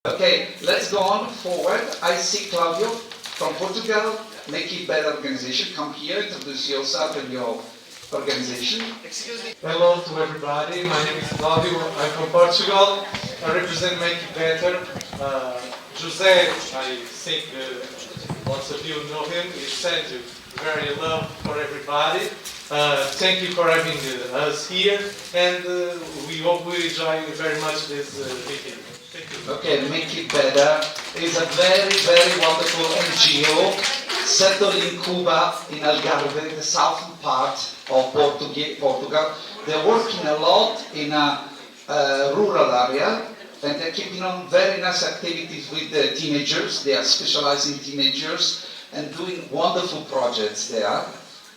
Okay, let's go on forward. I see Claudio from Portugal. Make it better organization. Come here, introduce yourself and your organization. Excuse me. Hello to everybody. My name is Claudio. I'm from Portugal. I represent Make It Better. Jose, I think lots of you know him. He sent you very love for everybody. Thank you for having us here, and we hope we enjoy very much this meeting. Thank you. Okay, Make It Better is a very, very wonderful NGO settled in Cuba, in Algarve, the southern part of Portugal. They're working a lot in a rural area, and they're keeping on very nice activities with the teenagers. They are specializing in teenagers and doing wonderful projects there.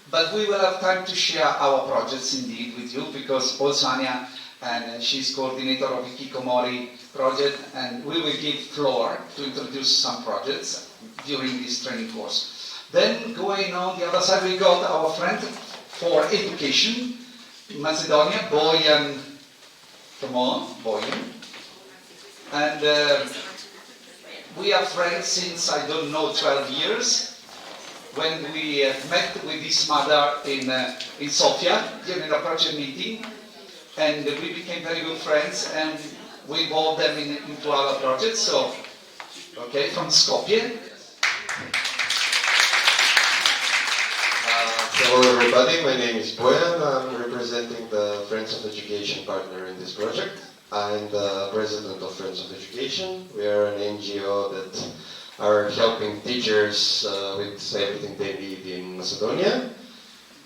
But we will have time to share our projects indeed with you, because also Anya, and she's coordinator of the Kikomori project, and we will give floor to introduce some projects during this training course. Then going on the other side, we got our friend for education, Macedonia, Bojan. Come on, Bojan. And we are friends since, I don't know, 12 years, when we met with his mother in Sofia during a project meeting, and we became very good friends, and we involved them into our projects. So, okay, from Skopje. Hello everybody, my name is Bojan. I'm representing the Friends of Education partner in this project. I'm the president of Friends of Education. We are an NGO that are helping teachers with everything they need in Macedonia.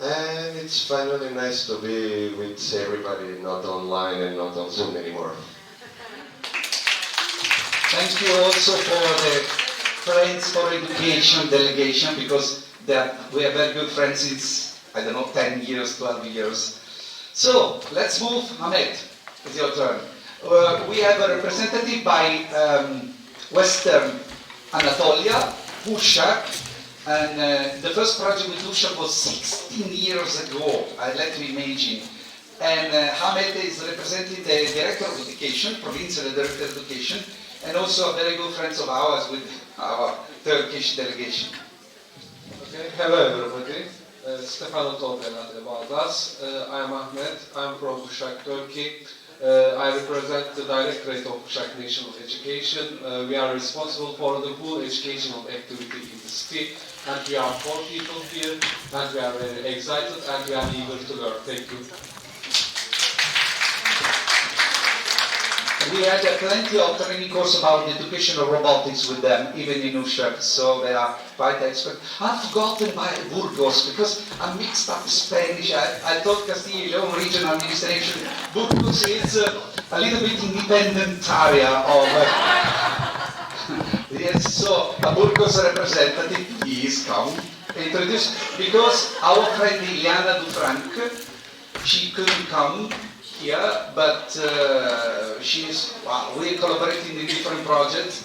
And it's finally nice to be with everybody, not online and not on Zoom anymore. Thank you also for the Friends for Education delegation, because we are very good friends since, I don't know, 10 years, 12 years. So, let's move. Ahmed, it's your turn. We have a representative by Western Anatolia, Pushak, and the first project with Pushak was 16 years ago, I let you imagine. And Ahmed is representing the Director of Education, Provincial Director of Education, and also a very good friend of ours with our Turkish delegation. Okay. Hello everybody. Stefano told a lot about us. I'm Ahmed. I'm from Pushak, Turkey. I represent the Directorate of Pushak National Education. We are responsible for the full educational activity in the city, and we are 4 people here, and we are very excited, and we are eager to learn. Thank you. We had plenty of training course about educational robotics with them, even in Ushak, so they are quite expert. I've forgotten my Burgos, because I mixed up Spanish. I thought Castilla and regional administration. Burgos is a little bit independent area of... yes, so a Burgos representative, please come. Introduce, because our friend Iliana Dufranc, she couldn't come here, but we're collaborating in different projects,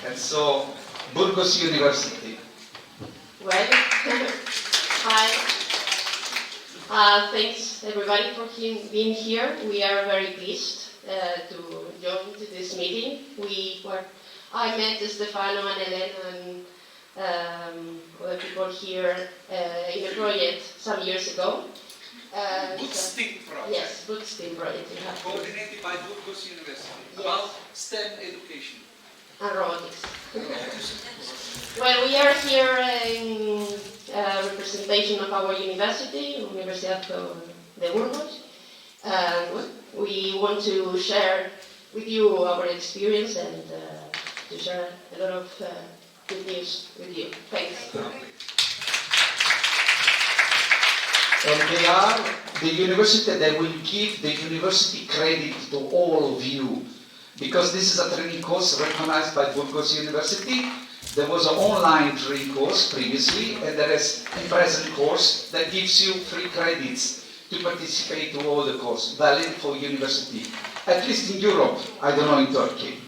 and so Burgos University. Well, hi. Thanks everybody for being here. We are very pleased to join to this meeting. I met Stefano and Elena and other people here in a project some years ago. Bootsteam project. Yes, Bootsteam project. Coordinated by Burgos University. Yes. About STEM education. And robotics. Well, we are here in representation of our university, Universidad de Burgos. We want to share with you our experience and to share a lot of good news with you. Thanks. And they are the university that will give the university credit to all of you, because this is a training course recognized by Burgos University. There was an online training course previously, and there is a present course that gives you free credits to participate to all the course, valid for university. At least in Europe, I don't know in Turkey.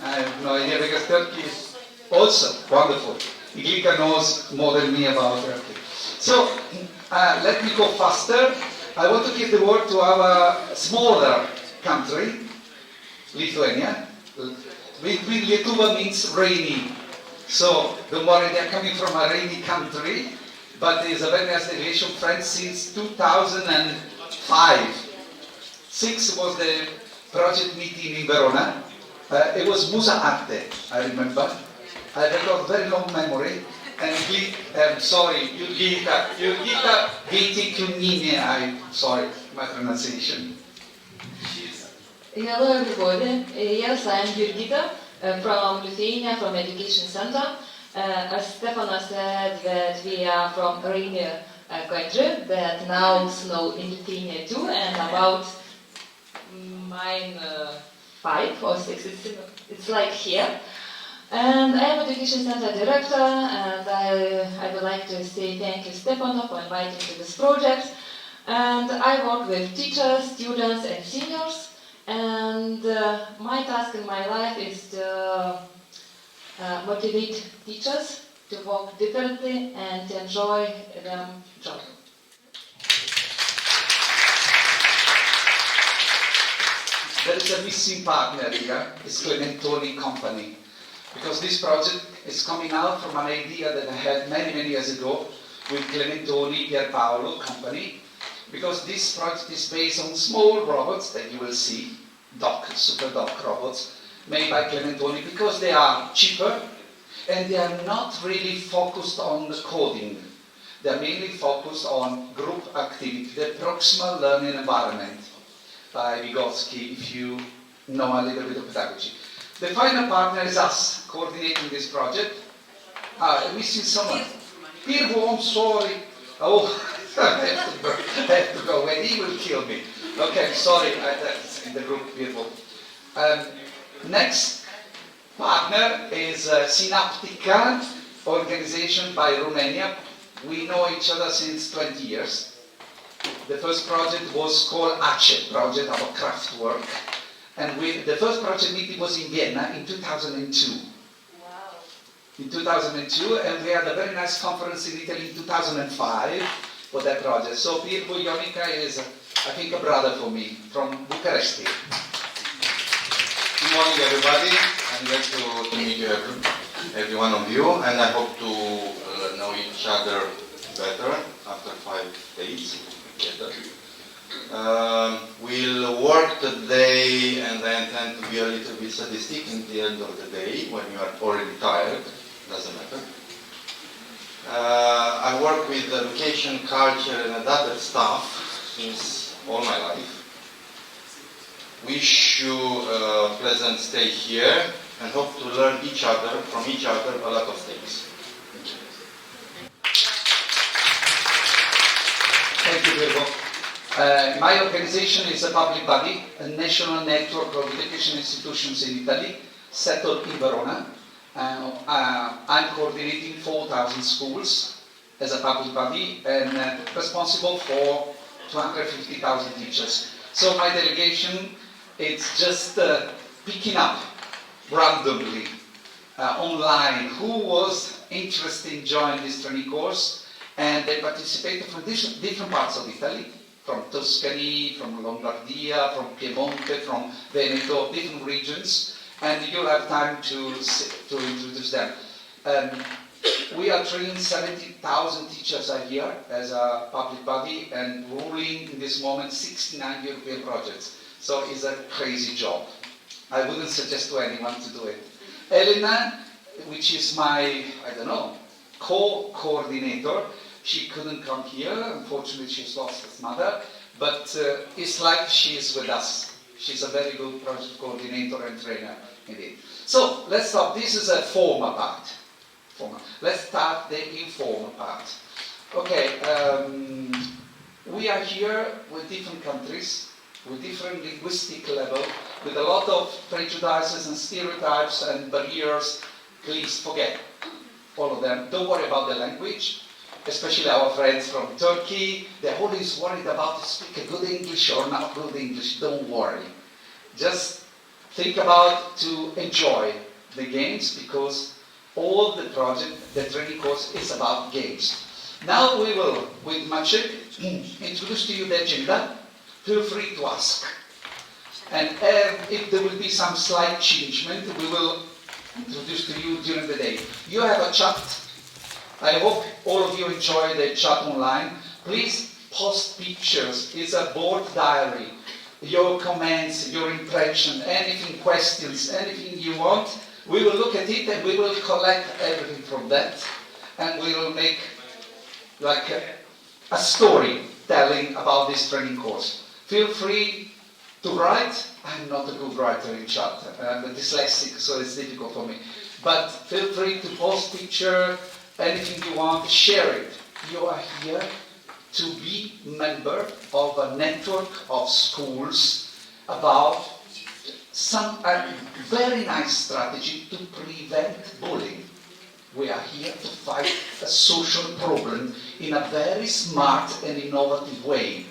I have no idea, because Turkey is also wonderful. Iglika knows more than me about Turkey. So, let me go faster. I want to give the word to our smaller country, Lithuania. Lietuva means rainy. So don't worry, they're coming from a rainy country, but it's a very nice delegation, friends, since 2005. 6 was the project meeting in Verona. It was Musa Arte, I remember. I have got very long memory. And sorry, Jurgita Viti Kunine, I'm sorry, my pronunciation. Hello everybody, yes, I am Jurgita from Lithuania, from Education Center. As Stefano said that we are from a rainy country, that now snow in Lithuania too, and about -5 or 6, it's like here. And I am Education Center Director, and I would like to say thank you, Stefano, for inviting me to this project. And I work with teachers, students, and seniors. And my task in my life is to motivate teachers to work differently and to enjoy their job. There is a missing partner here, it's Clementoni Company. Because this project is coming out from an idea that I had many years ago with Clementoni Pierpaolo Company. Because this project is based on small robots that you will see, super dock robots, made by Clementoni, because they are cheaper and they are not really focused on the coding. They are mainly focused on group activity, the proximal learning environment by Vygotsky, if you know a little bit of pedagogy. The final partner is us, coordinating this project. I'm missing someone. Pirvo, I'm sorry. Oh, I have to go away. He will kill me. Okay, sorry, that's in the group, Pirvo. Next partner is Synaptica, organization by Romania. We know each other since 20 years. The first project was called ACE, Project about Craft Work. And the first project meeting was in Vienna in 2002. Wow. In 2002, and we had a very nice conference in Italy in 2005 for that project. So Pirvo Ionica is, I think, a brother for me from Bucharest. Good morning, everybody. I'm glad to meet you, every one of you, and I hope to know each other better after 5 days together. We'll work today, and I intend to be a little bit sadistic at the end of the day when you are already tired. Doesn't matter. I work with education, culture, and other stuff since all my life. Wish you a pleasant stay here and hope to learn from each other a lot of things. Thank you, Pirvo. My organization is a public body, a national network of education institutions in Italy, settled in Verona. I'm coordinating 4,000 schools as a public body and responsible for 250,000 teachers. So my delegation, it's just picking up randomly online who was interested in joining this training course, and they participated from different parts of Italy. From Tuscany, from Lombardia, from Piemonte, from Veneto, different regions, and you'll have time to introduce them. We are training 70,000 teachers a year as a public body and ruling in this moment 69 European projects. So it's a crazy job. I wouldn't suggest to anyone to do it. Elena, which is my, co-coordinator, she couldn't come here, unfortunately she's lost her mother, but it's like she is with us. She's a very good project coordinator and trainer indeed. So let's start, this is a formal part. Let's start the informal part. Okay, we are here with different countries, with different linguistic level, with a lot of prejudices and stereotypes and barriers. Please forget all of them. Don't worry about the language. Especially our friends from Turkey, they're always worried about to speak a good English or not good English. Don't worry. Just think about to enjoy the games, because all the project, the training course is about games. Now we will, with Maciek, introduce to you the agenda. Feel free to ask. And if there will be some slight changement, we will introduce to you during the day. You have a chat. I hope all of you enjoy the chat online. Please post pictures. It's a board diary. Your comments, your impression, anything, questions, anything you want. We will look at it and we will collect everything from that. And we will make like a story telling about this training course. Feel free to write. I'm not a good writer in chat. I'm dyslexic, so it's difficult for me. But feel free to post picture, anything you want, share it. You are here to be member of a network of schools about some very nice strategy to prevent bullying. We are here to fight a social problem in a very smart and innovative way.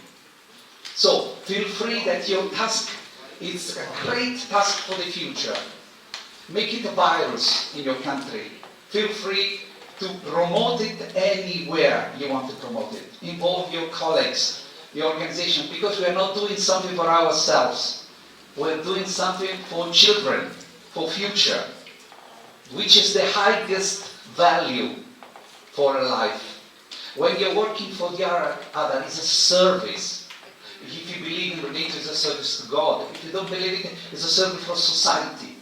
So feel free that your task is a great task for the future. Make it a virus in your country. Feel free to promote it anywhere you want to promote it. Involve your colleagues, your organization, because we are not doing something for ourselves. We're doing something for children, for future, which is the highest value for a life. When you're working for the other, it's a service. If you believe in religion, it's a service to God. If you don't believe it, it's a service for society.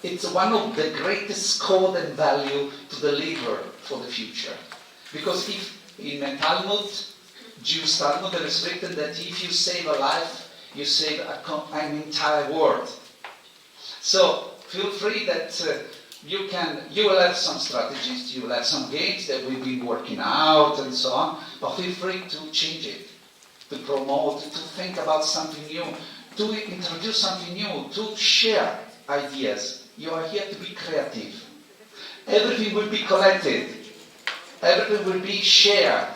It's one of the greatest code and value to deliver for the future. Because if in Talmud, Jewish Talmud, there is written that if you save a life, you save an entire world. So feel free that you will have some strategies, you will have some games that we've been working out and so on, but feel free to change it, to promote, to think about something new, to introduce something new, to share ideas. You are here to be creative. Everything will be collected. Everything will be shared.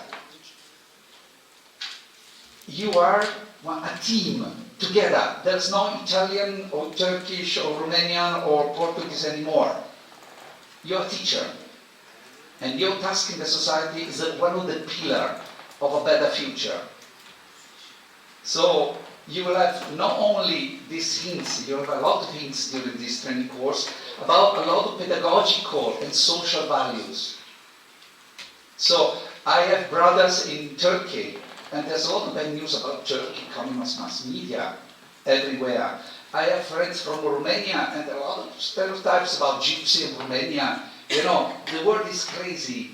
You are a team together. There's no Italian or Turkish or Romanian or Portuguese anymore. You're a teacher. And your task in the society is one of the pillars of a better future. So you will have not only these hints, you have a lot of hints during this training course about a lot of pedagogical and social values. So I have brothers in Turkey, and there's a lot of bad news about Turkey coming on mass media everywhere. I have friends from Romania, and there are a lot of stereotypes about Gypsy in Romania. You know, the world is crazy.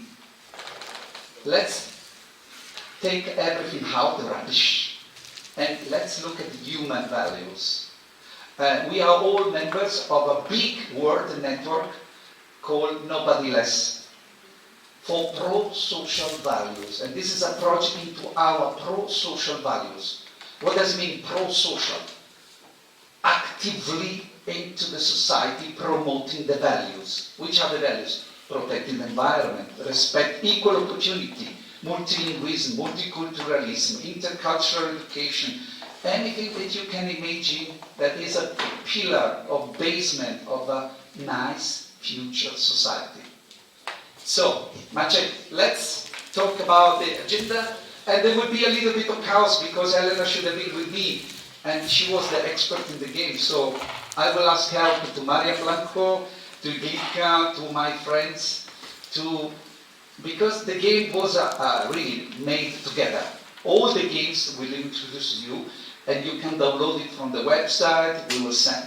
Let's take everything out, the rubbish, and let's look at human values. We are all members of a big world network called Nobody Less for pro-social values. And this is a project into our pro-social values. What does it mean, pro-social? Actively into the society promoting the values. Which are the values? Protecting the environment, respect, equal opportunity, multilingualism, multiculturalism, intercultural education, anything that you can imagine that is a pillar of basement of a nice future society. So, Maciej, let's talk about the agenda, and there will be a little bit of chaos because Elena should have been with me, and she was the expert in the game, so I will ask help to Maria Blanco, to Glika, to my friends, because the game was really made together. All the games will introduce you, and you can download it from the website.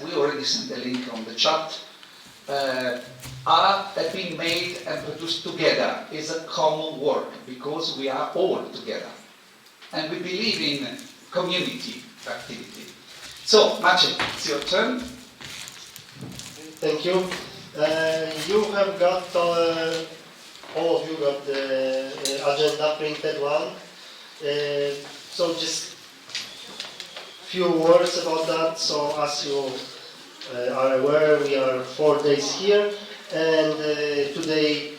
We already sent the link on the chat. Have been made and produced together. Is a common work because we are all together, and we believe in community activity. So, Maciej, it's your turn. Thank you. You have got, all of you got the agenda printed one. So just few words about that. So as you are aware, we are 4 days here, and today,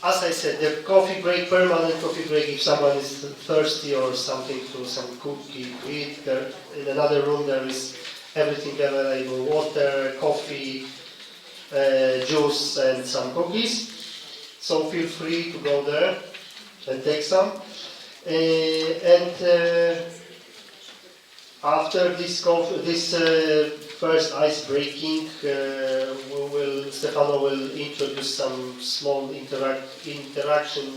as I said, the coffee break, permanent coffee break, if someone is thirsty or something to some cookie to eat, there, in another room there is everything available, water, coffee, juice and some cookies. So feel free to go there and take some. After this first ice breaking, Stefano will introduce some small interaction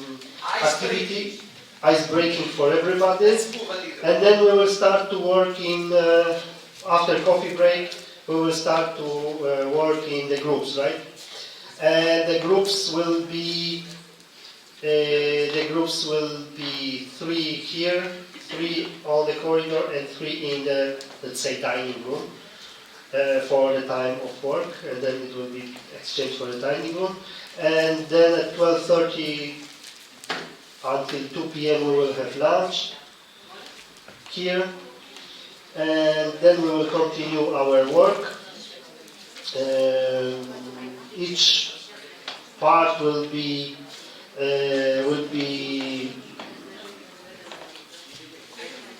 activity, ice breaking for everybody, and then we will start to work in after coffee break. We will start to work in the groups, right? And the groups will be 3 here, 3 on the corridor, and 3 in the, let's say, dining room for the time of work, and then it will be exchanged for the dining room. And then at 12:30 until 2 p.m. we will have lunch here, and then we will continue our work. Each part will be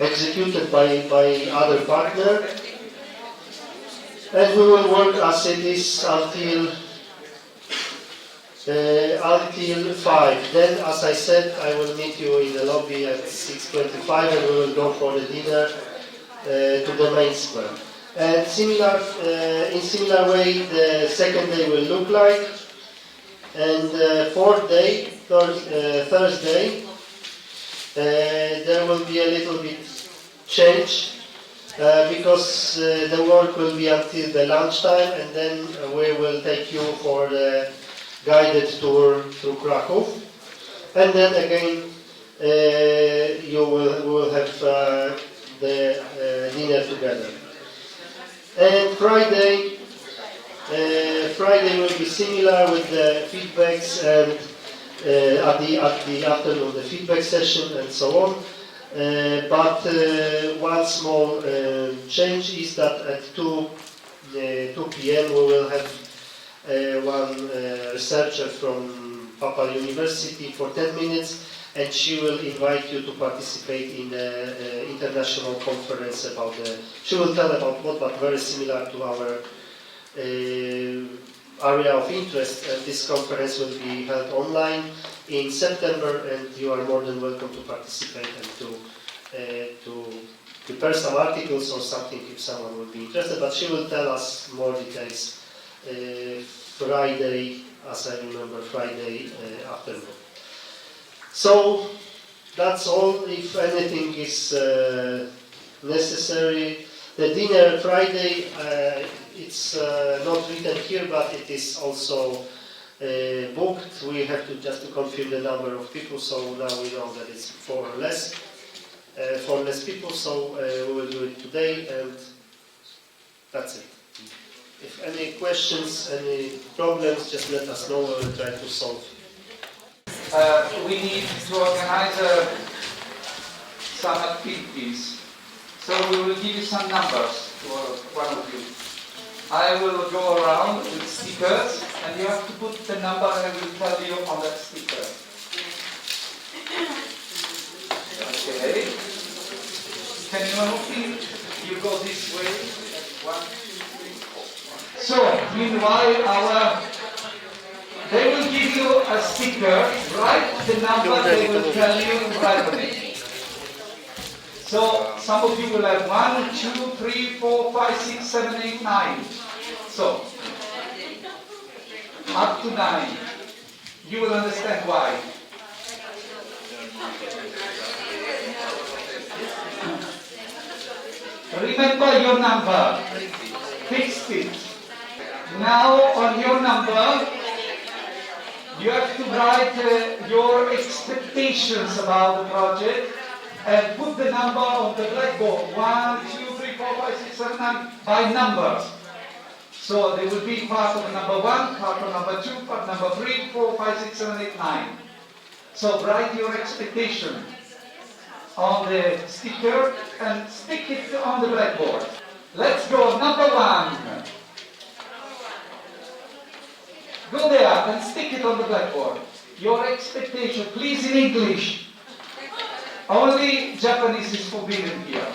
executed by other partner, and we will work as it is until 5. Then, as I said, I will meet you in the lobby at 6:25, and we will go for the dinner to the main square. And in similar way, the second day will look like. And fourth day, Thursday, there will be a little bit change because the work will be until the lunchtime, and then we will take you for the guided tour through Krakow. And then again, we will have the dinner together. And Friday will be similar with the feedbacks, and at the afternoon the feedback session and so on. But one small change is that at 2 p.m. we will have one researcher from Papal University for 10 minutes, and she will invite you to participate in the international conference about she will tell about what, but very similar to our area of interest. And this conference will be held online in September, and you are more than welcome to participate and to prepare some articles or something if someone would be interested. But she will tell us more details Friday, as I remember, Friday afternoon. So that's all. If anything is necessary, the dinner Friday, it's not written here, but it is also booked. We have to just to confirm the number of people, so now we know that it's 4 less people, so we will do it today, and that's it. If any questions, any problems, just let us know, we will try to solve. We need to organize some activities. So we will give you some numbers for one of you. I will go around with stickers, and you have to put the number I will tell you on that sticker. Okay. Can you open? You go this way. 1, 2, 3, 4. So, meanwhile, they will give you a sticker, write the number they will tell you, write on it. So, some of you will have 1, 2, 3, 4, 5, 6, 7, 8, 9. So, up to 9. You will understand why. Remember your number. Fix it. Now, on your number, you have to write your expectations about the project and put the number on the blackboard. 1, 2, 3, 4, 5, 6, 7, 9 by numbers. So they will be part of number 1, part of number 2, part number 3, 4, 5, 6, 7, 8, 9. So write your expectation on the sticker and stick it on the blackboard. Let's go, number 1. Go there and stick it on the blackboard. Your expectation, please, in English. Only Japanese is forbidden here.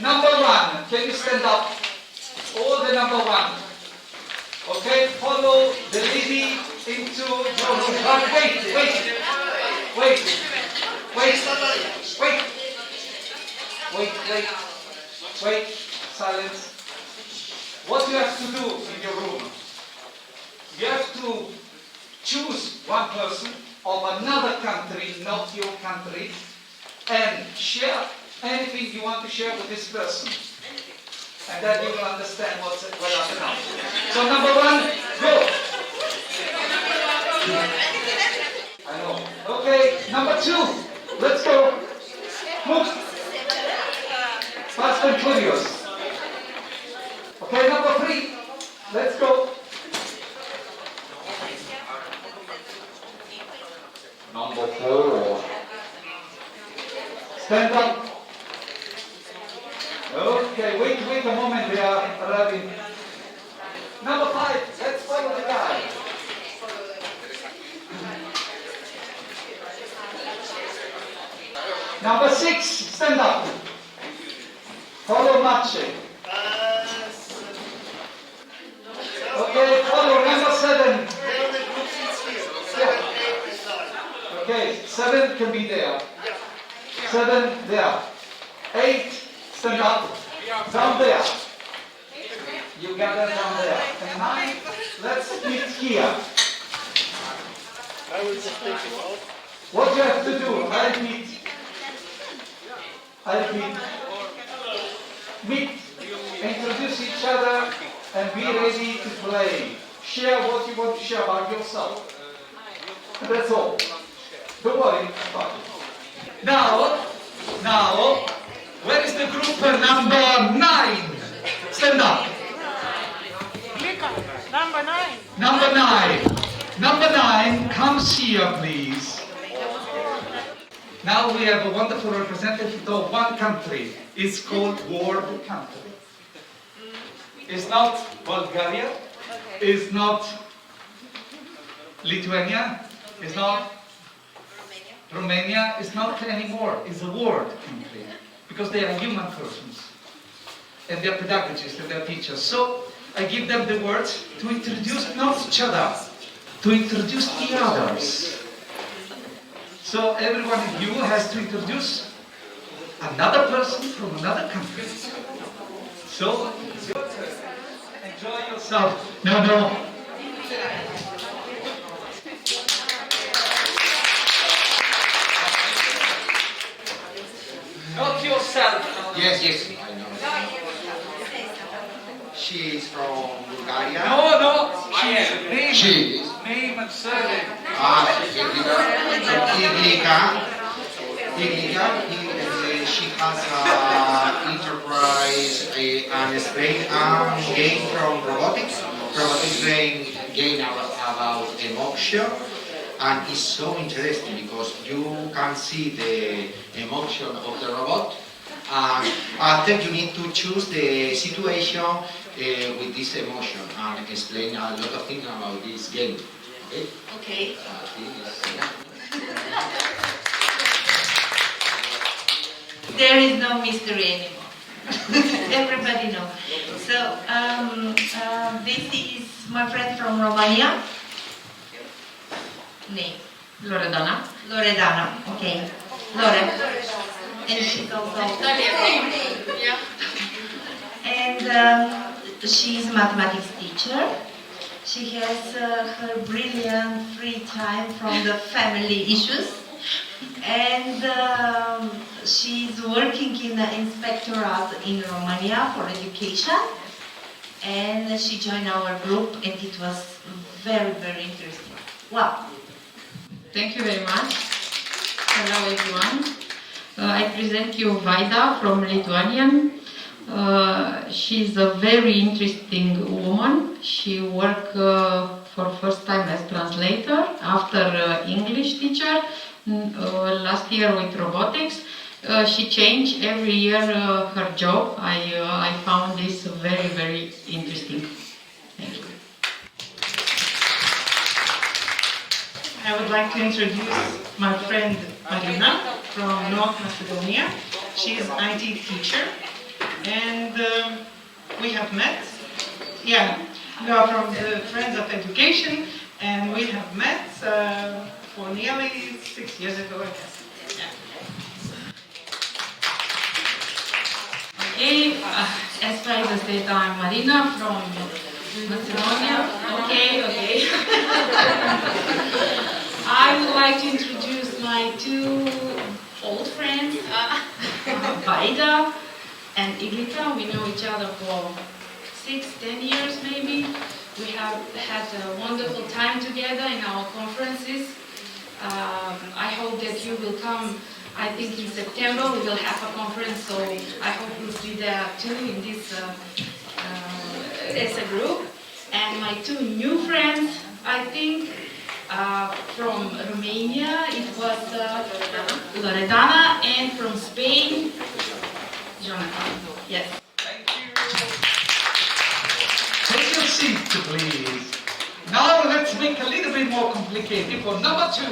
Number 1, can you stand up? All the number 1. Okay, follow the lady into your room. But wait. Wait, silence. What you have to do in your room, you have to choose one person of another country, not your country, and share anything you want to share with this person. And then you will understand what's happening. So number one, go. I know. Okay, number two, let's go. Move. Fast and furious. Okay, number three, let's go. Number four. Stand up. Okay, wait a moment, they are arriving. Number five, let's follow the guy. Number six, stand up. Follow Maciej. Okay, follow number seven. Okay, seven can be there. Seven there. Eight, stand up. Down there. You gather down there. And nine, let's meet here. I will just take it out. What you have to do, I'll meet. Meet, introduce each other, and be ready to play. Share what you want to share about yourself. And that's all. Don't worry about it. Now, where is the group number 9? Stand up. Number 9. Number 9. Number 9, comes here, please. Now we have a wonderful representative of one country. It's called World Country. It's not Bulgaria. It's not Lithuania. It's not Romania. It's not anymore. It's a world country. Because they are human persons. And they're pedagogists and they're teachers. So I give them the words to introduce not each other, to introduce the others. So every one of you has to introduce another person from another country. So enjoy yourself. No. Not yourself. Yes, I know. She is from Bulgaria. No. She is. Name and surname. She has an enterprise and Spain game from robotics. Robotics game about emotion, and it's so interesting because you can see the emotion of the robot. After you need to choose the situation with this emotion and explain a lot of things about this game. Okay? There is no mystery anymore. Everybody knows. So, this is my friend from Romania. Name? Loredana. Okay. Lore. And she's also... And she's a mathematics teacher. She has her brilliant free time from the family issues. And she's working in the inspectorate in Romania for education. And she joined our group and it was very, very interesting. Wow. Thank you very much. Hello everyone. I present you Vaida from Lithuanian. She's a very interesting woman. She worked for first time as translator, after English teacher, last year with robotics. She changed every year her job. I found this very, very interesting. Thank you. I would like to introduce my friend Marina from North Macedonia. She is an IT teacher and we have met. Yeah, we are from the Friends of Education and we have met for nearly 6 years ago, I guess. Yeah. Hey, as far as I said, I'm Marina from Macedonia. Okay. I would like to introduce my two old friends, Vaida and Iglita. We know each other for 6-10 years maybe. We have had a wonderful time together in our conferences. I hope that you will come. I think in September we will have a conference, so I hope you'll be there too in this as a group. And my two new friends, I think, from Romania, it was Loredana, and from Spain, Jonathan. Yes. Thank you. Take your seat, please. Now let's make a little bit more complicated for number 2.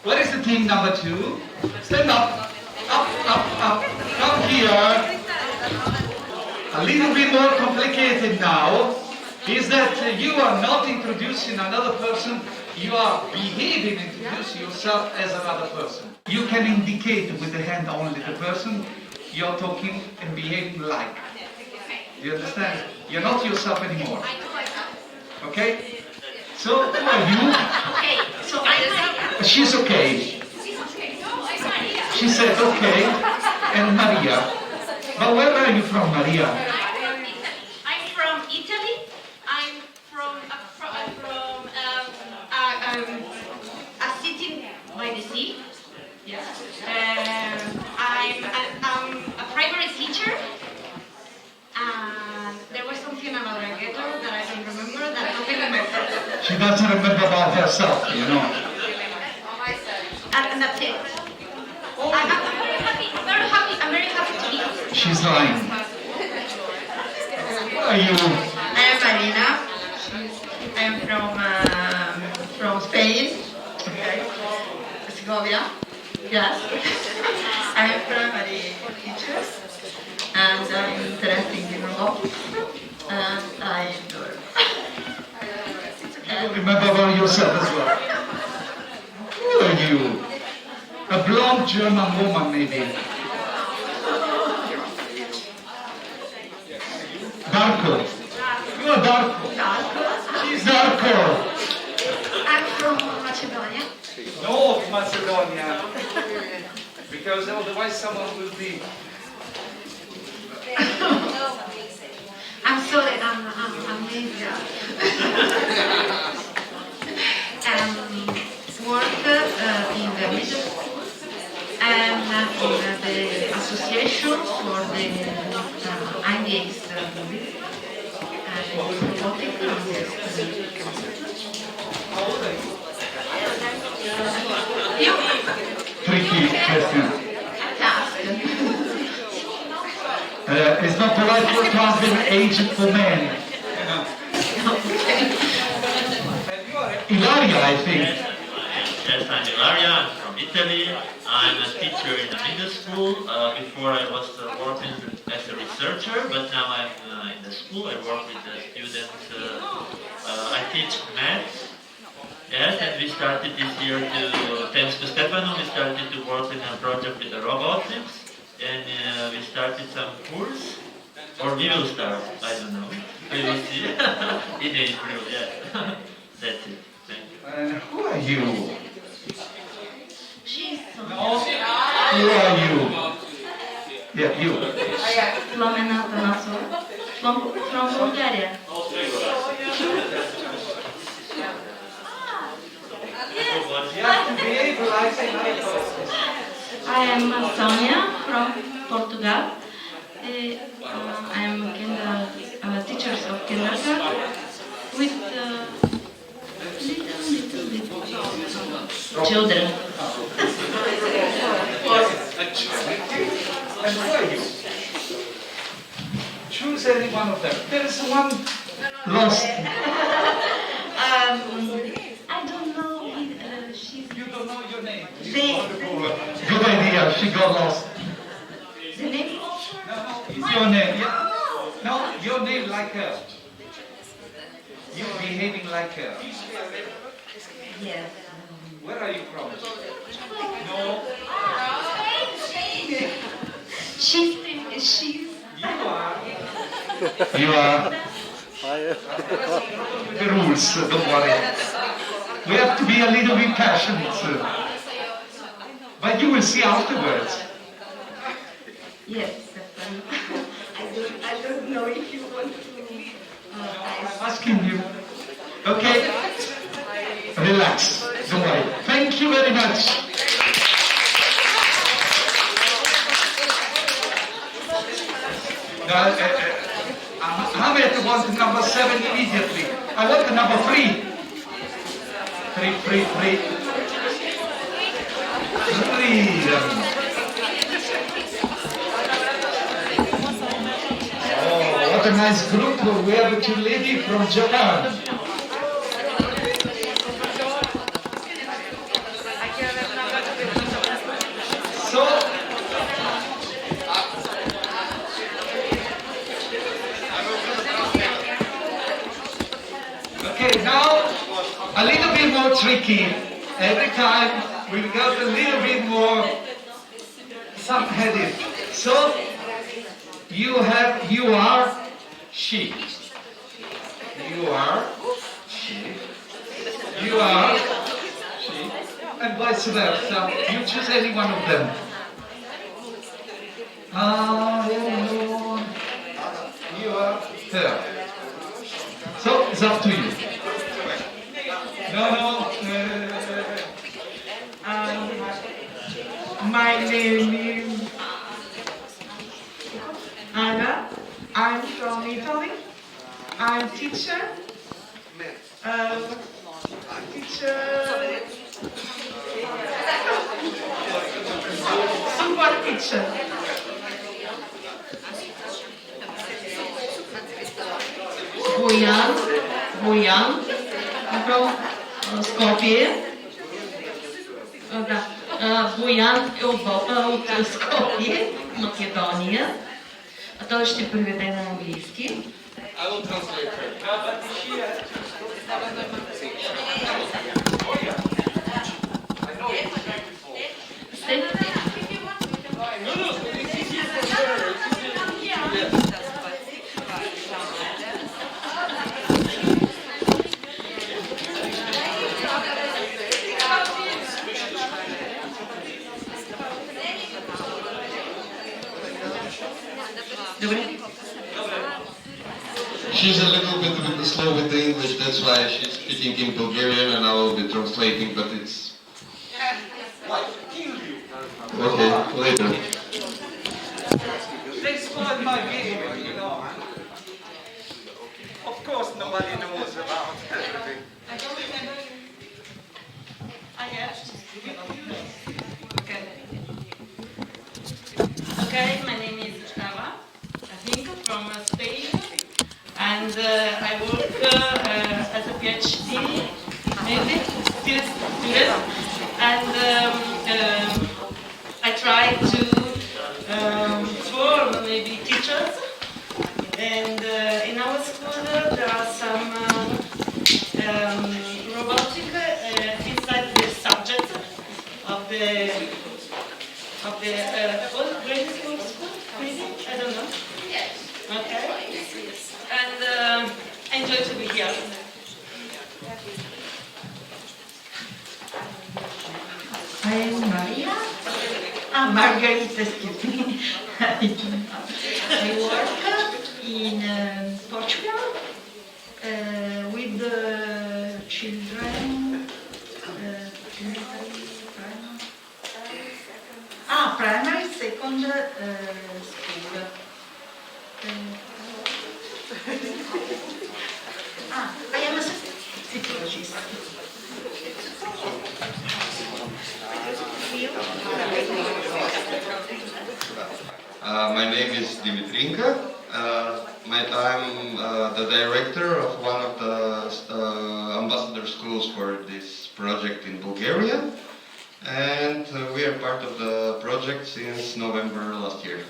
Where is the team number 2? Stand up. Up. Come here. A little bit more complicated now is that you are not introducing another person, you are behaving, introducing yourself as another person. You can indicate with the hand only the person you're talking and behaving like. Do you understand? You're not yourself anymore. Okay? So, who are you? Okay, so I'm She's okay. She said okay. And Maria. But where are you from, Maria? I'm from Italy. I'm from a city by the sea. Yes. I'm a primary teacher. And there was something about a ghetto that I don't remember, that I don't remember. She doesn't remember about herself, you know. And that's it. I'm very happy to be here. She's lying. Who are you? I am Marina. I am from Spain. Okay. Segovia. Yes. I am primary teacher, and I'm interested in robotics, and I learn. You remember about yourself as well. Who are you? A blonde German woman, maybe. Darko. You are Darko. She's Darko. I'm from Macedonia. North Macedonia. Because otherwise someone will be. I'm sorry, I'm lazy. Work in the middle school and in the association for the IDX robotic. Tricky question. It's not polite to ask them age for men. Ilaria, I think. Yes, I'm Ilaria. I'm from Italy. I'm a teacher in a middle school. Before I was working as a researcher, but now I'm in the school. I work with the students. I teach math. Yes, and we started this year thanks to Stefano, we started to work in a project with the robotics. And we started some course, or we will start, I don't know. We will see in April, yeah. That's it. Thank you. And who are you? She's No. Who are you? Yeah, you. Flomena Tanasova from Bulgaria. You have to behave like another person. I am Sonia from Portugal. I am teachers of kindergarten with little children. And who are you? Choose any one of them. There is one lost. I don't know. You don't know your name. The Good idea. She got lost. name? No, it's your name. Yeah. No, your name like her. You behaving like her. Yes. Where are you from? No. She's You are the rules, don't worry. We have to be a little bit passionate, but you will see afterwards. Yes, I don't know if you want to. I'm asking you. Okay? Relax, don't worry. Thank you very much. Hamlet wants number 7 immediately. I want the number 3. 3. Oh, what a nice group. We have a two lady from Japan. So, okay, now a little bit more tricky. Every time we got a little bit more subheaded. So you are she. You are she. You are she. And vice versa. You choose any one of them. You are her. So it's up to you. No. My name is Anna. I'm from Italy. I'm teacher. Super teacher. Bojan from Skopje. Боян е от Скопие, Македония. А той ще преведе на английски. I will translate her. She's a little bit slow with the English, that's why she's speaking in Bulgarian and I will be translating, but it's... Okay, later. They spoiled my game, you know. Of course, nobody knows about everything. Okay, my name is Ava, I think, from Spain, and I work as a PhD, maybe, student, and I try to form maybe teachers, and in our school there are some robotica inside the subject of the grade school, maybe? I don't know. Yes. Okay. And I enjoy to be here. I am Maria. Margarita, excuse me. I work in Portugal with the children. Primary, second school. I am a psychologist. My name is Dimitrinka. I'm the director of one of the ambassador schools for this project in Bulgaria. And we are part of the project since November last year.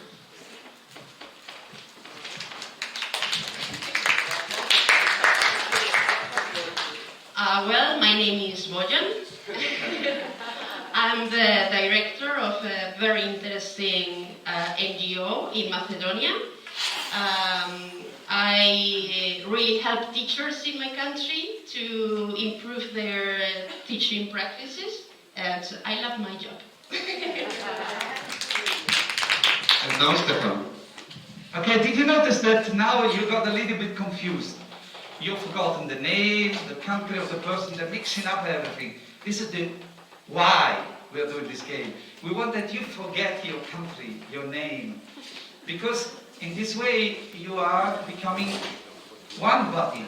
Well, my name is Bojan. I'm the director of a very interesting NGO in Macedonia. I really help teachers in my country to improve their teaching practices, and I love my job. And now Stefan. Okay, did you notice that now you got a little bit confused? You've forgotten the name, the country of the person, they're mixing up everything. This is the why we are doing this game. We want that you forget your country, your name. Because in this way you are becoming one body,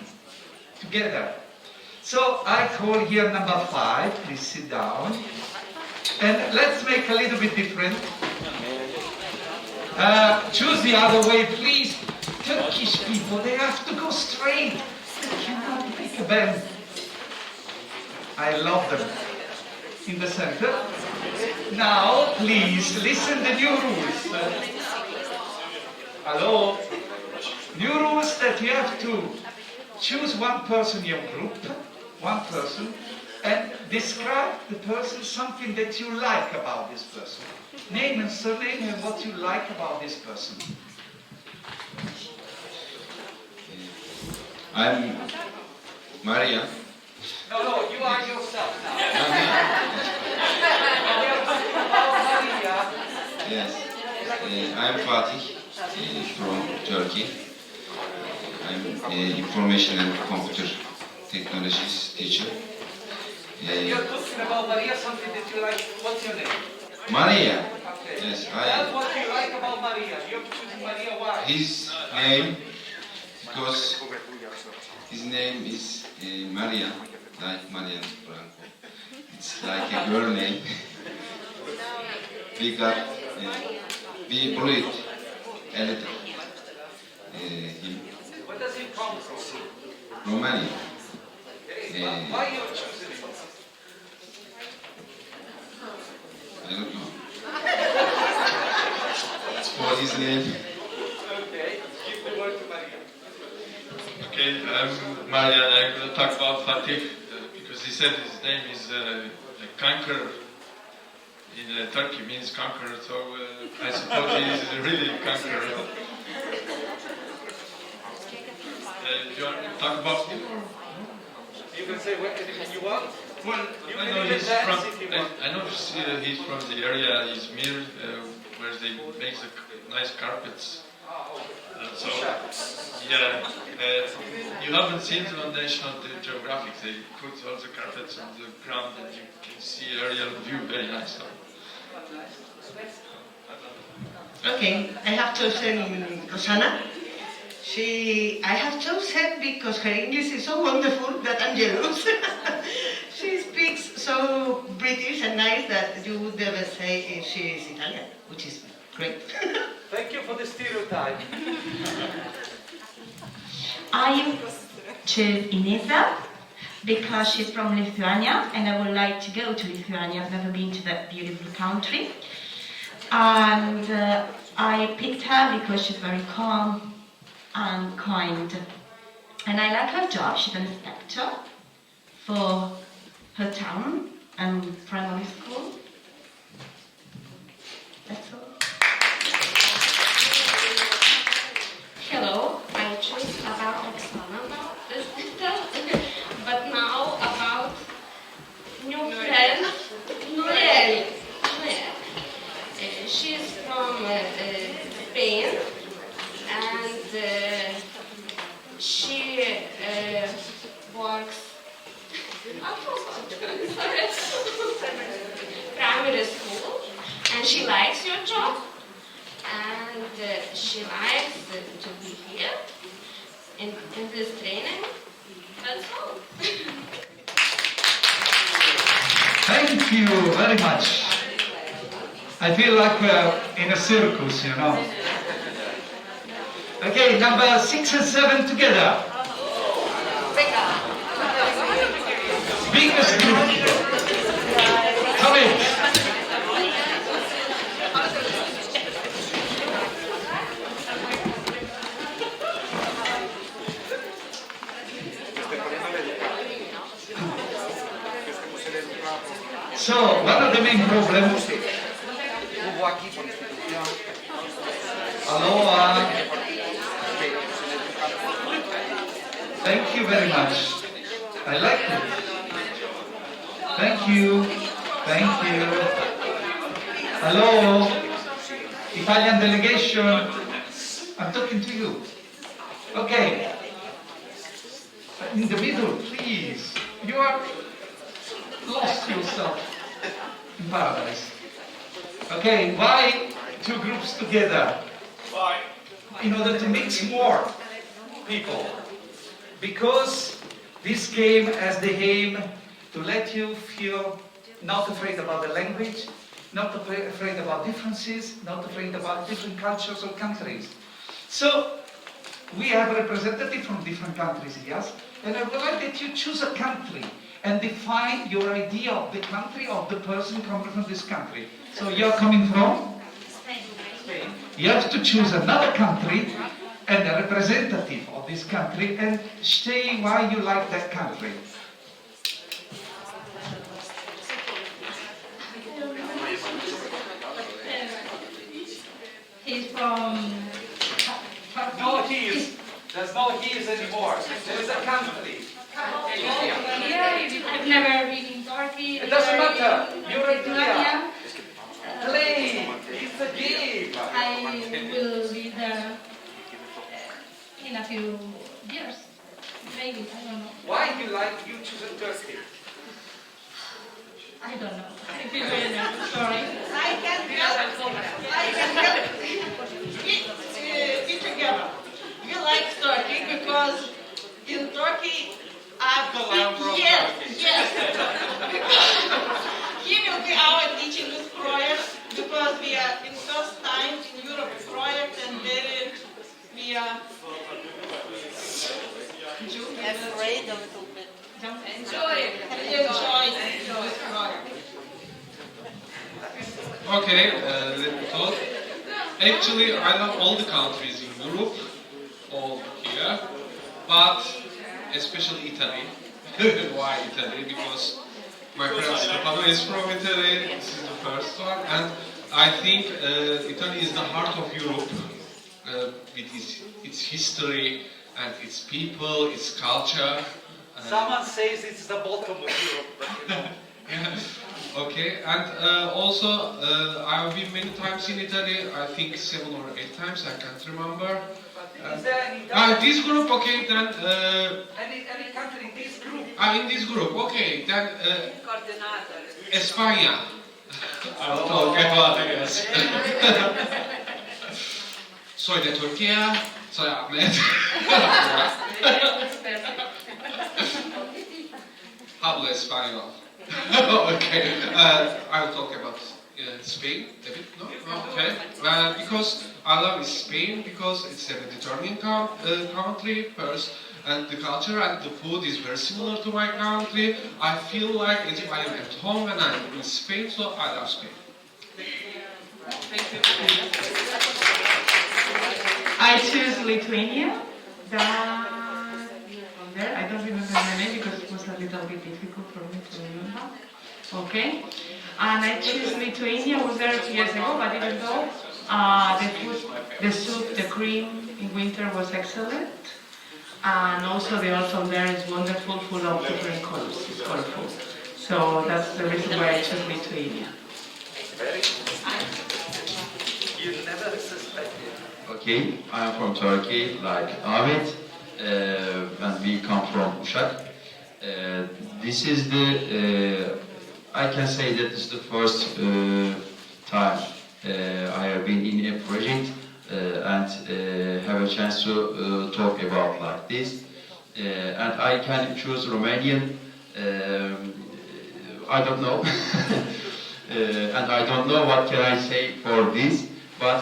together. So I call here number 5, please sit down. And let's make a little bit different. Choose the other way, please. Turkish people, they have to go straight. They cannot make a bend. I love them. In the center. Now, please, listen the new rules. Hello? New rules that you have to choose one person in your group, one person, and describe the person something that you like about this person. Name and surname and what you like about this person. I'm Maria. No, you are yourself now. Yes. I'm Fatih from Turkey. I'm information and computer technologies teacher. You're talking about Maria, something that you like. What's your name? Maria. Okay. Yes, Tell what you like about Maria. You're choosing Maria, why? His name, because his name is Maria, like Maria Franco. It's like a girl name. We bullied a little him. Where does he come from? Romania. Why are you choosing him? I don't know. It's for his name. Okay, give the word to Maria. Okay, I'm Maria and I'm going to talk about Fatih because he said his name is Conqueror. In Turkey means conqueror, so I suppose he is really conqueror. Do you want to talk about him? You can say anything you want. Well, you I can know even he's dance from. if you want. I know he's from the area Izmir, where they make the nice carpets. So, yeah, you haven't seen them on National Geographic. They put all the carpets on the ground and you can see aerial view very nice. Okay, I have chosen Rosanna. I have chosen because her English is so wonderful that I'm jealous. She speaks so British and nice that you would never say she is Italian, which is great. Thank you for the stereotype. I chose Ineza because she's from Lithuania and I would like to go to Lithuania. I've never been to that beautiful country. And I picked her because she's very calm and kind. And I like her job. She's an inspector for her town and primary school. That's all. Hello, I chose about Oksana but now about new friend, Noel. She's from Spain and she works primary school and she likes your job and she likes to be here in this training. That's all. Thank you very much. I feel like we're in a circus, you know. Okay, number 6 and 7 together. Biggest group. Come in. So, one of the main problems. Thank you very much. I like it. Thank you. Thank you. Hello, Italian delegation. I'm talking to you. Okay. In the middle, please. You are lost yourself in paradise. Okay, why two groups together? Why? In order to mix more people. Because this game has the aim to let you feel not afraid about the language, not afraid about differences, not afraid about different cultures or countries. So, we have a representative from different countries, yes? And I would like that you choose a country and define your idea of the country, of the person coming from this country. So you're coming from? Spain. You have to choose another country and a representative of this country and say why you like that country. He's from... No he's. There's no he's anymore. There is a country. I've never been in Turkey. It doesn't matter. You're a Polonia. Play. It's a game. I will be there in a few years. Maybe, I don't know. Why you choose Turkey? I don't know. I feel very nervous. Sorry. I can help. Be together. You like Turkey because in Turkey yes. He will be our teaching this project because we are in first time in Europe project and we are afraid a little bit. Enjoy this project. Okay, let me talk. Actually, I love all the countries in Europe, all here, but especially Italy. Why Italy? Because my friend Stefano is from Italy, this is the first one, and I think Italy is the heart of Europe, with its history and its people, its culture. Someone says it's the bottom of Europe. Okay, and also I've been many times in Italy, I think 7 or 8 times, I can't remember. Is there any This group, okay, then... any country in this group? In this group, okay, then... España. I'll talk about it, yes. Soy de Turquía, soy Ahmed. Hablo español. Okay, I'll talk about Spain a bit, no? Okay, because I love Spain because it's a Mediterranean country first, and the culture and the food is very similar to my country. I feel like as if I am at home when I'm in Spain, so I love Spain. I choose Lithuania. I don't remember my name because it was a little bit difficult for me to remember. Okay. And I choose Lithuania. I was there 2 years ago, but even though the food, the soup, the cream in winter was excellent. And also the autumn there is wonderful, full of different colors. It's colorful. So that's the reason why I chose Lithuania. You never suspected. Okay, I'm from Turkey, like Ahmet, and we come from Uşak. This is the, I can say that this is the first time I have been in a project and have a chance to talk about like this. And I can choose Romanian, I don't know. And I don't know what can I say for this, but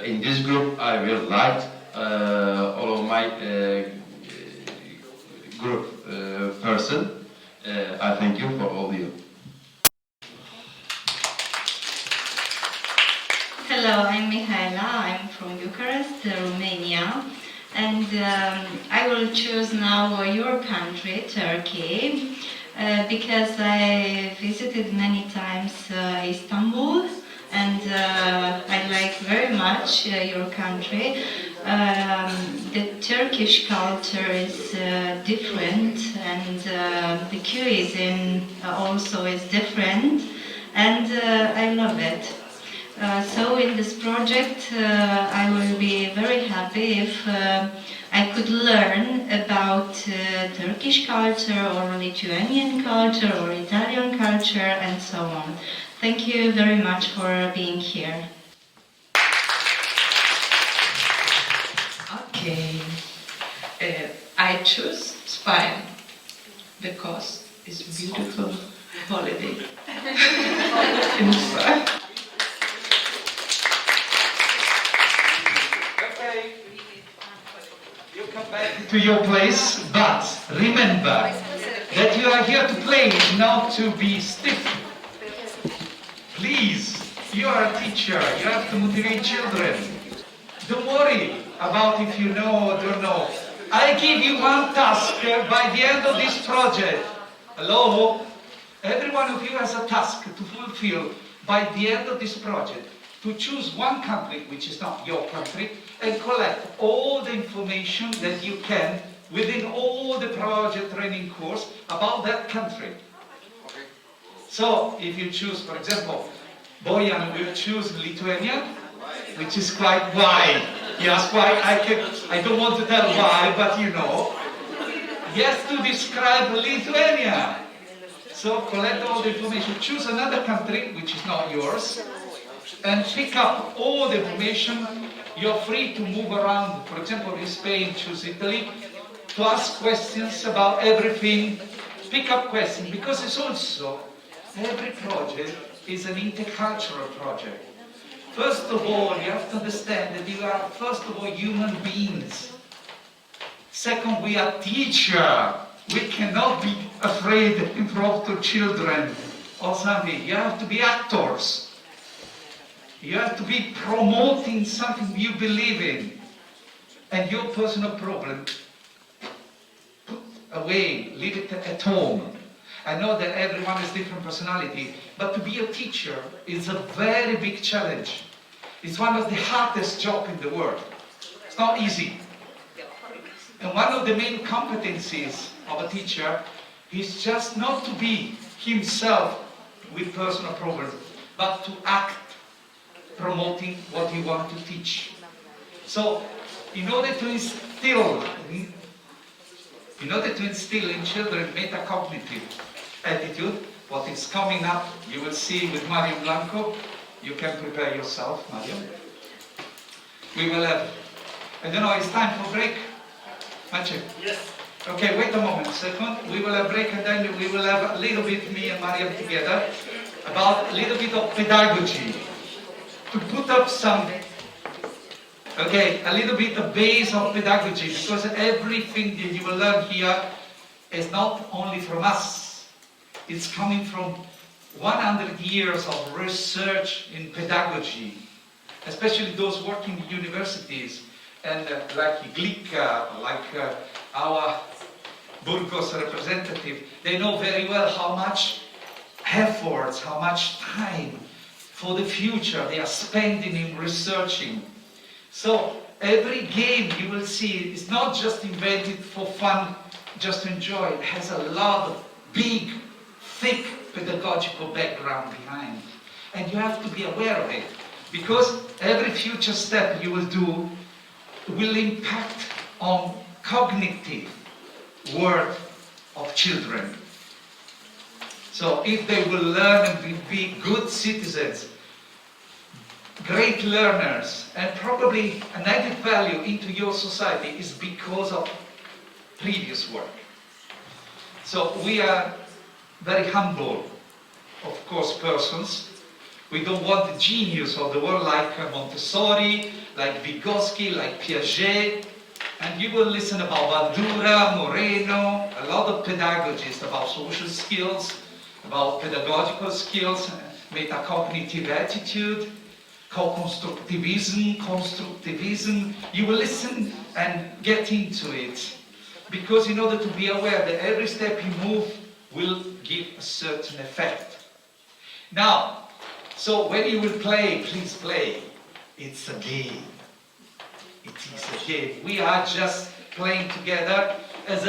in this group I will like all of my group person. I thank you for all of you. Hello, I'm Mihaela. I'm from Bucharest, Romania, and I will choose now your country, Turkey, because I visited many times Istanbul, and I like very much your country. The Turkey Turkish culture is different, and the cuisine also is different, and I love it. So in this project, I will be very happy if I could learn about Turkish culture or Lithuanian culture or Italian culture and so on. Thank you very much for being here. Okay, I choose Spain because it's a beautiful holiday in Spain. Come back to your place, but remember that you are here to play, not to be stiff. Please, you are a teacher, you have to motivate children. Don't worry about if you know or don't know. I give you one task by the end of this project. Hello? Every one of you has a task to fulfill by the end of this project, to choose one country, which is not your country, and collect all the information that you can within all the project training course about that country. Okay. So, if you choose, for example, Bojan will choose Lithuania, which is quite wide. Yes, why? I don't want to tell why, but you know. He has to describe Lithuania. So collect all the information. Choose another country, which is not yours, and pick up all the information. You're free to move around. For example, in Spain, choose Italy, to ask questions about everything. Pick up questions, because it's also, every project is an intercultural project. First of all, you have to understand that you are, first of all, human beings. Second, we are teachers. We cannot be afraid in front of children or something. You have to be actors. You have to be promoting something you believe in. And your personal problem, put away, leave it at home. I know that everyone has different personality, but to be a teacher is a very big challenge. It's one of the hardest jobs in the world. It's not easy. And one of the main competencies of a teacher is just not to be himself with personal problems, but to act promoting what you want to teach. So, in order to instill in children metacognitive attitude, what is coming up, you will see with Mario Blanco. You can prepare yourself, Mario. We will have, I don't know, it's time for break? Maciek? Yes. Okay, wait a moment, second. We will have break and then we will have a little bit, me and Mariam together, about a little bit of pedagogy. To put up some, okay, a little bit of base of pedagogy, because everything that you will learn here is not only from us. It's coming from 100 years of research in pedagogy, especially those working in universities, and like Glica, like our Burgos representative, they know very well how much efforts, how much time for the future they are spending in researching. So every game you will see is not just invented for fun, just to enjoy. It has a lot of big, thick pedagogical background behind. And you have to be aware of it, because every future step you will do will impact on cognitive world of children. So if they will learn and be good citizens, great learners, and probably an added value into your society is because of previous work. So we are very humble, of course, persons. We don't want the genius of the world like Montessori, like Vygotsky, like Piaget. And you will listen about Bandura, Moreno, a lot of pedagogists about social skills, about pedagogical skills, metacognitive attitude, co-constructivism, constructivism. You will listen and get into it. Because in order to be aware that every step you move will give a certain effect. Now, so when you will play, please play. It's a game. It is a game. We are just playing together as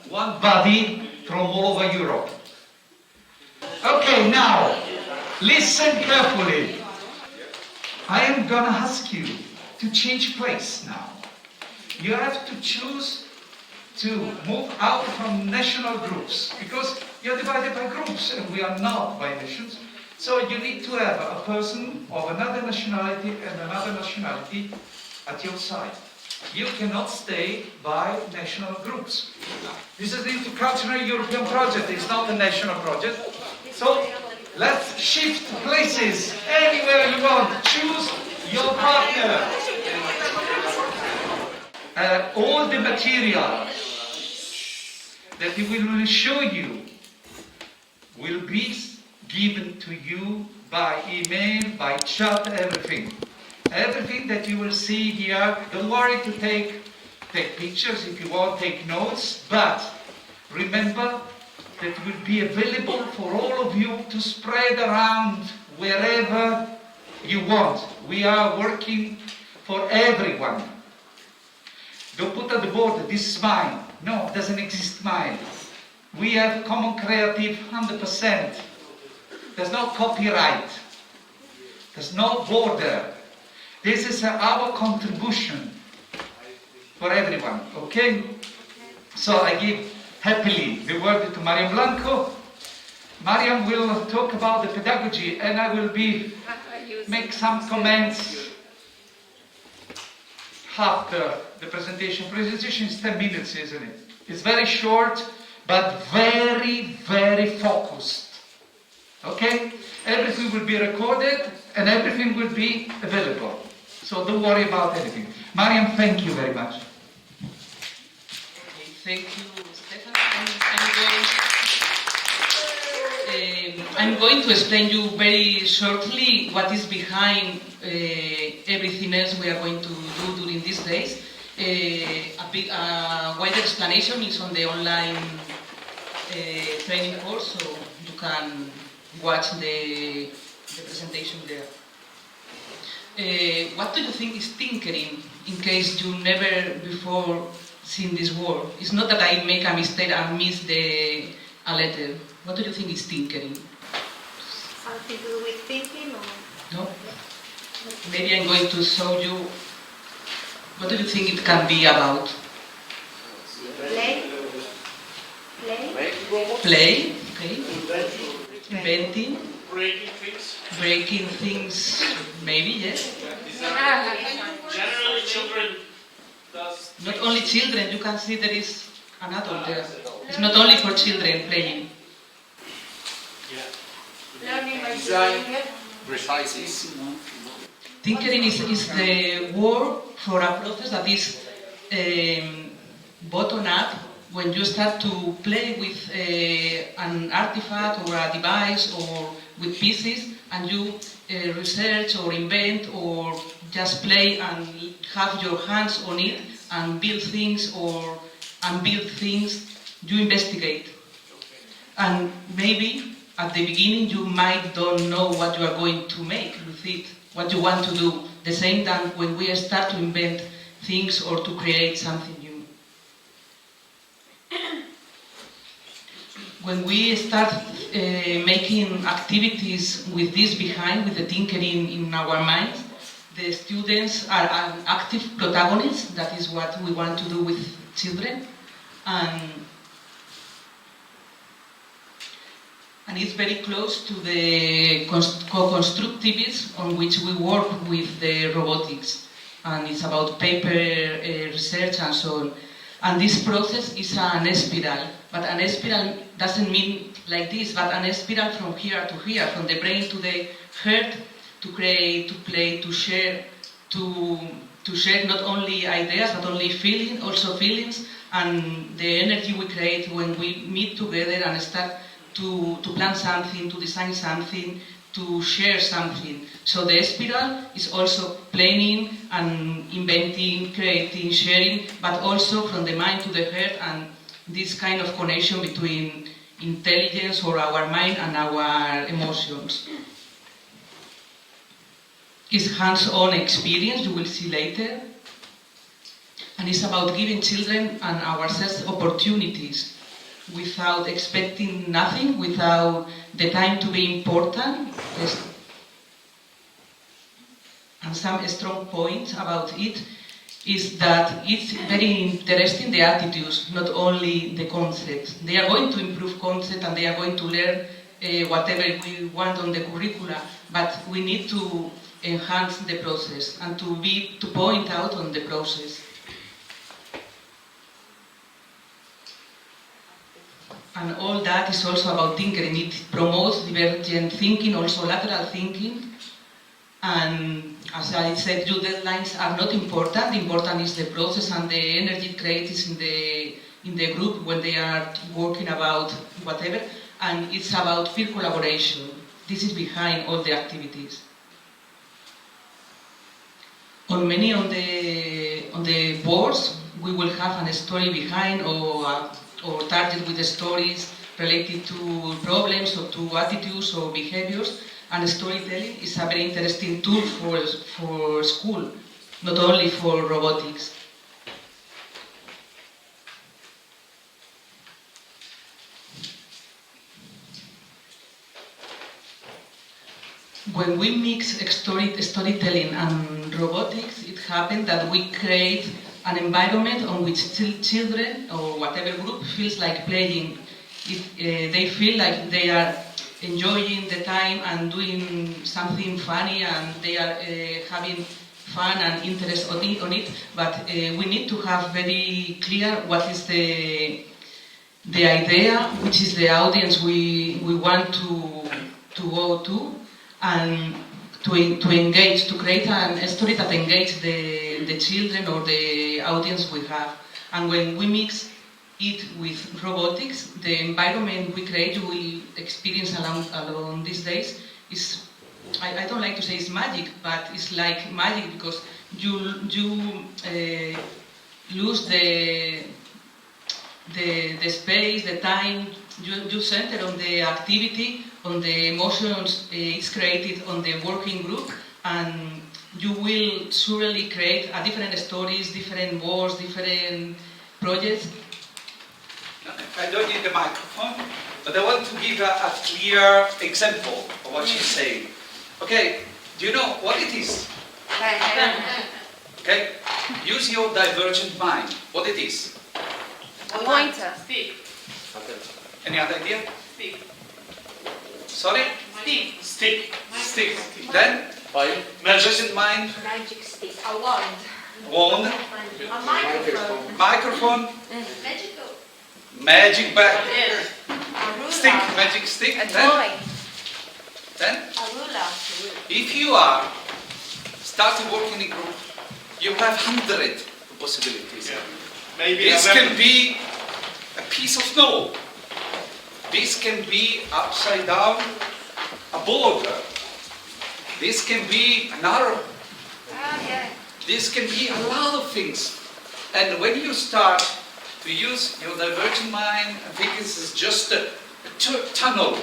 one body from all over Europe. Okay, now, listen carefully. I am gonna ask you to change place now. You have to choose to move out from national groups, because you're divided by groups and we are not by nations. So you need to have a person of another nationality and another nationality at your side. You cannot stay by national groups. This is the intercultural European project, it's not a national project. So let's shift places anywhere you want. Choose your partner. All the material that we will show you will be given to you by email, by chat, everything. Everything that you will see here, don't worry to take pictures if you want, take notes, but remember that it will be available for all of you to spread around wherever you want. We are working for everyone. Don't put at the board, this is mine. No, it doesn't exist mine. We have common creative 100%. There's no copyright. There's no border. This is our contribution for everyone, okay? So I give happily the word to Mariam Blanco. Mariam will talk about the pedagogy and I will make some comments after the presentation. Presentation is 10 minutes, isn't it? It's very short, but very, very focused. Okay? Everything will be recorded and everything will be available. So don't worry about anything. Mariam, thank you very much. Okay, thank you, Stefan. I'm going to explain you very shortly what is behind everything else we are going to do during these days. A wider explanation is on the online training course, so you can watch the presentation there. What do you think is tinkering, in case you never before seen this word? It's not that I make a mistake and miss a letter. What do you think is tinkering? Something to do with thinking or? No? Maybe I'm going to show you. What do you think it can be about? Play? Play, okay. Inventing. Breaking things. Maybe, yes. Generally children does. Not only children, you can see there is an adult there. It's not only for children playing. Learning by Design. doing it. Precisely. Tinkering is the word for a process that is bottom up, when you start to play with an artifact or a device or with pieces, and you research or invent or just play and have your hands on it and build things or unbuild things, you investigate. And maybe at the beginning you might don't know what you are going to make with it, what you want to do. The same time when we start to invent things or to create something new. When we start making activities with this behind, with the tinkering in our minds, the students are an active protagonists. That is what we want to do with children. And it's very close to the co-constructivism on which we work with the robotics. And it's about paper research and so on. And this process is an spiral. But an spiral doesn't mean like this, but an spiral from here to here, from the brain to the heart, to create, to play, to share not only ideas, but also feelings, and the energy we create when we meet together and start to plan something, to design something, to share something. So the spiral is also planning and inventing, creating, sharing, but also from the mind to the heart, and this kind of connection between intelligence or our mind and our emotions. It's hands-on experience, you will see later. And it's about giving children and ourselves opportunities without expecting nothing, without the time to be important. And some strong points about it is that it's very interesting, the attitudes, not only the concepts. They are going to improve concept and they are going to learn whatever we want on the curricula, but we need to enhance the process and to point out on the process. And all that is also about thinking. It promotes divergent thinking, also lateral thinking. And as I said, your deadlines are not important. Important is the process and the energy created in the group when they are working about whatever. And it's about peer collaboration. This is behind all the activities. On many on the boards, we will have a story behind or target with the stories related to problems or to attitudes or behaviors. And storytelling is a very interesting tool for school, not only for robotics. When we mix storytelling and robotics, it happens that we create an environment on which children or whatever group feels like playing. They feel like they are enjoying the time and doing something funny, and they are having fun and interest on it. But we need to have very clear what is the idea, which is the audience we want to go to, and to engage, to create a story that engages the children or the audience we have. And when we mix it with robotics, the environment we create, you will experience along these days, is, I don't like to say it's magic, but it's like magic, because you lose the space, the time, you center on the activity, on the emotions it's created on the working group, and you will surely create different stories, different words, different projects. I don't need the microphone, but I want to give a clear example of what she's saying. Okay, do you know what it is? Okay, use your divergent mind. What it is? A pointer. Stick. Any other idea? Stick. Sorry? Stick. Stick. Stick. Then? Divergent mind. Magic stick. A wand. Wand. A microphone. Microphone. Magical. Magic bag. Yes. A ruler. Stick. Magic stick. A Then? toy. Then? A ruler. If you are starting working in a group, you have 100 possibilities. Yeah. Maybe this can be a piece of snow. This can be upside down a boulder. This can be an arrow. Yeah. This can be a lot of things. And when you start to use your divergent mind, I think this is just a tunnel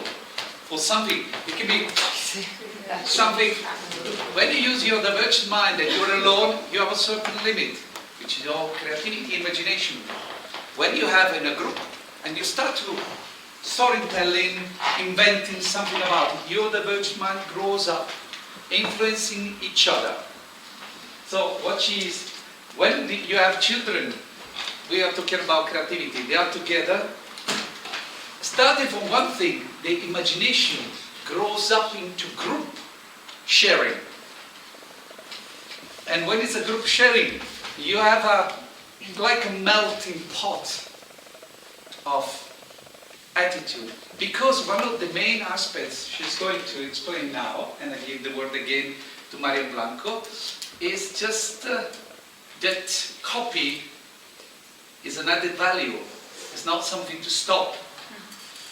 for something. It can be something. When you use your divergent mind and you're alone, you have a certain limit, which is your creativity, imagination. When you have in a group and you start to storytelling, inventing something about it, your divergent mind grows up, influencing each other. So when you have children, we are talking about creativity, they are together, starting from one thing, the imagination grows up into group sharing. And when it's a group sharing, you have like a melting pot of attitude. Because one of the main aspects she's going to explain now, and I give the word again to Maria Blanco, is just that copy is an added value. It's not something to stop.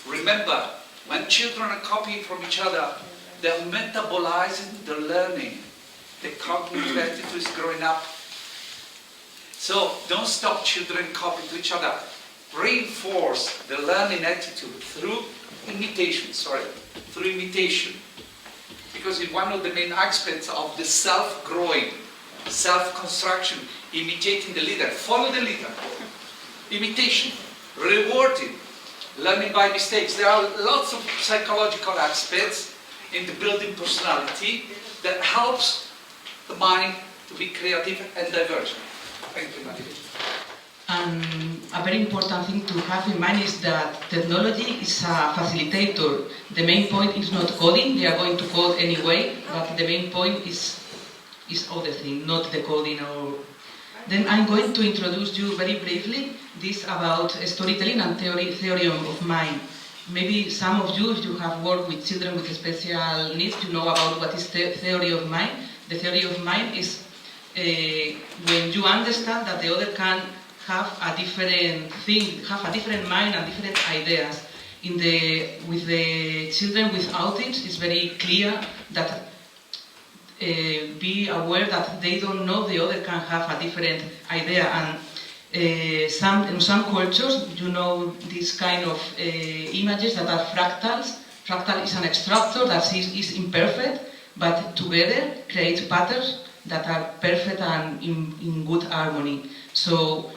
Remember, when children are copying from each other, they're metabolizing the learning. The cognitive attitude is growing up. So don't stop children copying to each other. Reinforce the learning attitude through imitation, Because it's one of the main aspects of the self-growing. self-construction, imitating the leader, follow the leader, imitation, rewarding, learning by mistakes. There are lots of psychological aspects in the building personality that helps the mind to be creative and divergent. Thank you, Maria. And a very important thing to have in mind is that technology is a facilitator. The main point is not coding, they are going to code anyway, but the main point is other thing, not the coding. Then I'm going to introduce you very briefly this about storytelling and theory of mind. Maybe some of you, if you have worked with children with special needs, you know about what is theory of mind. The theory of mind is when you understand that the other can have a different thing, have a different mind and different ideas. With the children with autism, it's very clear that be aware that they don't know the other can have a different idea. And in some cultures, you know these kind of images that are fractals. Fractal is an extractor that is imperfect, but together creates patterns that are perfect and in good harmony. So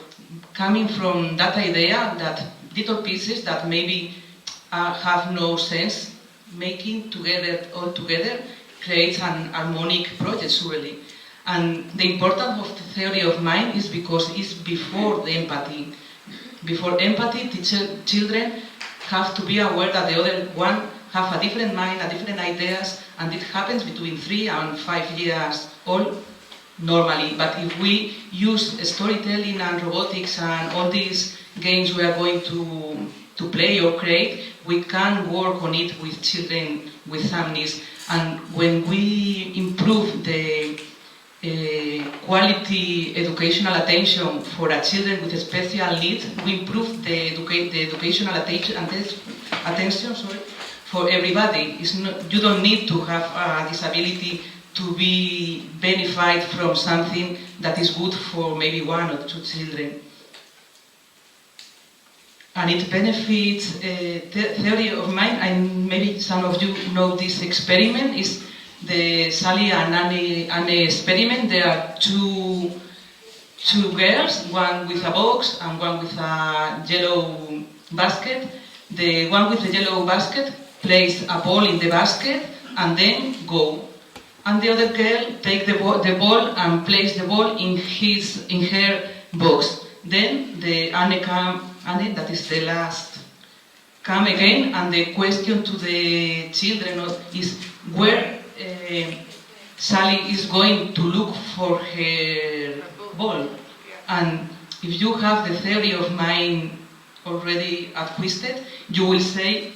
coming from that idea that little pieces that maybe have no sense, making together all together creates an harmonic project, surely. And the importance of the theory of mind is because it's before the empathy. Before empathy, children have to be aware that the other one have a different mind, a different ideas, and it happens between 3 and 5 years old normally. But if we use storytelling and robotics and all these games we are going to play or create, we can work on it with children with some needs. And when we improve the quality educational attention for a children with special needs, we improve the educational attention for everybody. You don't need to have a disability to be benefited from something that is good for maybe 1 or 2 children. And it benefits theory of mind, and maybe some of you know this experiment, is the Sally and Anne experiment. There are two girls, one with a box and one with a yellow basket. The one with the yellow basket places a ball in the basket and then go. And the other girl takes the ball and places the ball in her box. Then the Anne, that is the last, come again, and the question to the children is where Sally is going to look for her ball. And if you have the theory of mind already acquisted, you will say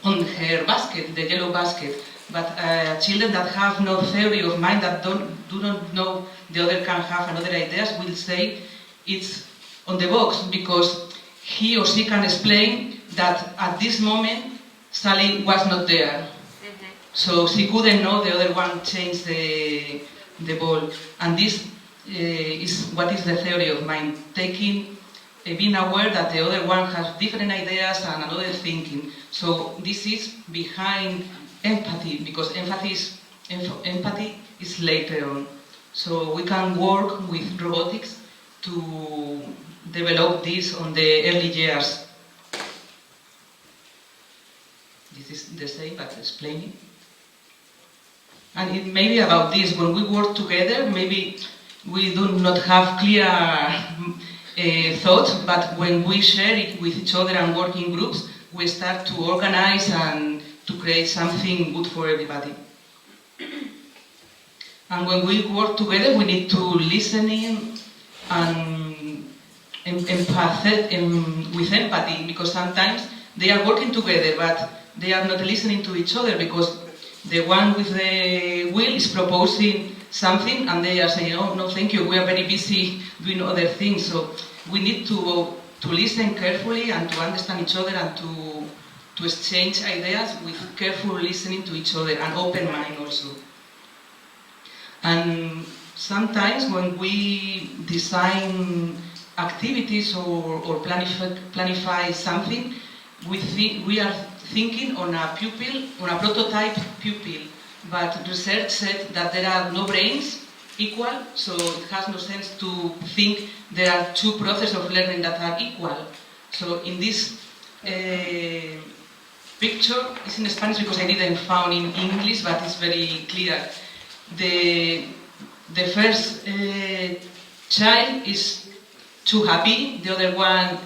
on her basket, the yellow basket. But children that have no theory of mind, that do not know the other can have another ideas, will say it's on the box, because he or she can explain that at this moment Sally was not there. So she couldn't know the other one changed the ball. And this is what is the theory of mind, being aware that the other one has different ideas and another thinking. So this is behind empathy, because empathy is later on. So we can work with robotics to develop this on the early years. This is the same, but explaining. And it may be about this, when we work together, maybe we do not have clear thoughts, but when we share it with each other and work in groups, we start to organize and to create something good for everybody. And when we work together, we need to listen in and with empathy, because sometimes they are working together, but they are not listening to each other, because the one with the wheel is proposing something and they are saying, oh, no, thank you, we are very busy doing other things. So we need to listen carefully and to understand each other and to exchange ideas with careful listening to each other and open mind also. And sometimes when we design activities or planify something, we are thinking on a pupil, on a prototype pupil, but research said that there are no brains equal, so it has no sense to think there are two processes of learning that are equal. So in this picture, it's in Spanish because I didn't found in English, but it's very clear. The first child is too happy, the other one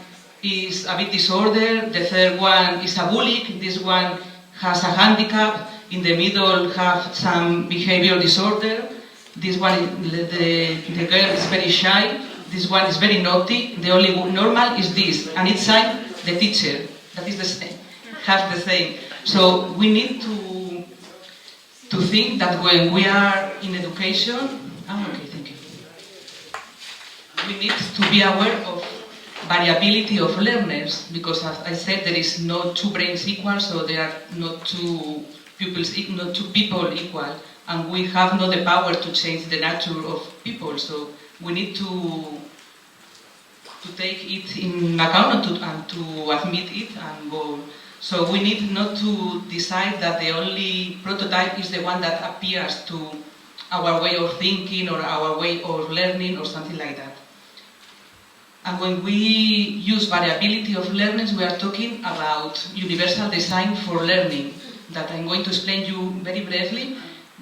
is a bit disordered, the third one is a bully, this one has a handicap, in the middle have some behavior disorder, this one, the girl is very shy, this one is very naughty, the only normal is this, and each side the teacher, that is the same, has the same. So we need to think that when we are in education, okay, thank you. We need to be aware of variability of learners, because as I said, there is no two brains equal, so there are not two pupils, not two people equal, and we have not the power to change the nature of people, so we need to take it in account and to admit it and go. So we need not to decide that the only prototype is the one that appears to our way of thinking or our way of learning or something like that. And when we use variability of learners, we are talking about universal design for learning, that I'm going to explain you very briefly.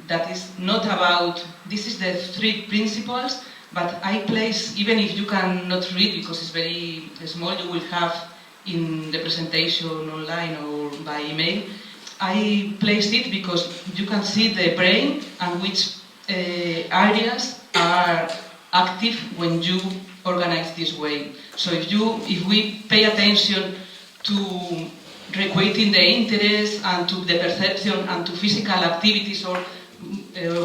That is not about, this is the 3 principles, but I place, even if you cannot read because it's very small, you will have in the presentation online or by email. I placed it because you can see the brain and which areas are active when you organize this way. So if we pay attention to recreating the interest and to the perception and to physical activities or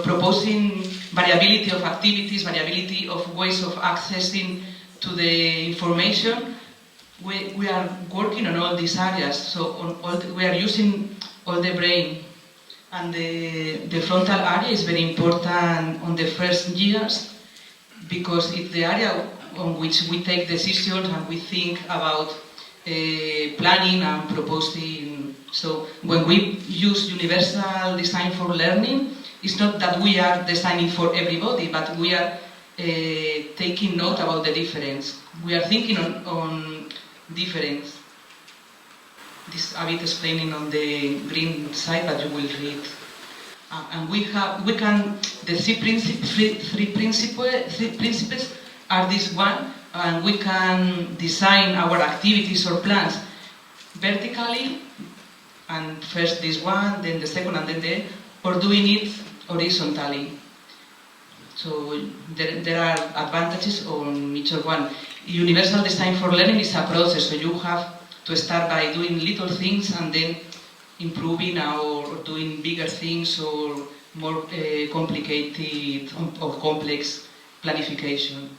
proposing variability of activities, variability of ways of accessing to the information, we are working on all these areas. So we are using all the brain. And the frontal area is very important on the first years, because it's the area on which we take decisions and we think about planning and proposing. So when we use universal design for learning, it's not that we are designing for everybody, but we are taking note about the difference. We are thinking on difference. This a bit explaining on the green side, but you will read. And the three principles are this one, and we can design our activities or plans vertically, and first this one, then the second, and then the, or doing it horizontally. So there are advantages on each one. Universal design for learning is a process, so you have to start by doing little things and then improving or doing bigger things or more complicated or complex planification.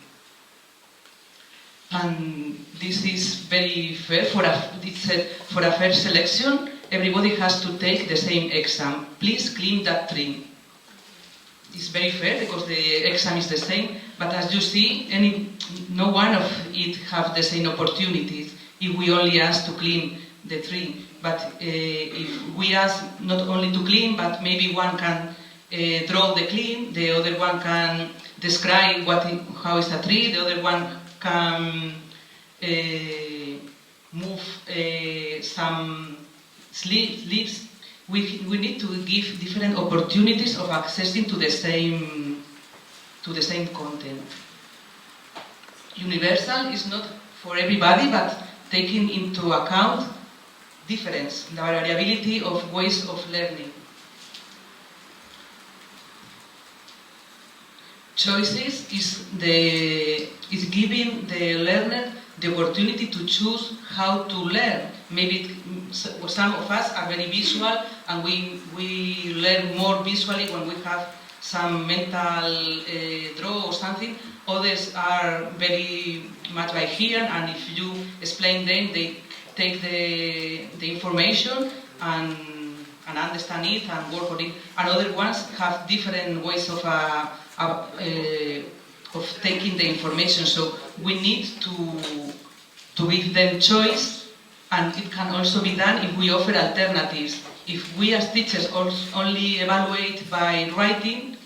And this is very fair. For a fair selection, everybody has to take the same exam. Please clean that tree. It's very fair because the exam is the same, but as you see, no one of it have the same opportunities if we only ask to clean the tree. But if we ask not only to clean, but maybe one can draw the clean, the other one can describe how is a tree, the other one can move some leaves. We need to give different opportunities of accessing to the same content. Universal is not for everybody, but taking into account difference, the variability of ways of learning. Choices is giving the learner the opportunity to choose how to learn. Maybe some of us are very visual and we learn more visually when we have some mental draw or something. Others are very much by hearing, and if you explain them, they take the information and understand it and work on it. And other ones have different ways of taking the information. So we need to give them choice, and it can also be done if we offer alternatives. If we as teachers only evaluate by writing,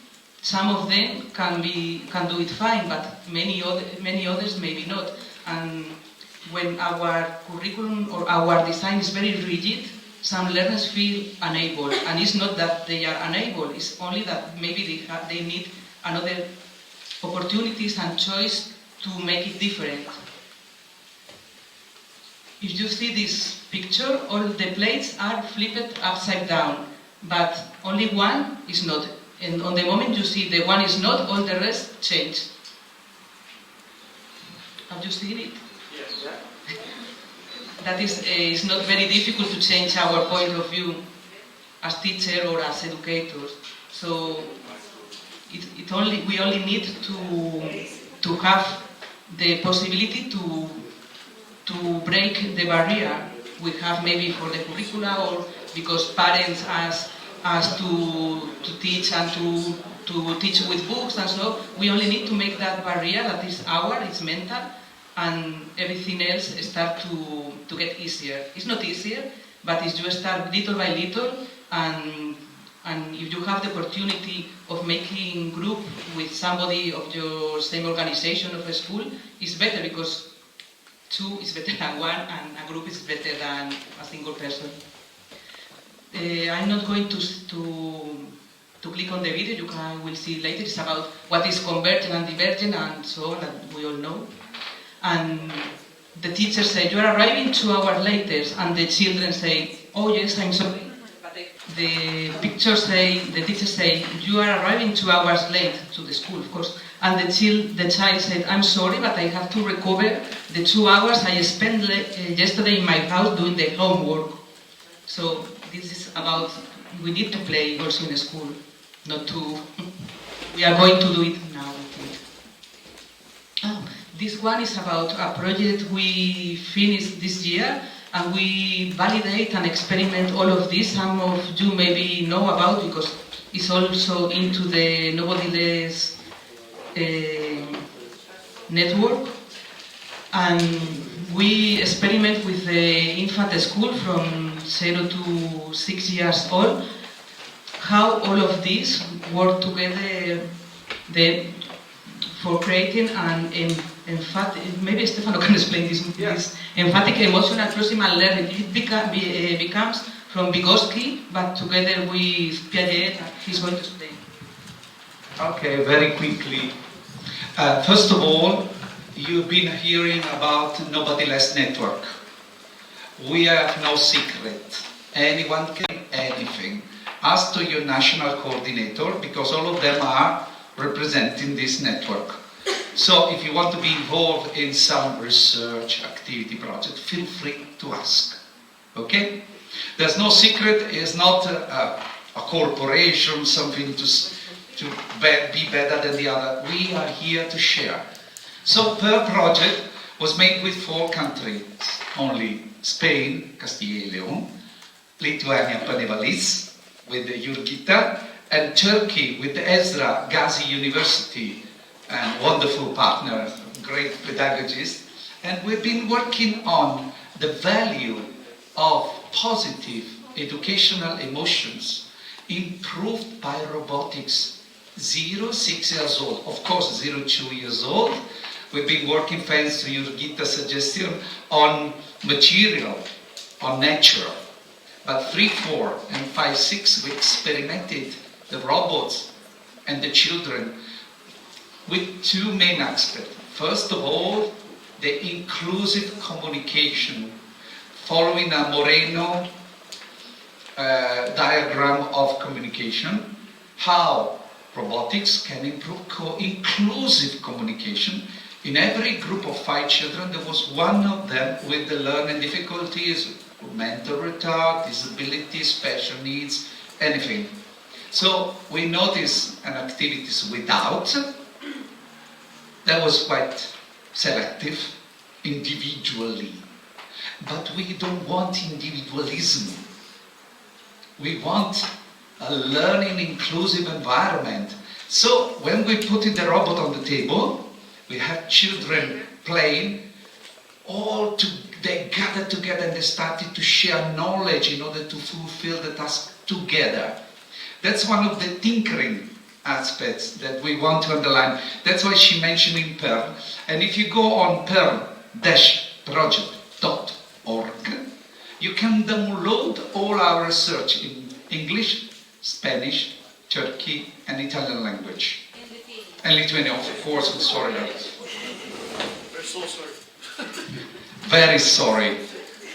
Some of them can do it fine, but many others maybe not. And when our curriculum or our design is very rigid, some learners feel unable. And it's not that they are unable, it's only that maybe they need another opportunities and choice to make it different. If you see this picture, all the plates are flipped upside down, but only one is not. And on the moment you see the one is not, all the rest change. Have you seen it? Yes. That is, it's not very difficult to change our point of view as teacher or as educators. So we only need to have the possibility to break the barrier we have maybe for the curricula, or because parents ask us to teach and to teach with books and so. We only need to make that barrier that is it's mental, and everything else start to get easier. It's not easier, but if you start little by little, and if you have the opportunity of making group with somebody of your same organization of a school, it's better, because two is better than one, and a group is better than a single person. I'm not going to click on the video. You will see later. It's about what is convergent and divergent and so on, that we all know. And the teacher said, "You are arriving 2 hours later," and the children say, "Oh yes, I'm sorry." The teacher say, "You are arriving 2 hours late to the school, of course." And the child said, "I'm sorry, but I have to recover the 2 hours I spent yesterday in my house doing the homework." So this is about, we need to play also in school, not to, we are going to do it now, I think. Oh, this one is about a project we finished this year, and we validate and experiment all of this. Some of you maybe know about, because it's also into the Nobody Less network. And we experiment with the infant school from 0 to 6 years old, how all of these work together for creating an emphatic, maybe Stefano can explain this, this emphatic emotional proximal learning. It becomes from Vygotsky, but together with Piaget, he's going to explain. Okay, very quickly. First of all, you've been hearing about Nobody Less Network. We have no secret. Anyone can anything. Ask to your national coordinator, because all of them are representing this network. So if you want to be involved in some research activity project, feel free to ask. Okay? There's no secret. It's not a corporation, something to be better than the other. We are here to share. So per project was made with 4 countries only: Spain, Castilla y León, Lithuania, Panevalis, with the Jurgita, and Turkey with the Ezra Gazi University, and wonderful partner, great pedagogist. And we've been working on the value of positive educational emotions improved by robotics. 0-6 years old, of course 0-2 years old. We've been working, thanks to Jurgita's suggestion, on material, on nature. But 3, 4, and 5, 6, we experimented the robots and the children with 2 main aspects. First of all, the inclusive communication, following a Moreno diagram of communication, how robotics can improve inclusive communication. In every group of 5 children, there was one of them with the learning difficulties, mental retard, disability, special needs, anything. So we noticed an activities without, that was quite selective, individually. But we don't want individualism. We want a learning inclusive environment. So when we put the robot on the table, we have children playing, they gathered together and they started to share knowledge in order to fulfill the task together. That's one of the tinkering aspects that we want to underline. That's why she mentioned in Perl. And if you go on perl-project.org, you can download all our research in English, Spanish, Turkey, and Italian language. And Lithuanian, of course, I'm sorry. We're so sorry. Very sorry.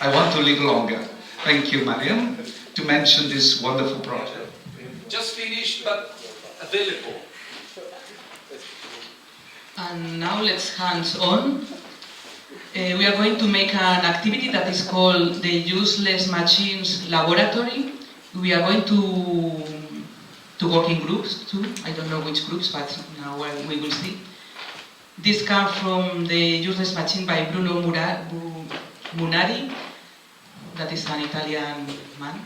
I want to live longer. Thank you, Mariam, to mention this wonderful project. Just finished, but available. And now let's hands-on. We are going to make an activity that is called the Useless Machines Laboratory. We are going to work in groups too. I don't know which groups, but now we will see. This comes from the Useless Machine by Bruno Munari. That is an Italian man.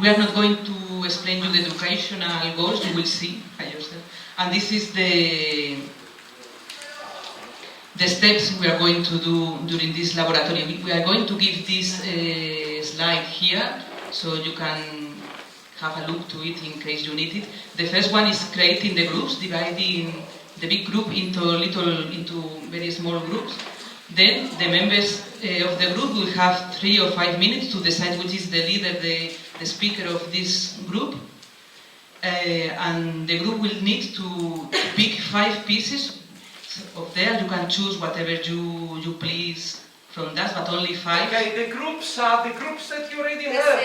We are not going to explain you the educational goals, you will see by yourself. And this is the steps we are going to do during this laboratory. We are going to give this slide here, so you can have a look to it in case you need it. The first one is creating the groups, dividing the big group into very small groups. Then the members of the group will have 3 or 5 minutes to decide which is the leader, the speaker of this group. And the group will need to pick 5 pieces of there. You can choose whatever you please from that, but only 5. Okay, the groups are the groups that you already have.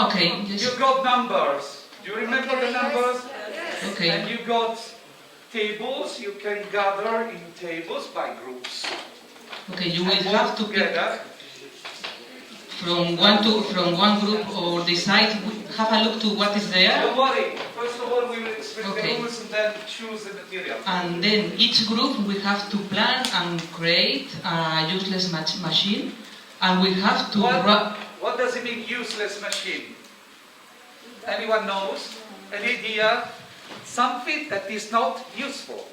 Okay. Yes. You got numbers. Do you remember the numbers? Okay. And you got tables. You can gather in tables by groups. Okay, you will have to pick from one group or decide. Have a look to what is there. Don't worry. First of all, we will explain the rules and then choose the material. And then each group will have to plan and create a useless machine, and we have to. What does it mean, useless machine? Anyone knows? An idea? Something that is not useful.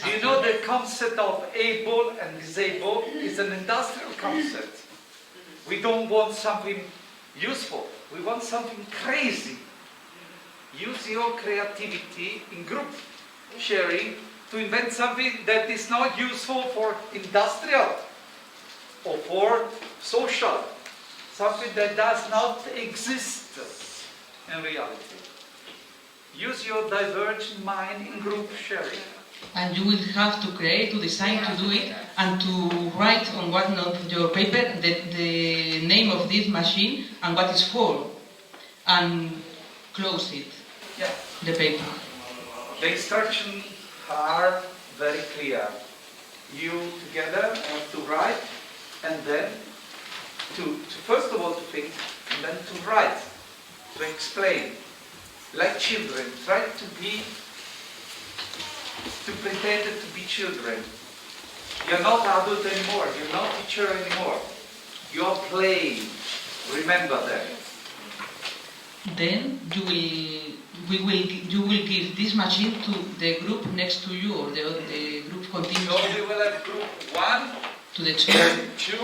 Do you know the concept of able and disabled is an industrial concept? We don't want something useful. We want something crazy. Use your creativity in group sharing to invent something that is not useful for industrial or for social. Something that does not exist in reality. Use your divergent mind in group sharing. And you will have to create, to design, to do it, and to write on one of your paper the name of this machine and what it's for, and close it, the paper. The instructions are very clear. You together have to write, and then to first of all to think, and then to write, to explain. Like children, try to pretend to be children. You're not adult anymore, you're not teacher anymore. You're playing. Remember that. Then you will give this machine to the group next to you, or the group continues. So we will have group 1, to the 2,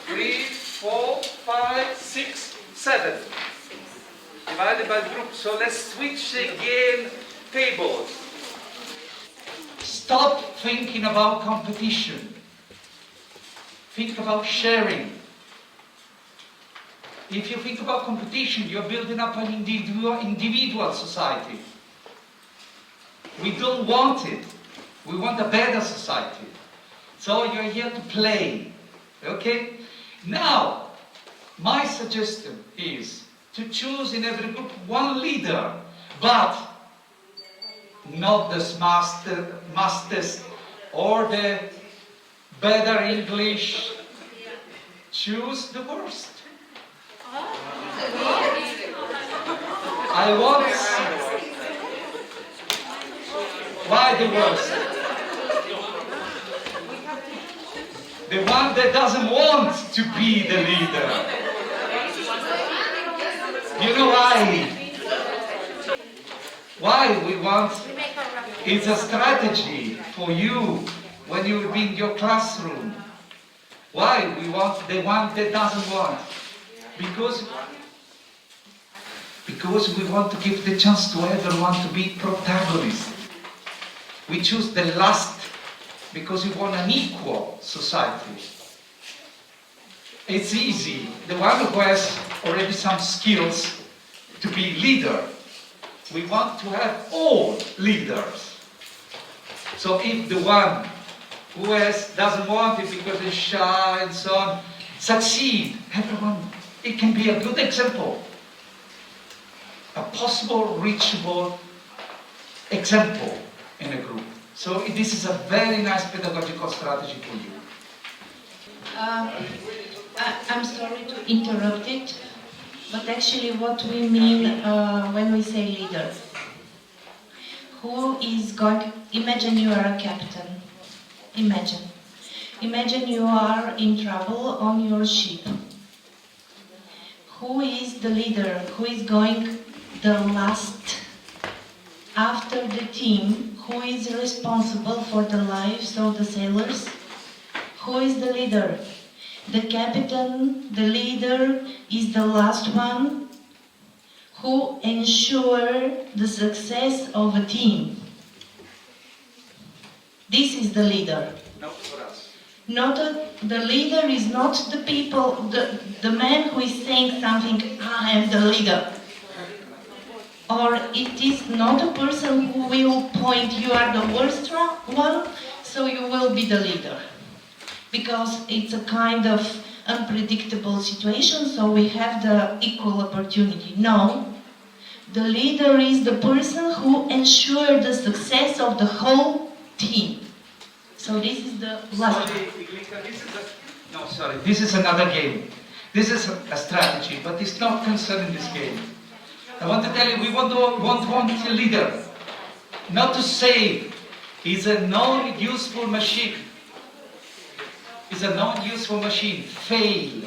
3, 4, 5, 6, 7. Divided by group. So let's switch again tables. Stop thinking about competition. Think about sharing. If you think about competition, you're building up an individual society. We don't want it. We want a better society. So you're here to play. Okay? Now, my suggestion is to choose in every group one leader, but not the masters or the better English. Choose the worst. I want. Why the worst? The one that doesn't want to be the leader. You know why? Why we want? It's a strategy for you when you will be in your classroom. Why we want the one that doesn't want? Because we want to give the chance to everyone to be protagonist. We choose the last because we want an equal society. It's easy. The one who has already some skills to be leader. We want to have all leaders. So if the one who doesn't want it because he's shy and so on, succeed, everyone, it can be a good example. A possible, reachable example in a group. So this is a very nice pedagogical strategy for you. I'm sorry to interrupt it, but actually what we mean when we say leader. Who is going, imagine you are a captain. Imagine you are in trouble on your ship. Who is the leader? Who is going the last after the team? Who is responsible for the lives of the sailors? Who is the leader? The captain, the leader, is the last one who ensures the success of a team. This is the leader. Not for us. The leader is not the people, the man who is saying something, I am the leader. Or it is not a person who will point, you are the worst one, so you will be the leader. Because it's a kind of unpredictable situation, so we have the equal opportunity. No, the leader is the person who ensures the success of the whole team. So this is the last. This is another game. This is a strategy, but it's not concerning this game. I want to tell you, we want a leader, not to save. He's a non-useful machine. It's a non-useful machine. Fail.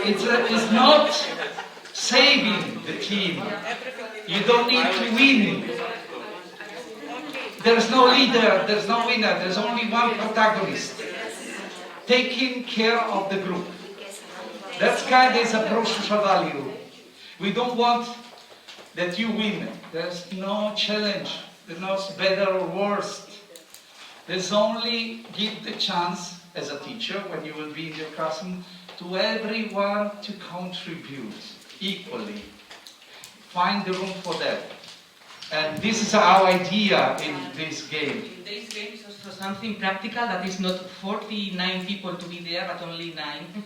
It's not saving the team. You don't need to win. There's no leader, there's no winner, there's only one protagonist. Taking care of the group. That's kind of a pro-social value. We don't want that you win. There's no challenge. There's no better or worse. There's only give the chance as a teacher when you will be in your classroom to everyone to contribute equally. Find the room for that. And this is our idea in this game. In this game is also something practical that is not 49 people to be there, but only 9.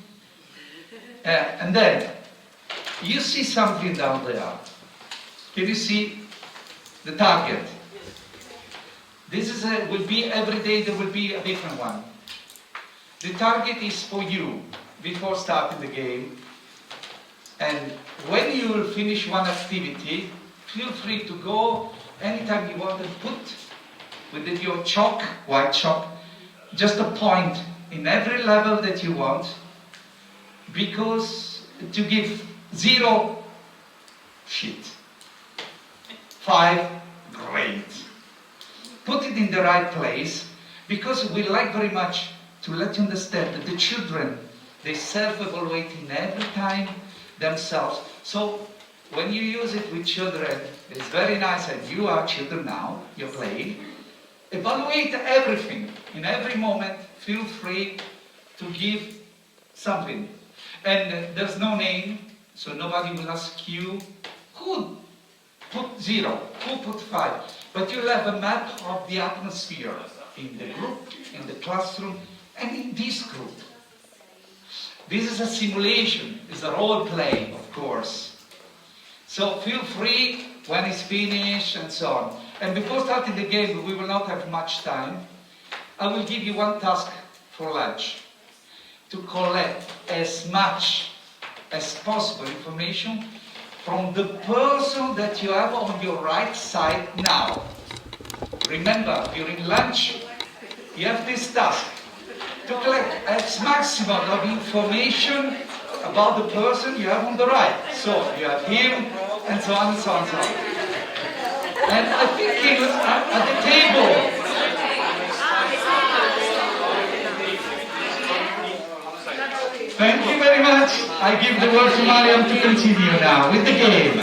And then, you see something down there. Can you see the target? This is will be every day there will be a different one. The target is for you before starting the game. And when you will finish one activity, feel free to go anytime you want and put with your chalk, white chalk, just a point in every level that you want, because to give 0, shit. 5, great. Put it in the right place, because we like very much to let you understand that the children, they self-evaluating every time themselves. So when you use it with children, it's very nice, and you are children now, you're playing. Evaluate everything. In every moment, feel free to give something. And there's no name, so nobody will ask you who put 0, who put 5. But you'll have a map of the atmosphere in the group, in the classroom, and in this group. This is a simulation, it's a role play, of course. So feel free when it's finished and so on. And before starting the game, we will not have much time. I will give you one task for lunch. To collect as much as possible information from the person that you have on your right side now. Remember, during lunch, you have this task to collect as maximum of information about the person you have on the right. So you have him, and so on and so on and so on. And I think he was at the table. Thank you very much. I give the word to Mariam to continue now with the game.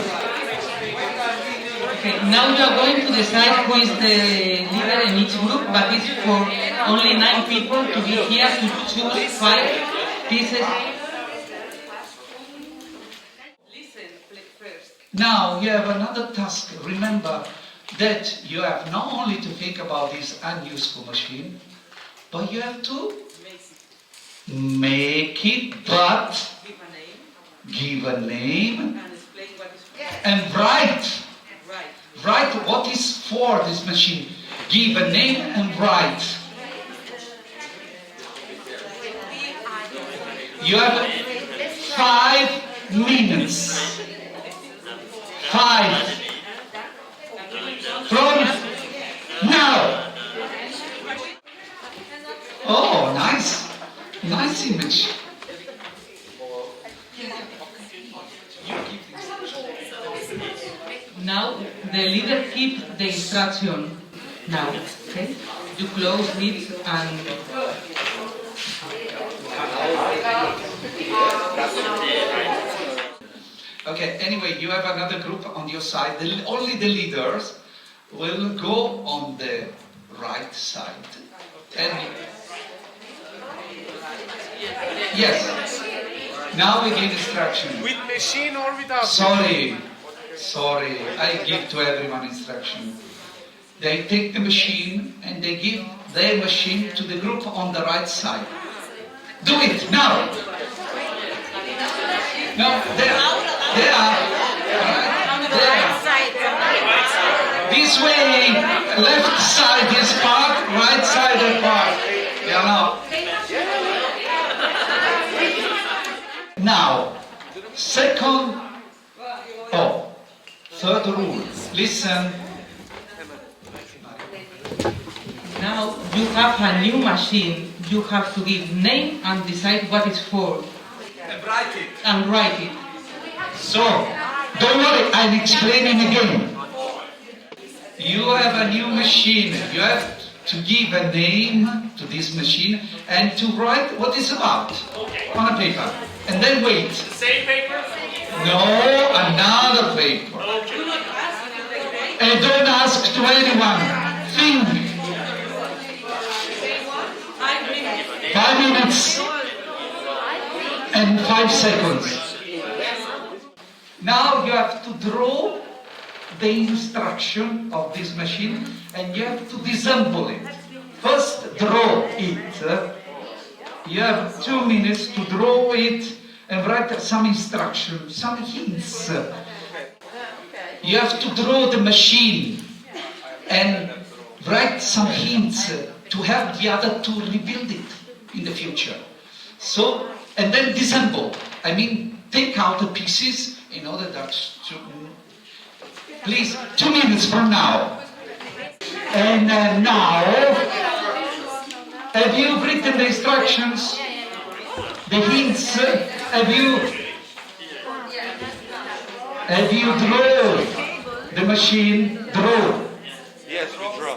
Okay, now you are going to decide who is the leader in each group, but it's for only 9 people to be here to choose 5 pieces. Now you have another task. Remember that you have not only to think about this unuseful machine, but you have to make it, but give a name and write what is for this machine. Give a name and write. You have 5 minutes. 5 from now. Oh, nice image. Now the leader keeps the instruction now, okay? You close it and... Okay, anyway, you have another group on your side. Only the leaders will go on the right side. And yes, now we give instruction. With machine or without? Sorry, I give to everyone instruction. They take the machine and they give their machine to the group on the right side. Do it now! No, there are. This way, left side is part, right side is part. You know. Now, third rule. Listen. Now you have a new machine. You have to give name and decide what it's for. And write it. So, don't worry, I'm explaining again. You have a new machine. You have to give a name to this machine and to write what it's about on a paper. And then wait. The same paper? No, another paper. And don't ask to anyone. Think. 5 minutes and 5 seconds. Now you have to draw the instruction of this machine and you have to disassemble it. First draw it. You have 2 minutes to draw it and write some instructions, some hints. You have to draw the machine and write some hints to help the other to rebuild it in the future. So, and then disassemble. I mean, take out the pieces in order that to... Please, 2 minutes from now. And now, have you written the instructions? The hints? Have you drawn the machine? Draw. Yes, we draw.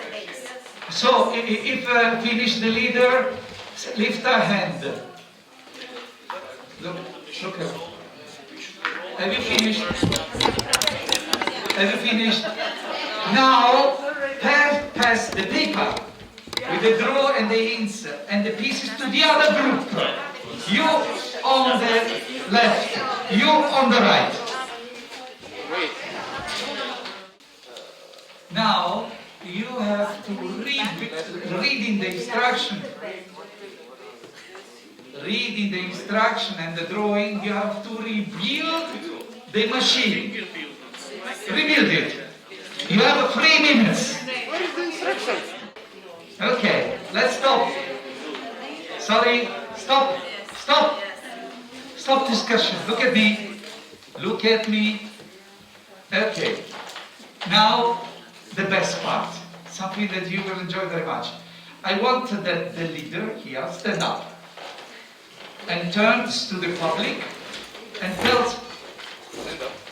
So, if finish the leader, lift a hand. Look at it. Have you finished? Have you finished? Now, pass the paper with the draw and the hints and the pieces to the other group. You on the left, you on the right. Now, you have to reading the instruction. Reading the instruction and the drawing, you have to rebuild the machine. Rebuild it. You have 3 minutes. Where is the instruction? Okay, let's stop. Sorry, stop. Stop discussion. Look at me. Look at me. Okay. Now, the best part. Something that you will enjoy very much. I want that the leader here stand up and turns to the public and tells,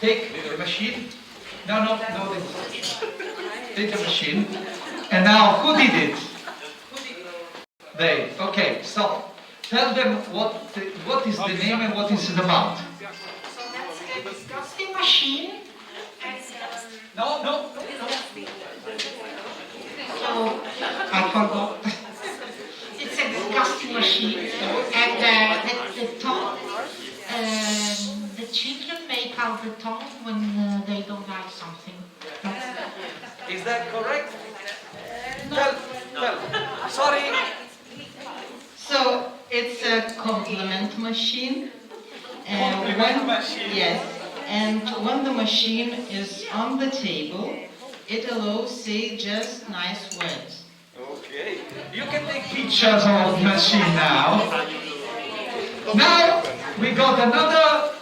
take the machine. No, take the machine. And now, who did it? They. Okay, stop. Tell them what is the name and what is it about. So that's a disgusting machine. And No, no, no. So, I forgot. It's a disgusting machine, and at the top, the children make out the tongue when they don't like something. Is that correct? Tell. Sorry. So it's a compliment machine. Compliment machine. Yes. And when the machine is on the table, it allows, say, just nice words. Okay. You can take Pictures of machine now. Now we got another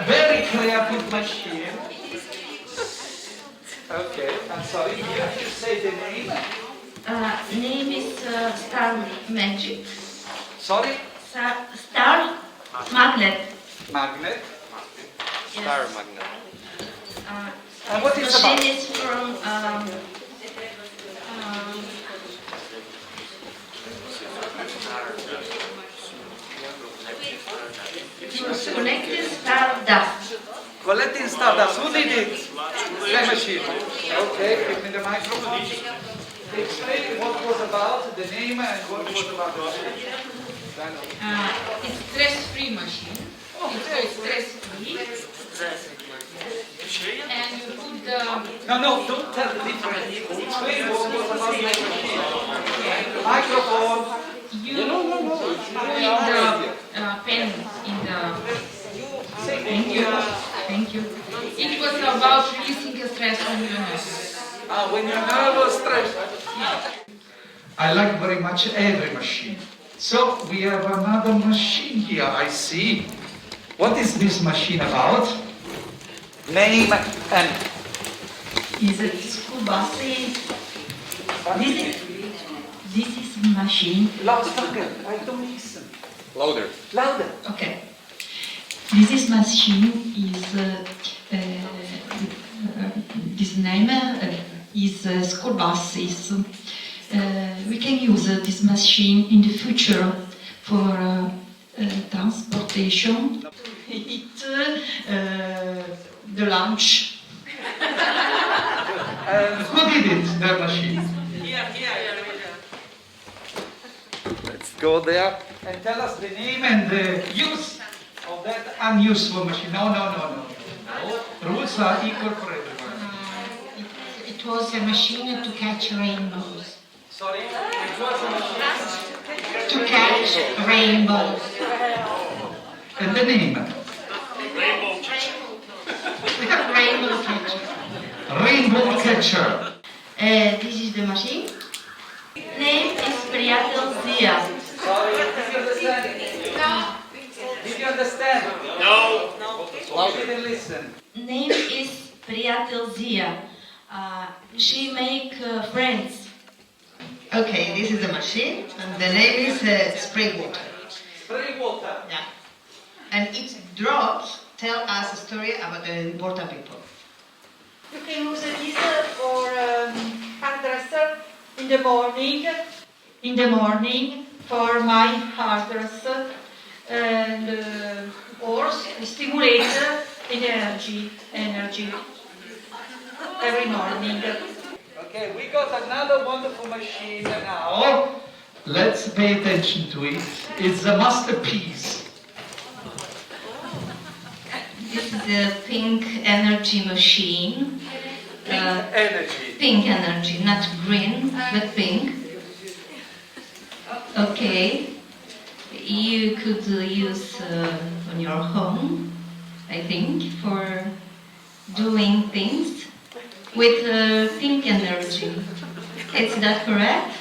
very creative machine. Okay, I'm sorry. You say the name. Name is Star Magic. Sorry? Star Magnet. Magnet. Star Magnet. And what is machine about? is from collecting stardust. Collecting stardust. Who did it? The machine. Okay, give me the microphone. Explain what was about the name and what was about the machine. It's stress-free machine. It's stress-free. And you put the... No, don't tell the difference. Explain what was about the machine. Microphone. You put the pen in the... Thank you. It was about releasing stress on your nose. When you're nervous, stressed. I like very much every machine. So we have another machine here, I see. What is this machine about? Name and... Is it school buses? This is machine. Loudspeaker, I don't listen. Louder. Louder. Okay. This machine is this name is school buses. We can use this machine in the future for transportation. Eat the lunch. Who did it, the machine? Let's go there. And tell us the name and the use of that unuseful machine. No. Rules are equal for everyone. It was a machine to catch rainbows. Sorry? It was a machine To catch rainbows. And the name? Rainbow catcher. Rainbow catcher. This is the machine. Name is Priatel Zia. Sorry, did you understand? No. Did you understand? No. You didn't listen. Name is Priatel Zia. She make friends. Okay, this is the machine, and the name is spray water. Spray water. Yeah. And each drops tell us a story about the important people. You can use this for hairdresser in the morning. In the morning, For my hairdresser and or stimulate energy every morning. Okay, we got another wonderful machine now. Oh, let's pay attention to it. It's a masterpiece. this is a pink energy machine. Energy. Pink energy, not green, but pink. Okay. You could use on your home, I think, for doing things with pink energy. Is that correct?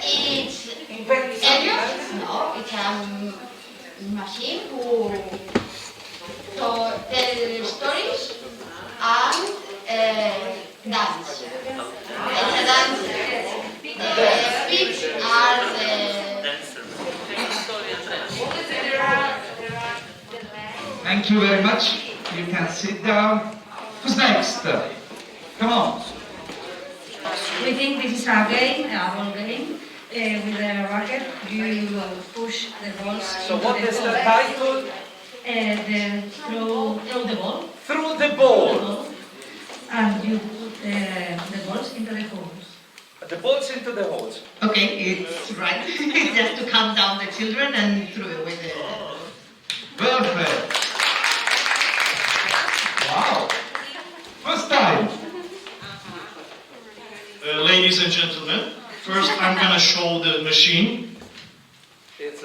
It's no, it's a machine who tell stories and dance. It's a dance. The speech are Thank you very much. You can sit down. Who's next? Come on. We think this is a game, a ball game. With a racket, you push the balls So into what the is the ball. title? then throw the ball. Through the ball. And you put the balls into the holes. The balls into the holes. Okay, it's right. Just to calm down the children and throw away the... Perfect. Wow. First time. Ladies and gentlemen, first I'm gonna show the machine. It's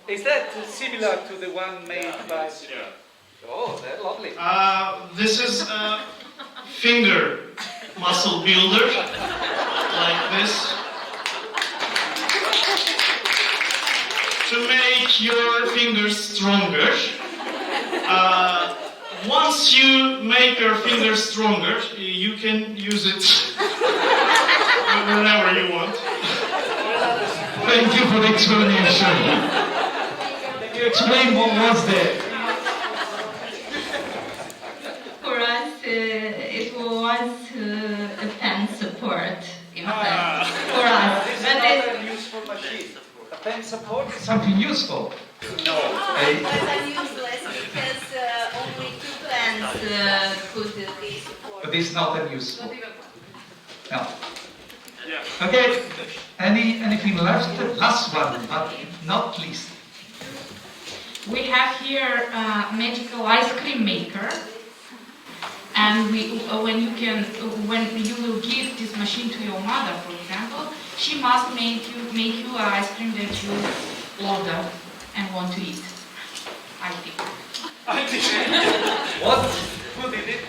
Is that similar to the one made by? Yeah. Oh, they're lovely. This is a finger muscle builder, like this. To make your fingers stronger. Once you make your fingers stronger, you can use it whenever you want. Thank you for the explanation. Can you explain what was there? For us, it was a pen support, in fact, for us. This is But not a useful machine. A pen support is Something useful. No. it was useless because only 2 pens could be supported. But it's not unuseful. No. Yeah. Okay. Anything left? Last one, but not least. We have here a magical ice cream maker, and when you will give this machine to your mother, for example, she must make you an ice cream that you order and want to eat. I think. What? Who did it?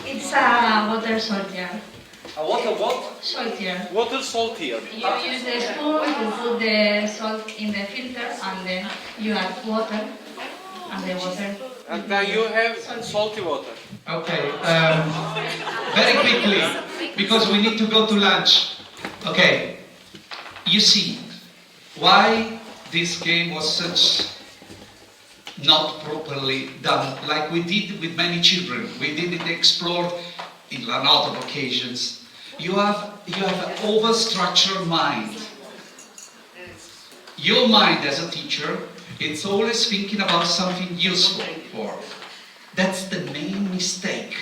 It's a water saltier. A water what? Saltier. Water saltier. You use the spoon to put the salt in the filter, and then you add water, and the water. And now you have salty water. Okay. Very quickly, because we need to go to lunch. Okay. You see why this game was such not properly done, like we did with many children. We didn't explore in a lot of occasions. You have an overstructured mind. Your mind as a teacher, it's always thinking about something useful for. That's the main mistake.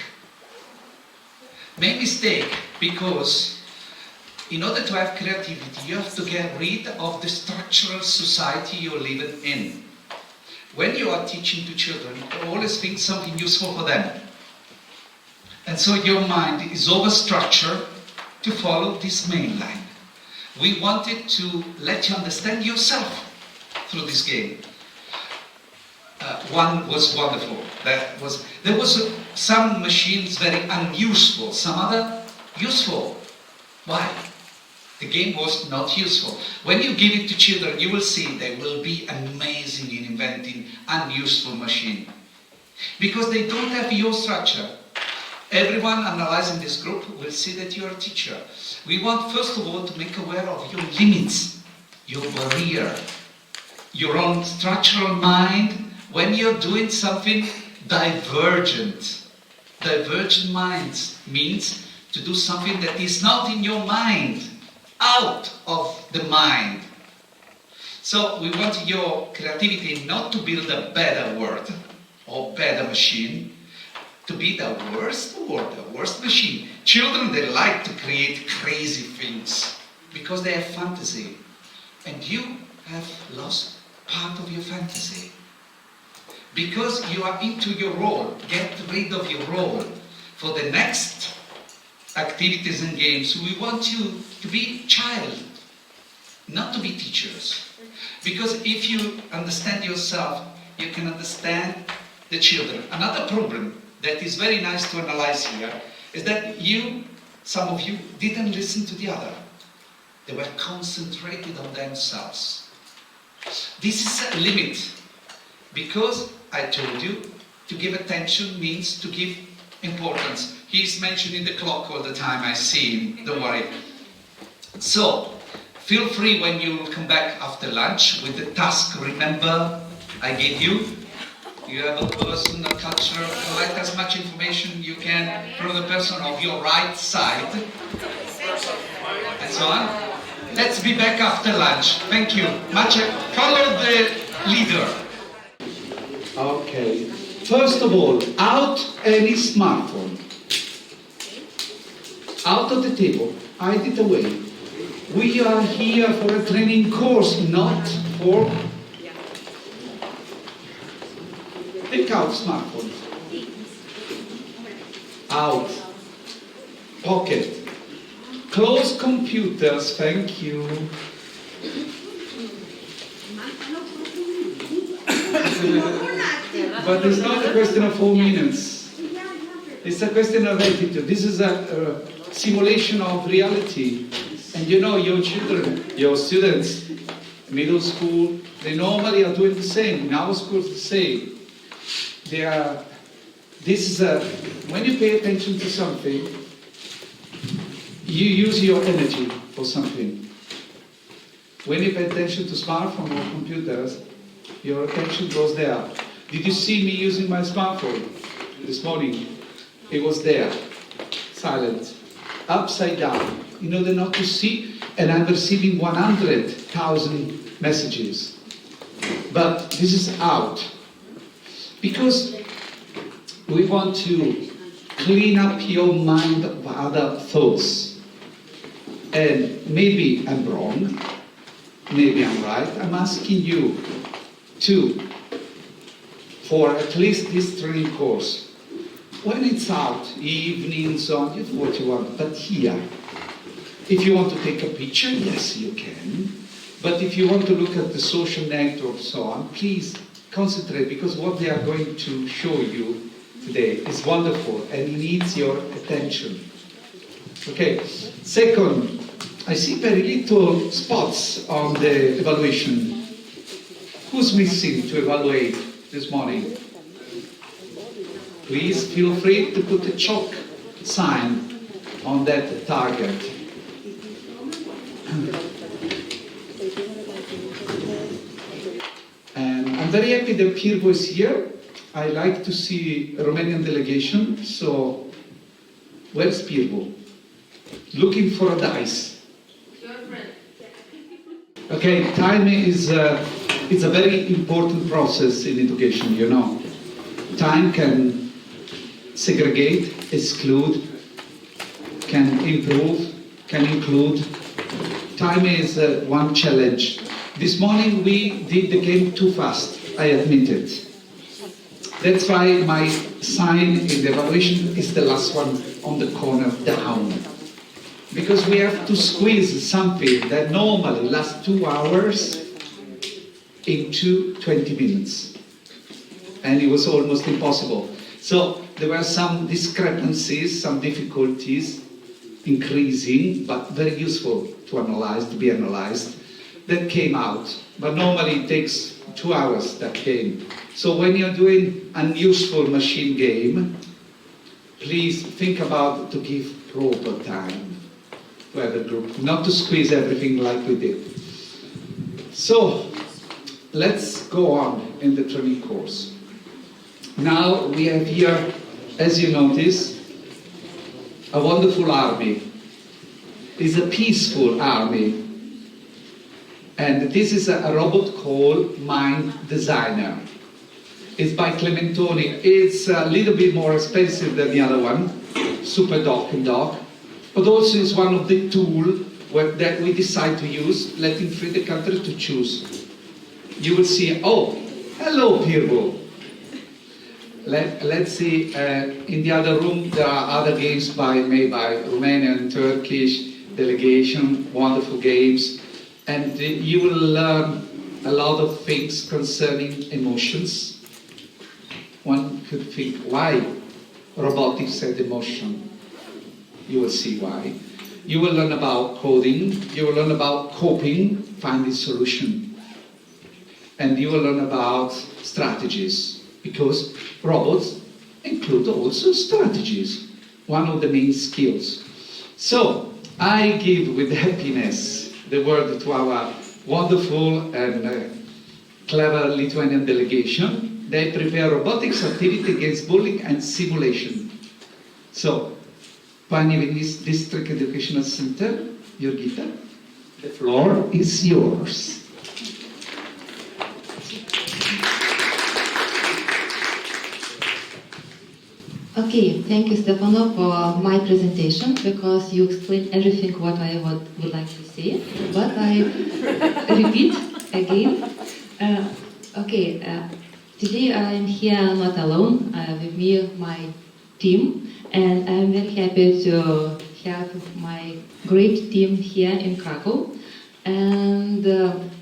Main mistake because in order to have creativity, you have to get rid of the structural society you're living in. When you are teaching to children, you always think something useful for them. And so your mind is overstructured to follow this main line. We wanted to let you understand yourself through this game. One was wonderful. There was some machines very unuseful, some other useful. Why? The game was not useful. When you give it to children, you will see they will be amazing in inventing unuseful machine. Because they don't have your structure. Everyone analyzing this group will see that you're a teacher. We want, first of all, to make aware of your limits, your barrier, your own structural mind when you're doing something divergent. Divergent minds means to do something that is not in your mind, out of the mind. So we want your creativity not to build a better word or better machine, to be the worst word, the worst machine. Children, they like to create crazy things because they have fantasy. And you have lost part of your fantasy. Because you are into your role, get rid of your role. For the next activities and games, we want you to be child, not to be teachers. Because if you understand yourself, you can understand the children. Another problem that is very nice to analyze here is that some of you, didn't listen to the other. They were concentrated on themselves. This is a limit, because I told you, to give attention means to give importance. He's mentioning the clock all the time, I see him, don't worry. So, feel free when you come back after lunch with the task, remember, I gave you. You have a person, a culture, collect as much information you can from the person of your right side, and so on. Let's be back after lunch. Thank you. Follow the leader. Okay. First of all, out any smartphone. Out of the table. Hide it away. We are here for a training course, not for... Take out smartphone. Out. Pocket. Close computers, thank you. But it's not a question of 4 minutes. It's a question of attitude. This is a simulation of reality. And you know, your children, your students, middle school, they normally are doing the same. In our schools, the same. When you pay attention to something, you use your energy for something. When you pay attention to smartphones or computers, your attention goes there. Did you see me using my smartphone this morning? It was there, silent, upside down, in order not to see, and I'm receiving 100,000 messages. But this is out, because we want to clean up your mind of other thoughts. And maybe I'm wrong, maybe I'm right. I'm asking you for at least this training course, when it's out, evenings on, you do what you want, but here, if you want to take a picture, yes, you can. But if you want to look at the social network and so on, please concentrate, because what they are going to show you today is wonderful and it needs your attention. Okay, second, I see very little spots on the evaluation. Who's missing to evaluate this morning? Please feel free to put a chalk sign on that target. And I'm very happy that Pirvo is here. I like to see a Romanian delegation, so where's Pirvo? Looking for a dice. Okay, time is it's a very important process in education, you know. Time can segregate, exclude, can improve, can include. Time is one challenge. This morning we did the game too fast, I admit it. That's why my sign in the evaluation is the last one on the corner down. Because we have to squeeze something that normally lasts 2 hours into 20 minutes. And it was almost impossible. So there were some discrepancies, some difficulties, increasing, but very useful to analyze, to be analyzed, that came out. But normally it takes 2 hours, that game. So when you're doing an unuseful machine game, please think about to give proper time to have a group, not to squeeze everything like we did. So let's go on in the training course. Now we have here, as you notice, a wonderful army. It's a peaceful army. And this is a robot called Mind Designer. It's by Clementoni. It's a little bit more expensive than the other one, Super Doc and Doc. But also it's one of the tools that we decide to use, letting free the country to choose. You will see, oh, hello, Pirvo. Let's see, in the other room there are other games made by Romanian, Turkish delegation, wonderful games. And you will learn a lot of things concerning emotions. One could think, why robotics had emotion? You will see why. You will learn about coding, you will learn about coping, finding solution. And you will learn about strategies, because robots include also strategies, one of the main skills. So, I give with happiness the word to our wonderful and clever Lithuanian delegation. They prepare robotics activity against bullying and simulation. So, Pani District Educational Center, Jurgita, The floor is yours. Okay, thank you, Stefano, for my presentation, because you explained everything what I would like to say, but I repeat again. Today I am here not alone, with me my team, and I am very happy to have my great team here in Krakow. And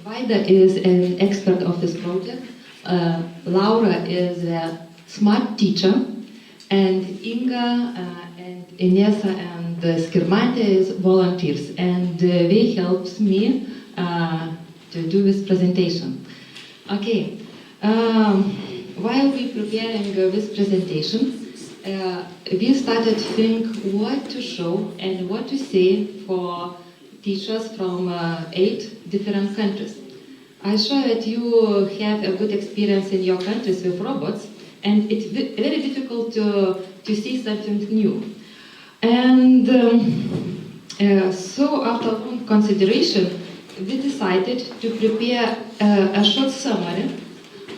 Vaida is an expert of this project, Laura is a smart teacher, and Inga and Inesa and Skirmante is volunteers, and they helps me to do this presentation. Okay, while we preparing this presentation, we started to think what to show and what to say for teachers from 8 different countries. I'm sure that you have a good experience in your countries with robots, and it's very difficult to see something new. And so after long consideration, we decided to prepare a short summary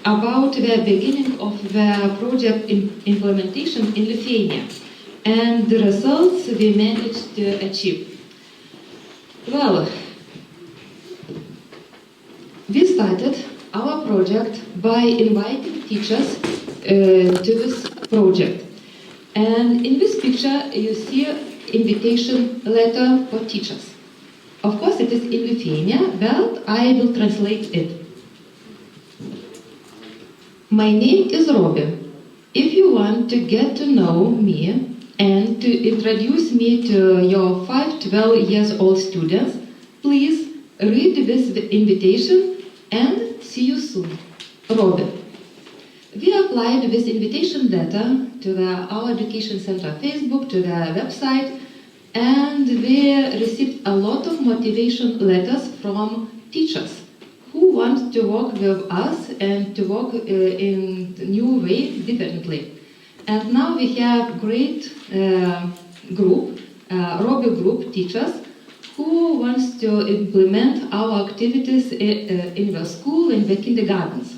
about the beginning of the project implementation in Lithuania and the results we managed to achieve. Well, we started our project by inviting teachers to this project. And in this picture you see invitation letter for teachers. Of course it is in Lithuania, but I will translate it. My name is Roby. If you want to get to know me and to introduce me to your 5-12 years old students, please read this invitation and see you soon. Roby. We applied this invitation letter to our education center Facebook, to the website, and we received a lot of motivation letters from teachers who want to work with us and to work in a new way, differently. And now we have great group, Roby group teachers, who wants to implement our activities in the school, in the kindergartens.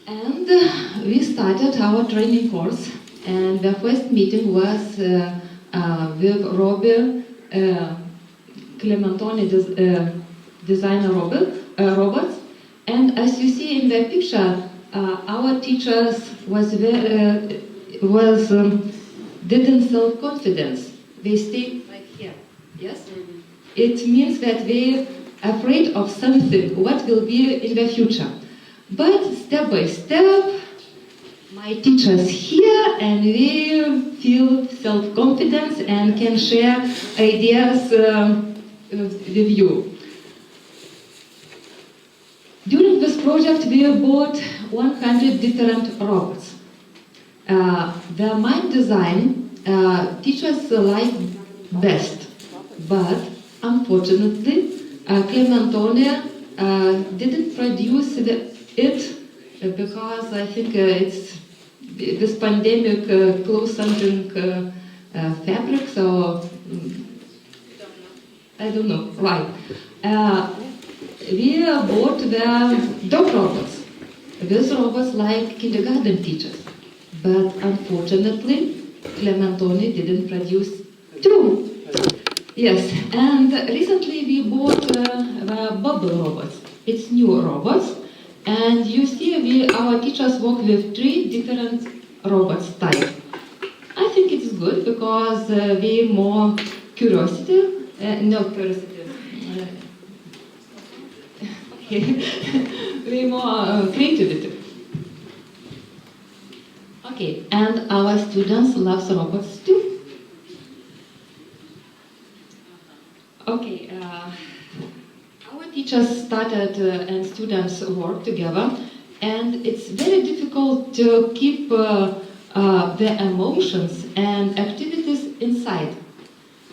And we started our training course, and the first meeting was with Roby, Clementone designer robots. And as you see in the picture, our teachers didn't self-confidence. They stayed like here. Yes? Mm-hmm. It means that they're afraid of something, what will be in the future. But step by step, my teachers here, and they feel self-confidence and can share ideas with you. During this project, we bought 100 different robots. The mind design teachers like best, but unfortunately, Clementone didn't produce it because I think this pandemic closed something fabrics or I don't know, right. We bought the dog robots. These robots like kindergarten teachers. But unfortunately, Clementone didn't produce 2. Yes, and recently we bought the bubble robots. It's new robots. And you see our teachers work with 3 different robots type. I think it's good because we more curiosity. We more creativity. Okay, and our students love robots too. Okay, our teachers started and students work together, and it's very difficult to keep the emotions and activities inside.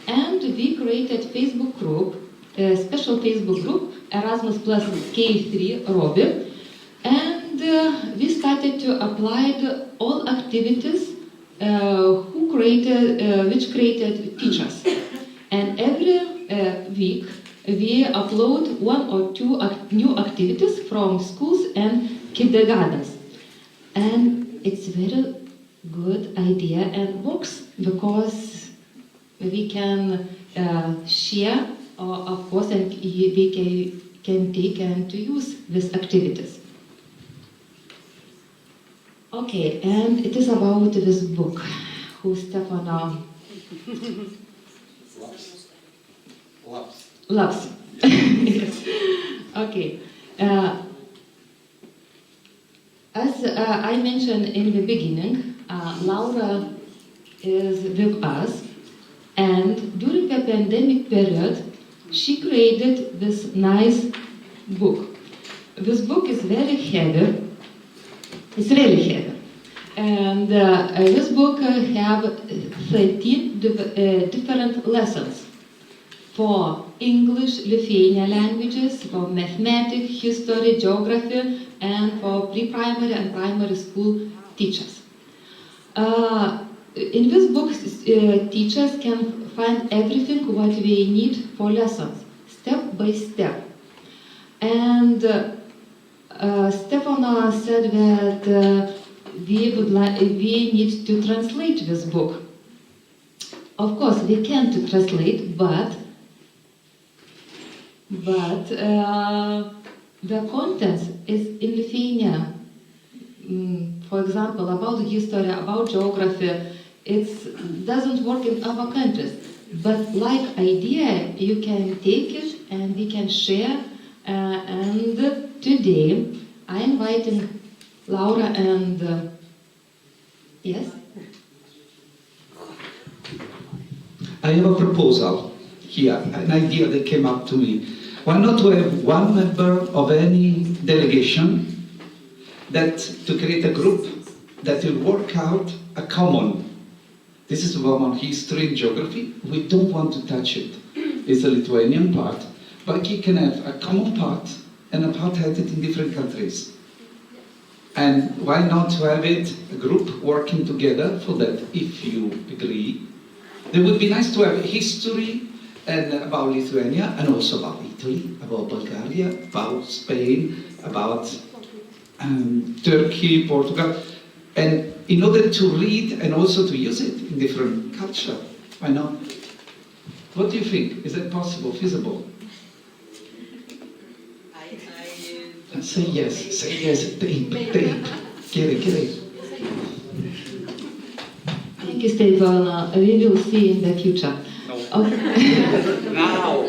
And we created Facebook group, a special Facebook group, Erasmus Plus K3 Roby, and we started to apply all activities which created teachers. And every week we upload 1 or 2 new activities from schools and kindergartens. And it's very good idea and works because we can share, of course, and we can take and to use these activities. Okay, and it is about this book, who Stefano loves. Yes. Okay. As I mentioned in the beginning, Laura is with us, and during the pandemic period, she created this nice book. This book is very heavy. It's really heavy. And this book have 13 different lessons for English, Lithuanian languages, for mathematics, history, geography, and for pre-primary and primary school teachers. In this book, teachers can find everything what they need for lessons, step by step. And Stefano said that we need to translate this book. Of course, we can't translate, but the contents is in Lithuania. For example, about history, about geography, it doesn't work in other countries. But like idea, you can take it and we can share. And today, I'm inviting Laura and yes? I have a proposal here, an idea that came up to me. Why not to have one member of any delegation to create a group that will work out a common. This is Roman history and geography. We don't want to touch it. It's a Lithuanian part, but you can have a common part and a part headed in different countries. And why not to have it, a group working together for that, if you agree. It would be nice to have history and about Lithuania and also about Italy, about Bulgaria, about Spain, about Turkey, Portugal, and in order to read and also to use it in different culture. Why not? What do you think? Is that possible, feasible? Say yes, tape. Chiede. Thank you, Stefano. We will see in the future. Okay. Now.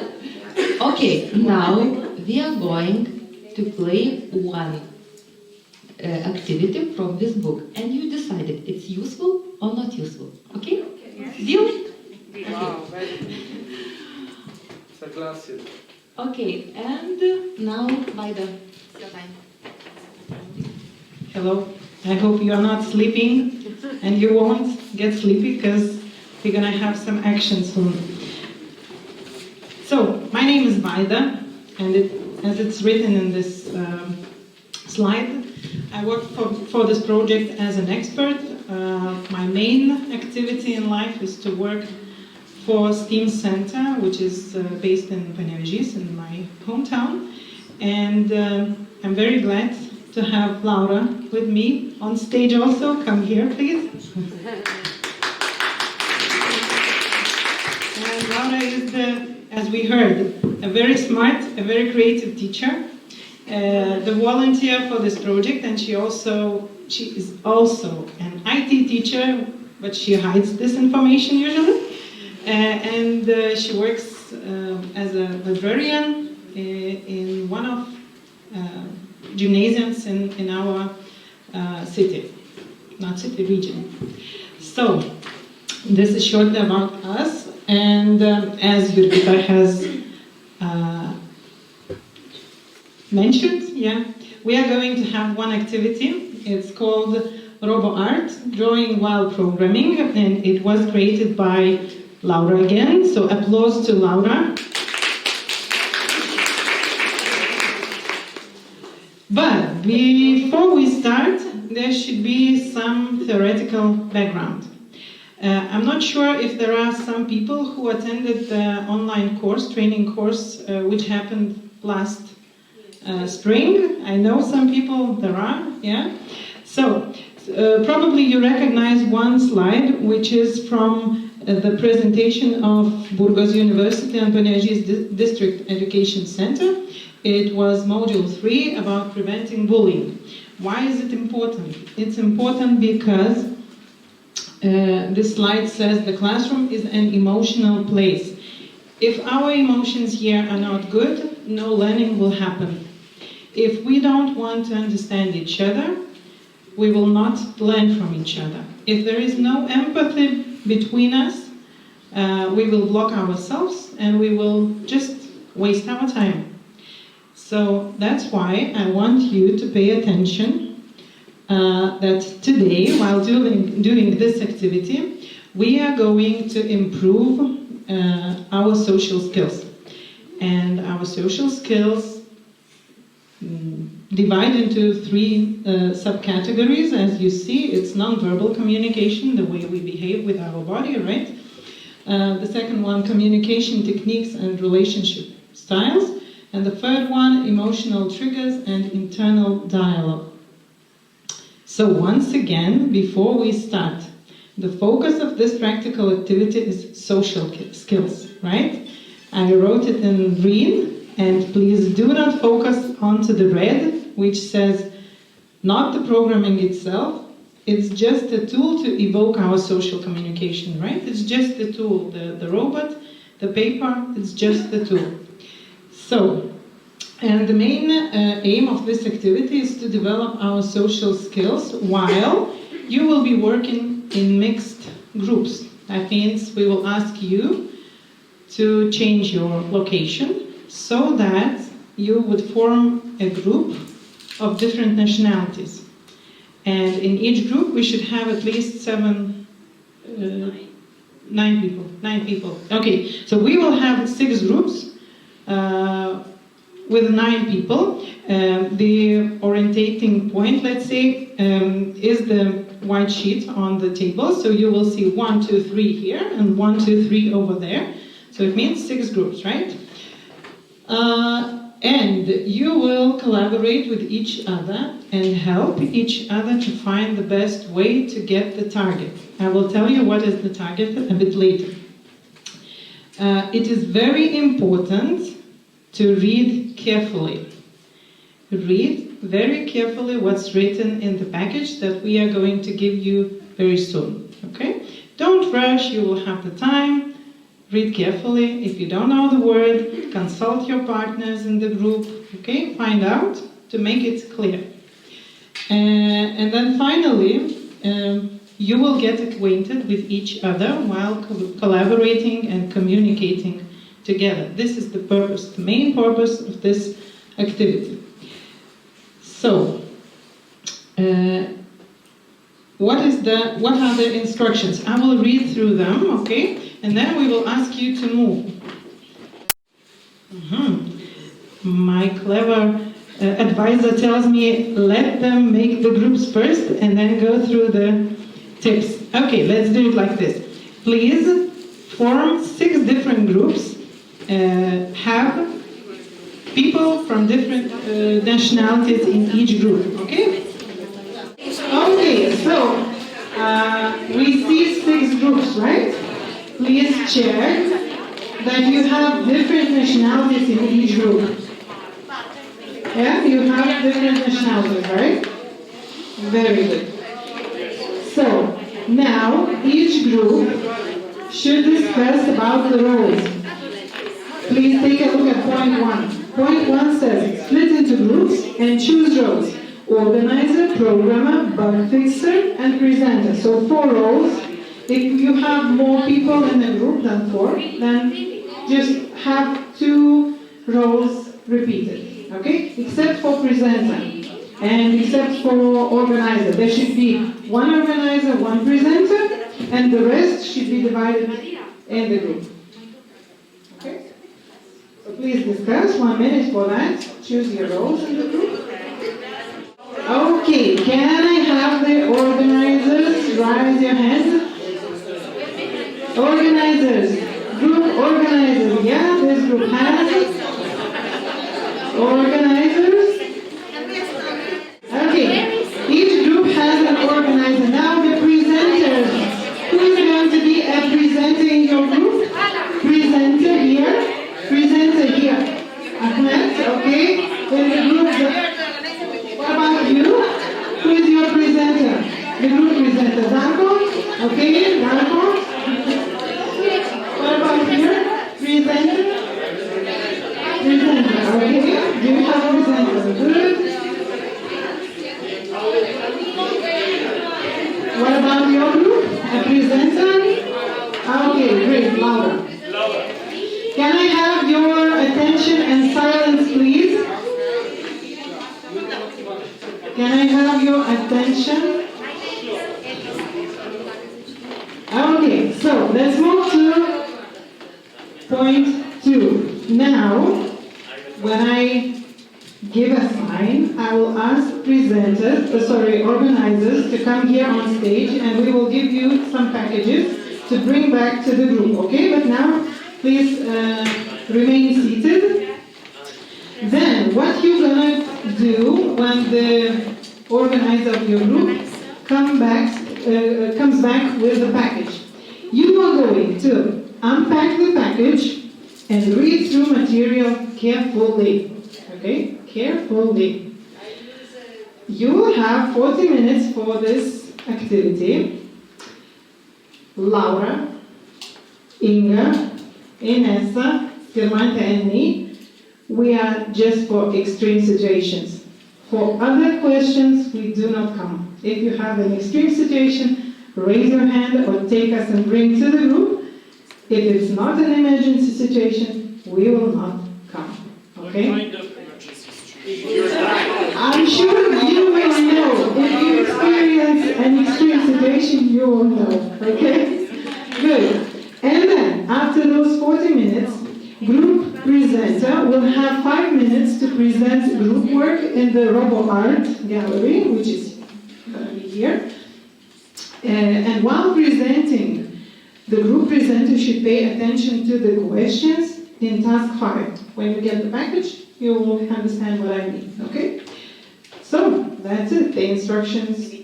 Okay, now we are going to play one activity from this book, and you decided it's useful or not useful. Okay? Deal? Wow, very good. It's a classic. Okay, and now by the time. Hello. I hope you are not sleeping, and you won't get sleepy because we're gonna have some action soon. So, my name is Vaida, and as it's written in this slide, I work for this project as an expert. My main activity in life is to work for STEAM Center, which is based in Pedagogy, in my hometown. And I'm very glad to have Laura with me on stage also. Come here, please. And Laura is, as we heard, a very smart, a very creative teacher, the volunteer for this project, and she is also an IT teacher, but she hides this information usually. And she works as a librarian in one of gymnasiums in our city, not city, region. So, this is short about us, and as Jurgita has mentioned, we are going to have one activity. It's called RoboArt, Drawing While Programming, and it was created by Laura again, so applause to Laura. But before we start, there should be some theoretical background. I'm not sure if there are some people who attended the online course, training course, which happened last spring. I know some people there are, yeah. So, probably you recognize one slide, which is from the presentation of Burgos University and Pedagogy District Education Center. It was module 3 about preventing bullying. Why is it important? It's important because this slide says the classroom is an emotional place. If our emotions here are not good, no learning will happen. If we don't want to understand each other, we will not learn from each other. If there is no empathy between us, we will block ourselves and we will just waste our time. So that's why I want you to pay attention that today, while doing this activity, we are going to improve our social skills. And our social skills divide into 3 subcategories. As you see, it's non-verbal communication, the way we behave with our body, right? The second one, communication techniques and relationship styles. And the third one, emotional triggers and internal dialogue. So once again, before we start, the focus of this practical activity is social skills, right? I wrote it in green, and please do not focus onto the red, which says not the programming itself, it's just a tool to evoke our social communication, right? It's just the tool, the robot, the paper, it's just the tool. So, and the main aim of this activity is to develop our social skills while you will be working in mixed groups. That means we will ask you to change your location so that you would form a group of different nationalities. And in each group we should have at least 9 people. Okay, so we will have 6 groups with 9 people. The orientating point, let's say, is the white sheet on the table. So you will see 1, 2, 3 here and 1, 2, 3 over there. So it means 6 groups, right? And you will collaborate with each other and help each other to find the best way to get the target. I will tell you what is the target a bit later. It is very important to read carefully. Read very carefully what's written in the package that we are going to give you very soon. Okay? Don't rush, you will have the time. Read carefully. If you don't know the word, consult your partners in the group. Okay? Find out to make it clear. And then finally, you will get acquainted with each other while collaborating and communicating together. This is the purpose, the main purpose of this activity. So, what are the instructions? I will read through them, okay? And then we will ask you to move. My clever advisor tells me, let them make the groups first and then go through the tips. Okay, let's do it like this. Please form 6 different groups. Have people from different nationalities in each group, okay? Okay, so we see 6 groups, right? Please check that you have different nationalities in each group. Yeah, you have different nationalities, right? Very good. So, now each group should discuss about the roles. Please take a look at point 1. Point 1 says, split into groups and choose roles. Organizer, programmer, bug fixer, and presenter. So 4 roles. If you have more people in a group than 4, then just have 2 roles repeated. Okay? Except for presenter and except for organizer. There should be 1 organizer, 1 presenter, and the rest should be divided in the group. Okay? So please discuss. 1 minute for that. Choose your roles in the group. Okay, can I have the organizers raise your hands? organizers. Group organizers. Yeah, this group has organizers. Okay, each group has an organizer. Now the presenters. Who is going to be presenting your group? Presenter here. Presenter here. Ahmed, okay. Then the group. What about you? Who is your presenter? The group presenter. Darko? Okay, Darko. What about here? Presenter? Presenter, okay. Do you have a presenter? Good. What about your group? A presenter? Okay, great. Laura. Can I have your attention and silence, please? Can I have your attention? Okay, so let's move to point 2. Now, when I give a sign, I will ask organizers to come here on stage, and we will give you some packages to bring back to the group, okay? But now, please remain seated. Then, what you're gonna do when the organizer of your group comes back with the package? You are going to unpack the package and read through material carefully. Okay? Carefully. You will have 40 minutes for this activity. Laura, Inga, Inessa, Skirmanta and me, we are just for extreme situations. For other questions, we do not come. If you have an extreme situation, raise your hand or take us and bring to the group. If it's not an emergency situation, we will not come. Okay? What kind of emergency situation? I'm sure you will know. If you experience an extreme situation, you will know. Okay? Good. And then, after those 40 minutes, group presenter will have 5 minutes to present group work in the Robo Art Gallery, which is going to be here. And while presenting, the group presenter should pay attention to the questions in task 5. When you get the package, you will understand what I mean, okay? So, that's it. The instructions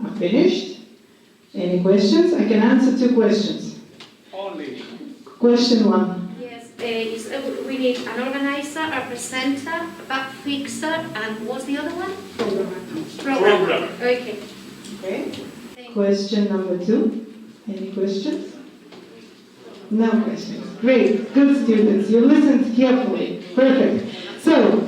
are finished. Any questions? I can answer 2 questions. Only. Question 1. Yes, we need an organizer, a presenter, a bug fixer, and what's the other one? Programmer. Okay. Okay. Question number 2. Any questions? No questions. Great. Good students. You listened carefully. Perfect. So,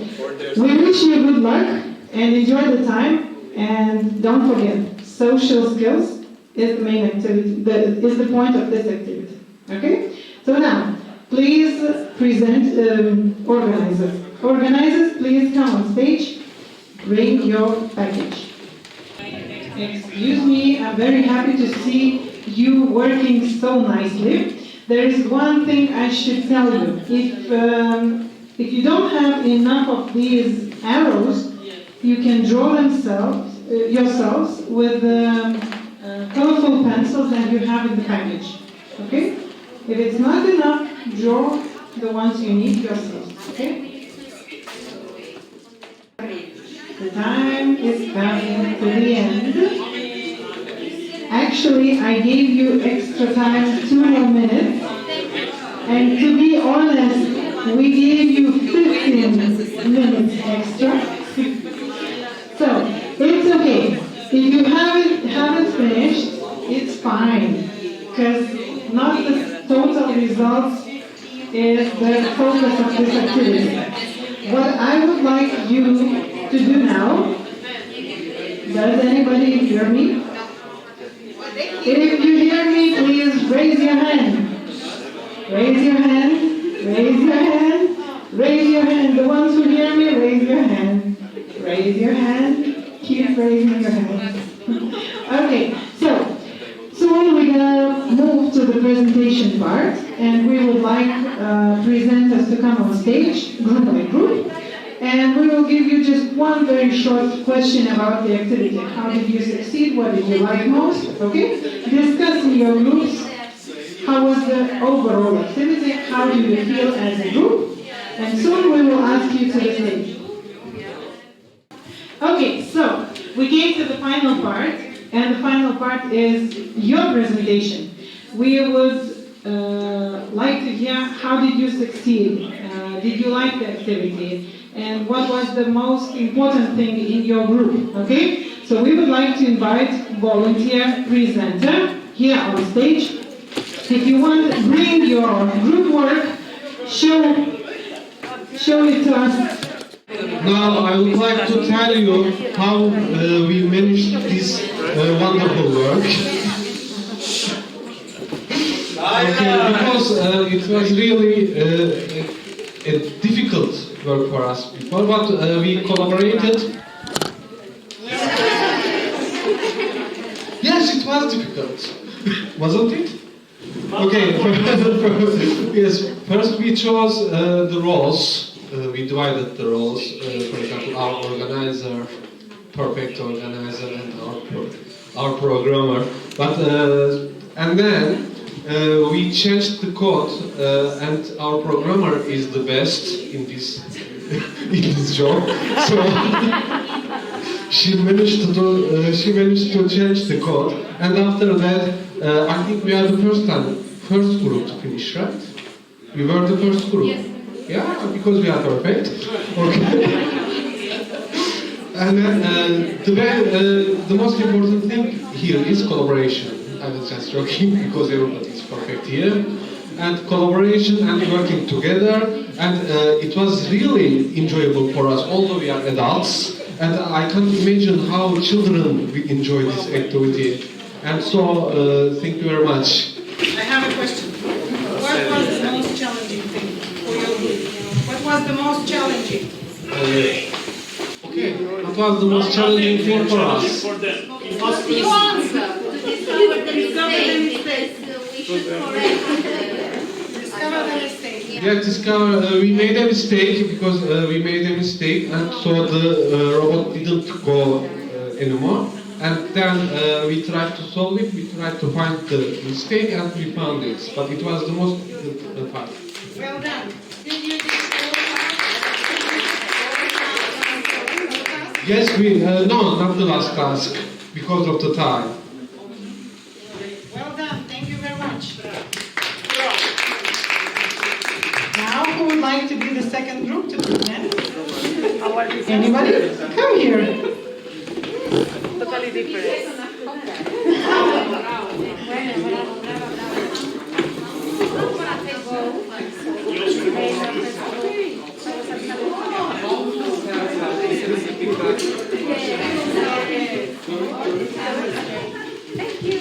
we wish you good luck and enjoy the time. And don't forget, social skills is the main activity, is the point of this activity. Okay? So now, please present organizers. Organizers, please come on stage. Bring your package. Excuse me, I'm very happy to see you working so nicely. There is one thing I should tell you. If you don't have enough of these arrows, you can draw yourselves with colorful pencils that you have in the package. Okay? If it's not enough, draw the ones you need yourselves. Okay? The time is coming to the end. Actually, I gave you extra time, 2 more minutes. And to be honest, we gave you 15 minutes extra. So, it's okay. If you haven't finished, it's fine. Because not the total results is the focus of this activity. What I would like you to do now, does anybody hear me? If you hear me, please raise your hand. Raise your hand, raise your hand, raise your hand. The ones who hear me, raise your hand. Raise your hand, keep raising your hand. Okay, so soon we're gonna move to the presentation part, and we would like presenters to come on stage, group by group. And we will give you just one very short question about the activity. How did you succeed? What did you like most? Okay? Discuss in your groups how was the overall activity, how do you feel as a group, and soon we will ask you to the stage. Okay, so we came to the final part, and the final part is your presentation. We would like to hear how did you succeed, did you like the activity, and what was the most important thing in your group, okay? So we would like to invite volunteer presenter here on stage. If you want to bring your group work, show it to us. Now I would like to tell you how we managed this wonderful work. Okay, because it was really a difficult work for us before, but we collaborated. Yes, it was difficult, wasn't it? Okay, yes, first we chose the roles. We divided the roles, for example, our organizer, perfect organizer, and our programmer. But and then we changed the code, and our programmer is the best in this in this job. So she managed to change the code, and after that, I think we are the first group to finish, right? We were the first group. Yes. Yeah, because we are perfect. Okay. And then the most important thing here is collaboration. I was just joking because everybody is perfect here. And collaboration and working together. And it was really enjoyable for us, although we are adults. And I can't imagine how children will enjoy this activity. And so, thank you very much. I have a question. What was the most challenging thing for your group? What was the most challenging? Okay, what was the most challenging thing for us? You answer. Discover the mistakes. We should correct. Discover the mistake. Yeah, we made a mistake because we made a mistake, and so the robot didn't go anymore. And then we tried to solve it, we tried to find the mistake, and we found it. But it was the most difficult part. Well done. Did you do Yes, no, not the last task, because of the time. Well done. Thank you very much. Now, who would like to be the second group to present? Anybody? Come here. Totally different. Thank you.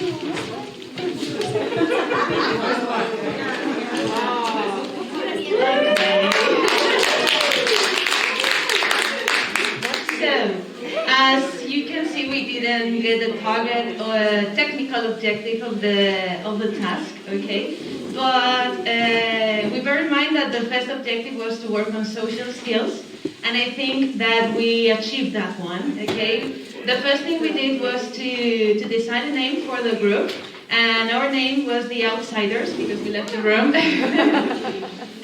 So, as you can see, we didn't get the target or technical objective of the task, okay? But we bear in mind that the first objective was to work on social skills, and I think that we achieved that one, okay? The first thing we did was to decide a name for the group, and our name was the Outsiders because we left the room.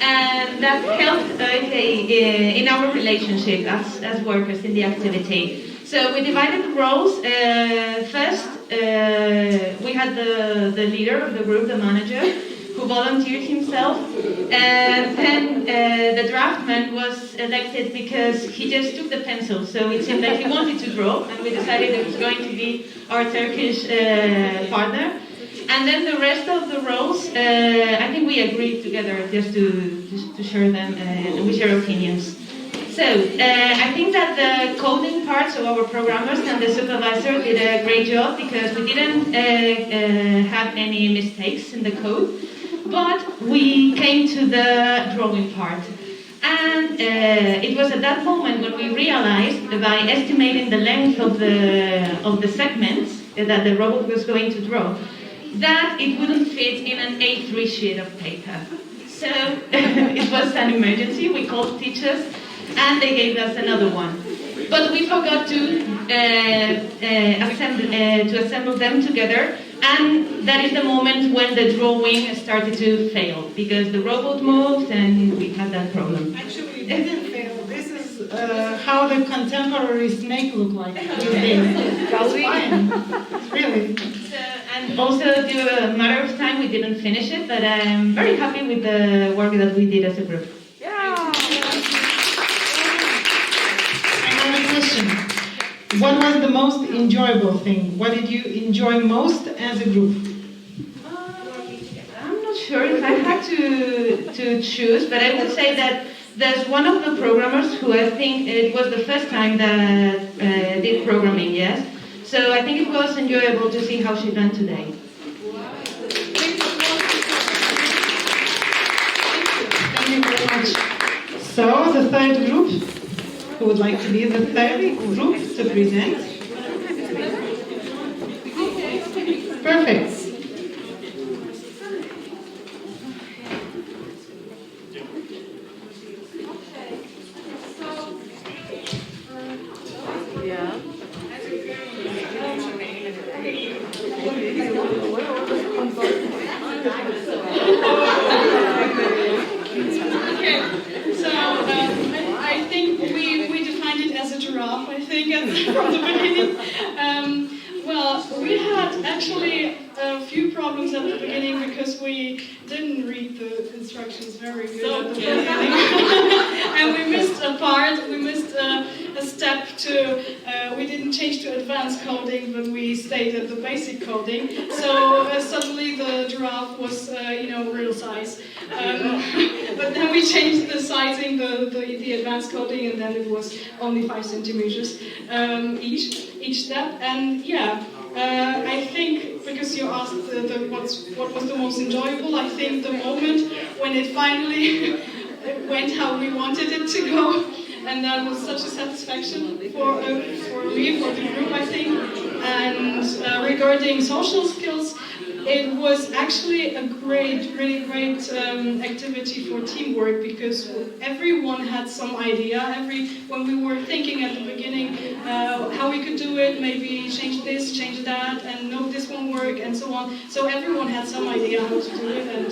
And that helped, okay, in our relationship as workers in the activity. So we divided the roles. First, we had the leader of the group, the manager, who volunteered himself. And then the draftman was elected because he just took the pencil. So it seemed like he wanted to draw, and we decided it was going to be our Turkish partner. And then the rest of the roles, I think we agreed together just to share them, and we share opinions. So, I think that the coding part, so our programmers and the supervisor did a great job because we didn't have any mistakes in the code, but we came to the drawing part. And it was at that moment when we realized, by estimating the length of the segments that the robot was going to draw, that it wouldn't fit in an A3 sheet of paper. So it was an emergency. We called teachers, and they gave us another one. But we forgot to assemble them together And that is the moment when the drawing started to fail, because the robot moved and we had that problem. Actually, it didn't fail. This is how the contemporary snake look like these days. It's fine. Really. And also, due to a matter of time, we didn't finish it, but I'm very happy with the work that we did as a group. Another question. What was the most enjoyable thing? What did you enjoy most as a group? I'm not sure if I had to choose, but I would say that there's one of the programmers who I think it was the first time that did programming, yes? So I think it was enjoyable to see how she done today. Thank you very much. So, the third group, who would like to be the third group to present? Perfect. I think we defined it as a giraffe, I think, from the beginning. Well, we had actually a few problems at the beginning because we didn't read the instructions very good at the beginning. And we missed a part, we missed a step we didn't change to advanced coding, but we stayed at the basic coding. So suddenly the giraffe was, real size. But then we changed the sizing, the advanced coding, and then it was only 5 centimeters each step. And I think, because you asked what was the most enjoyable, I think the moment when it finally went how we wanted it to go, and that was such a satisfaction for me, for the group, I think. And regarding social skills, it was actually a really great activity for teamwork, because everyone had some idea. When we were thinking at the beginning how we could do it, maybe change this, change that, and no, this won't work, and so on. So everyone had some idea how to do it, and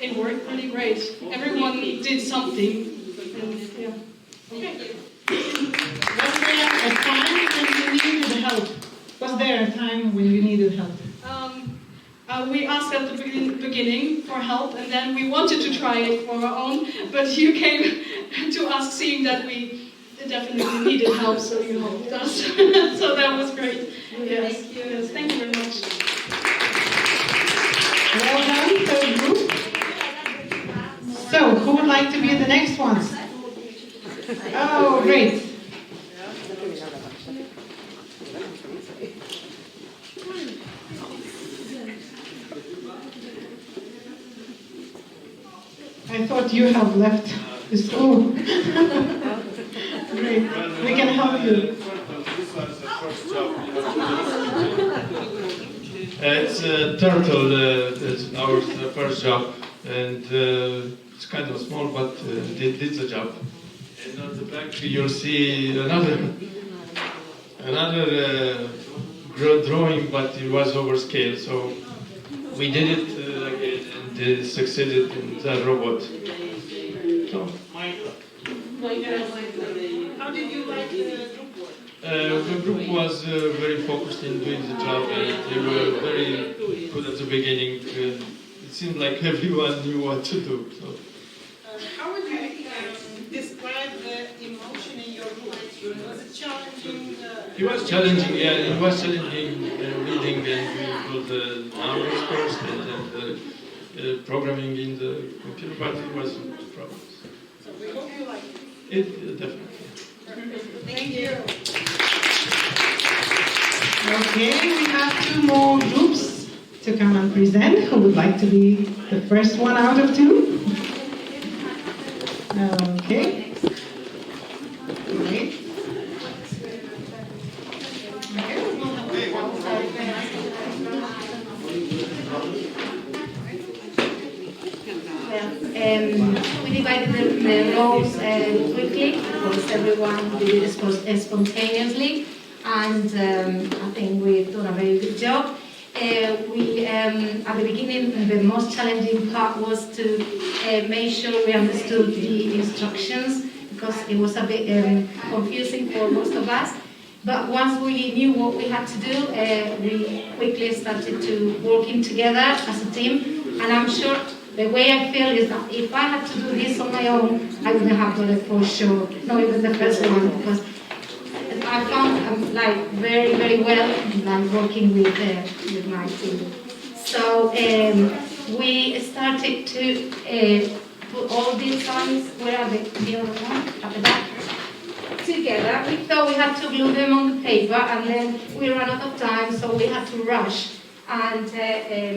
it worked really great. Everyone did something, and yeah. Okay. Was there a time when you needed help? Was there a time when you needed help? We asked at the beginning for help, and then we wanted to try it for our own, but you came to ask, seeing that we definitely needed help, so you helped us. So that was great. Yes. Thank you. Yes, thank you very much. Well done, third group. So, who would like to be the next ones? Oh, great. I thought you have left the school. Great. We can help you. This was the first job. It's a turtle. It's our first job, and it's kind of small, but it did the job. And on the back you'll see another drawing, but it was over scale. So we did it again, and succeeded in the robot. So, How did you like the group work? the group was very focused in doing the job, and they were very good at the beginning. It seemed like everyone knew what to do. So. How would you describe the emotion in your group? Was it challenging? It was challenging, yeah. It was challenging reading, and we put the numbers first, and then the programming in the computer, but it wasn't a problem. So we hope you like it. It definitely. Thank you. Okay, we have 2 more groups to come and present. Who would like to be the first one out of 2? Okay. Great. We divided the roles quickly because everyone did it spontaneously, and I think we've done a very good job. we at the beginning, the most challenging part was to make sure we understood the instructions, because it was a bit confusing for most of us. But once we knew what we had to do, we quickly started to working together as a team. And I'm sure the way I feel is that if I had to do this on my own, I wouldn't have done it for sure. Not even the first one, because I found like very, very well like working with my team. So we started to put all these songs, where are the other one? At the back. Together. We thought we had to glue them on the paper, and then we ran out of time, so we had to rush. And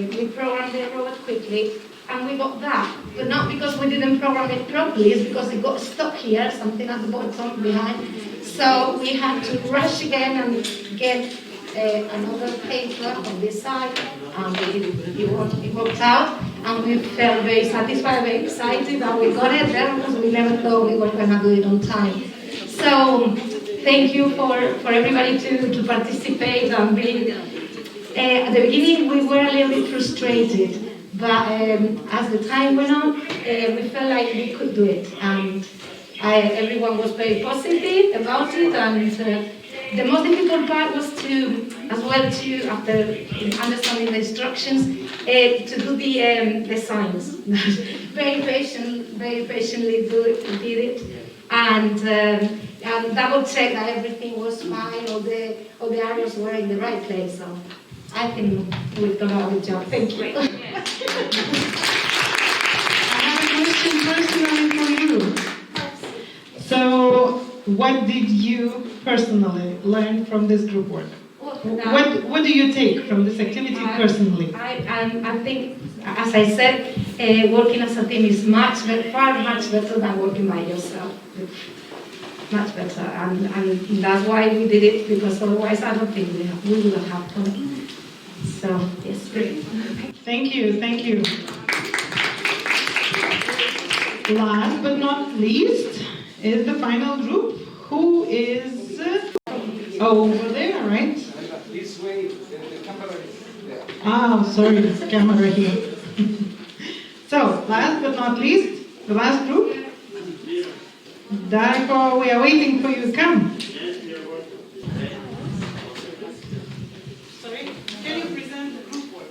we programmed the robot quickly, and we got that. But not because we didn't program it properly, it's because it got stuck here, something at the bottom behind. So we had to rush again and get another paper on this side, and it worked out, and we felt very satisfied, very excited that we got it there, because we never thought we were going to do it on time. So thank you for everybody to participate and being. At the beginning we were a little bit frustrated, but as the time went on, we felt like we could do it, and everyone was very positive about it. And the most difficult part was to, after understanding the instructions, to do the signs. very patiently did it. And double check that everything was fine, all the arrows were in the right place. So I think we've done a good job. Thank you. I have a question personally for you. So, what did you personally learn from this group work? What do you take from this activity personally? I think, as I said, working as a team is far much better than working by yourself. Much better, and that's why we did it, because otherwise I don't think we would have happened. So, yes, great. Thank you, thank you. Last but not least is the final group, who is over there, right? This way, the camera is there. Ah, sorry, this camera here. So, last but not least, the last group. Therefore, we are waiting for you to come. Sorry, can you present the group work?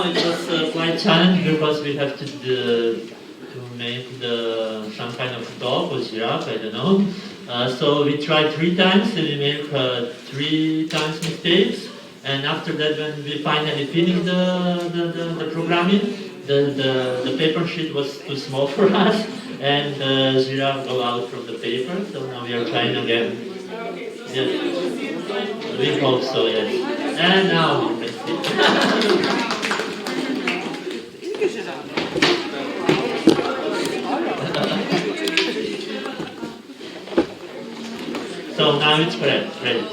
It was quite challenging, because we have to make some kind of dog or giraffe, I don't know. So we tried 3 times, and we made 3 times mistakes. And after that, when we finally finished the programming, the paper sheet was too small for us, and the giraffe go out from the paper. So now we are trying again. Yes. We hope so, yes. And now we can see. So now it's ready.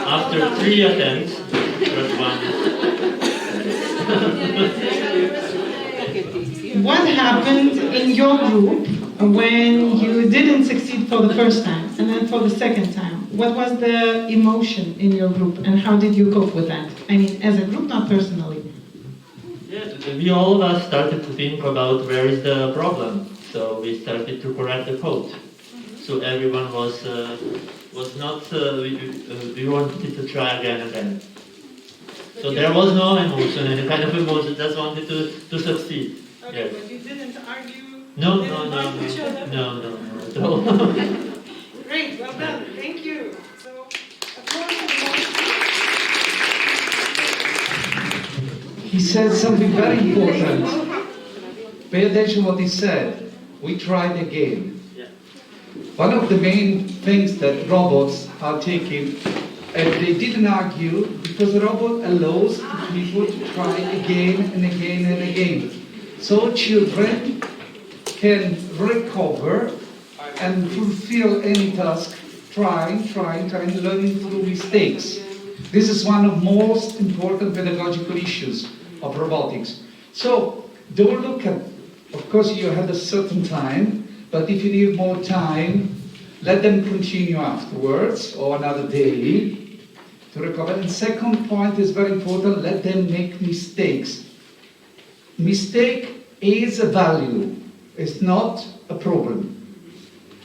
After 3 attempts, first one. What happened in your group when you didn't succeed for the first time and then for the second time? What was the emotion in your group, and how did you cope with that? I mean, as a group, not personally. Yeah, we all of us started to think about where is the problem. So we started to correct the code. So everyone was not, we wanted to try again and again. So there was no emotion, any kind of emotion, just wanted to succeed. Okay, Yes. but you didn't argue? No. Each other? No, at all. Great, well done, thank you. So, He said something very important. Pay attention what he said. We tried again. One of the main things that robots are taking, and they didn't argue, because the robot allows people to try again and again and again. So children can recover and fulfill any task, trying, learning through mistakes. This is one of the most important pedagogical issues of robotics. So don't look at, of course you had a certain time, but if you need more time, let them continue afterwards or another day to recover. And second point is very important, let them make mistakes. Mistake is a value, it's not a problem.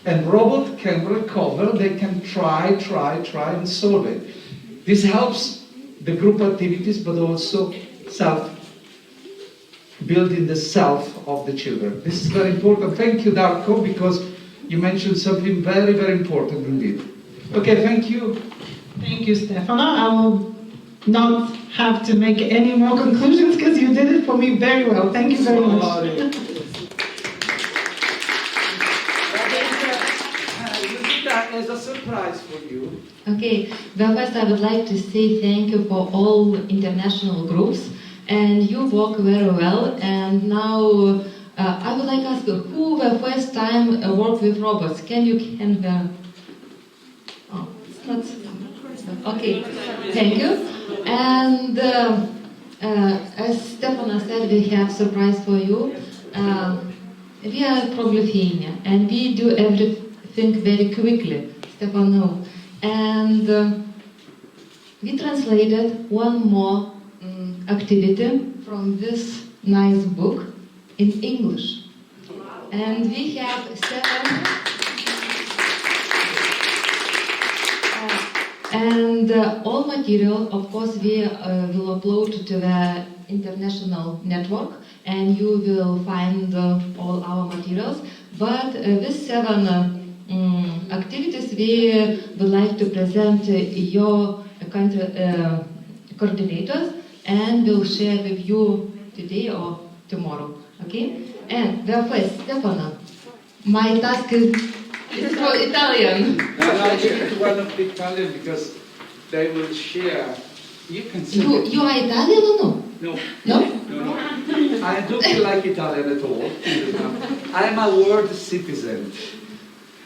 And robot can recover, they can try and solve it. This helps the group activities, but also building the self of the children. This is very important. Thank you, Darko, because you mentioned something very, very important indeed. Okay, thank you. Thank you, Stefano. I will not have to make any more conclusions because you did it for me very well. Thank you very much. As a surprise for you. Okay, well, first I would like to say thank you for all international groups, and you work very well. And now I would like to ask you, who the first time work with robots? Can you oh, it's not. Okay, thank you. And as Stefano said, we have a surprise for you. We are from Lithuania, and we do everything very quickly, Stefano. And we translated one more activity from this nice book in English. And we have 7. And all material, of course, we will upload to the international network, and you will find all our materials. But with 7 activities, we would like to present your country coordinators, and we'll share with you today or tomorrow. Okay? And the first, Stefano, my task is for Italian. No, I give it to one of the Italian because they will share. You can see. You are Italian or no? No. No? No. I don't feel like Italian at all. I am a world citizen.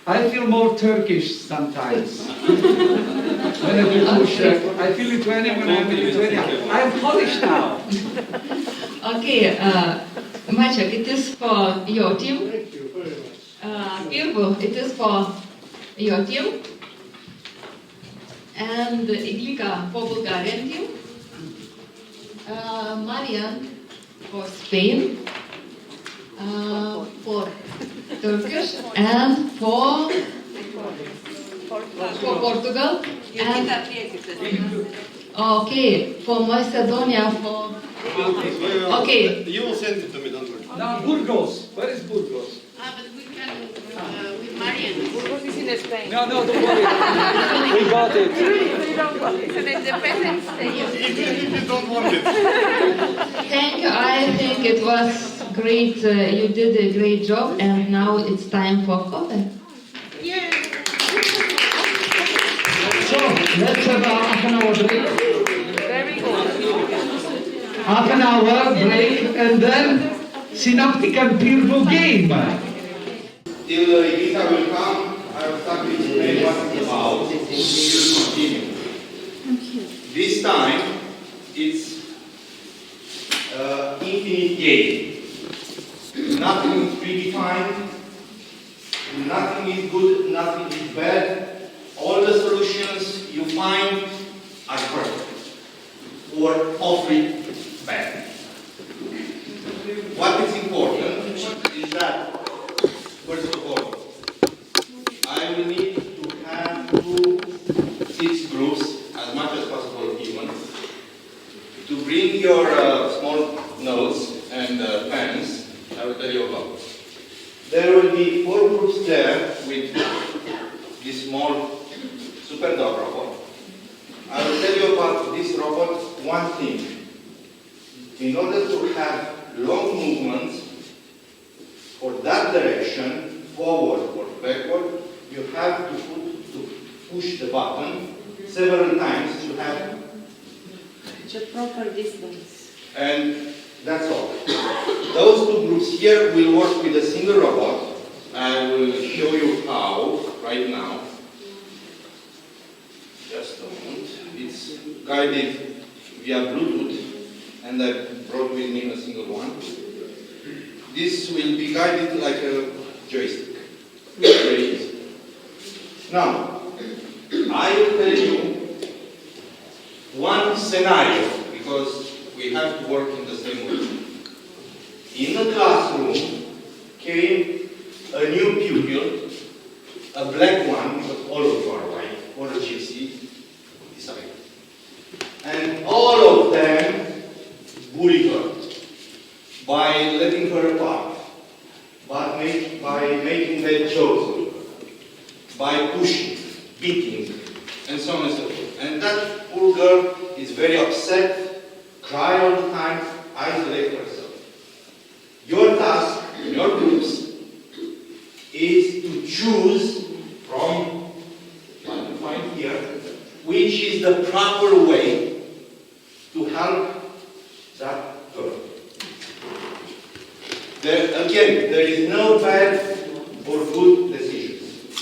I feel more Turkish sometimes. When I do push-up, I feel Lithuanian when I'm in Lithuania. I'm Polish now. Okay, Maciek, it is for your team. Irvo, it is for your team. And Iglika for Bulgarian team. Marian for Spain. For Turkish and for Portugal. And okay, for Macedonia, for okay. You will send it to me, don't worry. Now Burgos. Where is Burgos? But we can with Marian. Burgos is in Spain. No, don't worry. We got it. It's an independent state. Even if you don't want it. Thank you. I think it was great. You did a great job, and now it's time for coffee. Yeah. So let's have a half an hour break. Very good. Half an hour break, and then synoptic and Pirvo game. Till Igita will come, I will start to explain what it's about. We will continue. This time, it's infinite game. Nothing is predefined, nothing is good, nothing is bad. All the solutions you find are perfect or awfully bad. What is important is that, first of all, I will need to have 6 groups, as much as possible even, to bring your small notes and pens. I will tell you about. There will be 4 groups there with this small super dog robot. I will tell you about this robot one thing. In order to have long movements for that direction, forward or backward, you have to push the button several times to have It's a proper distance. and that's all. Those 2 groups here will work with a single robot. I will show you how right now. Just a moment. It's guided via Bluetooth, and I brought with me a single one. This will be guided like a joystick. Very easy. Now, I will tell you one scenario, because we have to work in the same way. In the classroom came a new pupil, a black one, because all of you are white, all of you see, decide. And all of them bullied her by letting her apart, by making bad jokes on her, by pushing, beating, and so on and so forth. And that poor girl is very upset, cry all the time, isolate herself. Your task in your groups is to choose from what you find here, which is the proper way to help that girl. Again, there is no bad or good decisions,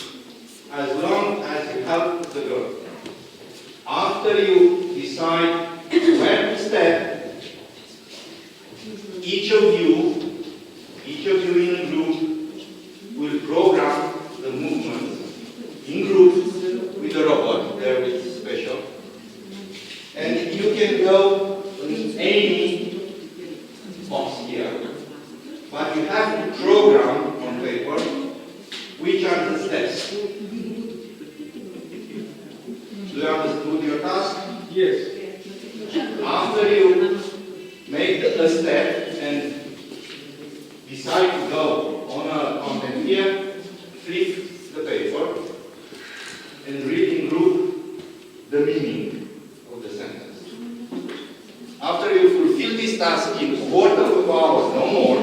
as long as you help the girl. After you decide where to step, each of you in a group will program the movement in groups with the robot, there is special. And you can go in any box here, but you have to program on paper which are the steps. Do you understand your task? Yes. After you make a step and decide to go on a content here, flip the paper and read in group the meaning of the sentence. After you fulfill this task in a quarter of an hour, no more,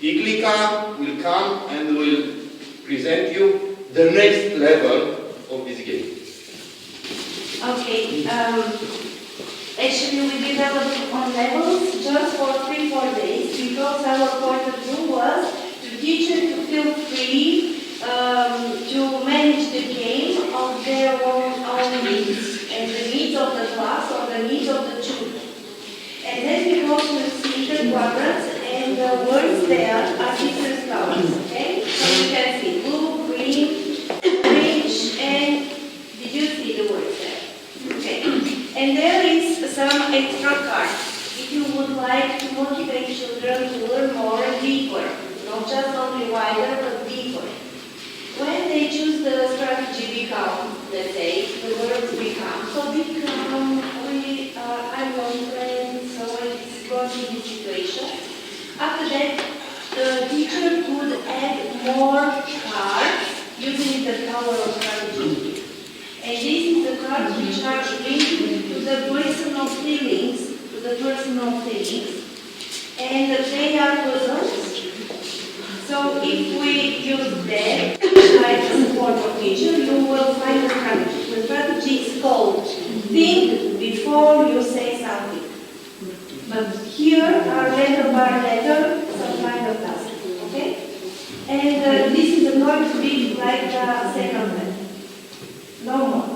Iglika will come and will present you the next level of this game. Okay, actually we developed on levels just for 3-4 days because our point of view was to teach them to feel free to manage the game of their own needs and the needs of the class or the needs of the children. And then because you see the quadrants and the words there are different colors, okay? So you can see blue, green, orange, and did you see the words there? Okay. And there is some extra cards if you would like to motivate children to learn more and deeper, not just only wider but deeper. When they choose the strategy become, let's say, the words become. So become, I'm your friend, so it's going to be situation. After that, the teacher could add more cards using the power of strategy. And this is the cards which are linked to the personal feelings, and they are puzzles. So if we use that, like a support of teacher, you will find a strategy. The strategy is called think before you say something. But here are letter by letter some kind of task, okay? And this is going to be like the second letter. No more.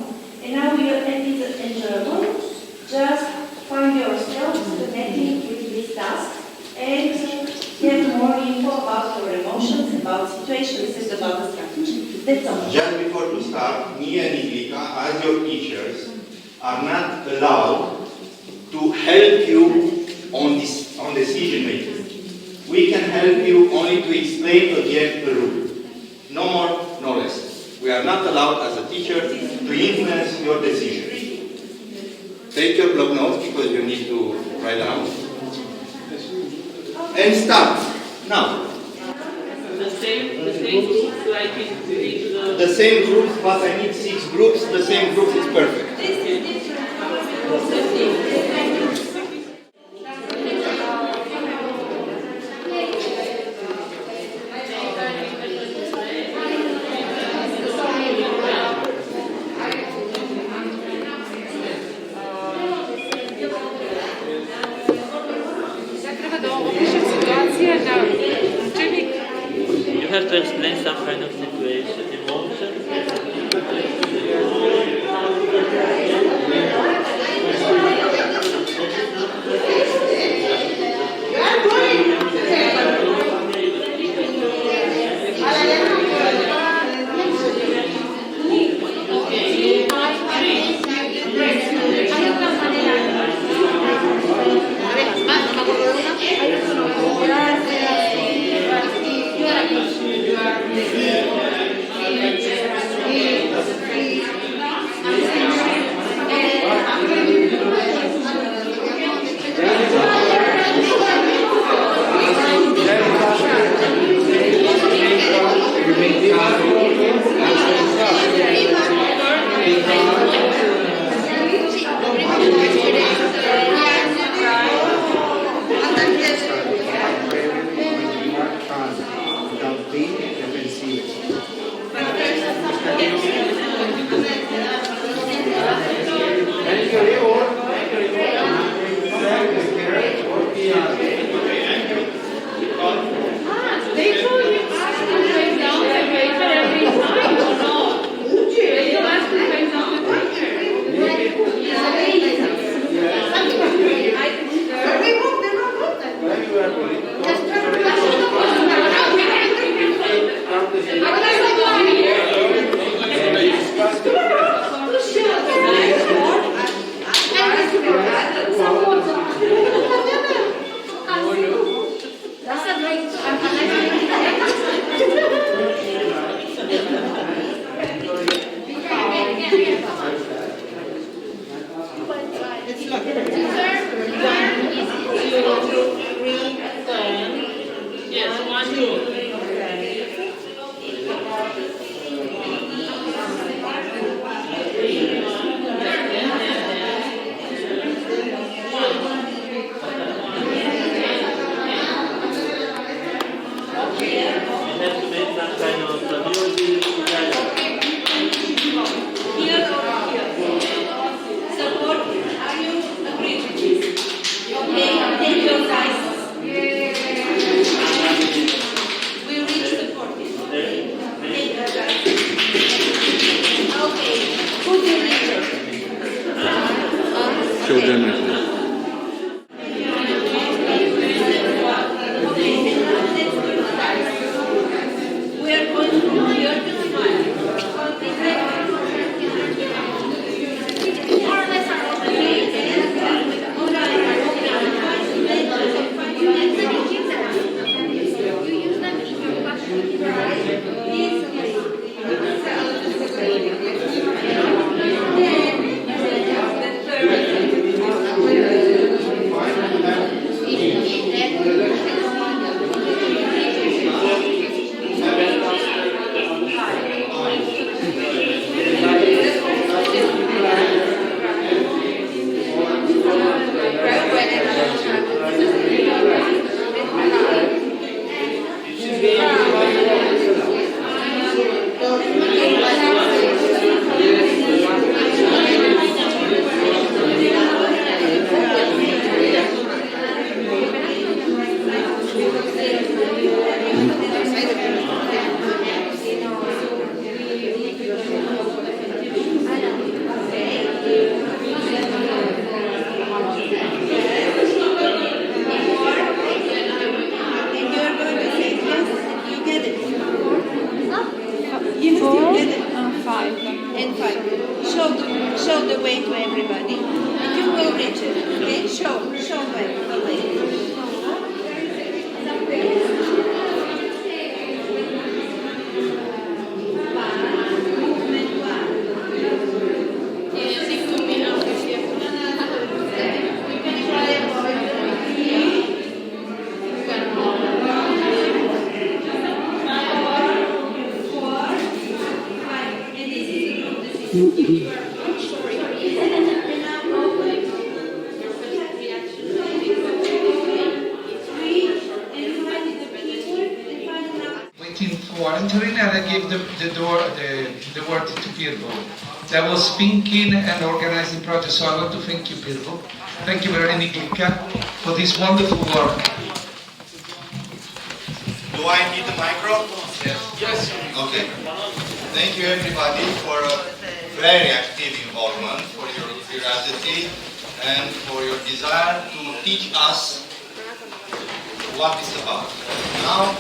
And now we are at this enjoyable. Just find yourselves connecting with this task and get more info about your emotions, about situations, and about the strategy. That's all. Just before to start, me and Iglika, as your teachers, are not allowed to help you on decision making. We can help you only to explain again the rule. No more, no less. We are not allowed as a teacher to influence your decision. Take your block notes because you need to write down. And start now. The same groups like in the same groups, but I need 6 groups. The same group is perfect. You have to explain some kind of situation, emotion. Show the way to everybody. And you will reach it. Okay? Show the way. Waiting for entering, and I give the word to Pirlo. That was speaking and organizing project, so I want to thank you, Pirlo. Thank you very much for this wonderful work. Do I need the micro? Yes. Okay. Thank you everybody for a very active involvement, for your curiosity and for your desire to teach us what it's about. Now,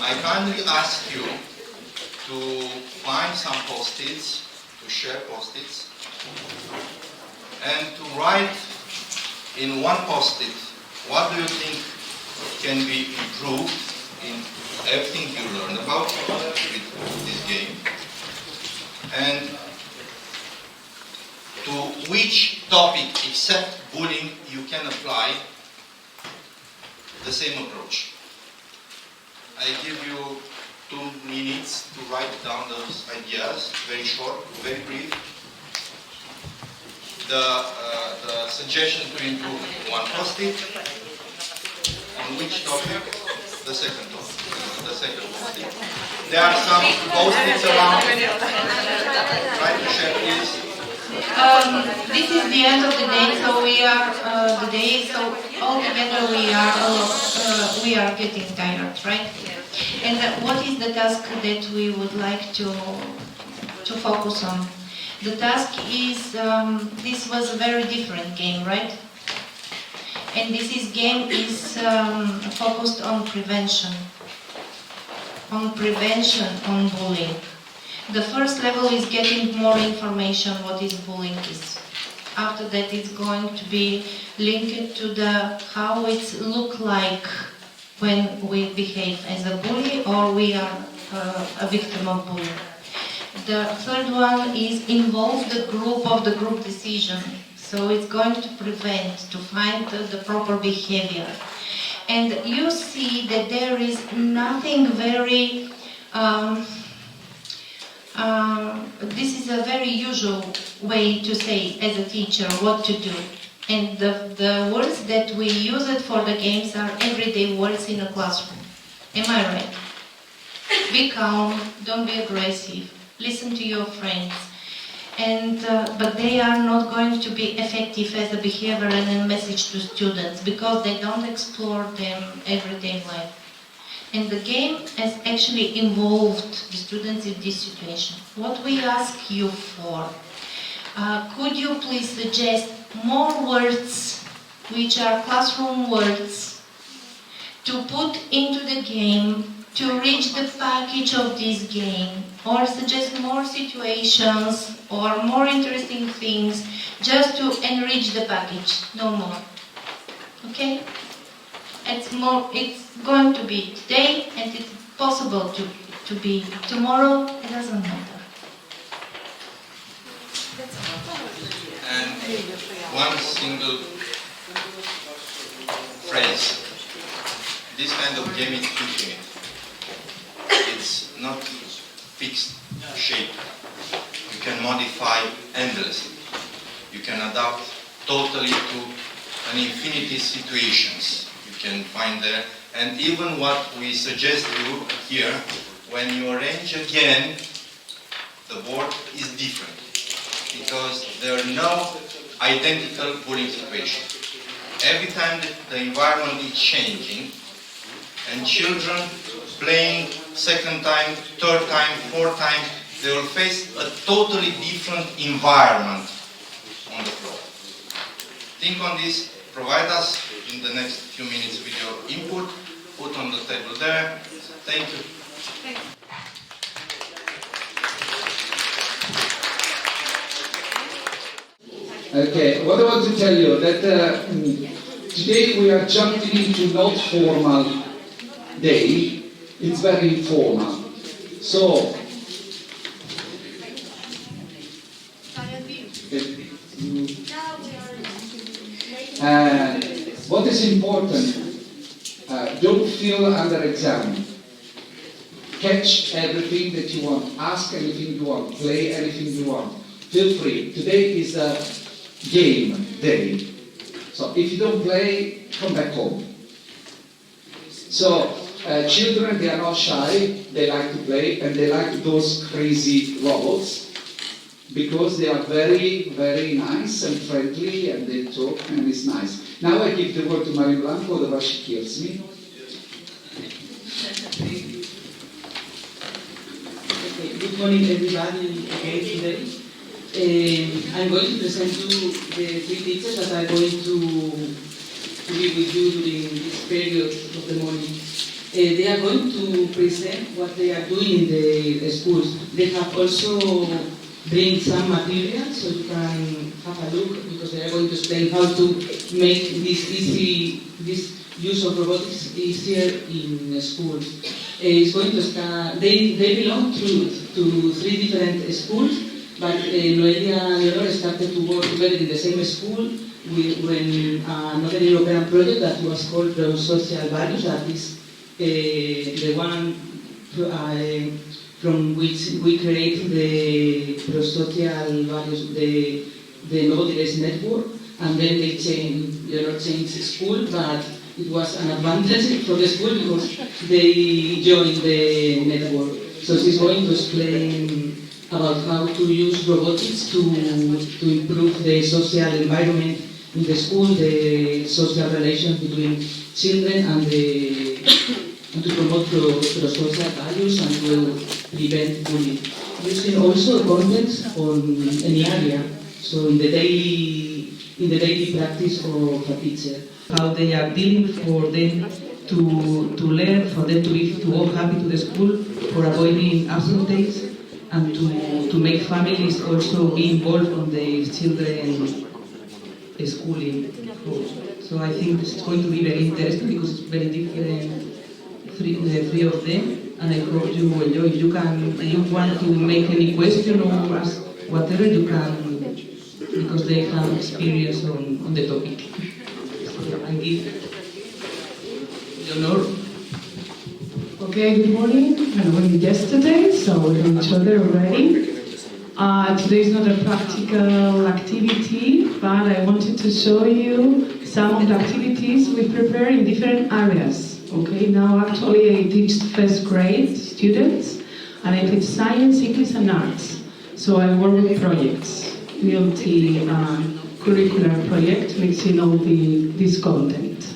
I kindly ask you to find some post-its, to share post-its, and to write in one post-it what do you think can be improved in everything you learned about with this game, and to which topic except bullying you can apply the same approach. I give you 2 minutes to write down those ideas, very short, very brief. The suggestion to improve one post-it, on which topic, the second post-it. There are some post-its around. Try to share, please. This is the end of the day, so we are so altogether we are getting tired, right? And what is the task that we would like to focus on? The task is this was a very different game, right? And this game is focused on prevention, on bullying. The first level is getting more information what is bullying is. After that, it's going to be linked to the how it look like when we behave as a bully or we are a victim of bullying. The third one is involve the group decision. So it's going to prevent, to find the proper behavior. And you see that there is nothing very this is a very usual way to say as a teacher what to do. And the words that we use it for the games are everyday words in a classroom. Am I right? Be calm, don't be aggressive, listen to your friends. And but they are not going to be effective as a behavior and a message to students because they don't explore them everyday life. And the game has actually involved the students in this situation. What we ask you for, could you please suggest more words, which are classroom words, to put into the game to reach the package of this game, or suggest more situations or more interesting things just to enrich the package, no more. Okay? It's going to be today, and it's possible to be tomorrow. It doesn't matter. And one single phrase. This kind of game is infinite. It's not fixed shape. You can modify endlessly. You can adapt totally to an infinity situations. Can find there, and even what we suggest you here, when you arrange again, the board is different because there are no identical bullying situations. Every time the environment is changing, and children playing second time, third time, fourth time, they will face a totally different environment on the floor. Think on this. Provide us in the next few minutes with your input. Put on the table there. Thank you. Okay, what I want to tell you that today we are jumping into not formal day. It's very informal. So what is important, don't feel under exam. Catch everything that you want, ask anything you want, play anything you want. Feel free. Today is a game day. So if you don't play, come back home. So children, they are not shy, they like to play, and they like those crazy robots. Because they are very, very nice and friendly, and they talk, and it's nice. Now I give the word to Maria Blanco, otherwise she kills me. Okay, good morning everybody again today. I'm going to present you the 3 teachers that are going to be with you during this period of the morning. They are going to present what they are doing in the schools. They have also bring some material so you can have a look, because they are going to explain how to make this use of robotics easier in schools. is going to start. They belong to 3 different schools, but Noelia and Leonor started to work together in the same school when another European project that was called Pro-Social Values, that is the one from which we created the Pro-Social Values, the Nobody's network, and then they changed school, but it was an advantage for the school because they joined the network. So she's going to explain about how to use robotics to improve the social environment in the school, the social relations between children, and to promote pro-social values and to prevent bullying. Using also context on any area, so in the daily practice of a teacher, how they are dealing for them to learn, for them to go happy to the school, for avoiding absentees, and to make families also be involved on the children's schooling. So I think it's going to be very interesting because it's very different, the three of them, and I hope you enjoy. If you want to make any question or ask whatever, you can, because they have experience on the topic. I give Leonor. Okay, good morning. I'm going yesterday, so we know each other already. Today is not a practical activity, but I wanted to show you some of the activities we prepare in different areas. Okay, now actually I teach first grade students, and I teach science, English and arts. So I work with projects, multi curricular project, mixing all this content.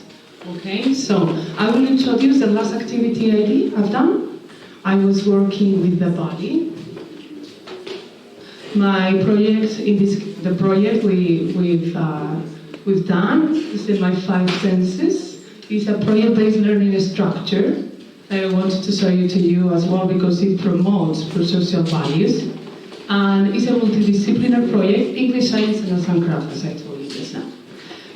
Okay, so I will introduce the last activity I've done. I was working with the body. My project, the project we've done is in my 5 senses. It's a project-based learning structure. I wanted to show you to you as well because it promotes pro-social values. And it's a multidisciplinary project, English, science, and arts and crafts, as I told you just now.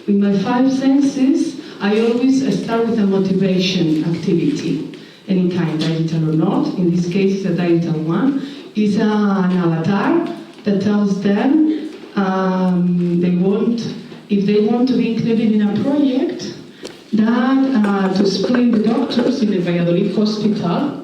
With my 5 senses, I always start with a motivation activity, any kind, digital or not. In this case, it's a digital one. It's an avatar that tells them if they want to be included in a project, that to explain the doctors in the Valladolid hospital,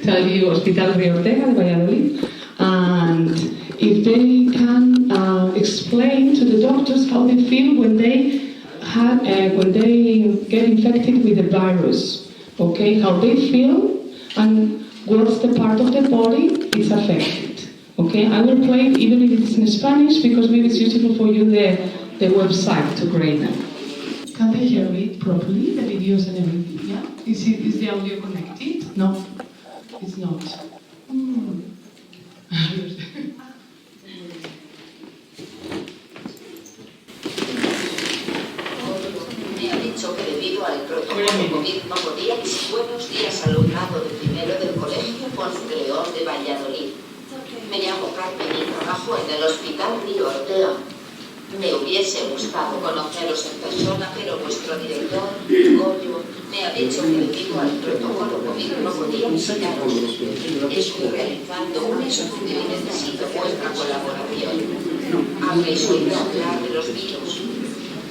tell you Hospital de Ortega de Valladolid, and if they can explain to the doctors how they feel when they get infected with the virus, okay, how they feel and what's the part of the body is affected. Okay, I will play it even if it's in Spanish because maybe it's useful for you the website to create them. Can they hear it properly, the videos and everything? Yeah? Is the audio connected? No, it's not. Me ha dicho que debido al protocolo COVID no podía. Buenos días, alumnado de primero del Colegio Ponce de León de Valladolid. Me llamo Carmen y trabajo en el Hospital Río Ortega. Me hubiese gustado conoceros en persona, pero vuestro director, Goyo, me ha dicho que debido al protocolo COVID no podía visitaros. Estoy realizando un estudio y necesito vuestra colaboración. Habréis oído hablar de los virus.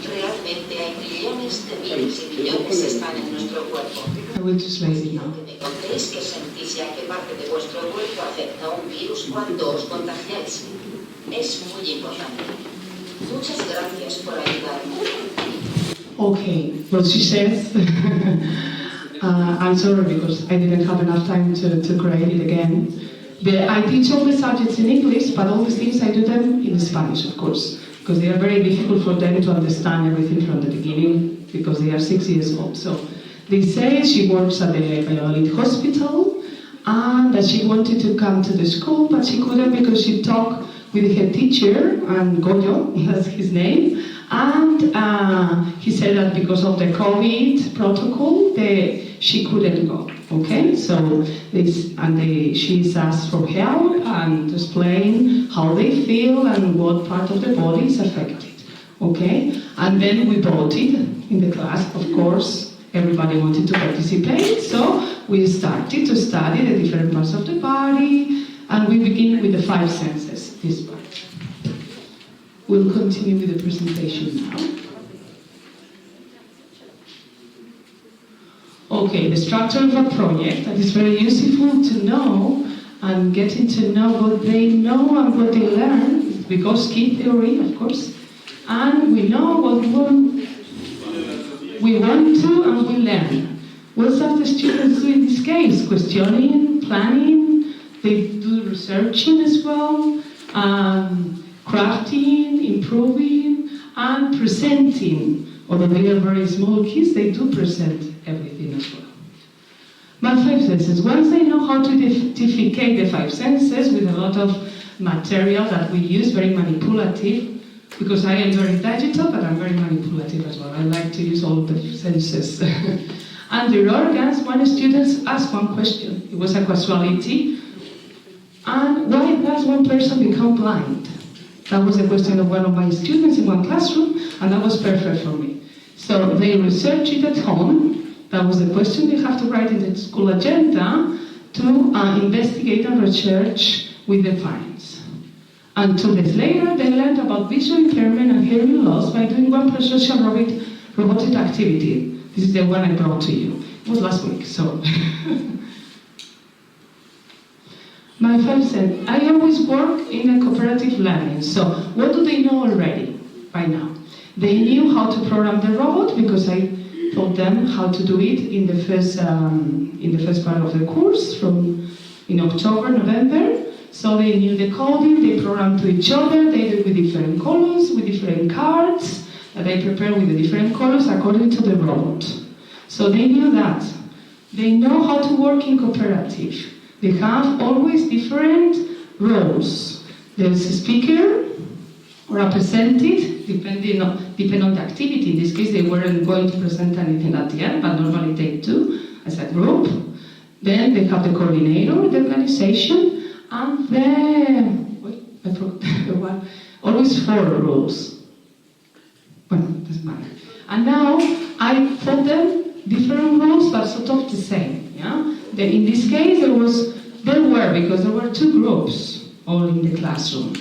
Realmente hay millones de virus y millones están en nuestro cuerpo. I will just raise it now. Que me contéis qué sentís y a qué parte de vuestro cuerpo afecta un virus cuando os contagiáis. Es muy importante. Muchas gracias por ayudarme. Okay, well she says, I'm sorry because I didn't have enough time to create it again. I teach all the subjects in English, but all the things I do them in Spanish, of course, because they are very difficult for them to understand everything from the beginning, because they are 6 years old. So they say she works at the Valladolid hospital, and that she wanted to come to the school, but she couldn't because she talked with her teacher, and Goyo, that's his name, and he said that because of the COVID protocol, she couldn't go. Okay, so she's asked for help and explain how they feel and what part of the body is affected. Okay, and then we voted in the class, of course. Everybody wanted to participate, so we started to study the different parts of the body, and we begin with the 5 senses, this part. We'll continue with the presentation now. Okay, the structure of a project, that is very useful to know, and getting to know what they know and what they learn, Vygotsky theory, of course, and we know what we want to and we learn. What does the students do in this case? Questioning, planning, they do researching as well, crafting, improving, and presenting. Although they are very small kids, they do present everything as well. My 5 senses. Once they know how to identify the 5 senses with a lot of material that we use, very manipulative, because I am very digital, but I'm very manipulative as well. I like to use all the senses. And the organs, one student asked one question. It was a casualty. And why does one person become blind? That was a question of one of my students in one classroom, and that was perfect for me. So they researched it at home. That was the question they have to write in the school agenda to investigate and research with the parents. And 2 days later, they learned about visual impairment and hearing loss by doing one prosocial robotic activity. This is the one I brought to you. It was last week, so. My 5 senses. I always work in a cooperative learning. So what do they know already by now? They knew how to program the robot because I taught them how to do it in the first part of the course in October, November. So they knew the coding, they programmed to each other, they did with different colors, with different cards, that they prepare with the different colors according to the robot. So they knew that. They know how to work in cooperative. They have always different roles. There's a speaker, represented, depending on the activity. In this case, they weren't going to present anything at the end, but normally they do as a group. Then they have the coordinator, the organization, and then, I forgot the one, always 4 roles. Well, doesn't matter. And now I taught them different roles, but sort of the same. Yeah. In this case, because there were 2 groups all in the classroom.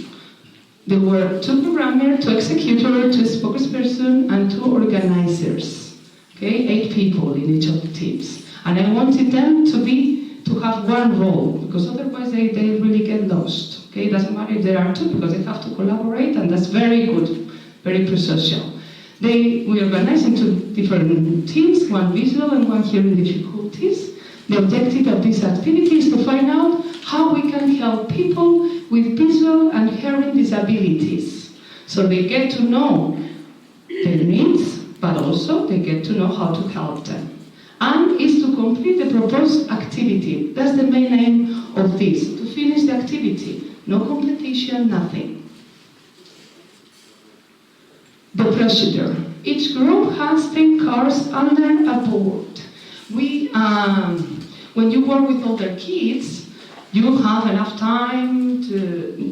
There were 2 programmers, 2 executors, 2 spokesperson, and 2 organizers. Okay, 8 people in each of the teams. And I wanted them to have one role, because otherwise they really get lost. Okay, it doesn't matter if there are 2, because they have to collaborate, and that's very good, very pro-social. We organize into different teams, one visual and one hearing difficulties. The objective of this activity is to find out how we can help people with visual and hearing disabilities. So they get to know their needs, but also they get to know how to help them. And is to complete the proposed activity. That's the main aim of this, to finish the activity. No competition, nothing. The procedure. Each group has 10 cards under a board. When you work with older kids, you have enough time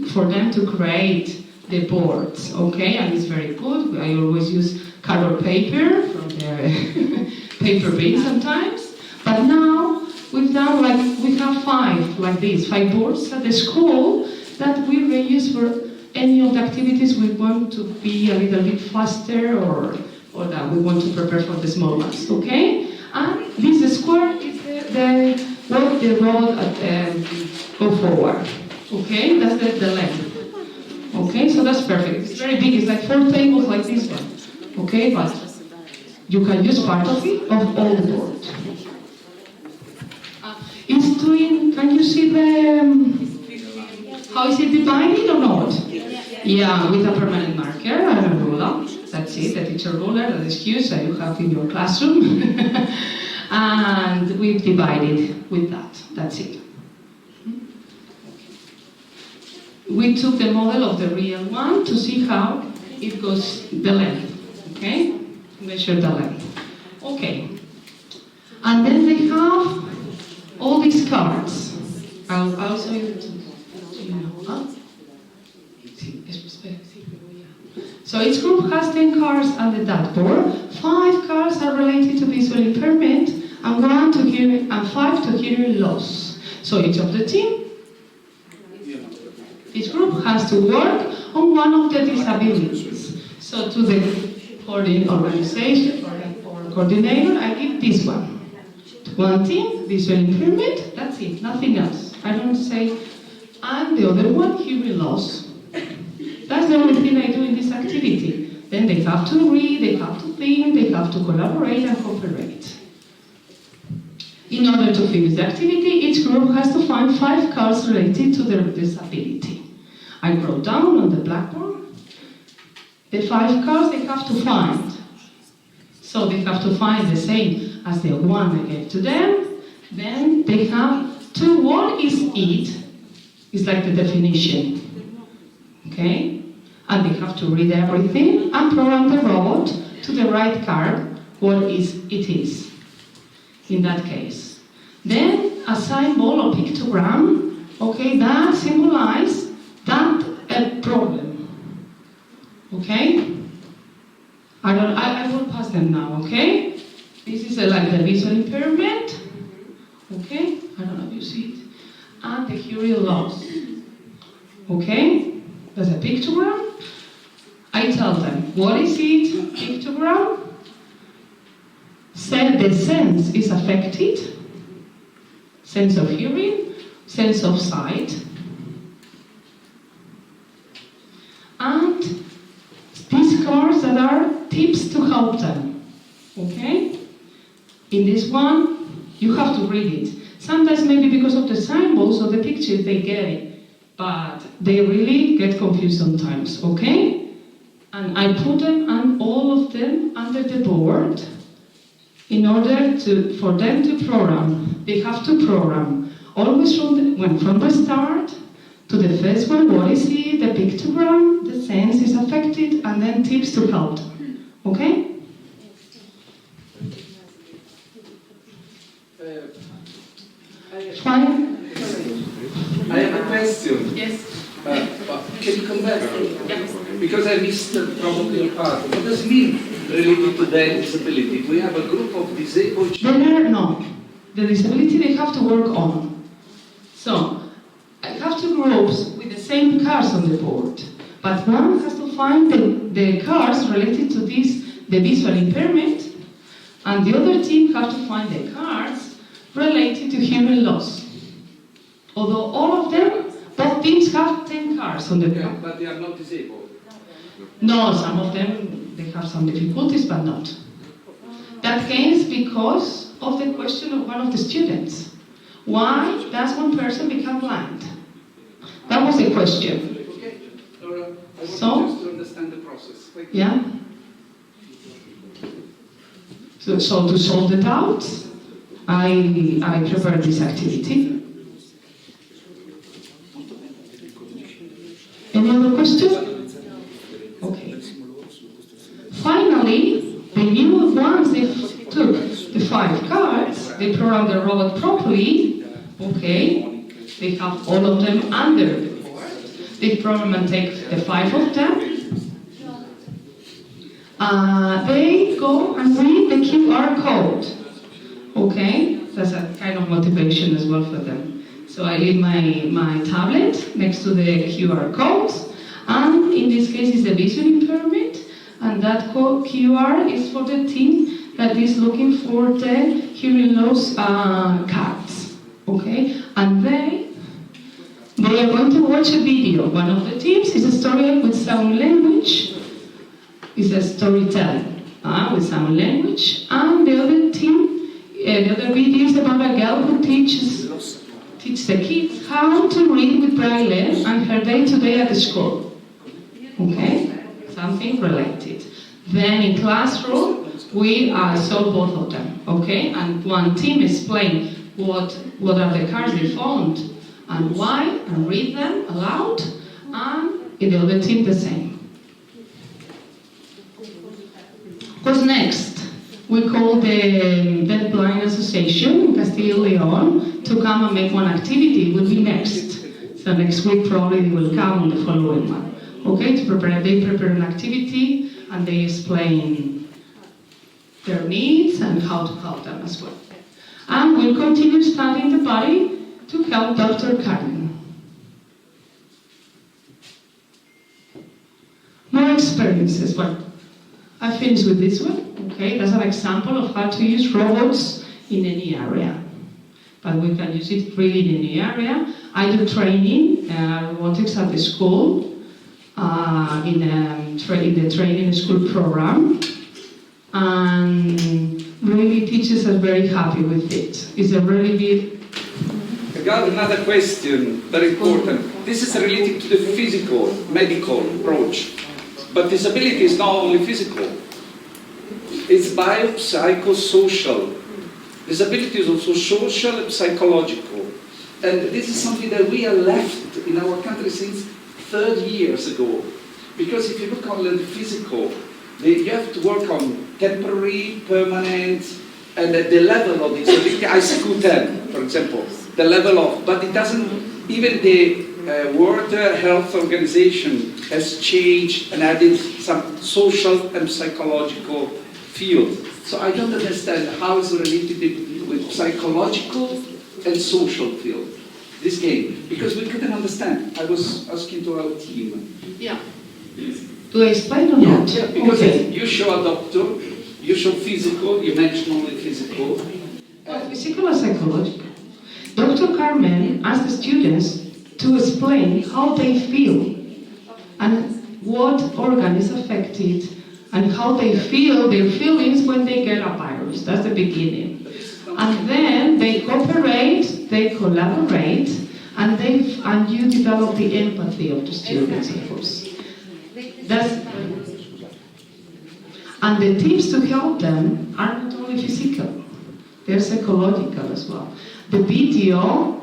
for them to create the boards, okay? And it's very good. I always use cardboard paper from their paper bin sometimes. But now we have 5 like this, 5 boards at the school that we reuse for any of the activities we want to be a little bit faster or that we want to prepare for the small ones, okay? And this square is the road go forward, okay? That's the length, okay? So that's perfect. It's very big. It's like 4 tables like this one, okay? But you can use part of it of all the board. It's doing. Can you see how is it divided or not? Yeah, with a permanent marker and a ruler. That's it, the teacher ruler, the excuse that you have in your classroom. And we've divided with that. That's it. We took the model of the real one to see how it goes the length. Okay? Measure the length. Okay. And then they have all these cards. I'll show you. So each group has 10 cards on the dartboard. 5 cards are related to visual impairment and 5 to hearing loss. So each of the team, each group has to work on one of the disabilities. So to the organization or coordinator, I give this one. One team, visual impairment, that's it, nothing else. I don't say, and the other one, hearing loss. That's the only thing I do in this activity. Then they have to read, they have to think, they have to collaborate and cooperate. In order to finish the activity, each group has to find 5 cards related to their disability. I wrote down on the blackboard the 5 cards they have to find. So they have to find the same as the one I gave to them. Then they have to, what is it? It's like the definition. Okay? And they have to read everything and program the robot to the right card, what it is, in that case. Then a symbol or pictogram, okay, that symbolizes that a problem. Okay? I will pass them now, okay? This is like the visual impairment, okay? I don't know if you see it. And the hearing loss, okay? There's a pictogram. I tell them, what is it? Pictogram. The sense is affected. Sense of hearing, sense of sight. And these cards that are tips to help them. Okay? In this one, you have to read it. Sometimes maybe because of the symbols or the pictures they get it, but they really get confused sometimes, okay? And I put them and all of them under the board in order for them to program. They have to program always from the start to the first one, what is it, the pictogram, the sense is affected, and then tips to help them. Okay? Fine? I have a question. Yes. Can you come back? Yes. Because I missed probably your part. What does it mean related to their disability? We have a group of disabled children. No. The disability they have to work on. So, I have 2 groups with the same cards on the board. But one has to find the cards related to the visual impairment, and the other team have to find the cards related to hearing loss. Although all of them, both teams have 10 cards on the board. Yeah, but they are not disabled. No, some of them, they have some difficulties, but not. That came because of the question of one of the students. Why does one person become blind? That was the question. Okay. I want So, just to understand the process. yeah. So to solve the doubts, I prepared this activity. Any other questions? Okay. Finally, once they took the 5 cards, they programmed the robot properly. Okay, they have all of them under the board. They program and take the 5 of them. They go and read the QR code. Okay, that's a kind of motivation as well for them. So I leave my tablet next to the QR codes, and in this case it's the vision impairment, and that QR is for the team that is looking for the hearing loss cards. Okay, and they are going to watch a video. One of the teams is a story with sound language. It's a storytelling with sound language, and the other team, the other video is about a girl who teach the kids how to read with Braille and her day-to-day at the school. Okay, something related. Then in classroom, we solve both of them. Okay, and one team explain what are the cards they found and why, and read them aloud, and in the other team the same. What's next? We call the Deaf Blind Association in Castile y León to come and make one activity. It will be next. So next week probably they will come on the following one. Okay, they prepare an activity and they explain their needs and how to help them as well. And we'll continue studying the body to help Dr. Karen. More experiences. Well, I finished with this one. Okay, that's an example of how to use robots in any area. But we can use it really in any area. I do training, robotics at the school, in the training school program. And really teachers are very happy with it. It's a really big... I got another question, very important. This is related to the physical, medical approach. But disability is not only physical. It's biopsychosocial. Disability is also social and psychological. And this is something that we are left in our country since 30 years ago. Because if you look on the physical, you have to work on temporary, permanent, and at the level of disability, ICQ-10, for example, the level of, but it doesn't, even the World Health Organization has changed and added some social and psychological field. So I don't understand how it's related with psychological and social field, this game, because we couldn't understand. I was asking to our team. Yeah. Do I explain or not? Yeah, because okay. You show a doctor, you show physical, you mention only physical. Physical or psychological? Dr. Carmen asked the students to explain how they feel and what organ is affected and how they feel their feelings when they get a virus. That's the beginning. And then they cooperate, they collaborate, and you develop the empathy of the students, of course. And the tips to help them are not only physical, they're psychological as well. The video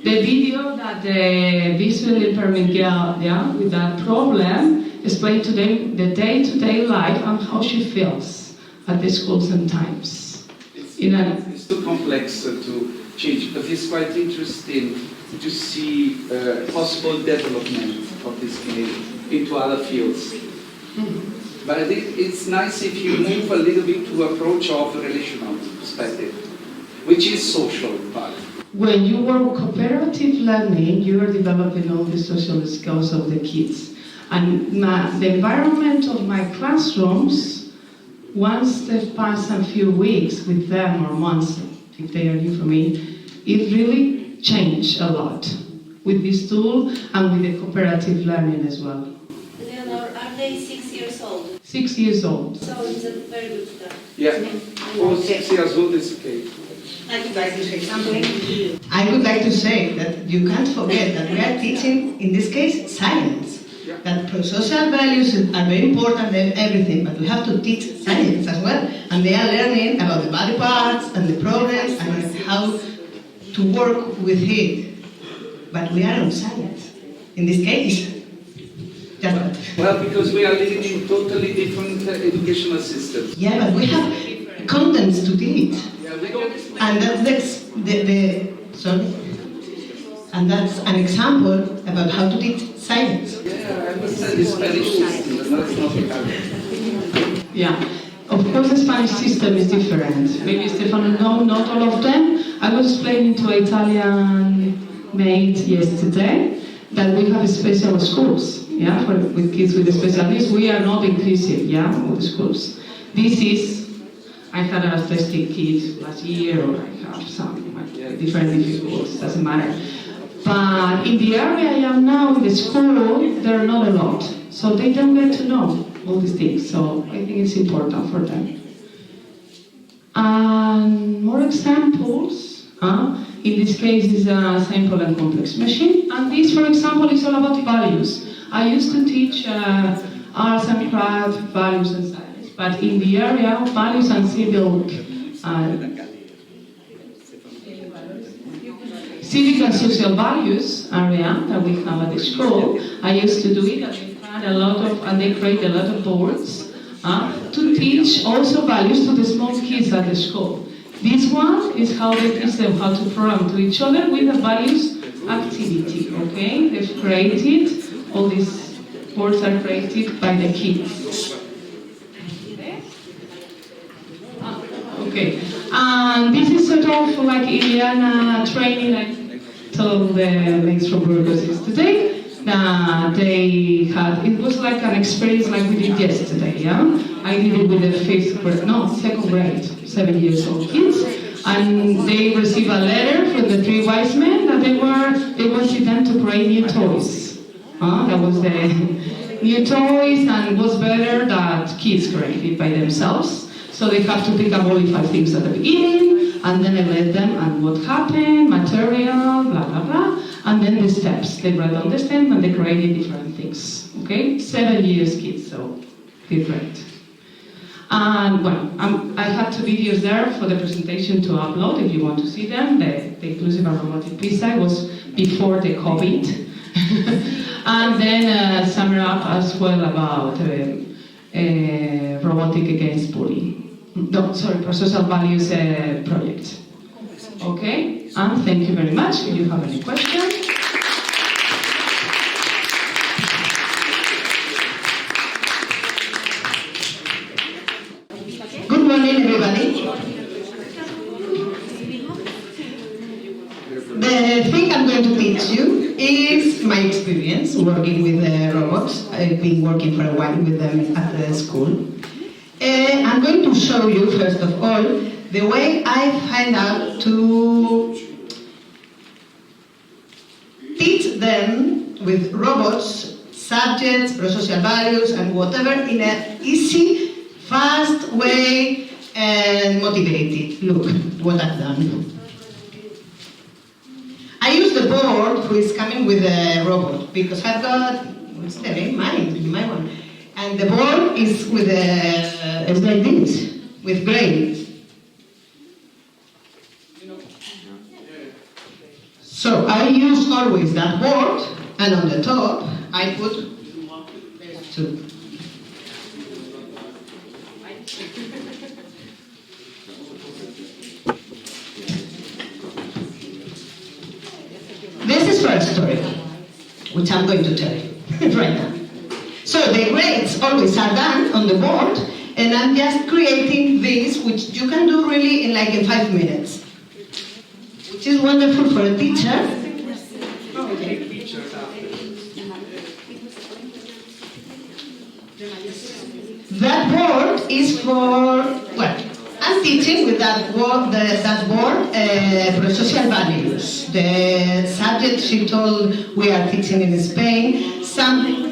that the visually impaired girl with that problem explained to them the day-to-day life and how she feels at the schools and times. It's too complex to change, but it's quite interesting to see possible development of this game into other fields. But I think it's nice if you move a little bit to approach of a relational perspective, which is social part. When you work cooperative learning, you are developing all the social skills of the kids. And the environment of my classrooms, once they've passed a few weeks with them or months, if they are new for me, it really changed a lot with this tool and with the cooperative learning as well. Leonor, are they 6 years old? 6 years old. So it's a very good start. Yeah, or 6 years old is okay. I would like to say something. I would like to say that you can't forget that we are teaching, in this case, science. That pro-social values are very important and everything, but we have to teach science as well. And they are learning about the body parts and the problems and how to work with it. But we are on science, in this case. Well, because we are living in totally different educational systems. Yeah, but we have contents to teach. And that's and that's an example about how to teach science. Yeah, I understand the Spanish system, but that's not the Yeah, of course the Spanish system is different. Maybe Stefano knows not all of them. I was explaining to an Italian mate yesterday that we have special schools, yeah, with kids with special needs. We are not inclusive, yeah, with the schools. This is, I had a autistic kid last year, or I have some different difficulties, doesn't matter. But in the area I am now, in the school, there are not a lot. So they don't get to know all these things. So I think it's important for them. And more examples. In this case, is a simple and complex machine. And this, for example, is all about values. I used to teach arts and craft, values and science. But in the area of values and civic and social values area that we have at the school, I used to do it, and we had a lot of, and they create a lot of boards to teach also values to the small kids at the school. This one is how they teach them how to program to each other with a values activity, okay? They've created, all these boards are created by the kids. Okay, And this is sort of like Iliana training I told the ladies from Burgos today. They had, it was like an experience like we did yesterday, yeah? I did it with the second grade, 7 years old kids. And they received a letter from the three wise men that they wanted them to create new toys. That was the new toys, and it was better that kids created by themselves. So they have to pick up only 5 things at the beginning, and then I led them and what happened, material, blah, blah, blah, and then the steps. They write on the stem and they created different things, okay? 7 years kids, so did great. And well, I had 2 videos there for the presentation to upload if you want to see them. The inclusive and robotic pizza was before the COVID. And then sum up as well about robotic against bullying. No, sorry, pro-social values project. Okay, and thank you very much. If you have any questions. Good morning, everybody. The thing I'm going to teach you is my experience working with robots. I've been working for a while with them at the school. I'm going to show you, first of all, the way I find out to teach them with robots, subjects, pro-social values, and whatever in an easy, fast way and motivated. Look what I've done. I use the board who is coming with a robot because I've got, what's the name? My one. And the board is with it's like this, with grain. So I use always that board, and on the top I put these 2. This is first story, which I'm going to tell you right now. So the grades always are done on the board, and I'm just creating this, which you can do really in 5 minutes, which is wonderful for a teacher. That board is for, well, I'm teaching with that board, pro-social values. The subject she told we are teaching in Spain. Some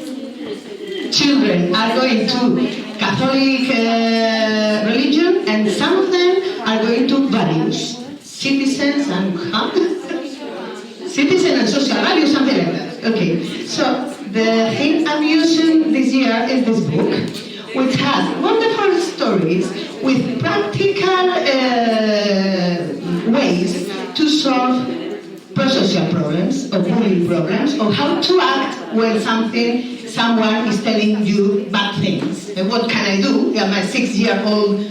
children are going to Catholic religion, and some of them are going to values, citizens and social values, something like that. Okay, so the thing I'm using this year is this book, which has wonderful stories with practical ways to solve pro-social problems or bullying problems, or how to act when someone is telling you bad things. And what can I do? I'm a 6-year-old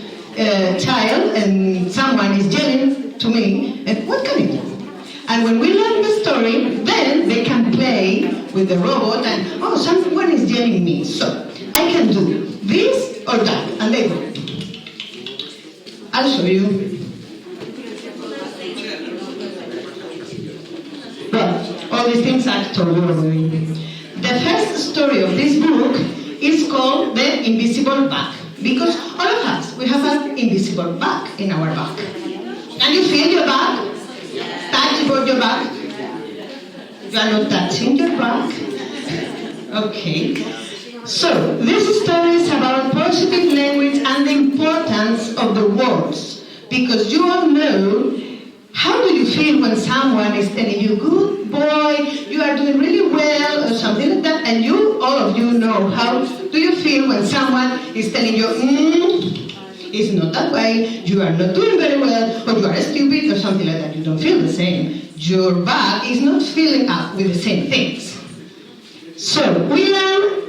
child and someone is yelling to me, and what can I do? And when we learn the story, then they can play with the robot and, oh, someone is yelling me, so I can do this or that, and they go. I'll show you. Well, all these things I've told you already. The first story of this book is called The Invisible Bag, because all of us, we have an invisible bag in our bag. Can you feel your bag? Touch your bag? You are not touching your bag? Okay. So, this story is about positive language and the importance of the words, because you all know, how do you feel when someone is telling you, good boy, you are doing really well, or something like that, and all of you know, how do you feel when someone is telling you, it's not that way, you are not doing very well, or you are stupid, or something like that. You don't feel the same. Your bag is not filling up with the same things. So, we learn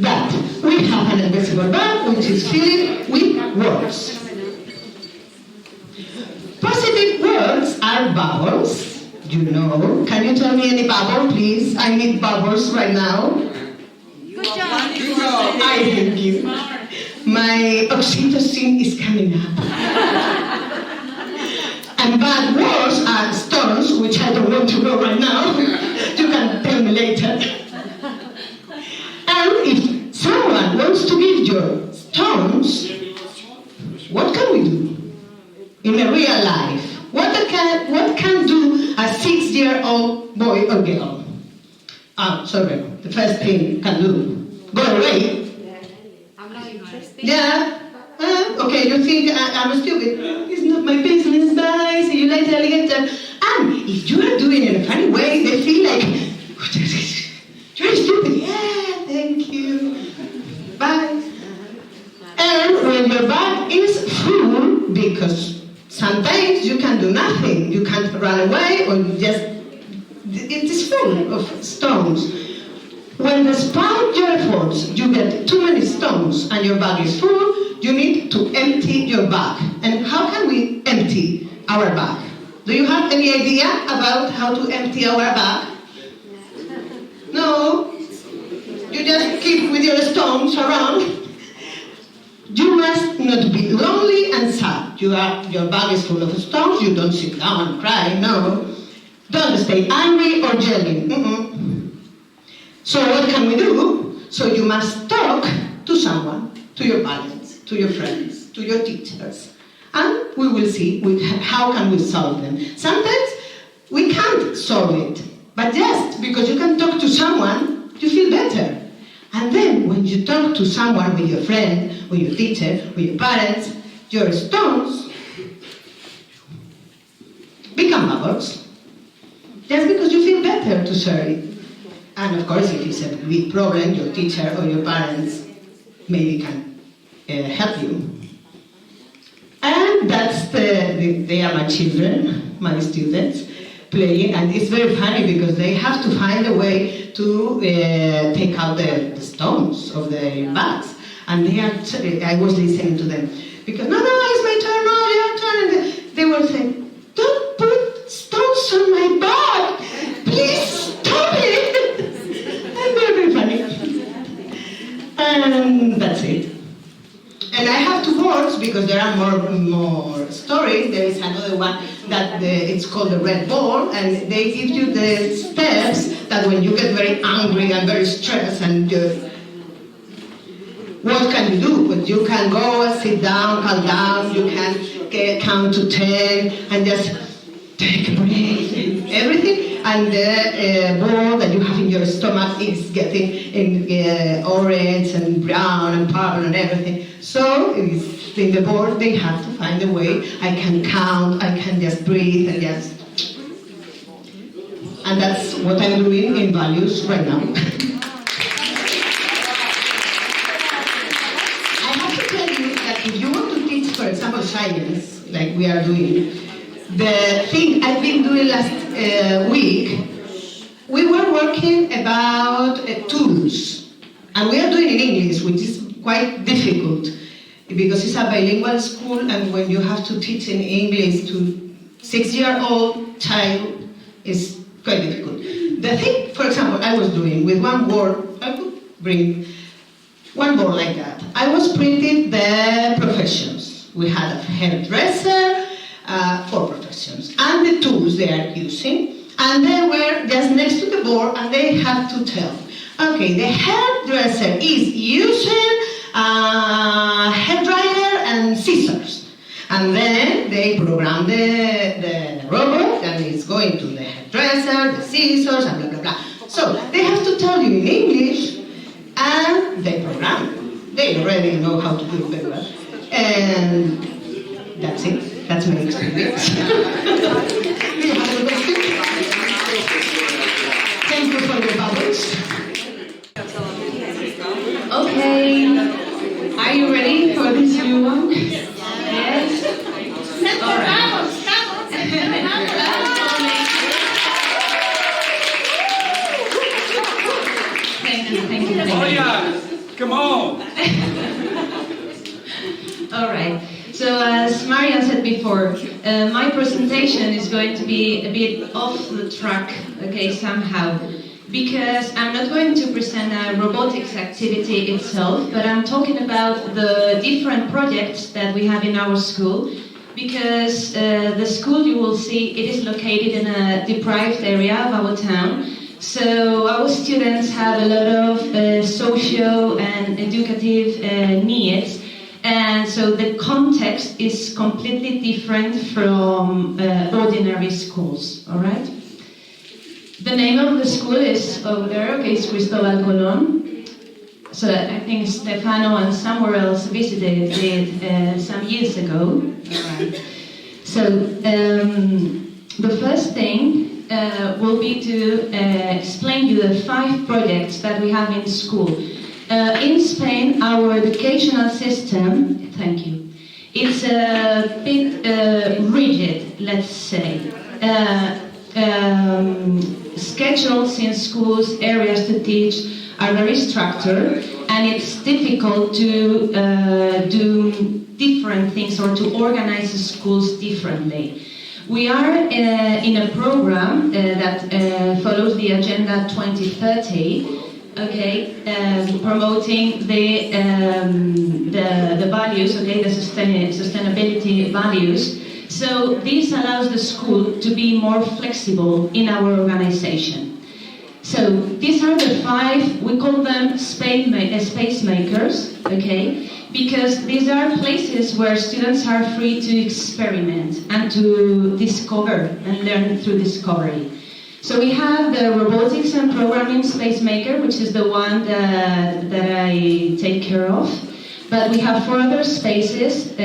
that we have an invisible bag which is filled with words. Positive words are bubbles, you know. Can you tell me any bubble, please? I need bubbles right now. Good job. I thank you. My oxytocin is coming up. which I don't want to go right now. You can tell me later. And if someone wants to give you stones, what can we do in a real life? What can do a 6-year-old boy or girl? Sorry, the first thing can do, go away. I'm not interested. Yeah. Okay, you think I'm stupid. It's not my business, bye, see you later, alligator. And if you are doing it in a funny way, they feel like, you're stupid. Yeah, thank you. Bye. And when your bag is full, because sometimes you can do nothing, you can't run away, or you just, it is full of stones. When despite your efforts you get too many stones and your bag is full, you need to empty your bag. And how can we empty our bag? Do you have any idea about how to empty our bag? No? You just keep with your stones around? You must not be lonely and sad. Your bag is full of stones, you don't sit down and cry, no. Don't stay angry or yelling. So what can we do? So you must talk to someone, to your parents, to your friends, to your teachers. And we will see how can we solve them. Sometimes we can't solve it, but just because you can talk to someone, you feel better. And then when you talk to someone, with your friend, with your teacher, with your parents, your stones become bubbles. Just because you feel better to share it. And of course, if it's a big problem, your teacher or your parents maybe can help you. And that's they are my children, my students, playing, and it's very funny because they have to find a way to take out the stones of their bags. And they are, I was listening to them, because no, it's my turn, no, your turn. And they were saying, don't put stones on my bag, please stop it. And very funny. And that's it. And I have 2 words because there are more stories. There is another one that it's called the red ball, and they give you the steps that when you get very angry and very stressed, and what can you do? But you can go, sit down, calm down. You can count to 10 and just take a breath. Everything. And the ball that you have in your stomach is getting in orange and brown and purple and everything. So in the board they have to find a way. I can count, I can just breathe and just... And that's what I'm doing in values right now. I have to tell you that if you want to teach, for example, science, like we are doing, the thing I've been doing last week, we were working about tools, and we are doing it in English, which is quite difficult because it's a bilingual school, and when you have to teach in English to 6-year-old child, is quite difficult. The thing, for example, I was doing with one board, I could bring one board like that. I was printing the professions. We had a hairdresser, 4 professions, and the tools they are using, and they were just next to the board, and they had to tell, okay, the hairdresser is using a hairdryer and scissors, and then they program the robot, and it's going to the hairdresser, the scissors, and blah blah blah. So they have to tell you in English, and they program it. They already know how to do it very well, and that's it. That's my experience. Do you have a question? Thank you for your bubbles. Okay, are you ready for this new one? Yes? All right. Thank you. Oh yeah, come on. All right. So as Marian said before, my presentation is going to be a bit off the track, okay, somehow, because I'm not going to present a robotics activity itself, but I'm talking about the different projects that we have in our school, because the school, you will see, it is located in a deprived area of our town. So our students have a lot of social and educative needs, and so the context is completely different from ordinary schools, all right? The name of the school is over there, okay, it's Cristobal Colon. So I think Stefano and somewhere else visited it some years ago. All right. So the first thing will be to explain you the 5 projects that we have in school. In Spain, our educational system, thank you, it's a bit rigid, let's say. Schedules in schools, areas to teach are very structured, and it's difficult to do different things or to organize the schools differently. We are in a program that follows the Agenda 2030, okay, promoting the values, okay, the sustainability values. So this allows the school to be more flexible in our organization. So these are the 5, we call them space makers, okay, because these are places where students are free to experiment and to discover and learn through discovery. So we have the robotics and programming space maker, which is the one that I take care of. But we have 4 other spaces,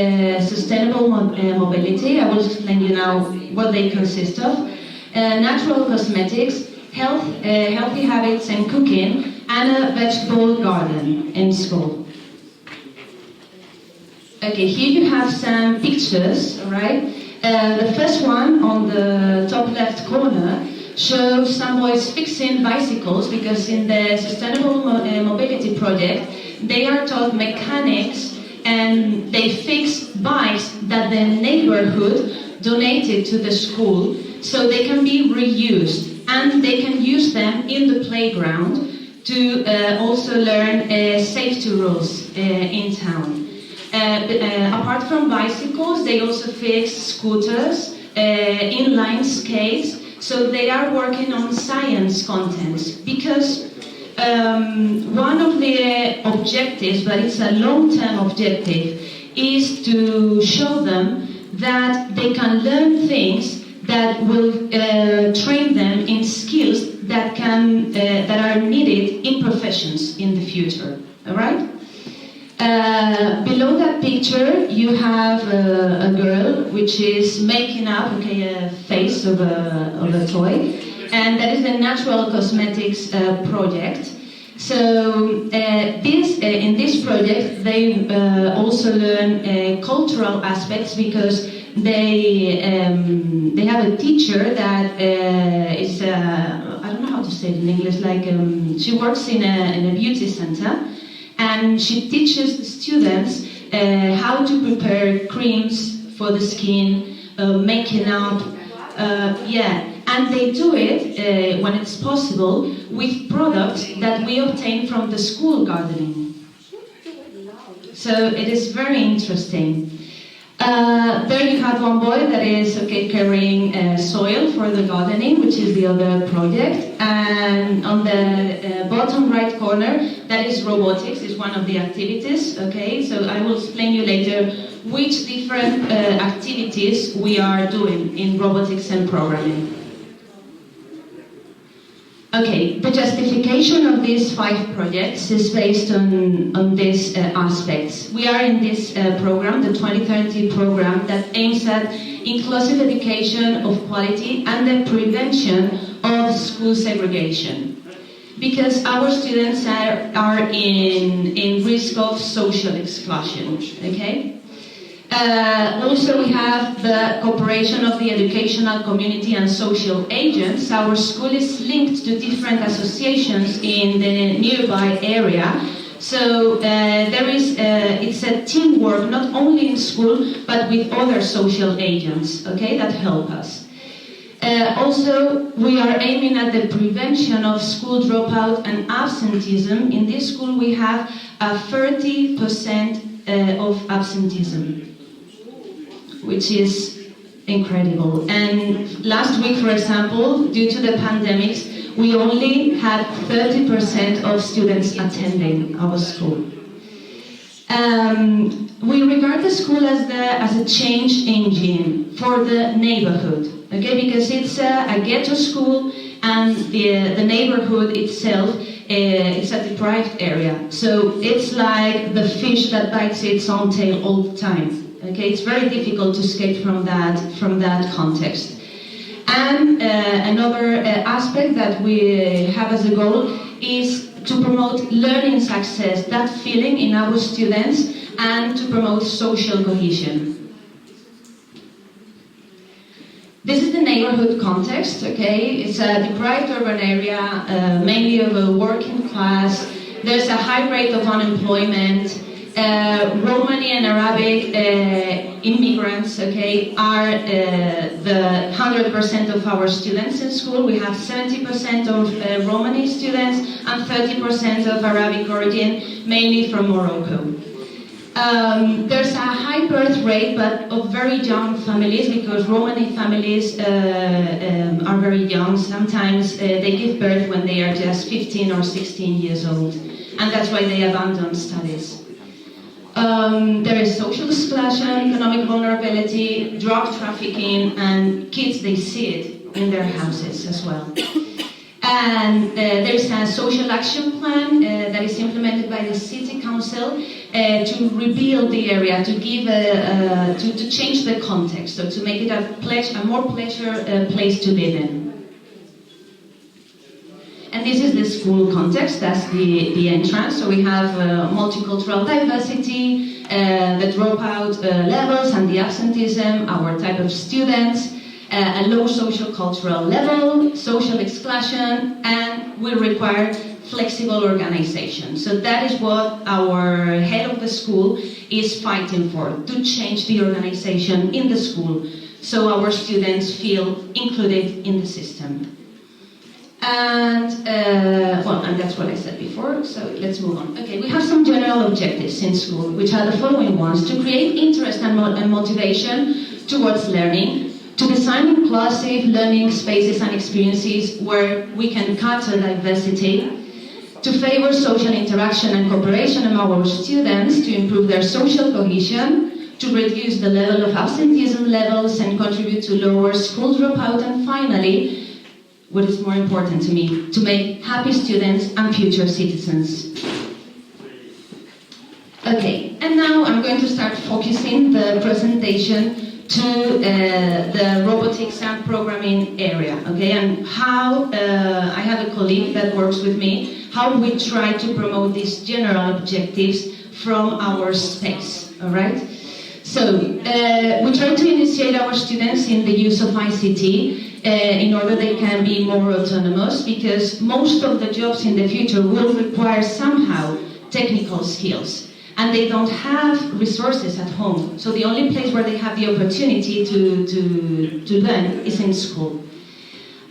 sustainable mobility, I will explain you now what they consist of, natural cosmetics, healthy habits and cooking, and a vegetable garden in school. Okay, here you have some pictures, right? The first one on the top left corner shows some boys fixing bicycles, because in the Sustainable Mobility Project, they are taught mechanics and they fix bikes that the neighborhood donated to the school, so they can be reused and they can use them in the playground to also learn safety rules in town. Apart from bicycles, they also fix scooters, inline skates, so they are working on science contents, because one of the objectives, but it's a long-term objective, is to show them that they can learn things that will train them in skills that are needed in professions in the future. All right? Below that picture, you have a girl which is making up, okay, a face of a toy, and that is the Natural Cosmetics project. So in this project, they also learn cultural aspects, because they have a teacher that is I don't know how to say it in English. Like she works in a beauty center, and she teaches the students how to prepare creams for the skin, making up, and they do it when it's possible with products that we obtain from the school gardening. So it is very interesting. There you have one boy that is carrying soil for the gardening, which is the other project. And on the bottom right corner, that is robotics, is one of the activities. Okay, so I will explain you later which different activities we are doing in robotics and programming. Okay, the justification of these 5 projects is based on these aspects. We are in this program, the 2030 program, that aims at inclusive education of quality and the prevention of school segregation. Because our students are in risk of social exclusion, okay? Also, we have the cooperation of the educational community and social agents. Our school is linked to different associations in the nearby area. So it's a teamwork, not only in school, but with other social agents, okay, that help us. Also, we are aiming at the prevention of school dropout and absenteeism. In this school, we have a 30% of absenteeism. which is incredible. And last week, for example, due to the pandemics, we only had 30% of students attending our school. We regard the school as a change engine for the neighborhood, okay? Because it's a ghetto school, and the neighborhood itself is a deprived area. So it's like the fish that bites its own tail all the time. Okay, it's very difficult to escape from that context. And another aspect that we have as a goal is to promote learning success, that feeling in our students, and to promote social cohesion. This is the neighborhood context, okay? It's a deprived urban area, mainly of a working class. There's a high rate of unemployment. Romani and Arabic immigrants, okay, are the 100% of our students in school. We have 70% of Romani students and 30% of Arabic origin, mainly from Morocco. There's a high birth rate, but of very young families, because Romani families are very young. Sometimes they give birth when they are just 15 or 16 years old, and that's why they abandon studies. There is social exclusion, economic vulnerability, drug trafficking, and kids, they see it in their houses as well. And there is a social action plan that is implemented by the city council to rebuild the area, to give to change the context, so to make it a more pleasure place to live in. And this is the school context, that's the entrance. So we have multicultural diversity, the dropout levels and the absenteeism, our type of students, a low social cultural level, social exclusion, and we require flexible organization. So that is what our head of the school is fighting for, to change the organization in the school so our students feel included in the system. And, and that's what I said before, so let's move on. Okay, we have some general objectives in school, which are the following ones: to create interest and motivation towards learning, to design inclusive learning spaces and experiences where we can cater diversity, to favor social interaction and cooperation among our students to improve their social cohesion, to reduce the level of absenteeism levels and contribute to lower school dropout, and finally, what is more important to me, to make happy students and future citizens. Okay, and now I'm going to start focusing the presentation to the robotics and programming area, okay, and how I have a colleague that works with me, how we try to promote these general objectives from our space, all right? So, we try to initiate our students in the use of ICT in order they can be more autonomous, because most of the jobs in the future will require somehow technical skills, and they don't have resources at home. So the only place where they have the opportunity to learn is in school.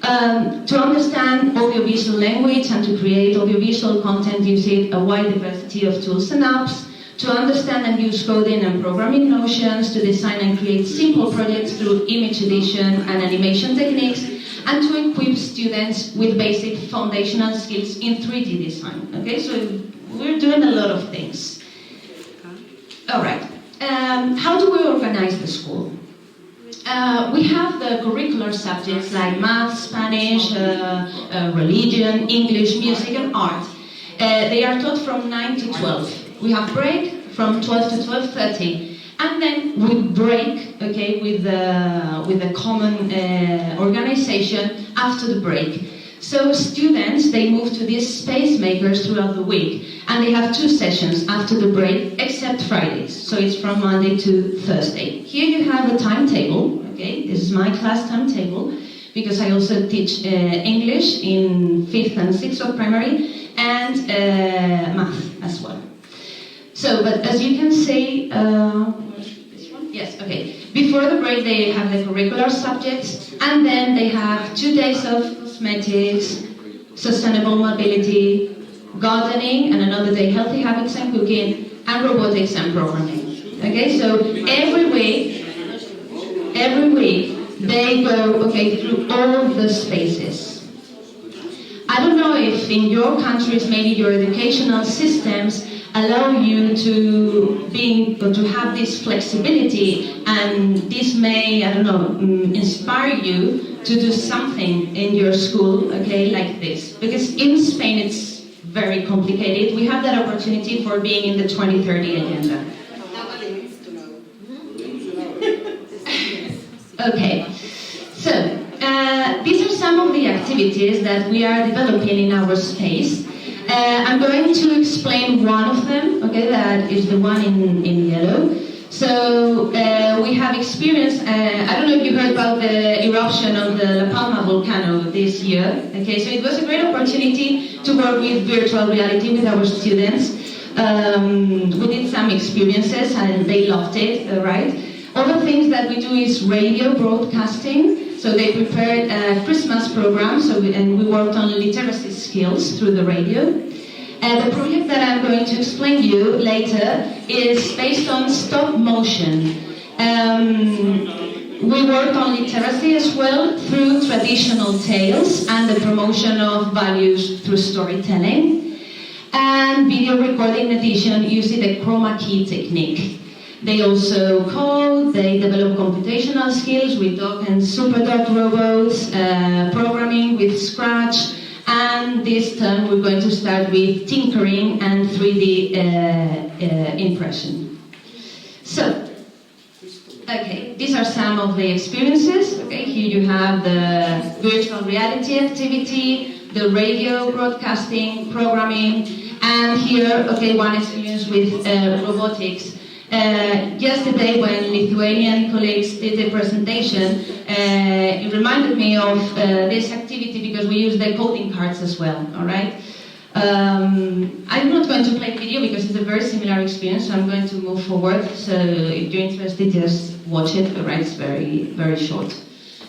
To understand audiovisual language and to create audiovisual content using a wide diversity of tools and apps, to understand and use coding and programming notions, to design and create simple projects through image edition and animation techniques, and to equip students with basic foundational skills in 3D design. Okay, so we're doing a lot of things. All right, how do we organize the school? We have the curricular subjects like math, Spanish, religion, English, music, and art. They are taught from 9 to 12. We have break from 12 to 12:30, and then we break, okay, with a common organization after the break. So students, they move to these space makers throughout the week, and they have 2 sessions after the break, except Fridays. So it's from Monday to Thursday. Here you have a timetable, okay? This is my class timetable, because I also teach English in 5th and 6th of primary, and math as well. So, but as you can see, this one? Yes, okay. Before the break, they have the curricular subjects, and then they have 2 days of cosmetics, sustainable mobility, gardening, and another day healthy habits and cooking, and robotics and programming. Okay, so every week every week they go through all the spaces. I don't know if in your countries maybe your educational systems allow you to have this flexibility, and this may, I don't know, inspire you to do something in your school, like this. Because in Spain it's very complicated. We have that opportunity for being in the 2030 agenda. Okay, so these are some of the activities that we are developing in our space. I'm going to explain one of them, that is the one in yellow. So we have experienced, I don't know if you heard about the eruption of the La Palma volcano this year. So it was a great opportunity to work with virtual reality with our students. We did some experiences and they loved it, right? Other things that we do is radio broadcasting. So they prepared a Christmas program, and we worked on literacy skills through the radio. The project that I'm going to explain to you later is based on stop motion. We worked on literacy as well through traditional tales and the promotion of values through storytelling. And video recording in addition using the chroma key technique. They also code, they develop computational skills with dog and super dog robots, programming with Scratch, and this term we're going to start with tinkering and 3D impression. So, these are some of the experiences. Here you have the virtual reality activity, the radio broadcasting, programming, and here, one experience with robotics. Yesterday, when Lithuanian colleagues did the presentation, it reminded me of this activity because we use the coding cards as well, all right? I'm not going to play video because it's a very similar experience, so I'm going to move forward. So if you're interested, just watch it, all right? It's very, very short.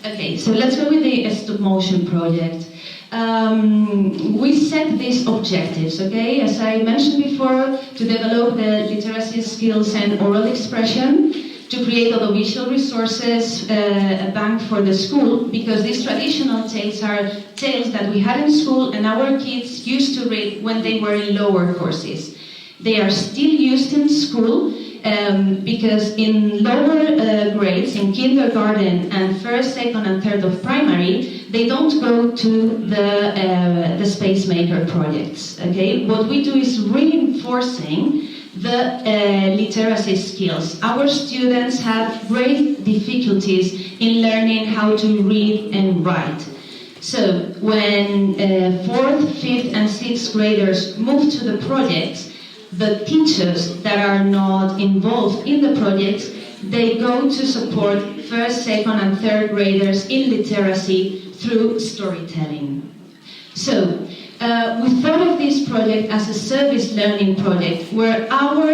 Okay, so let's go with the stop motion project. We set these objectives, as I mentioned before, to develop the literacy skills and oral expression, to create audiovisual resources, a bank for the school, because these traditional tales are tales that we had in school and our kids used to read when they were in lower courses. They are still used in school because in lower grades, in kindergarten and first, second and third of primary, they don't go to the Space Maker projects, What we do is reinforcing the literacy skills. Our students have great difficulties in learning how to read and write. So when 4th, 5th and 6th graders move to the projects, the teachers that are not involved in the projects, they go to support 1st, 2nd and 3rd graders in literacy through storytelling. So we thought of this project as a service learning project where our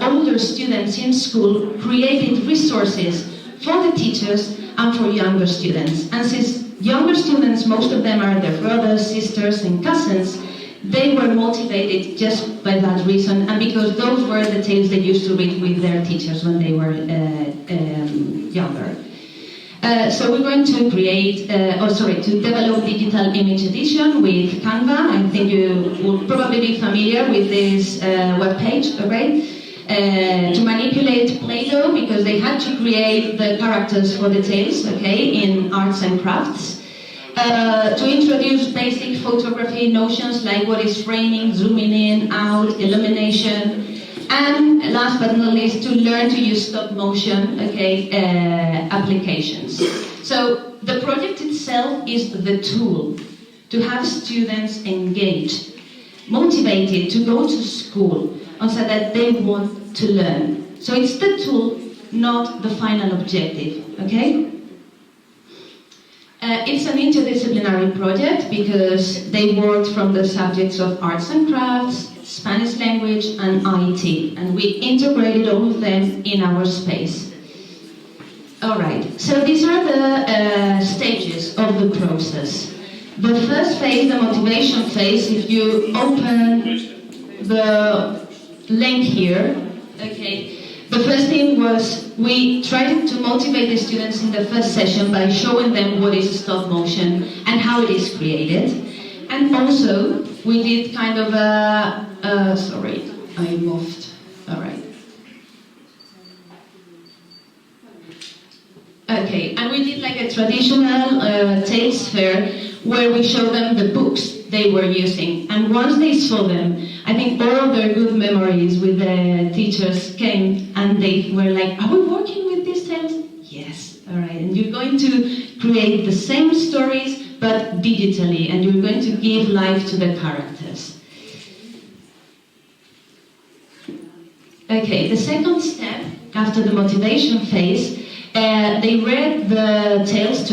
older students in school created resources for the teachers and for younger students. And since younger students, most of them are their brothers, sisters and cousins, they were motivated just by that reason, and because those were the tales they used to read with their teachers when they were younger. So we're going to to develop digital image edition with Canva. I think you will probably be familiar with this webpage, to manipulate Play-Doh because they had to create the characters for the tales, in arts and crafts. To introduce basic photography notions like what is framing, zooming in, out, illumination, and last but not least, to learn to use stop motion applications. So the project itself is the tool to have students engaged, motivated to go to school, and so that they want to learn. So it's the tool, not the final objective, It's an interdisciplinary project because they worked from the subjects of arts and crafts, Spanish language and IT, and we integrated all of them in our space. Alright, so these are the stages of the process. The first phase, the motivation phase, if you open the link here, the The first thing was we tried to motivate the students in the first session by showing them what is stop motion and how it is created. And also, we did kind of sorry, I moved, all right. Okay, and we did like a traditional tales fair where we showed them the books they were using. And once they saw them, I think all of their good memories with the teachers came and they were like, are we working with these tales? Yes, all right. And you're going to create the same stories but digitally, and you're going to give life to the characters. Okay, the second step after the motivation phase, they read the tales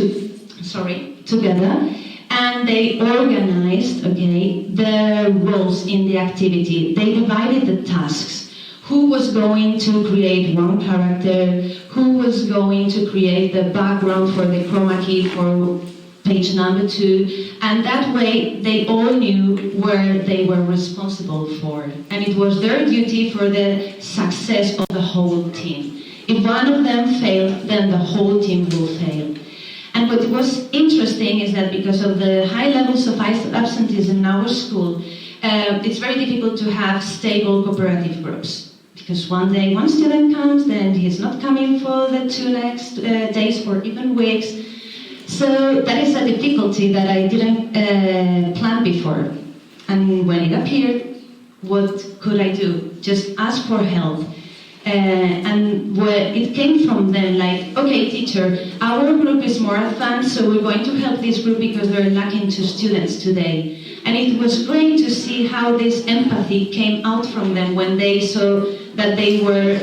together, and they organized, the roles in the activity. They divided the tasks. Who was going to create one character? Who was going to create the background for the chroma key for page number 2? And that way, they all knew where they were responsible for. And it was their duty for the success of the whole team. If one of them failed, then the whole team will fail. And what was interesting is that because of the high levels of absenteeism in our school, it's very difficult to have stable cooperative groups. Because one day one student comes, then he's not coming for the 2 next days or even weeks. So that is a difficulty that I didn't plan before. And when it appeared, what could I do? Just ask for help. And it came from them, like, okay, teacher, our group is more advanced, so we're going to help this group because they're lacking 2 students today. And it was great to see how this empathy came out from them when they saw that they were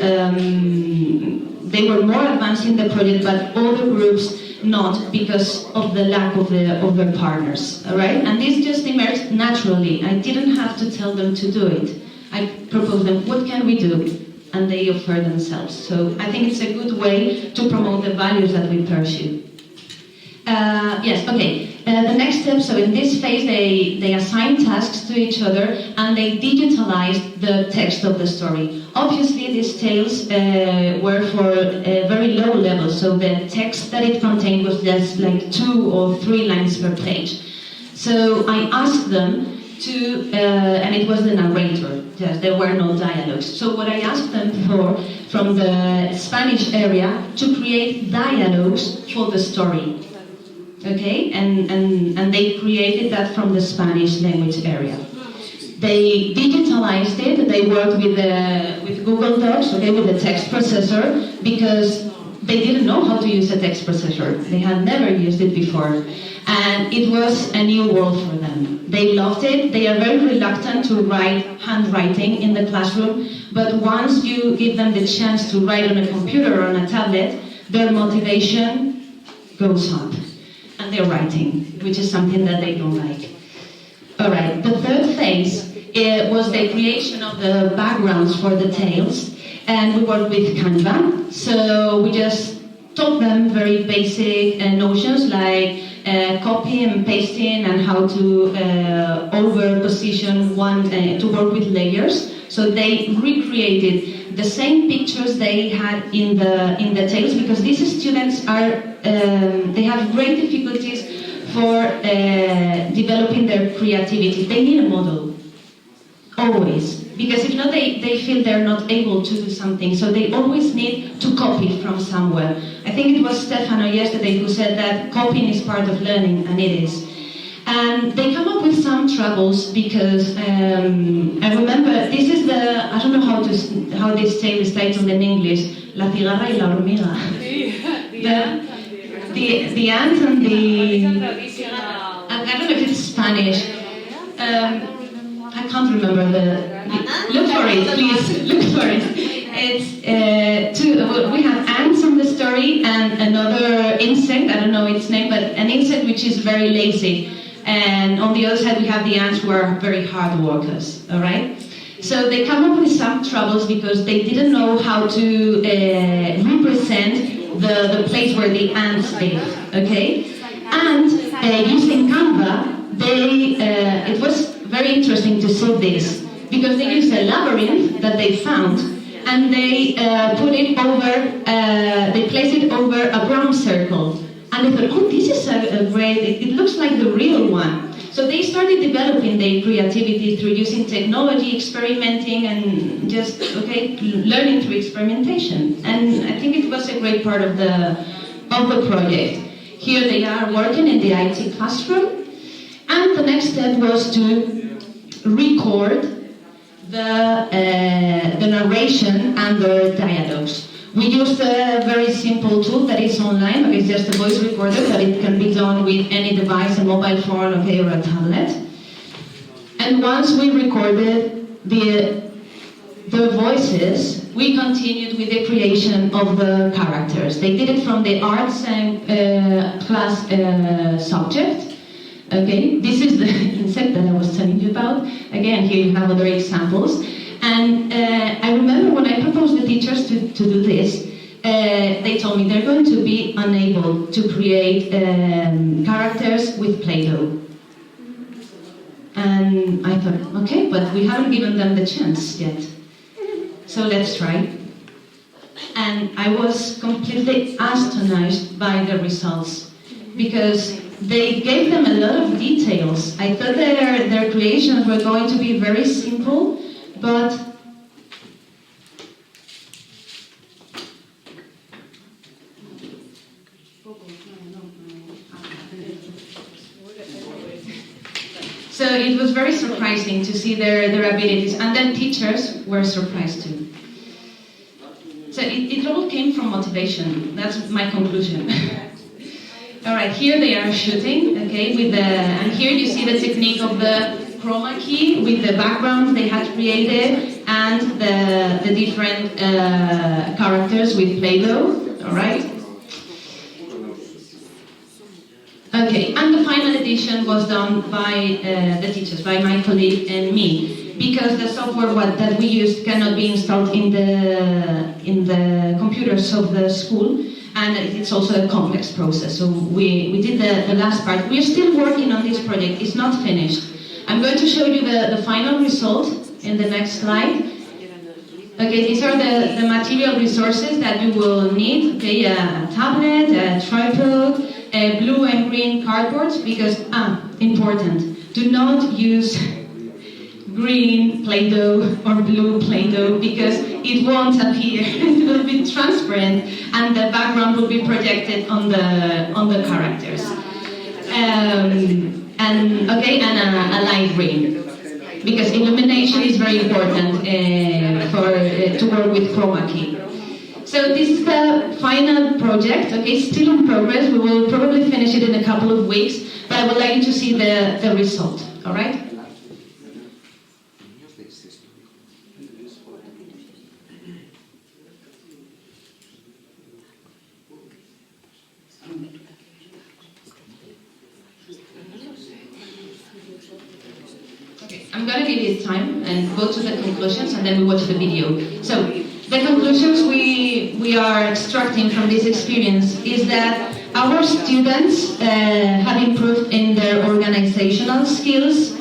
more advanced in the project, but other groups not, because of the lack of their partners. All right, and this just emerged naturally. I didn't have to tell them to do it. I proposed them, what can we do? And they offer themselves. So I think it's a good way to promote the values that we pursue. The next step, so in this phase they assign tasks to each other and they digitalized the text of the story. Obviously these tales were for a very low level, so the text that it contained was just like 2 or 3 lines per page. So I asked them to, and it was the narrator, there were no dialogues. So what I asked them from the Spanish area, to create dialogues for the story. Okay, and they created that from the Spanish language area. They digitalized it, they worked with Google Docs, with the text processor, because they didn't know how to use a text processor. They had never used it before. And it was a new world for them. They loved it. They are very reluctant to write handwriting in the classroom, but once you give them the chance to write on a computer or on a tablet, their motivation goes up. And they're writing, which is something that they don't like. All right, the third phase was the creation of the backgrounds for the tales, and we worked with Canva. So we just taught them very basic notions like copy and pasting and how to over-position one, to work with layers. So they recreated the same pictures they had in the tales, because these students are they have great difficulties for developing their creativity. They need a model, always, because if not, they feel they're not able to do something. So they always need to copy from somewhere. I think it was Stefano yesterday who said that copying is part of learning, and it is. And they come up with some troubles because I remember this is I don't know how this tale is titled in English, La cigarra y la hormiga. The ant and I don't know if it's Spanish. I can't remember look for it, please, look for it. It's we have ants in the story and another insect, I don't know its name, but an insect which is very lazy. And on the other side we have the ants who are very hard workers, all right? So they come up with some troubles because they didn't know how to represent the place where the ants live, okay? And using Canva, it was very interesting to see this, because they used a labyrinth that they found, and they put it over, they placed it over a brown circle. And they thought, oh, this is a great, it looks like the real one. So they started developing their creativity through using technology, experimenting, and just, learning through experimentation. And I think it was a great part of the project. Here they are working in the IT classroom. And the next step was to record the narration and the dialogues. We used a very simple tool that is online, but it's just a voice recorder, but it can be done with any device, a mobile phone, or a tablet. And once we recorded the voices, we continued with the creation of the characters. They did it from the arts and class subject. Okay, this is the insect that I was telling you about. Again, here you have other examples. And I remember when I proposed the teachers to do this, they told me they're going to be unable to create characters with Play-Doh. And I thought, okay, but we haven't given them the chance yet. So let's try. And I was completely astonished by the results, because they gave them a lot of details. I thought their creations were going to be very simple, but so it was very surprising to see their abilities, and then teachers were surprised too. So it all came from motivation. That's my conclusion. All right, here they are shooting, and here you see the technique of the chroma key with the background they had created and the different characters with Play-Doh, all right? Okay, and the final edition was done by the teachers, by my colleague and me, because the software that we used cannot be installed in the computers of the school, and it's also a complex process. So we did the last part. We are still working on this project. It's not finished. I'm going to show you the final result in the next slide. Okay, these are the material resources that you will need. Okay, a tablet, a tripod, blue and green cardboard, because, important, do not use green Play-Doh or blue Play-Doh, because it won't appear. It will be transparent, and the background will be projected on the characters. And a light green, because illumination is very important to work with chroma key. So this is the final project, still in progress. We will probably finish it in a couple of weeks, but I would like you to see the result, all right? I'm going to give you time and go to the conclusions, and then we watch the video. So, the conclusions we are extracting from this experience is that our students have improved in their organizational skills,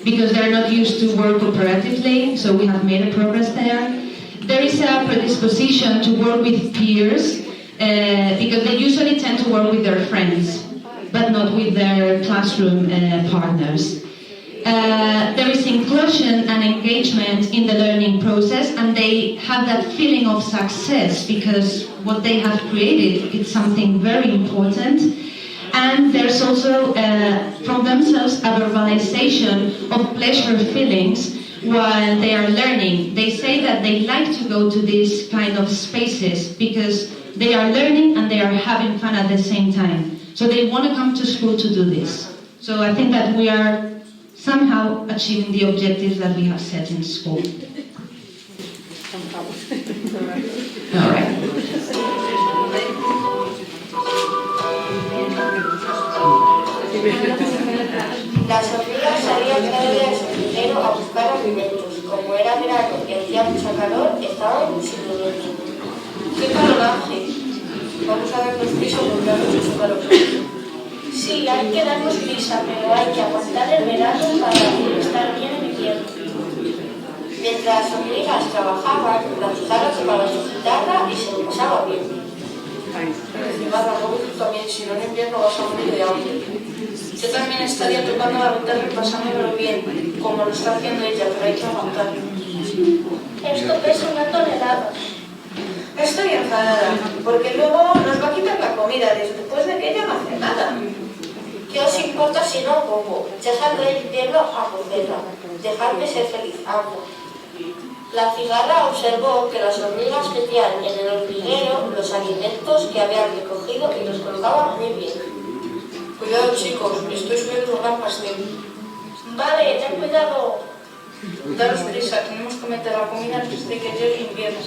because they're not used to work cooperatively, so we have made a progress there. There is a predisposition to work with peers, because they usually tend to work with their friends, but not with their classroom partners. There is inclusion and engagement in the learning process, and they have that feeling of success because what they have created is something very important. And there's also from themselves a verbalization of pleasure feelings while they are learning. They say that they like to go to these kind of spaces because they are learning and they are having fun at the same time. So they want to come to school to do this. So I think that we are somehow achieving the objectives that we have set in school. All right. Las hormigas salían cada día al sendero a buscar alimentos. Como era verano y hacía mucha calor, estaban sin dormir. ¡Qué caloraje! Vamos a darnos prisa porque hace mucho calor. Sí, hay que darnos prisa, pero hay que aguantar el verano para estar bien en invierno. Mientras Las hormigas trabajaban, practicaron para su guitarra y se lo pasaba bien. Encima la Roby también, si no en invierno vas a morir de hambre. Yo también estaría tocando la guitarra y pasándomelo bien, como lo está haciendo ella, pero hay que aguantar. Esto pesa 1 tonelada. Estoy enfadada, porque luego nos va a quitar la comida después de que ella no hace nada. ¿Qué os importa si no como? Dejar de invierno a poderla. Dejar de ser feliz, amo. La cigarra observó que las hormigas metían en el hormiguero los alimentos que habían recogido y los colocaban muy bien. Cuidado chicos, estoy subiendo un gran pastel. Vale, ten cuidado. Daros prisa, tenemos que meter la comida antes de que llegue el invierno.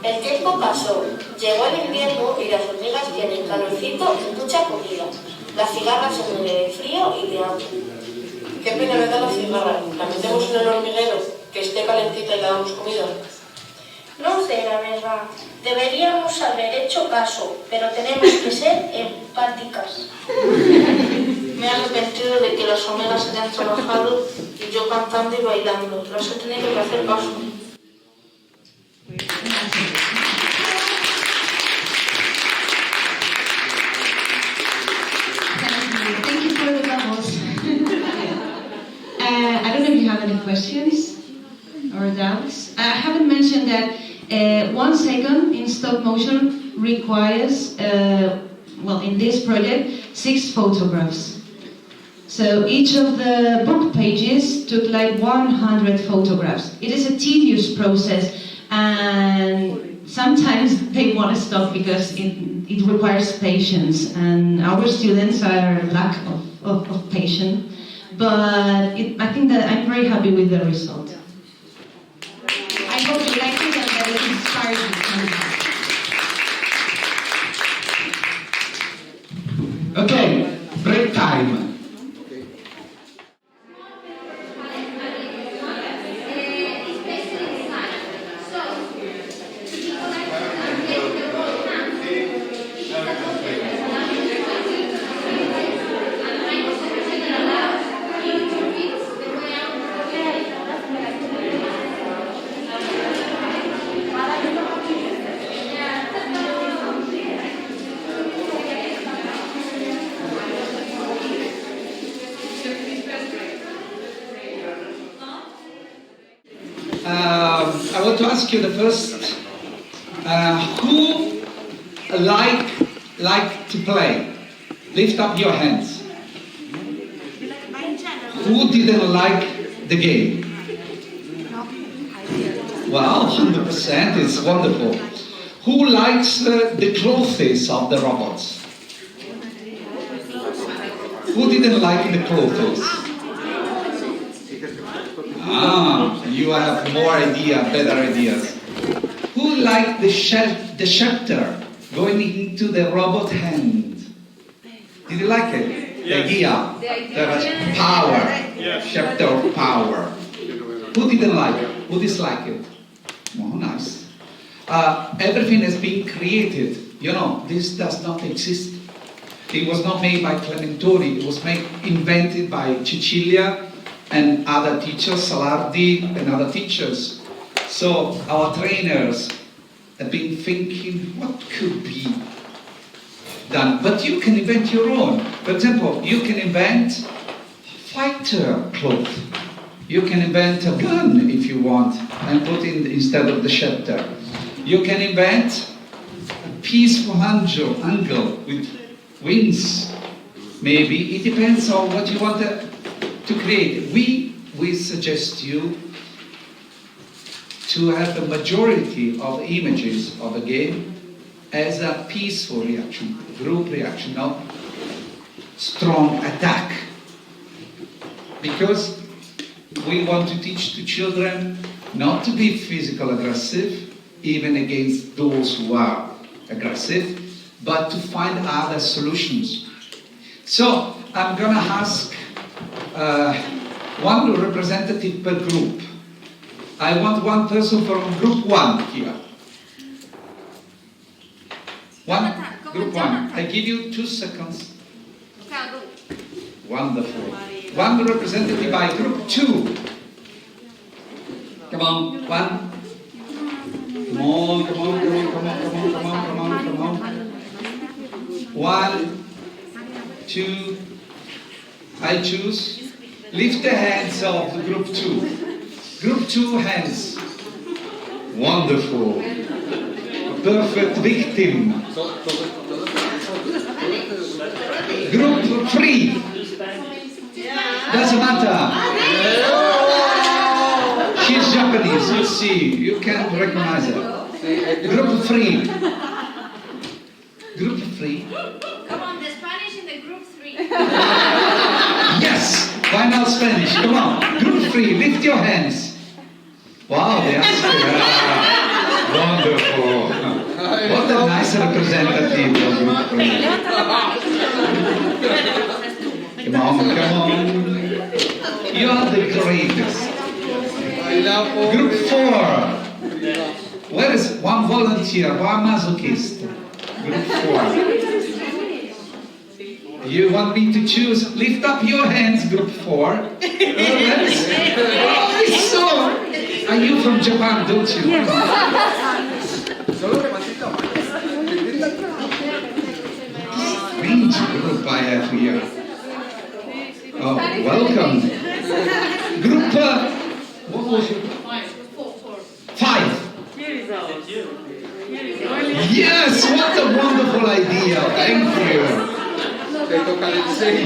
El tiempo pasó, llegó el invierno y las hormigas tienen calorcito y mucha comida. La cigarra se muere de frío y de hambre. Qué pena me da la cigarra, la metemos en el hormiguero, que esté calentita y la damos comida. No sé, la verdad. Deberíamos haber hecho caso, pero tenemos que ser empáticas. Me he arrepentido de que las hormigas hayan trabajado y yo cantando y bailando. Las he tenido que hacer caso. Thank you for the bubbles. I don't know if you have any questions or doubts. I haven't mentioned that 1 second in stop motion requires, well, in this project, 6 photographs. So each of the book pages took like 100 photographs. It is a tedious process, and sometimes they want to stop because it requires patience, and our students are lack of patience. But I think that I'm very happy with the result. I hope you like it and that it inspires you. Okay, break time. I want to ask you the first, who like to play? Lift up your hands. Who didn't like the game? Well, 100%, it's wonderful. Who likes the clothes of the robots? Who didn't like the clothes? You have more better ideas. Who liked the shelter going into the robot hand? Did you like it? The idea. There was power. Shelter of power. Who didn't like it? Who disliked it? Oh, nice. Everything has been created. You know, this does not exist. It was not made by Clementori. It was invented by Cecilia and other teachers, Salardi and other teachers. So our trainers have been thinking, what could be done? But you can invent your own. For example, you can invent fighter cloth. You can invent a gun if you want and put in instead of the shelter. You can invent a peaceful angel with wings. Maybe it depends on what you want to create. We suggest you to have the majority of images of a game as a peaceful reaction, group reaction, not strong attack. Because we want to teach to children not to be physical aggressive, even against those who are aggressive, but to find other solutions. So I'm going to ask one representative per group. I want one person from group 1 here. Group 1. I give you 2 seconds. Wonderful. One representative by group 2. Come come on. One. Come on, come on, come on, come on, come on, come on, come on, come on. 1, 2. I choose. Lift the hands of the group 2. Group 2 hands. Wonderful. Perfect victim. Group 3. Doesn't matter. She's Japanese, you see, you can't recognize her. Group 3. Group 3. Come on, the Spanish in the group 3. Yes! Why not Spanish? Come on. Group 3, lift your hands. Wow, they are wonderful. What a nice representative of Group 3. Come on, come on. You are the greatest. Group 4. Where is one volunteer, one masochist? Group 4. You want me to choose? Lift up your hands, group 4. Oh, I saw. Are you from Japan, don't you? Strange group I have here. Oh, welcome. Group, what was it? 5. Yes, what a wonderful idea. Thank you.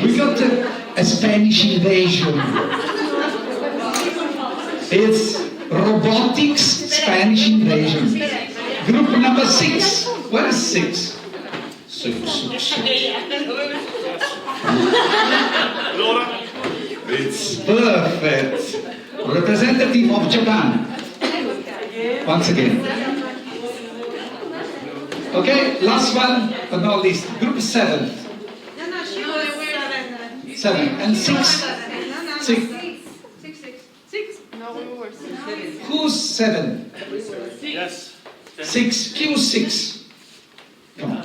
We got a Spanish invasion. It's robotics Spanish invasion. Group number 6. Where is 6? 6. It's perfect. Representative of Japan. Once again. Okay, last one, but not least. Group 7. 7 and 6. 6. No, we were 6. Who's 7? Yes. 6. Q6. Come on.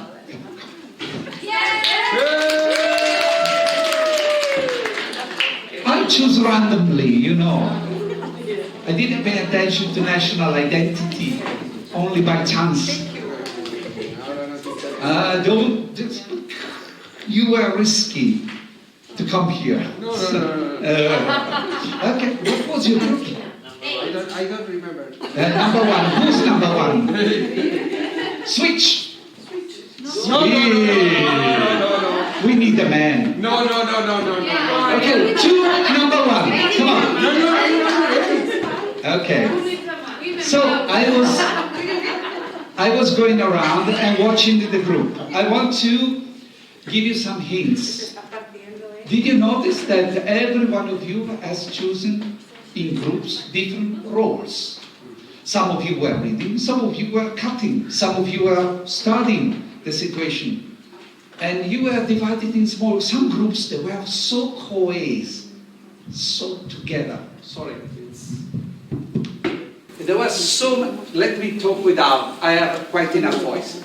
I choose randomly, you know. I didn't pay attention to national identity, only by chance. You were risky to come here. No. Okay, what was your group? I don't remember. Number 1. Who's number 1? Switch. No. We need a man. No. Okay, 2, number 1. Come on. No. Okay. So I was going around and watching the group. I want to give you some hints. Did you notice that every one of you has chosen in groups different roles? Some of you were reading, some of you were cutting, some of you were studying the situation. And you were divided in small, some groups, they were so cohesive, so together. Sorry. There was so, let me talk without, I have quite enough voice.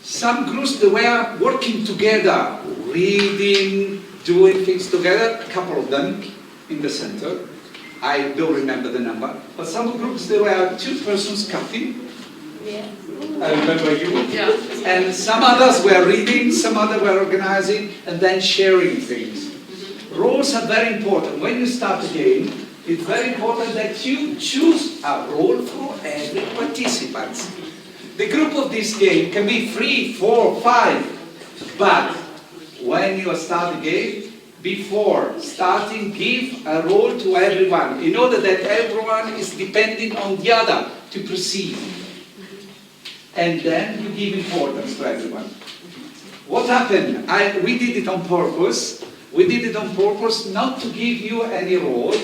Some groups, they were working together, reading, doing things together, a couple of them in the center. I don't remember the number. But some groups, there were 2 persons cutting. Yeah. I remember you. Yeah. And some others were reading, some others were organizing, and then sharing things. Roles are very important. When you start a game, it's very important that you choose a role for every participant. The group of this game can be 3, 4, 5, but when you start the game, before starting, give a role to everyone, in order that everyone is depending on the other to proceed. And then you give importance to everyone. What happened? We did it on purpose. We did it on purpose not to give you any role,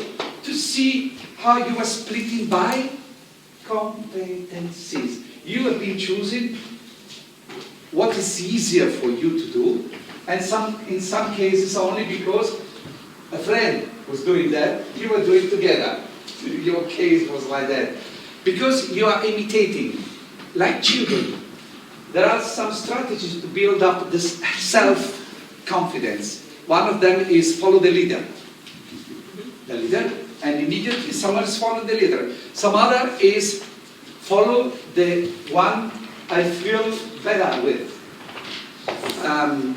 to see how you are splitting by competencies. You have been choosing what is easier for you to do, and in some cases only because a friend was doing that, you were doing together. Your case was like that. Because you are imitating, like children. There are some strategies to build up this self-confidence. One of them is follow the leader. the leader, and immediately someone is following the leader. Some other is follow the one I feel better with.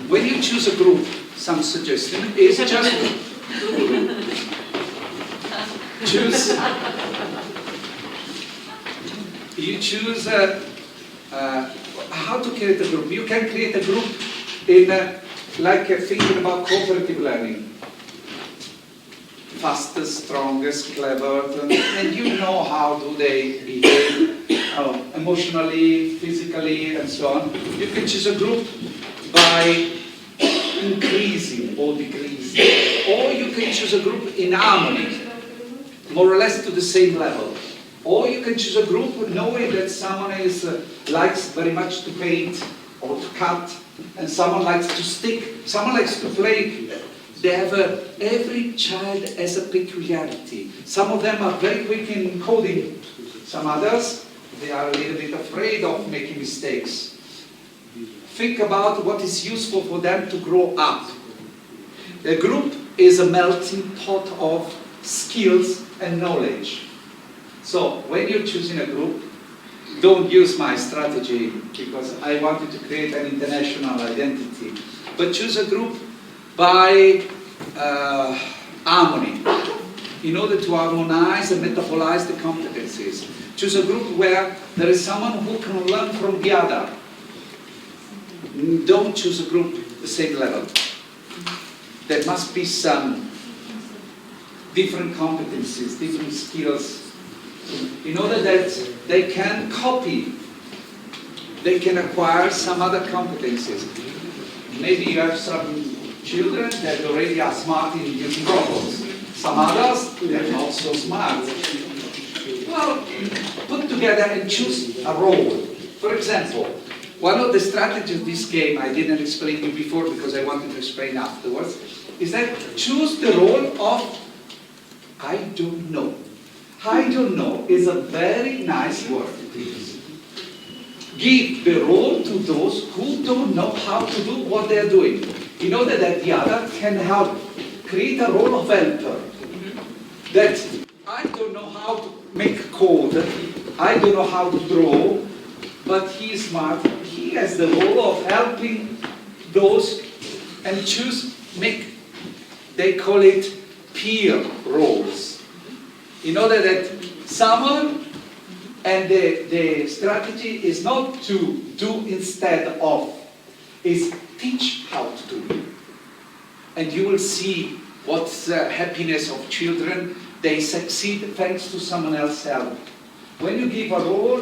When you choose a group, some suggestion is just choose. You choose how to create a group. You can create a group in like thinking about cooperative learning. Fastest, strongest, clever, and you know how do they behave emotionally, physically, and so on. You can choose a group by increasing or decreasing, or you can choose a group in harmony, more or less to the same level. Or you can choose a group knowing that someone likes very much to paint or to cut, and someone likes to stick, someone likes to play. They have every child has a peculiarity. Some of them are very quick in coding. Some others, they are a little bit afraid of making mistakes. Think about what is useful for them to grow up. A group is a melting pot of skills and knowledge. So when you're choosing a group, don't use my strategy because I wanted to create an international identity. But choose a group by harmony, in order to harmonize and metabolize the competencies. Choose a group where there is someone who can learn from the other. Don't choose a group the same level. There must be some different competencies, different skills, in order that they can copy, they can acquire some other competencies. Maybe you have some children that already are smart in using robots. Some others, they're not so smart. Well, put together and choose a role. For example, one of the strategies of this game, I didn't explain to you before because I wanted to explain afterwards, is that choose the role of I don't know. I don't know is a very nice word. Give the role to those who don't know how to do what they're doing, in order that the other can help. Create a role of helper. That I don't know how to make code, I don't know how to draw, but he is smart. He has the role of helping those and they call it peer roles. In order that someone, and the strategy is not to do instead of, is teach how to do. And you will see what's the happiness of children. They succeed thanks to someone else's help. When you give a role,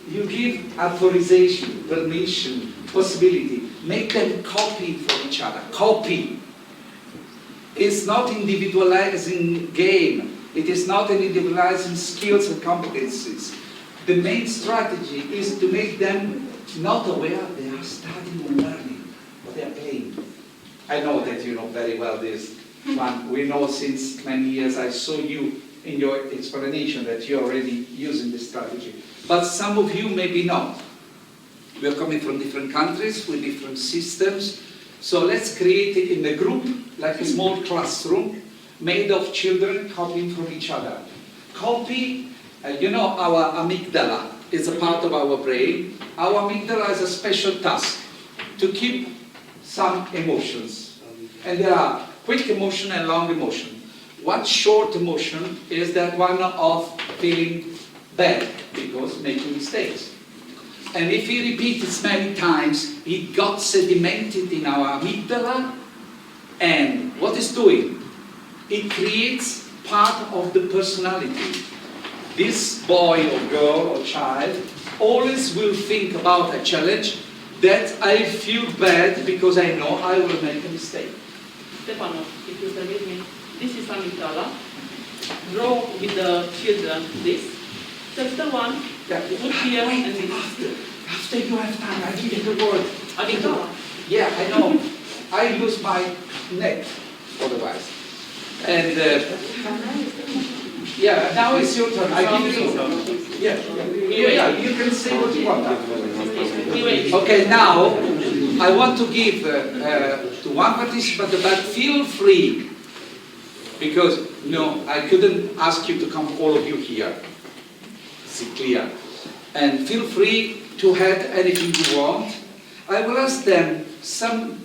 you give authorization, permission, possibility. Make them copy for each other. Copy. It's not individualizing game. It is not an individualizing skills and competencies. The main strategy is to make them not aware they are studying and learning, but they are playing. I know that you know very well this one. We know since many years. I saw you in your explanation that you're already using this strategy. But some of you maybe not. We are coming from different countries with different systems. So let's create it in a group, like a small classroom, made of children copying from each other. Copy, you know, our amygdala is a part of our brain. Our amygdala has a special task to keep some emotions. And there are quick emotion and long emotion. One short emotion is that one of feeling bad because making mistakes. And if we repeat it many times, it got sedimented in our amygdala. And what it's doing? It creates part of the personality. This boy or girl or child always will think about a challenge that I feel bad because I know I will make a mistake. Stefano, if you permit me, this is amygdala. Draw with the children this. That's the one. Put here and this. After you have time, I give you the word. Amygdala. Yeah, I know. I use my neck otherwise. And yeah, now it's your turn. I give you the word. Yeah, you can say what you want. Okay, now I want to give to one participant, but feel free Because, no, I couldn't ask you to come, all of you here. Is it clear? And feel free to add anything you want. I will ask them some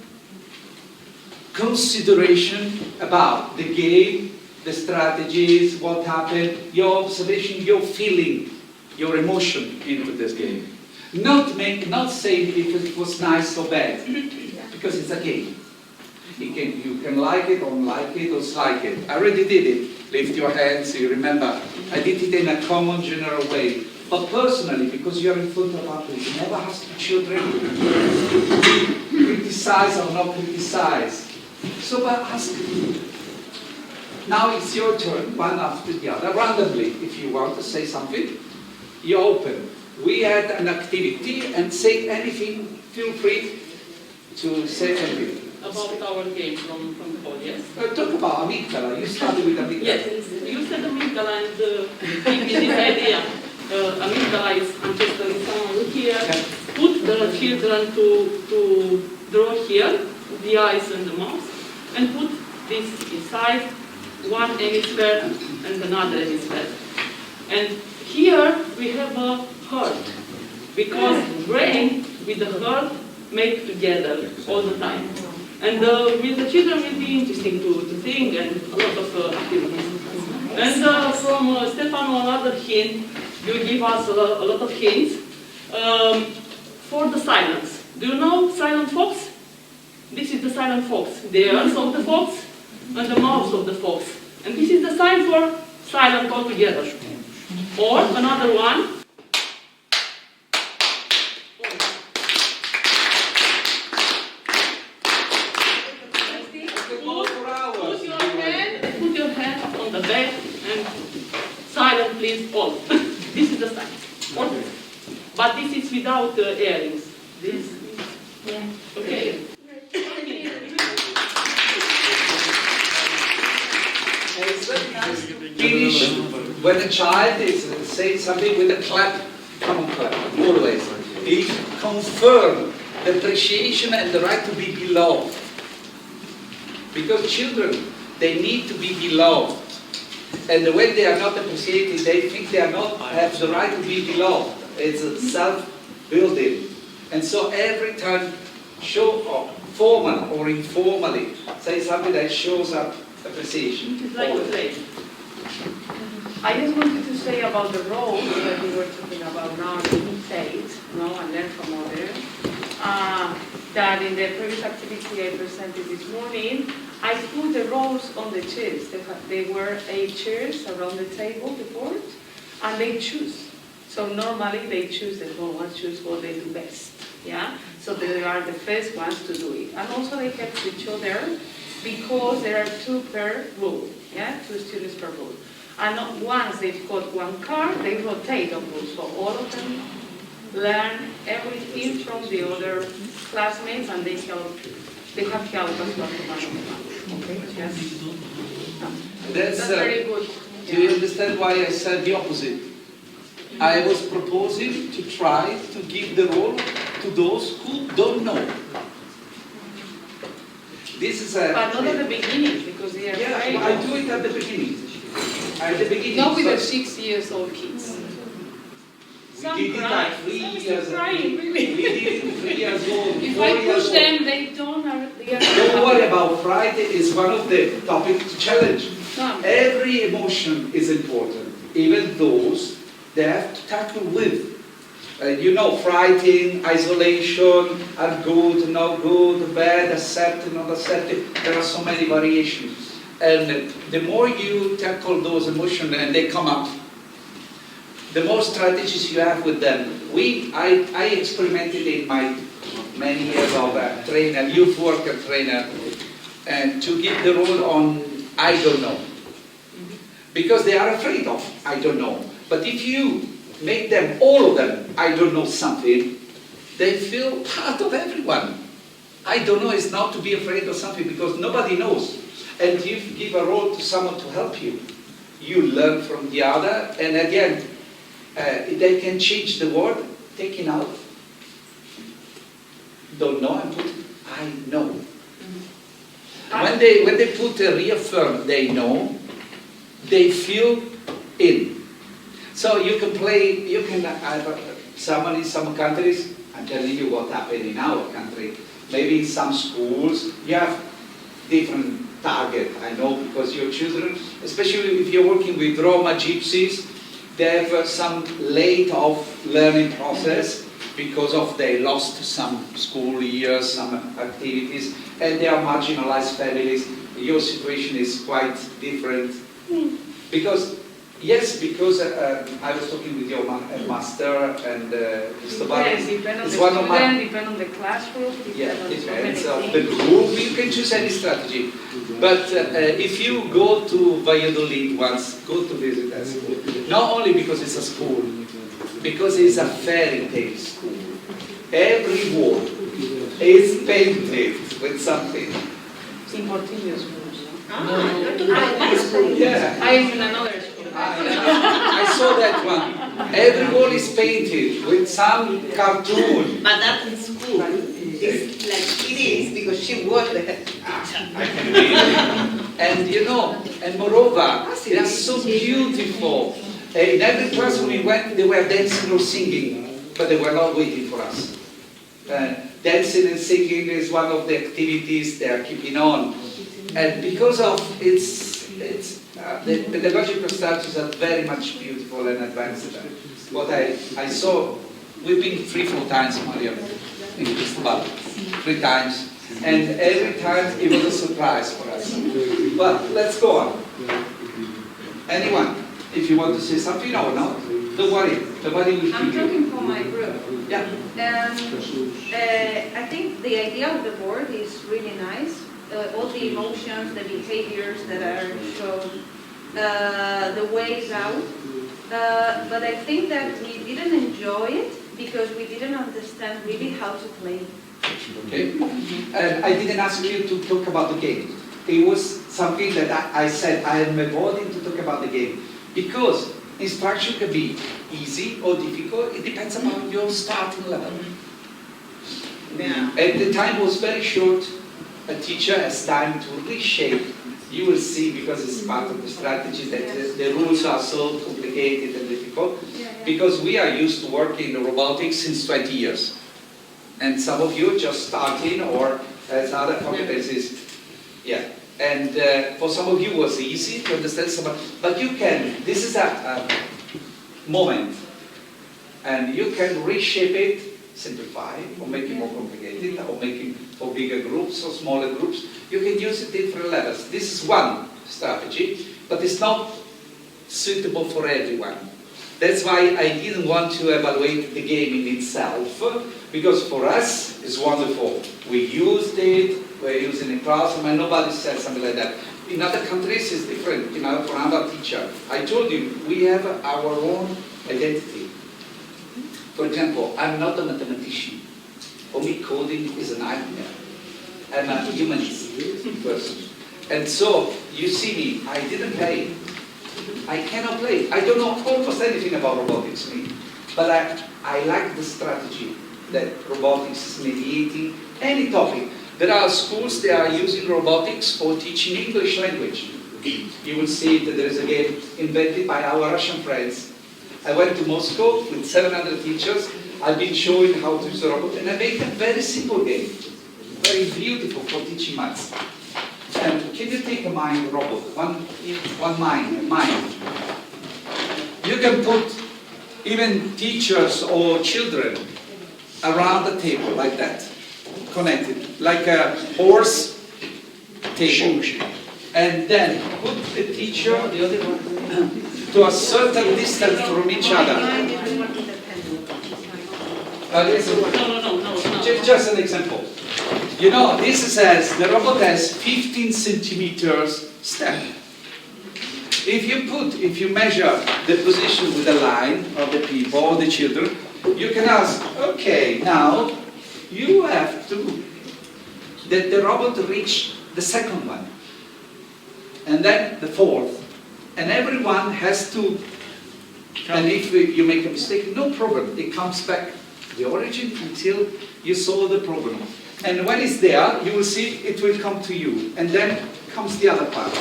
consideration about the game, the strategies, what happened, your observation, your feeling, your emotion into this game. Not saying if it was nice or bad, because it's a game. You can like it or like it or dislike it. I already did it. Lift your hands, you remember. I did it in a common, general way. But personally, because you're in front of others, you never ask the children to criticize or not criticize. So ask. Now it's your turn, one after the other, randomly. If you want to say something, you open. We had an activity and say anything, feel free to say anything. About our game from Paul, yes? Talk about amygdala. You started with amygdala. Yes, you said amygdala and give me this idea. Amygdala is ancestral sound here. Put the children to draw here, the eyes and the mouth, and put this inside one hemisphere and another hemisphere. And here we have a heart, because brain with the heart make together all the time. And with the children will be interesting to think and a lot of activities. And from Stefano, another hint, you give us a lot of hints for the silence. Do you know silent fox? This is the silent fox. The ears of the fox and the mouth of the fox. And this is the sign for silent altogether. Or another one. Put your hand on the bed and silent please all. This is the sign. But this is without earrings. This. Yeah. Okay. It's very nice to finish when a child is saying something with a clap, come on clap, always. It confirms the appreciation and the right to be beloved. Because children, they need to be beloved. And when they are not appreciated, they think they are not have the right to be beloved. It's a self-building. And so every time, show up, formal or informally, say something that shows up appreciation. It's like a play. I just wanted to say about the roles that we were talking about now, imitate, and learn from others. That in the previous activity I presented this morning, I put the roles on the chairs. They were 8 chairs around the table, the board, and they choose. So normally they choose, the whole one choose what they do best. Yeah? So they are the first ones to do it. And also they help each other because there are 2 per rule. Yeah? 2 students per rule. And once they've got 1 card, they rotate on rules. So all of them learn everything from the other classmates, and they have helped us one. Okay? Yes. That's very good. Do you understand why I said the opposite? I was proposing to try to give the role to those who don't know. This is a... But not at the beginning, because they are afraid. I do it at the beginning. At the beginning. Not with the 6-year-old kids. We did it at 3 years old. We did it 3 years old. If 4 I years push old. them, they don't. Don't worry about Friday. Is one of the topics to challenge. Every emotion is important, even those they have to tackle with. Frightened, isolation, are good, not good, bad, accepted, not accepted. There are so many variations. And the more you tackle those emotions and they come up, the more strategies you have with them. I experimented in my many years of trainer, youth worker trainer, and to give the role on I don't know. Because they are afraid of I don't know. But if you make them, all of them, I don't know something, they feel part of everyone. I don't know is not to be afraid of something because nobody knows. And you give a role to someone to help you. You learn from the other, and again, they can change the word, taking out, don't know, and put I know. When they put a reaffirm, they know, they feel in. So you can play, you can someone in some countries, I'm telling you what happened in our country. Maybe in some schools, you have different target, I know, because your children, especially if you're working with Roma gypsies, they have some late of learning process because of they lost some school years, some activities, and they are marginalized families. Your situation is quite different. Because I was talking with your master and Cristobal. Yes, depend on the one of student, depend on the classroom. Yeah, depends on the group. You can choose any strategy. But if you go to Valladolid once, go to visit that school. Not only because it's a school, because it's a fairy tale school. Every wall is painted with something. In Portuguese schools. My school. Yeah. I am in another school. I saw that one. Every wall is painted with some cartoon. But that in school is like it is because she was the head teacher. I can read. And you know, and moreover, they are so beautiful. In every classroom we went, they were dancing or singing, but they were not waiting for us. Dancing and singing is one of the activities they are keeping on. And because of the pedagogical strategies are very much beautiful and advanced. What I saw, we've been 3-4 times, Maria, in Cristobal, 3 times. And every time it was a surprise for us. But let's go on. Anyone, if you want to say something or not, don't worry. Nobody will I'm hear you. talking for my group. Yeah. I think the idea of the board is really nice. All the emotions, the behaviors that are shown, the ways out. But I think that we didn't enjoy it because we didn't understand really how to play. Okay. I didn't ask you to talk about the game. It was something that I said I am avoiding to talk about the game because instruction can be easy or difficult. It depends on your starting level. Yeah. And the time was very short. A teacher has time to reshape. You will see, because it's part of the strategy, that the rules are so complicated and difficult. Because we are used to working in robotics since 20 years. And some of you just starting or as other competencies. Yeah. And for some of you it was easy to understand some, but you can, this is a moment. And you can reshape it, simplify, or make it more complicated, or make it for bigger groups or smaller groups. You can use it at different levels. This is one strategy, but it's not suitable for everyone. That's why I didn't want to evaluate the game in itself, because for us it's wonderful. We used it, we're using it in classroom, and nobody said something like that. In other countries it's different. You know, for another teacher, I told you, we have our own identity. For example, I'm not a mathematician. For me, coding is a nightmare. I'm a humanist person. And so, you see me, I didn't play. I cannot play. I don't know almost anything about robotics, but I like the strategy that robotics is mediating any topic. There are schools that are using robotics for teaching English language. You will see that there is a game invented by our Russian friends. I went to Moscow with 700 teachers. I've been showing how to use the robot, and I made a very simple game, very beautiful for teaching maths. And can you take a mind robot, one mind. You can put even teachers or children around the table like that, connected, like a horse table. And then put the teacher, the other one, to a certain distance from each other. Just an example. You know, this says the robot has 15 centimeters step. If you measure the position with a line of the people or the children, you can ask, okay, now you have to, that the robot reach the second one, and then the fourth, and everyone has to, and if you make a mistake, no problem, it comes back to the origin until you solve the problem. And when it's there, you will see it will come to you. And then comes the other part.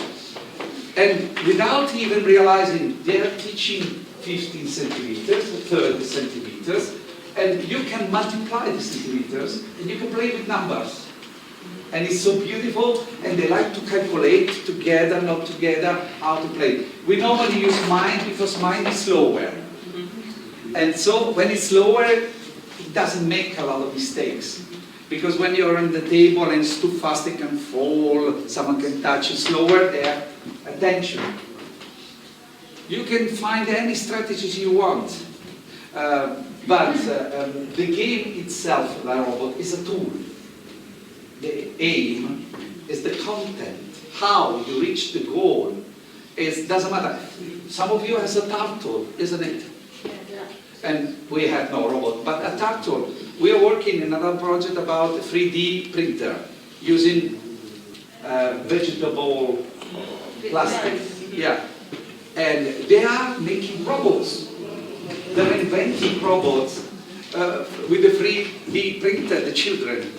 And without even realizing, they're teaching 15 centimeters, 30 centimeters, and you can multiply the centimeters, and you can play with numbers. And it's so beautiful, and they like to calculate together, not together, how to play. We normally use mind because mind is slower. And so when it's slower, it doesn't make a lot of mistakes. Because when you're on the table and it's too fast, it can fall, someone can touch it slower, they have attention. You can find any strategies you want. But the game itself, the robot, is a tool. The aim is the content. How you reach the goal doesn't matter. Some of you has a turtle, isn't it? And we have no robot, but a turtle. We are working in another project about a 3D printer using vegetable plastic. Yeah. And they are making robots. They're inventing robots with the 3D printer, the children.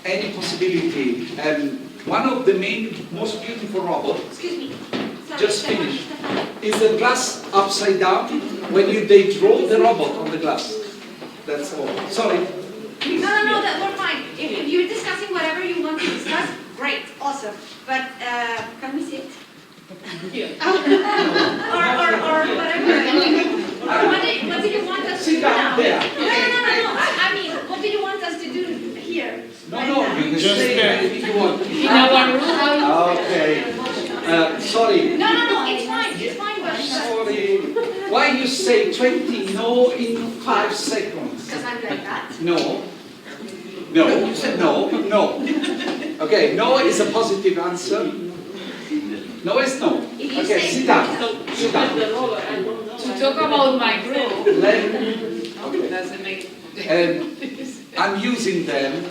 Any possibility. And one of the most beautiful robots, Excuse me. Sorry, just finished, is the glass upside down when they draw the robot on the glass. That's all. Sorry. No, we're fine. If you're discussing whatever you want to discuss, great, awesome. But can we sit? Here. or whatever. Or what did you want us to do now? There. No. I mean, what did you want us to do here? No, you can Just stay there if you want. In our room. Okay. Sorry. No, it's fine, but... Sorry. Why you say 20 no in 5 seconds? Because I'm like that. No. You said no. Okay, no is a positive answer. No is no. Okay, sit down. Sit down. To talk about my group. Doesn't make And I'm using them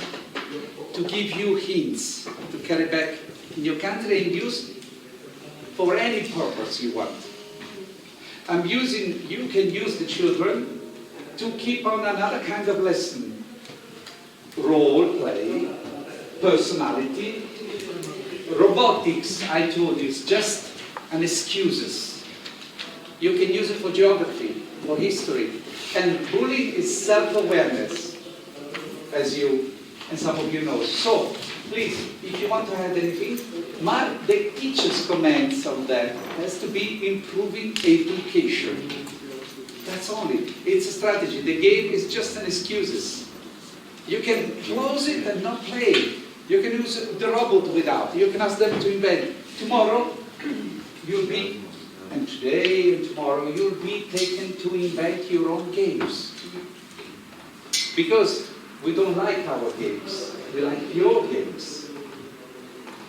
to give you hints to carry back in your country and use for any purpose you want. You can use the children to keep on another kind of lesson. Role play, personality. Robotics, I told you, is just an excuses. You can use it for geography, for history. And bullying is self-awareness, as you and some of you know. So, please, if you want to add anything, the teacher's comments on that has to be improving education. That's only. It's a strategy. The game is just an excuses. You can close it and not play. You can use the robot without. You can ask them to invent. Tomorrow, you'll be, and today and tomorrow, you'll be taken to invent your own games. Because we don't like our games. We like your games.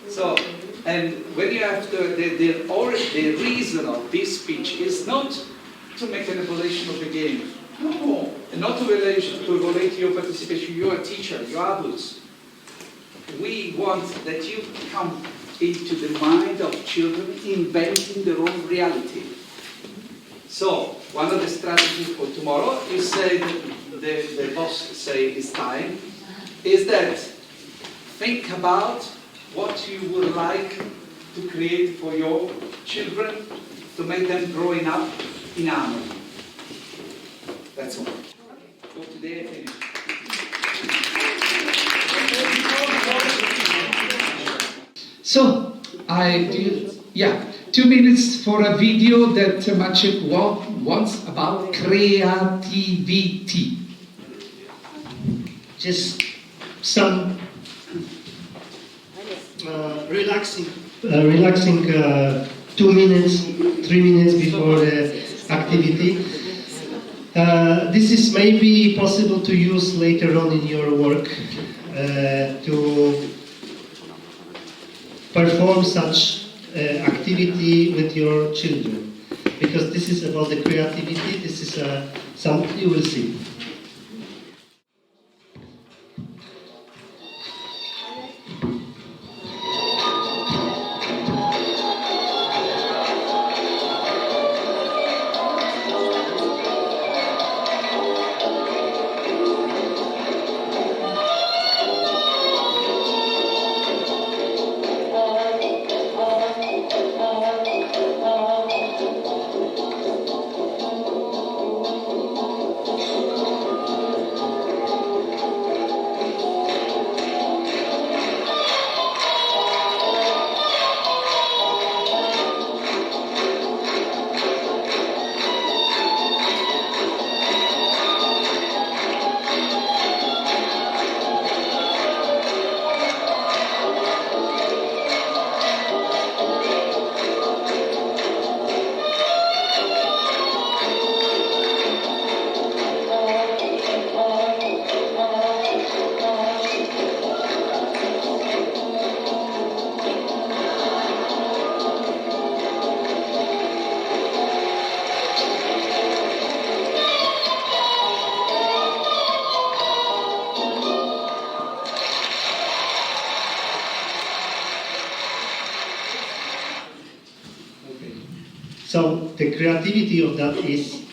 So, and when you have the reason of this speech is not to make an evaluation of the game. No, and not to relate your participation. You're a teacher, you're adults. We want that you come into the mind of children inventing their own reality. So, one of the strategies for tomorrow, you say, the boss say it's time, is that think about what you would like to create for your children to make them growing up in harmony. That's all. For today, I finish. So, 2 minutes for a video that Maciek wants about creativity. Just some relaxing 2 minutes, 3 minutes before the activity. This is maybe possible to use later on in your work to perform such activity with your children, because this is about the creativity. This is something you will see. So the creativity of that is,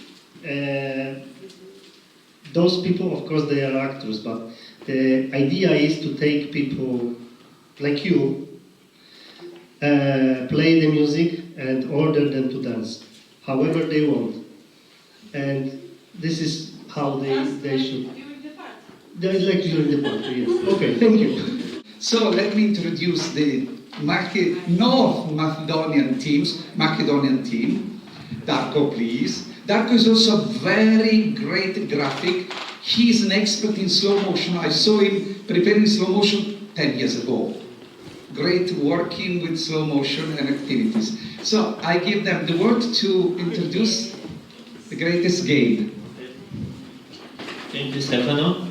those people, of course, they are actors, but the idea is to take people like you, play the music and order them to dance, however they want. And this is how they should. They like during the party, yes. Okay, thank you. So let me introduce the North Macedonian team. Darko, please. Darko is also a very great graphic. He's an expert in slow motion. I saw him preparing slow motion 10 years ago. Great working with slow motion and activities. So I give them the word to introduce the greatest game. Thank you, Stefano.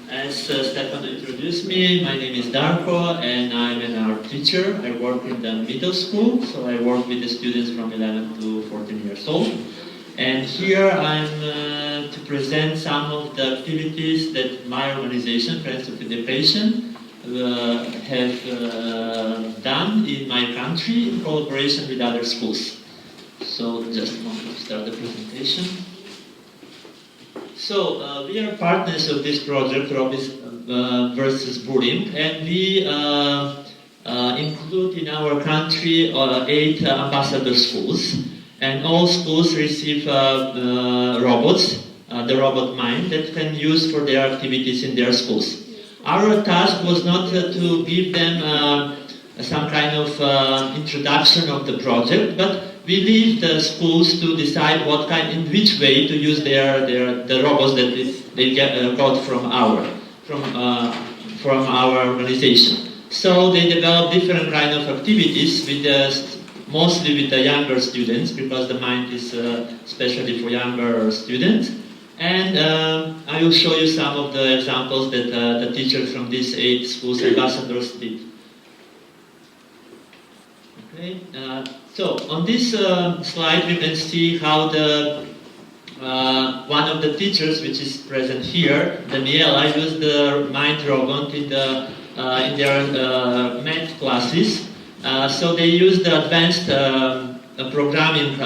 As Stefano introduced me, my name is Darko and I'm an art teacher. I work in the middle school, so I work with the students from 11 to 14 years old. And here I'm to present some of the activities that my organization, Friends of Education, have done in my country in collaboration with other schools. So just want to start the presentation. So we are partners of this project, Roby versus Bullying, and we include in our country 8 ambassador schools, and all schools receive robots, the robot mind, that can use for their activities in their schools. Our task was not to give them some kind of introduction of the project, but we leave the schools to decide in which way to use the robots that they got from our organization. So they develop different kind of activities mostly with the younger students, because the mind is especially for younger students. And I will show you some of the examples that the teachers from these 8 schools ambassadors did. Okay. So on this slide we can see how one of the teachers, which is present here, Daniela, used the mind robot in their math classes. So they use the advanced programming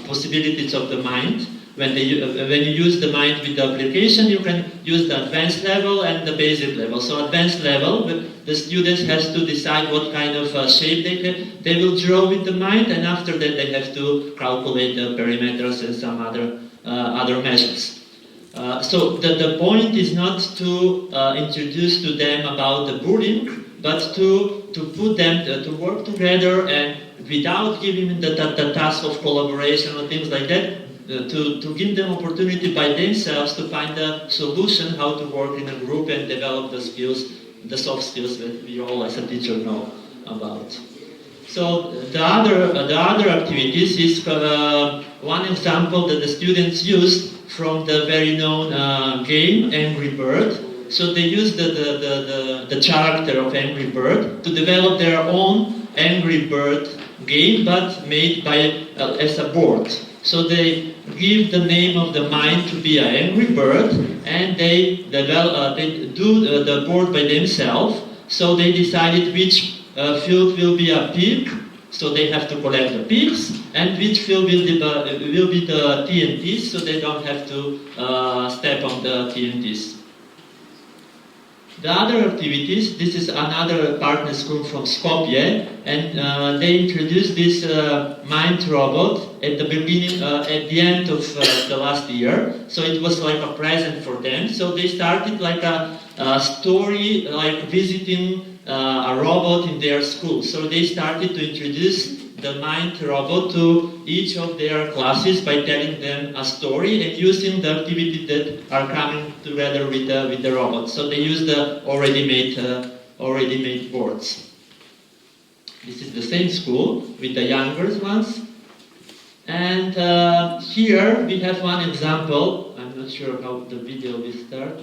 possibilities of the mind. When you use the mind with the application, you can use the advanced level and the basic level. So advanced level, the students has to decide what kind of shape they will draw with the mind, and after that they have to calculate the perimeters and some other measures. So the point is not to introduce to them about the bullying, but to put them to work together, and without giving them the task of collaboration or things like that, to give them opportunity by themselves to find a solution how to work in a group and develop the skills, the soft skills that we all as a teacher know about. So the other activities is one example that the students used from the very known game Angry Bird. So they used the character of Angry Bird to develop their own Angry Bird game, but made as a board. So they give the name of the mind to be an Angry Bird, and they do the board by themselves. So they decided which field will be a pig, so they have to collect the pigs, and which field will be the TNTs, so they don't have to step on the TNTs. The other activities, this is another partner school from Skopje, and they introduced this mind robot at the beginning, at the end of the last year. So it was like a present for them. So they started like a story, like visiting a robot in their school. So they started to introduce the mind robot to each of their classes by telling them a story and using the activities that are coming together with the robot. So they use the already made boards. This is the same school with the younger ones. And here we have one example. I'm not sure how the video will start.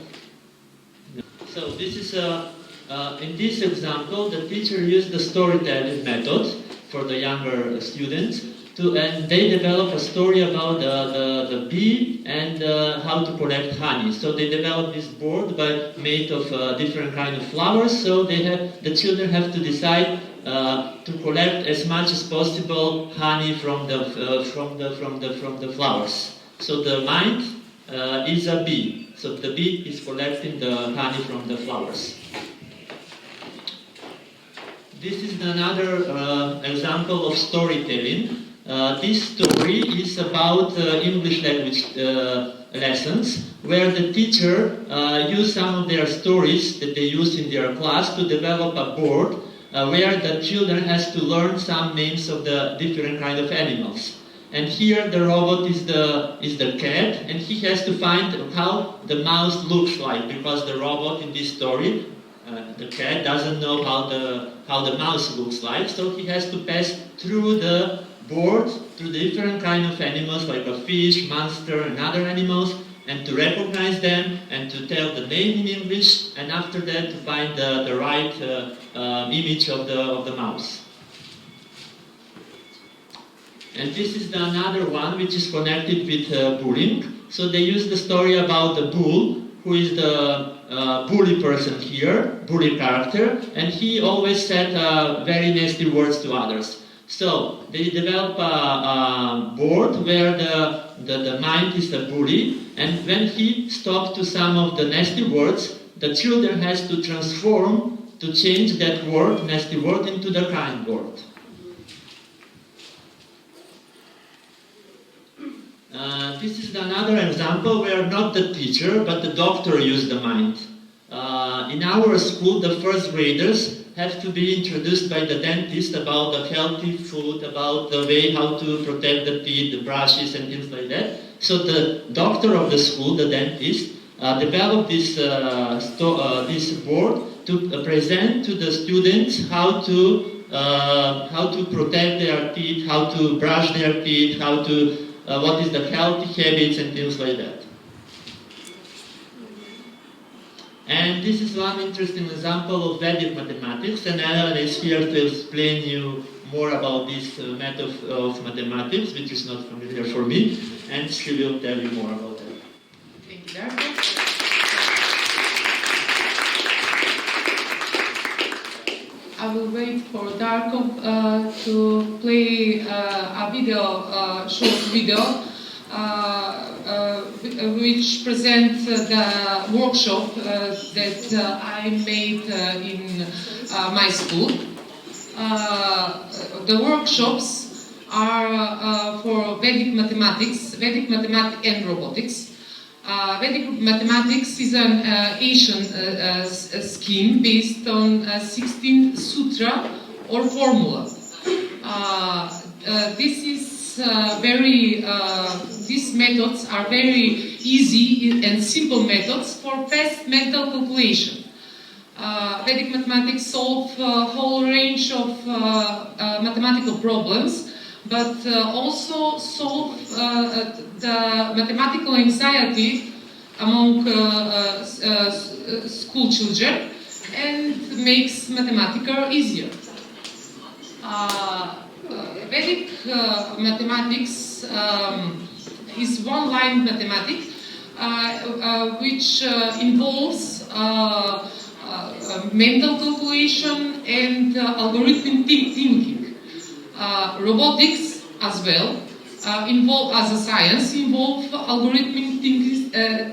So this is in this example, the teacher used the storytelling method for the younger students, and they develop a story about the bee and how to collect honey. So they develop this board made of different kind of flowers. So the children have to decide to collect as much as possible honey from the flowers. So the mind is a bee. So the bee is collecting the honey from the flowers. This is another example of storytelling. This story is about English language lessons, where the teacher used some of their stories that they use in their class to develop a board where the children has to learn some names of the different kind of animals. And here the robot is the cat, and he has to find how the mouse looks like, because the robot in this story, the cat, doesn't know how the mouse looks like, so he has to pass through the board through different kind of animals like a fish, monster, and other animals, and to recognize them and to tell the name in English, and after that to find the right image of the mouse. And this is another one which is connected with bullying. So they use the story about the bull, who is the bully person here, bully character, and he always said very nasty words to others. So they develop a board where the mind is the bully, and when he stops to some of the nasty words, the children has to transform, to change that word, nasty word, into the kind word. This is another example where not the teacher, but the doctor used the mind. In our school, the first graders have to be introduced by the dentist about the healthy food, about the way how to protect the teeth, the brushes and things like that. So the doctor of the school, the dentist, developed this board to present to the students how to protect their teeth, how to brush their teeth, how to what is the healthy habits and things like that. And this is one interesting example of Vedic mathematics, and Ellen is here to explain you more about this method of mathematics, which is not familiar for me, and she will tell you more about that. Thank you, Darko. I will wait for Darko to play a video, short video, which presents the workshop that I made in my school. The workshops are for Vedic mathematics and robotics. Vedic mathematics is an Asian scheme based on 16 sutra or formula. These methods are very easy and simple methods for fast mental calculation. Vedic mathematics solve a whole range of mathematical problems, but also solve the mathematical anxiety among school children and makes mathematics easier. Vedic mathematics is one-line mathematics which involves mental calculation and algorithmic thinking. Robotics as well as a science involve algorithmic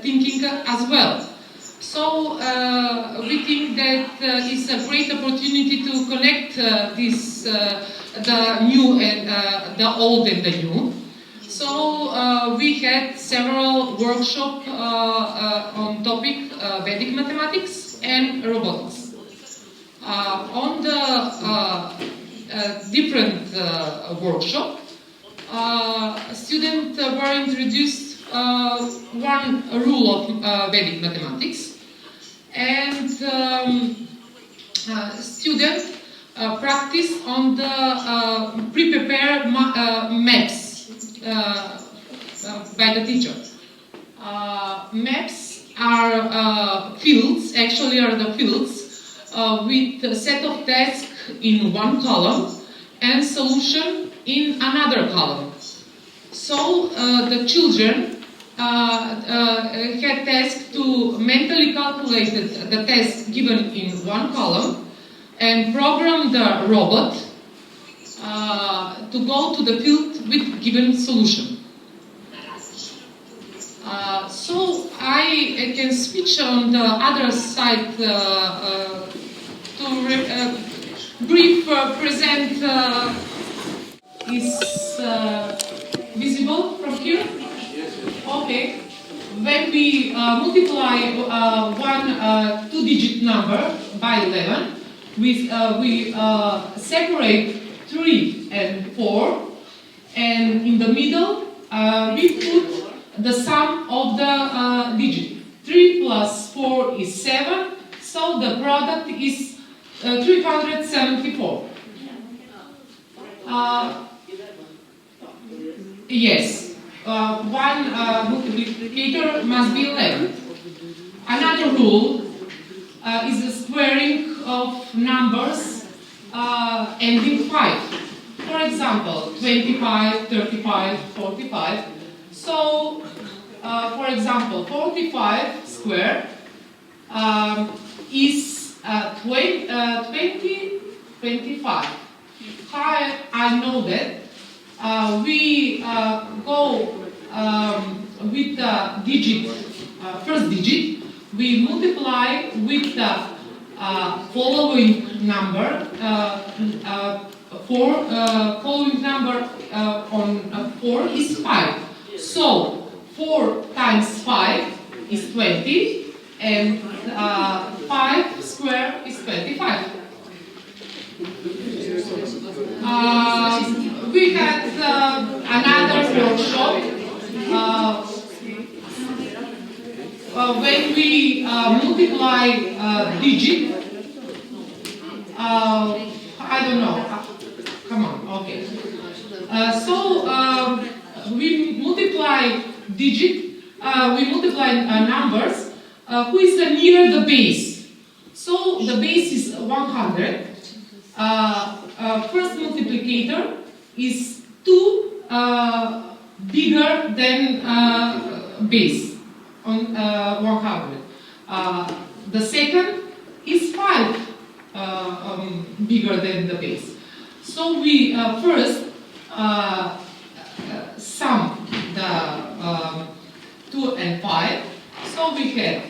thinking as well. So we think that it's a great opportunity to connect the new and the old and the new. So we had several workshops on topic Vedic mathematics and robotics. On the different workshop, students were introduced one rule of Vedic mathematics, and students practice on the pre-prepared maps by the teacher. Maps are fields, actually are the fields with a set of tasks in one column and solution in another column. So the children had tasked to mentally calculate the task given in one column and program the robot to go to the field with given solution. So I can switch on the other side to brief present is visible from here? Okay. When we multiply one two-digit number by 11, we separate 3 and 4, and in the middle we put the sum of the digit. 3 plus 4 is 7, so the product is 374. Yes. One multiplicator must be 11. Another rule is the squaring of numbers ending 5. For example, 25, 35, 45. So, for example, 45 squared is 25. How I know that? We go with the digit, first digit, we multiply with the following number, following number on 4 is 5. So 4 times 5 is 20, and 5 squared is 25. We had another workshop when we multiply digit. I don't know. Come on, okay. So we multiply digit. We multiply numbers. Who is near the base? So the base is 100. First multiplicator is 2 bigger than base on 100. The second is 5 bigger than the base. So we first sum the 2 and 5. So we have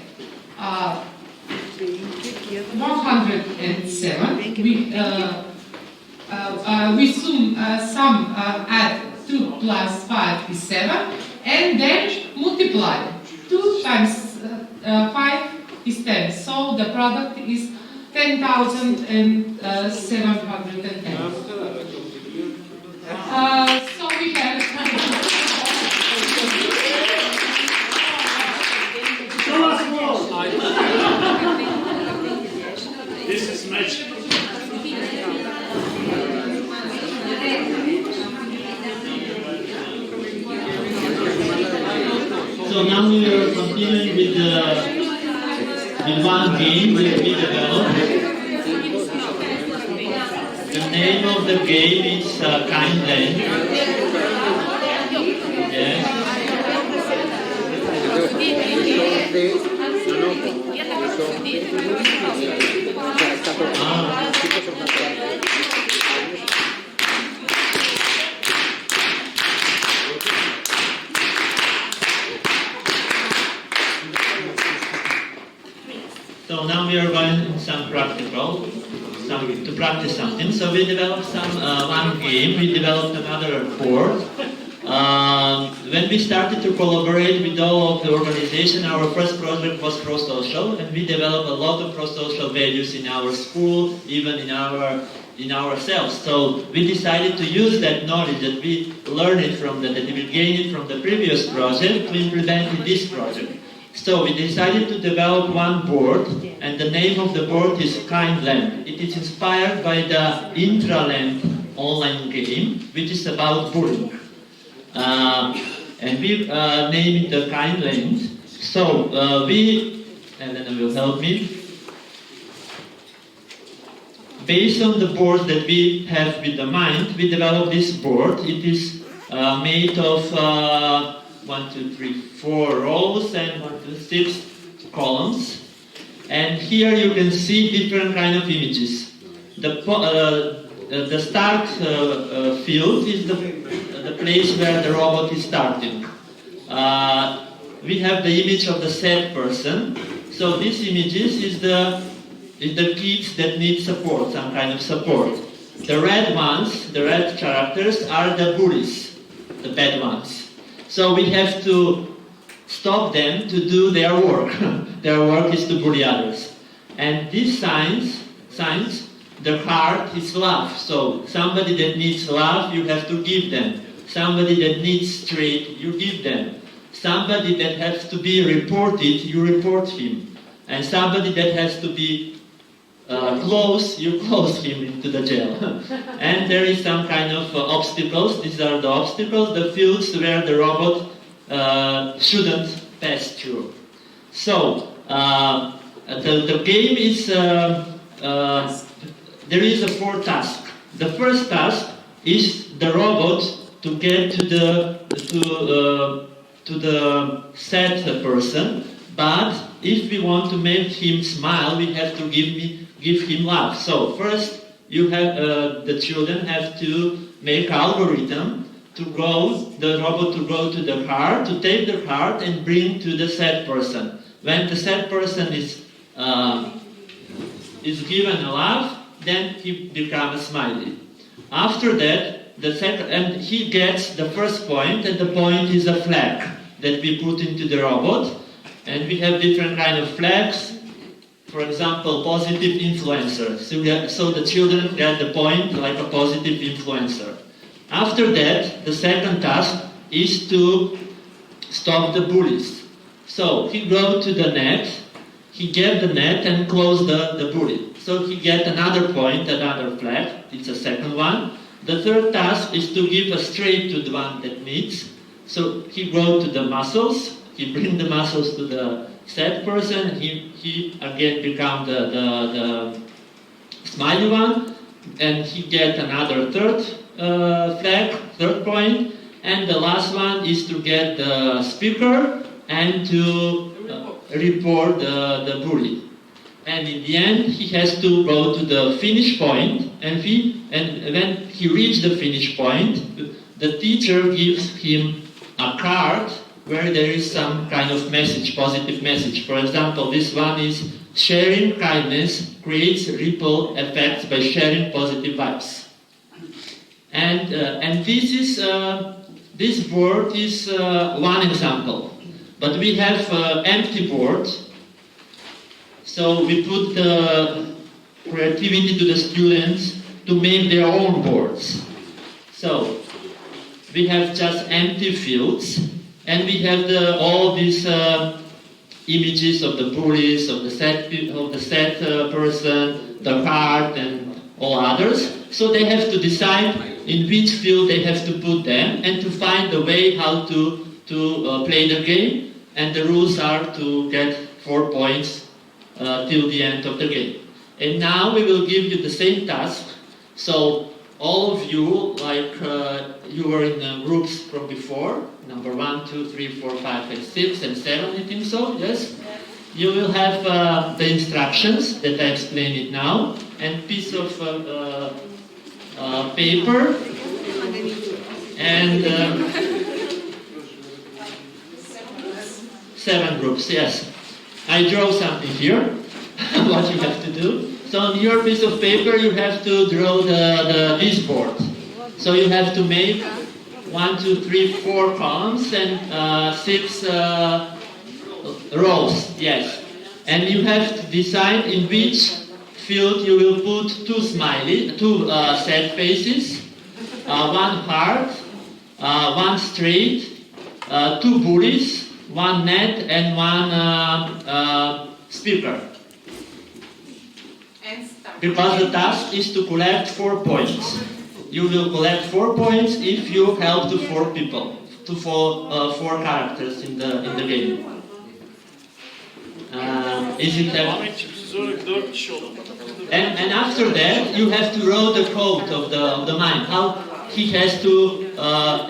107. We sum add 2 plus 5 is 7, and then multiply. 2 times 5 is 10, so the product is 10,710. So we have. This is magic. So now we are continuing with one game that we developed. The name of the game is Kind Land. Yes. So now we are going some practical, to practice something. So we developed one game. We developed another board. When we started to collaborate with all of the organization, our first project was pro-social, and we developed a lot of pro-social values in our school, even in ourselves. So we decided to use that knowledge that we learned it that we gained it from the previous project to implement in this project. So we decided to develop one board, and the name of the board is Kind Land. It is inspired by the Intraland online game, which is about bullying. And we named it the Kind Land. So and then will help me. Based on the board that we have with the mind, we developed this board. It is made of 4 rows and 6 columns. And here you can see different kind of images. the start field is the place where the robot is starting. We have the image of the sad person. So these images is the kids that need support, some kind of support. The red ones, the red characters, are the bullies, the bad ones. So we have to stop them to do their work. Their work is to bully others. And these signs, the heart is love. So somebody that needs love, you have to give them. Somebody that needs straight, you give them. Somebody that has to be reported, you report him. And somebody that has to be close, you close him into the jail. And there is some kind of obstacles. These are the obstacles, the fields where the robot shouldn't pass through. So the game is there is a 4 task. The first task is the robot to get to the sad person, but if we want to make him smile, we have to give him love. So first, you have the children have to make algorithm to go the robot to go to the heart, to take the heart and bring to the sad person. When the sad person is given a love, then he becomes smiley. After that, and he gets the first point, and the point is a flag that we put into the robot. And we have different kind of flags. For example, positive influencer. So the children get the point like a positive influencer. After that, the second task is to stop the bullies. So he goes to the net, he get the net and close the bully. So he get another point, another flag. It's a second one. The third task is to give a straight to the one that needs. So he goes to the muscles, he bring the muscles to the sad person, he again become the smiley one, and he get another third flag, third point, and the last one is to get the speaker and to report the bully. And in the end, he has to go to the finish point, and when he reaches the finish point, the teacher gives him a card where there is some kind of message, positive message. For example, this one is sharing kindness creates ripple effects by sharing positive vibes. And this board is one example, but we have empty board. So we put the creativity to the students to make their own boards. So we have just empty fields, and we have all these images of the bullies, of the sad person, the heart, and all others. So they have to decide in which field they have to put them, and to find a way how to play the game. And the rules are to get 4 points till the end of the game. And now we will give you the same task. So all of you, like you were in the groups from before, number 1, 2, 3, 4, 5, and 6, and 7, I think so, yes? You will have the instructions that I explained it now, and piece of paper, and 7 groups, yes. I draw something here, what you have to do. So on your piece of paper you have to draw this board. So you have to make 1, 2, 3, 4 columns and 6 rows, yes. And you have to decide in which field you will put 2 sad faces, 1 heart, 1 straight, 2 bullies, 1 net, and 1 speaker. Because the task is to collect 4 points. You will collect 4 points if you help to 4 people, to 4 characters in the game. Is it and after that you have to roll the code of the mind. How he has to,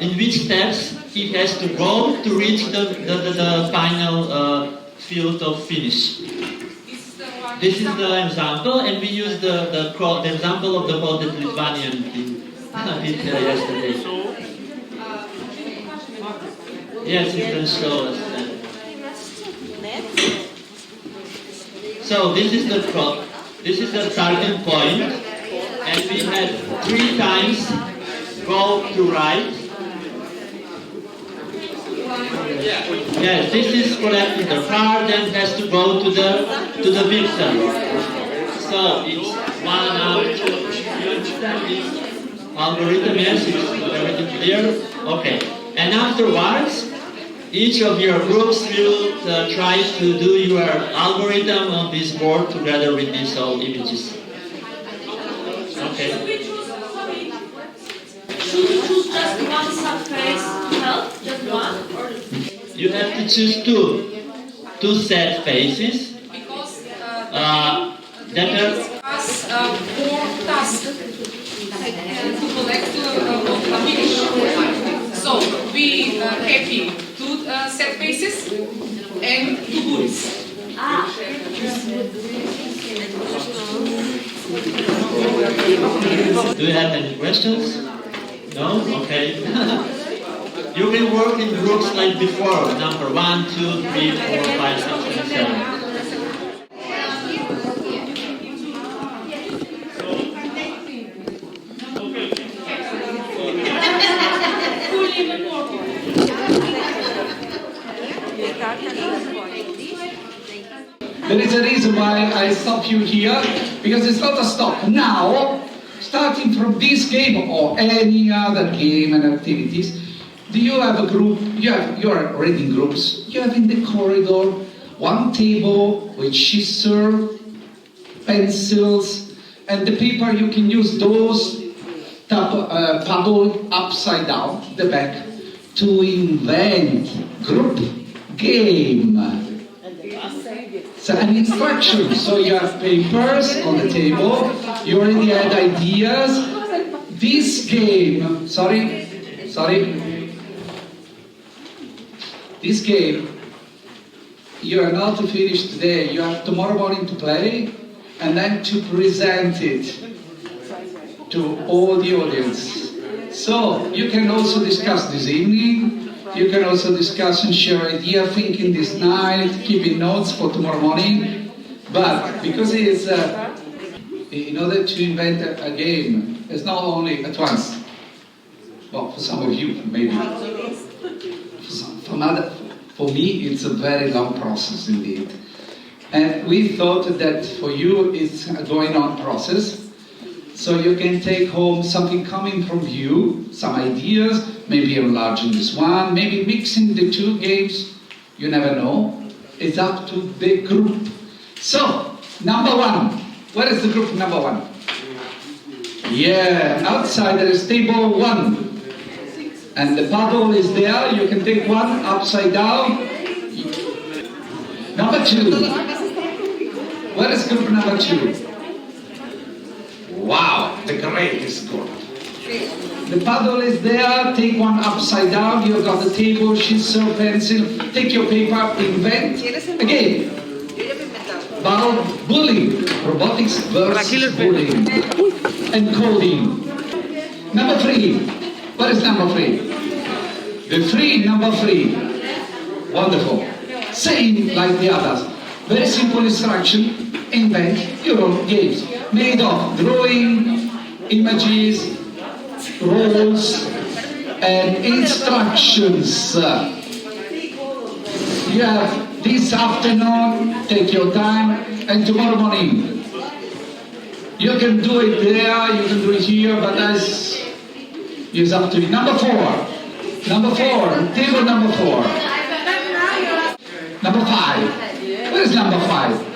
in which steps he has to go to reach the final field of finish. This is the example, and we use the example of the quoted Lithuanian did yesterday. Yes, you can show us that. So this is the starting point, and we had 3 times go to right. Yes, this is collecting the card and has to go to the victim. So it's 1 out. You understand this algorithm? Yes, is everything clear? Okay. And afterwards, each of your groups will try to do your algorithm on this board together with these all images. Okay. Should we choose just one subface to help? Just one? Or You have to choose two set faces. because That are more tasks to collect the finish. So we have here 2 set faces and 2 bullies. Do you have any questions? No? Okay. You can work in groups like before, number 1, 2, 3, 4, 5, 6, and 7. There is a reason why I stop you here, because it's not a stop. Now, starting from this game or any other game and activities, do you have a group, you are reading groups, you have in the corridor 1 table with scissors, pencils, and the paper you can use those paddle upside down, the back, to invent group game. So an instruction, so you have papers on the table, you already had ideas. This game, this game, you are not to finish today, you have tomorrow morning to play, and then to present it to all the audience. So, you can also discuss this evening, you can also discuss and share ideas, thinking this night, keeping notes for tomorrow morning. But because it's, in order to invent a game, it's not only at once. Well, for some of you, maybe. For me, it's a very long process indeed. And we thought that for you, it's a going on process. So you can take home something coming from you, some ideas, maybe enlarging this one, maybe mixing the 2 games, you never know. It's up to the group. So, number 1. Where is the group number 1? Yeah, outside there is table 1. And the paddle is there, you can take 1 upside down. Number 2. Where is group number 2? Wow, the greatest group. The paddle is there, take 1 upside down, you've got the table, scissors, pencil, take your paper, invent a game. About bullying, robotics versus bullying, and coding. Number 3, what is number 3? The number 3. Wonderful. Same like the others. Very simple instruction, invent your own games. Made of drawing, images, roles, and instructions. You have this afternoon, take your time, and tomorrow morning. You can do it there, you can do it here, but that's it's up to you. Number 4, table number 4. Number 5, where is number 5?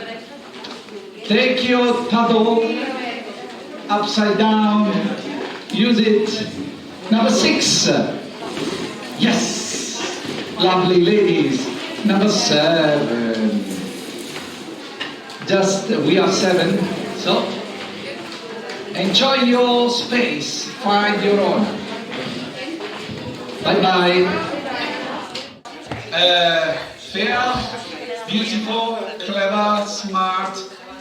Take your paddle upside down, use it. Number 6, yes, lovely ladies. Number 7, we are 7, so enjoy your space, find your own. Bye-bye. Fair, beautiful, clever, smart,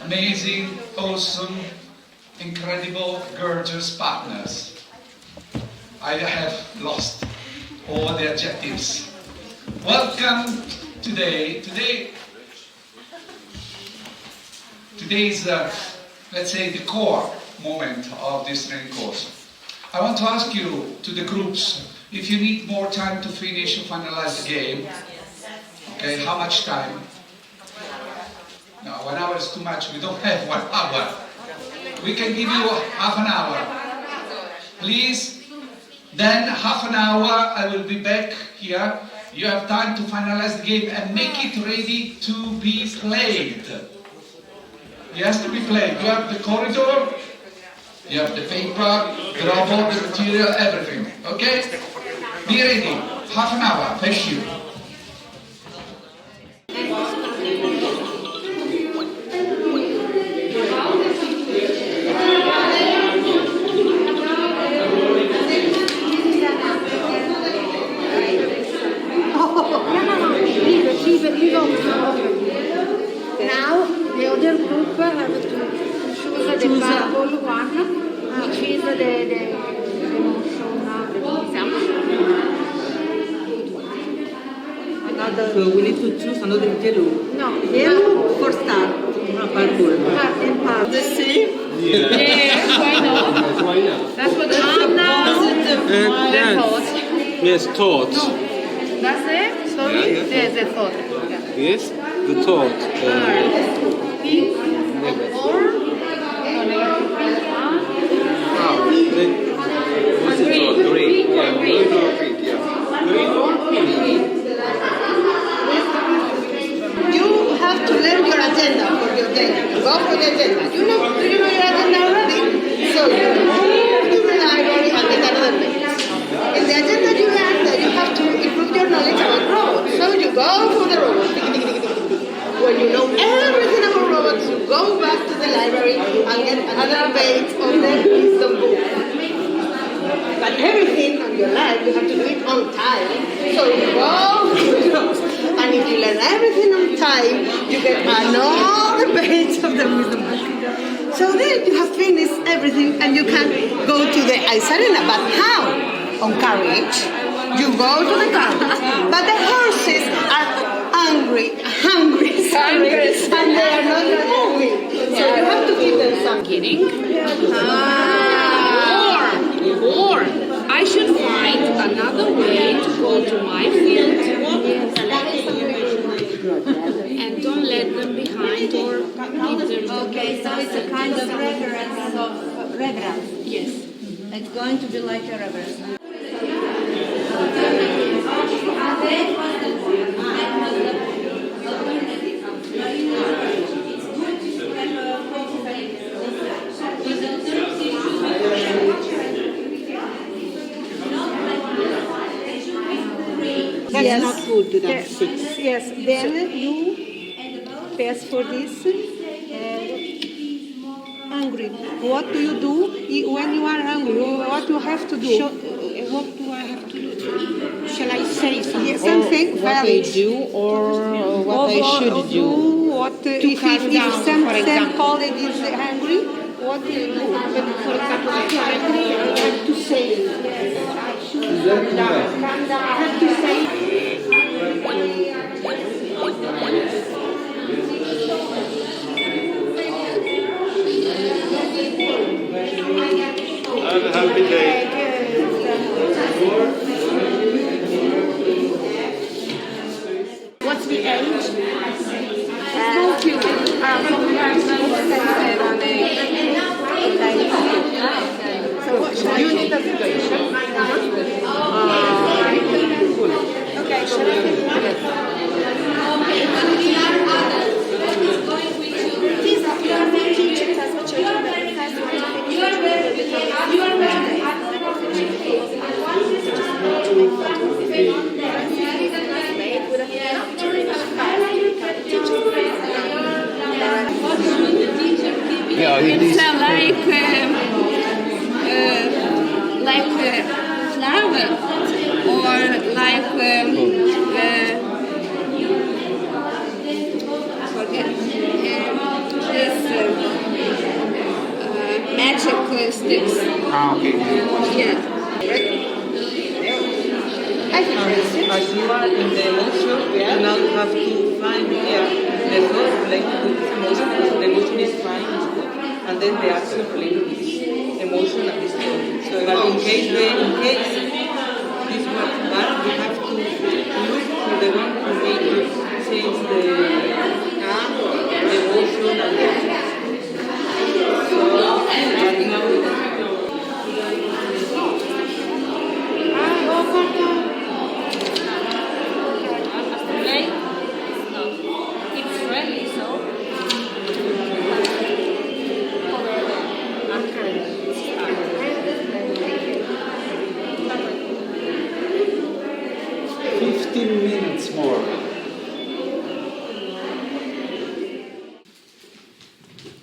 amazing, awesome, incredible, gorgeous partners. I have lost all the adjectives. Welcome today. Today is, let's say, the core moment of this training course. I want to ask you, to the groups, if you need more time to finish and finalize the game. Okay, how much time? No, 1 hour is too much. We don't have 1 hour. We can give you half an hour. Please, then half an hour I will be back here. You have time to finalize the game and make it ready to be played. It has to be played. You have the corridor, you have the paper, the robot, the material, everything. Okay? Be ready. Half an hour. Thank you. Now the other group have to choose the purple one, which is the So we need to choose another yellow. No, Yellow for start. Purple. The same? Yes, why not? Why not? That's what the thought. Yes, thought. That's it? Sorry? Yeah. There's the thought. Yes, the thought. Pink or What's the thought? Green. Yeah, green or pink, yeah. Green or pink. You have to learn your agenda for your day. Go for the agenda. Do you know your agenda already? So you move to the library and get another page. In the agenda you learn that you have to improve your knowledge about robots. So you go for the robot. When you know everything about robots, you go back to the library and get another page of the wisdom book. But everything in your life, you have to do it on time. So you go, and if you learn everything on time, you get another page of the wisdom book. So then you have finished everything, and you can go to the ice arena. But how? On carriage. You go to the carriage. But the horses are hungry, and they are not moving. So you have to give them some kidding. Or I should find another way to go to my field and don't let them behind or give them. Okay, so it's a kind of reverence. Yes. It's going to be like a reverence. That's not good, that's 6. Yes, then you pass for this. Hungry. What do you do when you are hungry? What you have to do? What do I have to do? Shall I say something? Yes, something what I do or what I should do? What to if calm down, for some example. colleague is hungry? What do you do? For example, if you're angry, I have to say, I should calm down. I have to say. Have a happy day. What's the age? Small children. So what should you need the situation? Okay, shall I Yeah, it's like flower or like forget this checklist. Okay. Yeah. As you are in the emotion, you now have to find here the thought related with this emotion, because the emotion is fine, it's good, and then the action related with this emotion and this thought. So that in case this works bad, we have to look for the one who made you change the emotion and the action. It's friendly, so. 15 minutes more.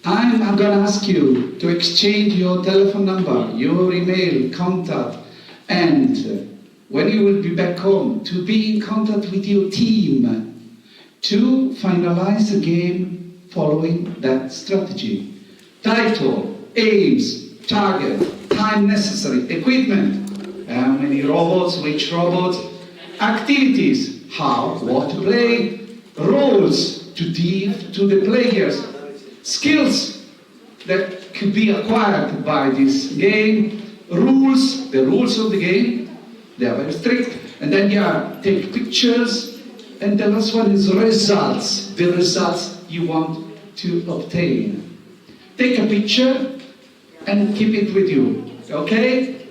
I'm going to ask you to exchange your telephone number, your email, contact, and when you will be back home, to be in contact with your team to finalize the game following that strategy. Title, aims, target, time necessary, equipment, how many robots, which robots, activities, how, what to play, roles to give to the players, skills that could be acquired by this game, rules, the rules of the game, they are very strict, and then you take pictures, and the last one is results, the results you want to obtain. Take a picture and keep it with you, okay?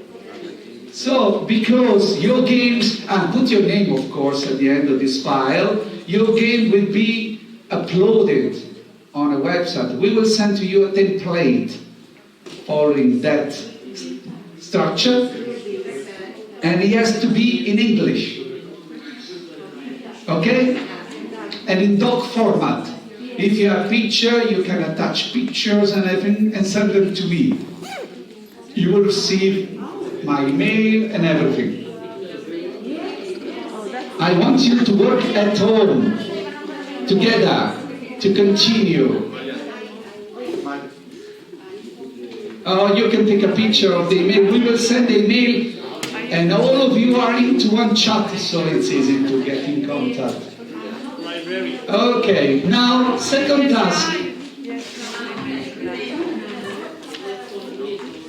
So, because your games, and put your name of course at the end of this file, your game will be uploaded on a website. We will send to you a template following that structure, and it has to be in English, okay? And in doc format. If you have picture, you can attach pictures and everything and send them to me. You will receive my email and everything. I want you to work at home together to continue. You can take a picture of the email. We will send the email, and all of you are into one chat, so it's easy to get in contact. Okay, now second task.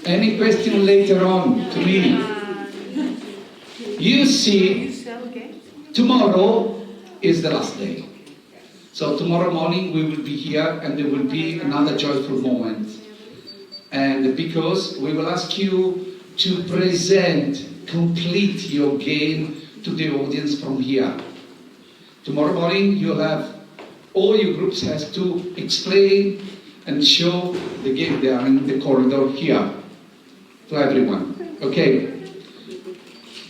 Any question later on to me? You see, tomorrow is the last day. So tomorrow morning we will be here and there will be another joyful moment. And because we will ask you to present, complete your game to the audience from here. Tomorrow morning you'll have, all your groups has to explain and show the game. They are in the corridor here to everyone, okay?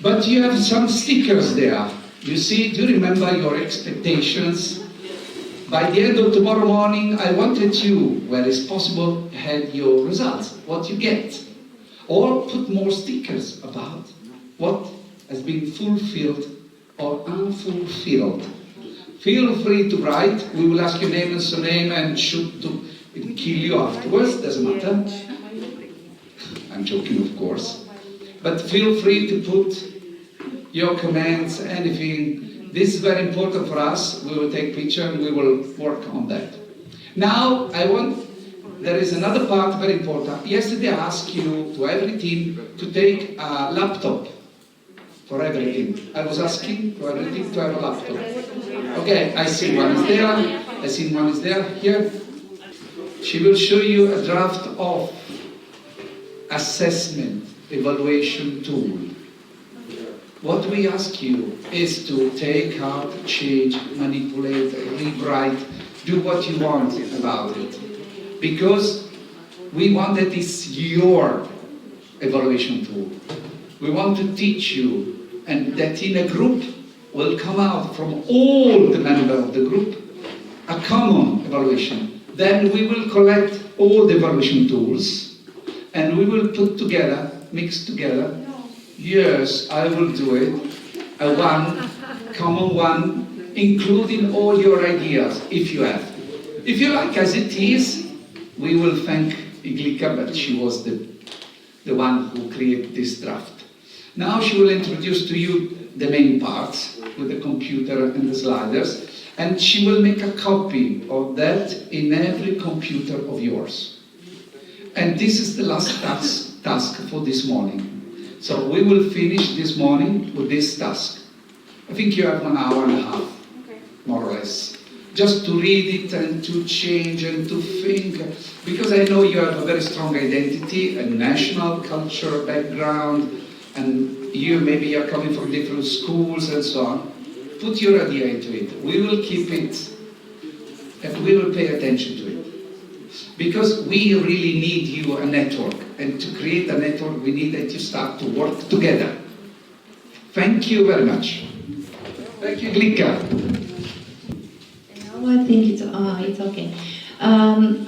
But you have some stickers there. You see, do you remember your expectations? By the end of tomorrow morning, I wanted you, where it's possible, had your results, what you get. Or put more stickers about what has been fulfilled or unfulfilled. Feel free to write. We will ask your name and surname and shoot to kill you afterwards, doesn't matter. I'm joking, of course. But feel free to put your comments, anything. This is very important for us. We will take picture and we will work on that. Now, there is another part very important. Yesterday I asked you, to every team, to take a laptop for every team. I was asking for every team to have a laptop. Okay, I see one is there. I see one is there, here. She will show you a draft of assessment evaluation tool. What we ask you is to take out, change, manipulate, rewrite, do what you want about it. Because we want that it's your evaluation tool. We want to teach you, and that in a group will come out from all the members of the group a common evaluation. Then we will collect all the evaluation tools and we will put together, mix together. Yes, I will do it. A common one, including all your ideas, if you have. If you like as it is, we will thank Iglika, but she was the one who created this draft. Now she will introduce to you the main parts with the computer and the sliders, and she will make a copy of that in every computer of yours. And this is the last task for this morning. So we will finish this morning with this task. I think you have 1 hour and a half, more or less, just to read it and to change and to think, because I know you have a very strong identity, a national culture background, and maybe you're coming from different schools and so on. Put your idea into it. We will keep it, and we will pay attention to it. Because we really need you a network, and to create a network we need that you start to work together. Thank you very much. Thank you, Glika. No, I think it's okay.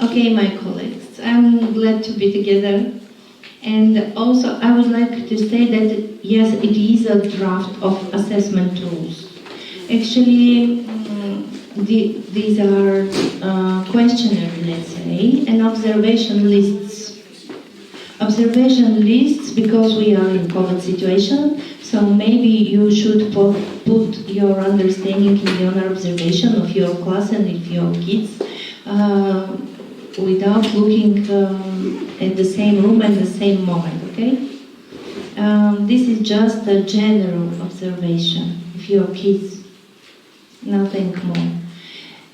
Okay, my colleagues, I'm glad to be together. And also I would like to say that yes, it is a draft of assessment tools. Actually, these are questionnaires, let's say, and observation lists. Observation lists because we are in COVID situation, so maybe you should put your understanding in your observation of your class and of your kids without looking at the same room at the same moment, okay? This is just a general observation of your kids, nothing more.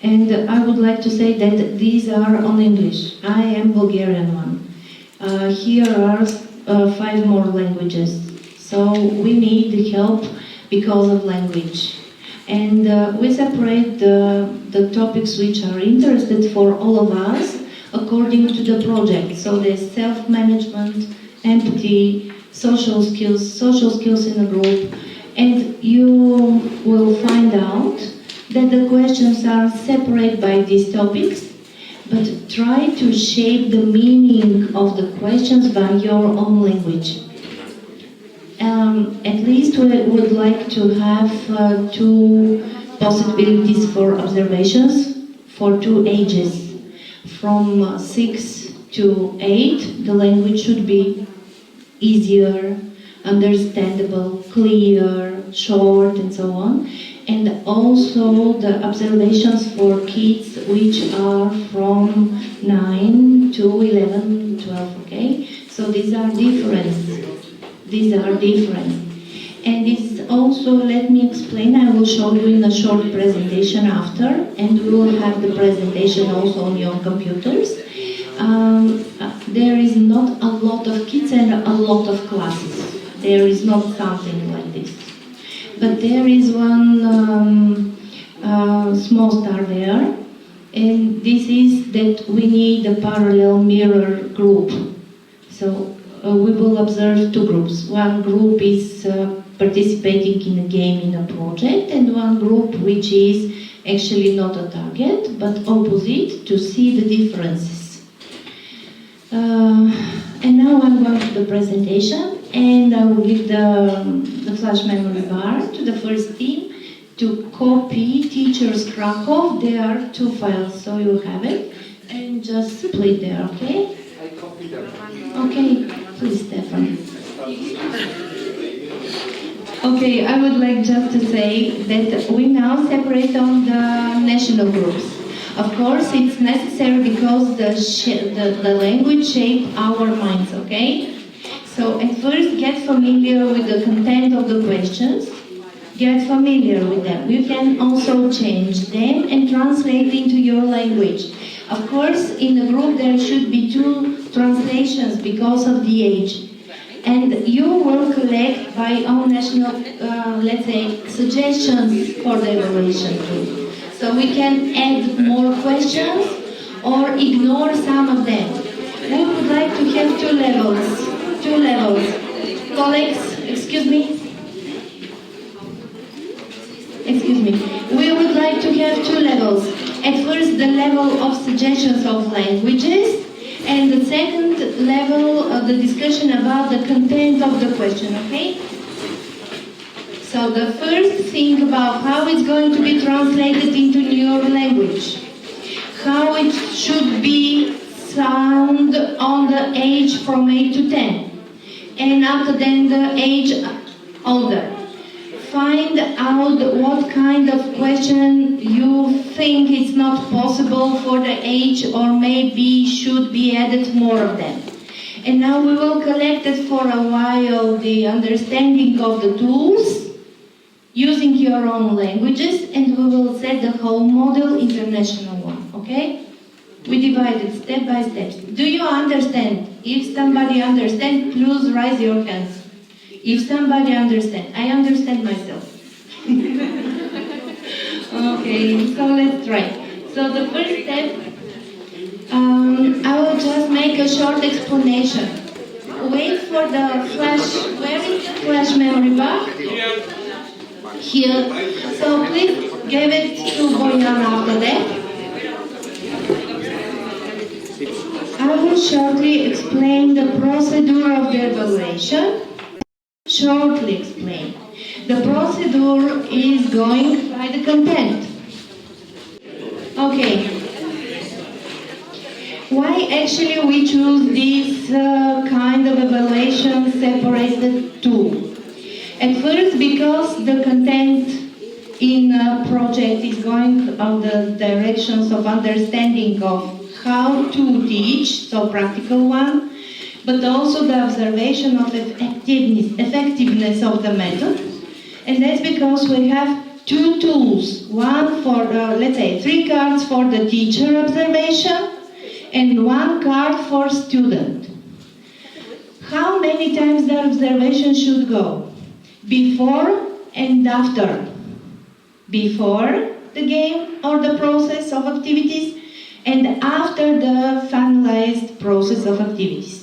And I would like to say that these are on English. I am Bulgarian one. Here are 5 more languages. So we need help because of language. And we separate the topics which are interested for all of us according to the project. So there's self-management, empathy, social skills in a group. And you will find out that the questions are separated by these topics, but try to shape the meaning of the questions by your own language. At least we would like to have 2 possibilities for observations for 2 ages. From 6 to 8, the language should be easier, understandable, clear, short, and so on. And also the observations for kids which are from 9 to 11, 12, okay? So these are different. These are different. And this also, let me explain, I will show you in a short presentation after, and we will have the presentation also on your computers. There is not a lot of kids and a lot of classes. There is not something like this. But there is one small star there, and this is that we need a parallel mirror group. So we will observe 2 groups. One group is participating in a game, in a project, and one group which is actually not a target, but opposite, to see the differences. And now I'm going to the presentation, and I will give the flash memory bar to the first team to copy teachers Krakow. There are 2 files, so you have it, and just split there, okay? I copy them. Okay, please, Stefan. Okay, I would like just to say that we now separate on the national groups. Of course, it's necessary because the language shapes our minds, okay? So at first, get familiar with the content of the questions. Get familiar with them. You can also change them and translate into your language. Of course, in the group there should be 2 translations because of the age. And you will collect by own national, let's say, suggestions for the evaluation too. So we can add more questions or ignore some of them. We would like to have 2 levels. 2 levels. Colleagues, excuse me. We would like to have 2 levels. At first, the level of suggestions of languages, and the second level of the discussion about the content of the question, okay? So the first, think about how it's going to be translated into your language, how it should be sound on the age from 8 to 10, and after then the age older. Find out what kind of question you think is not possible for the age, or maybe should be added more of them. And now we will collect it for a while, the understanding of the tools, using your own languages, and we will set the whole model international one, okay? We divide it step by step. Do you understand? If somebody understands, please raise your hands. If somebody understands, I understand myself. Okay, so let's try. So the first step, I will just make a short explanation. Wait for the flash. Where is the flash memory bar? Here. So please give it to Boyan after that. I will shortly explain the procedure of the evaluation. Shortly explain. The procedure is going by the content. Okay. Why actually we choose this kind of evaluation separated tool? At first, because the content in a project is going on the directions of understanding of how to teach, so practical one, but also the observation of effectiveness of the method. And that's because we have two tools, one for, let's say, 3 cards for the teacher observation, and 1 card for student. How many times the observation should go? Before and after. Before the game or the process of activities, and after the finalized process of activities.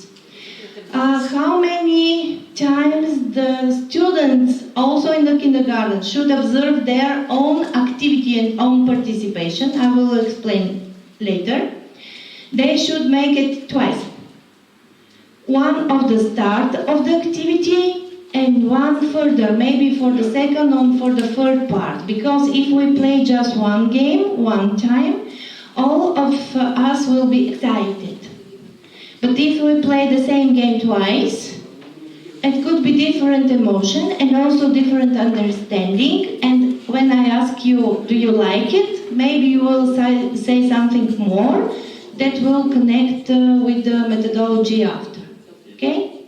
How many times the students, also in the kindergarten, should observe their own activity and own participation? I will explain later. They should make it twice. One of the start of the activity and one further, maybe for the second or for the third part. Because if we play just one game, one time, all of us will be excited. But if we play the same game twice, it could be different emotion and also different understanding. And when I ask you, do you like it? Maybe you will say something more that will connect with the methodology after. Okay?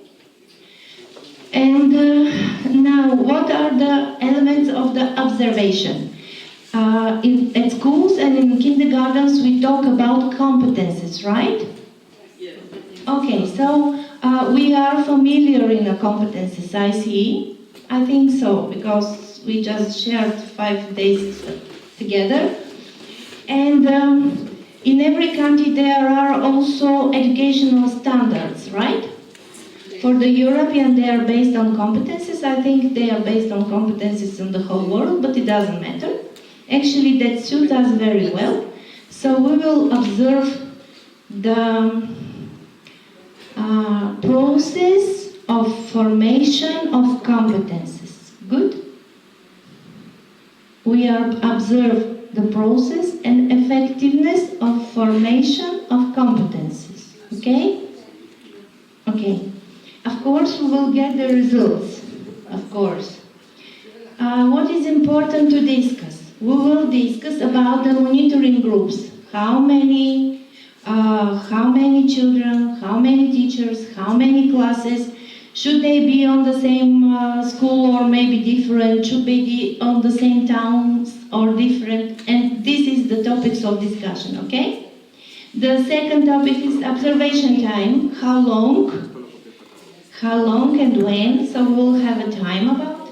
And now, what are the elements of the observation? At schools and in kindergartens, we talk about competences, right? Okay, so we are familiar in the competences, I see. I think so, because we just shared 5 days together. And in every country there are also educational standards, right? For the European, they are based on competences. I think they are based on competences in the whole world, but it doesn't matter. Actually, that suits us very well. So we will observe the process of formation of competences. Good? We observe the process and effectiveness of formation of competences. Okay? Okay. Of course, we will get the results. Of course. What is important to discuss? We will discuss about the monitoring groups. How many children, how many teachers, how many classes? Should they be on the same school or maybe different? Should they be on the same towns or different? And this is the topics of discussion, okay? The second topic is observation time. How long and when? So we'll have a time about.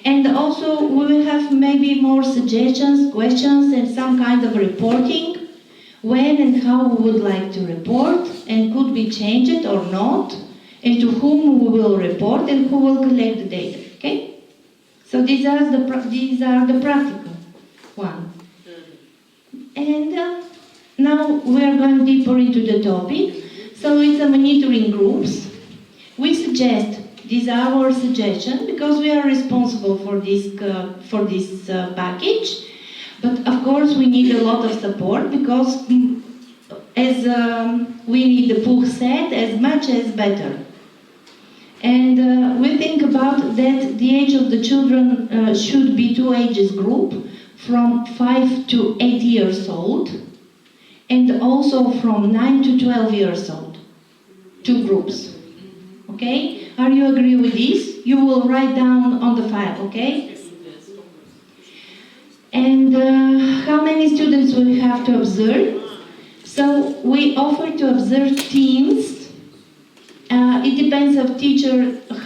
And also we will have maybe more suggestions, questions, and some kind of reporting. When and how we would like to report, and could we change it or not, and to whom we will report, and who will collect the data. Okay? So these are the practical one. And now we are going deeper into the topic. So it's a monitoring groups. We suggest, these are our suggestions, because we are responsible for this package. But of course we need a lot of support, because as Winnie the Pooh said, as much as better. And we think about that the age of the children should be 2 ages group, from 5 to 8 years old, and also from 9 to 12 years old. 2 groups. Okay? Are you agree with this? You will write down on the file, okay? And how many students we have to observe? So we offer to observe teams. It depends of teacher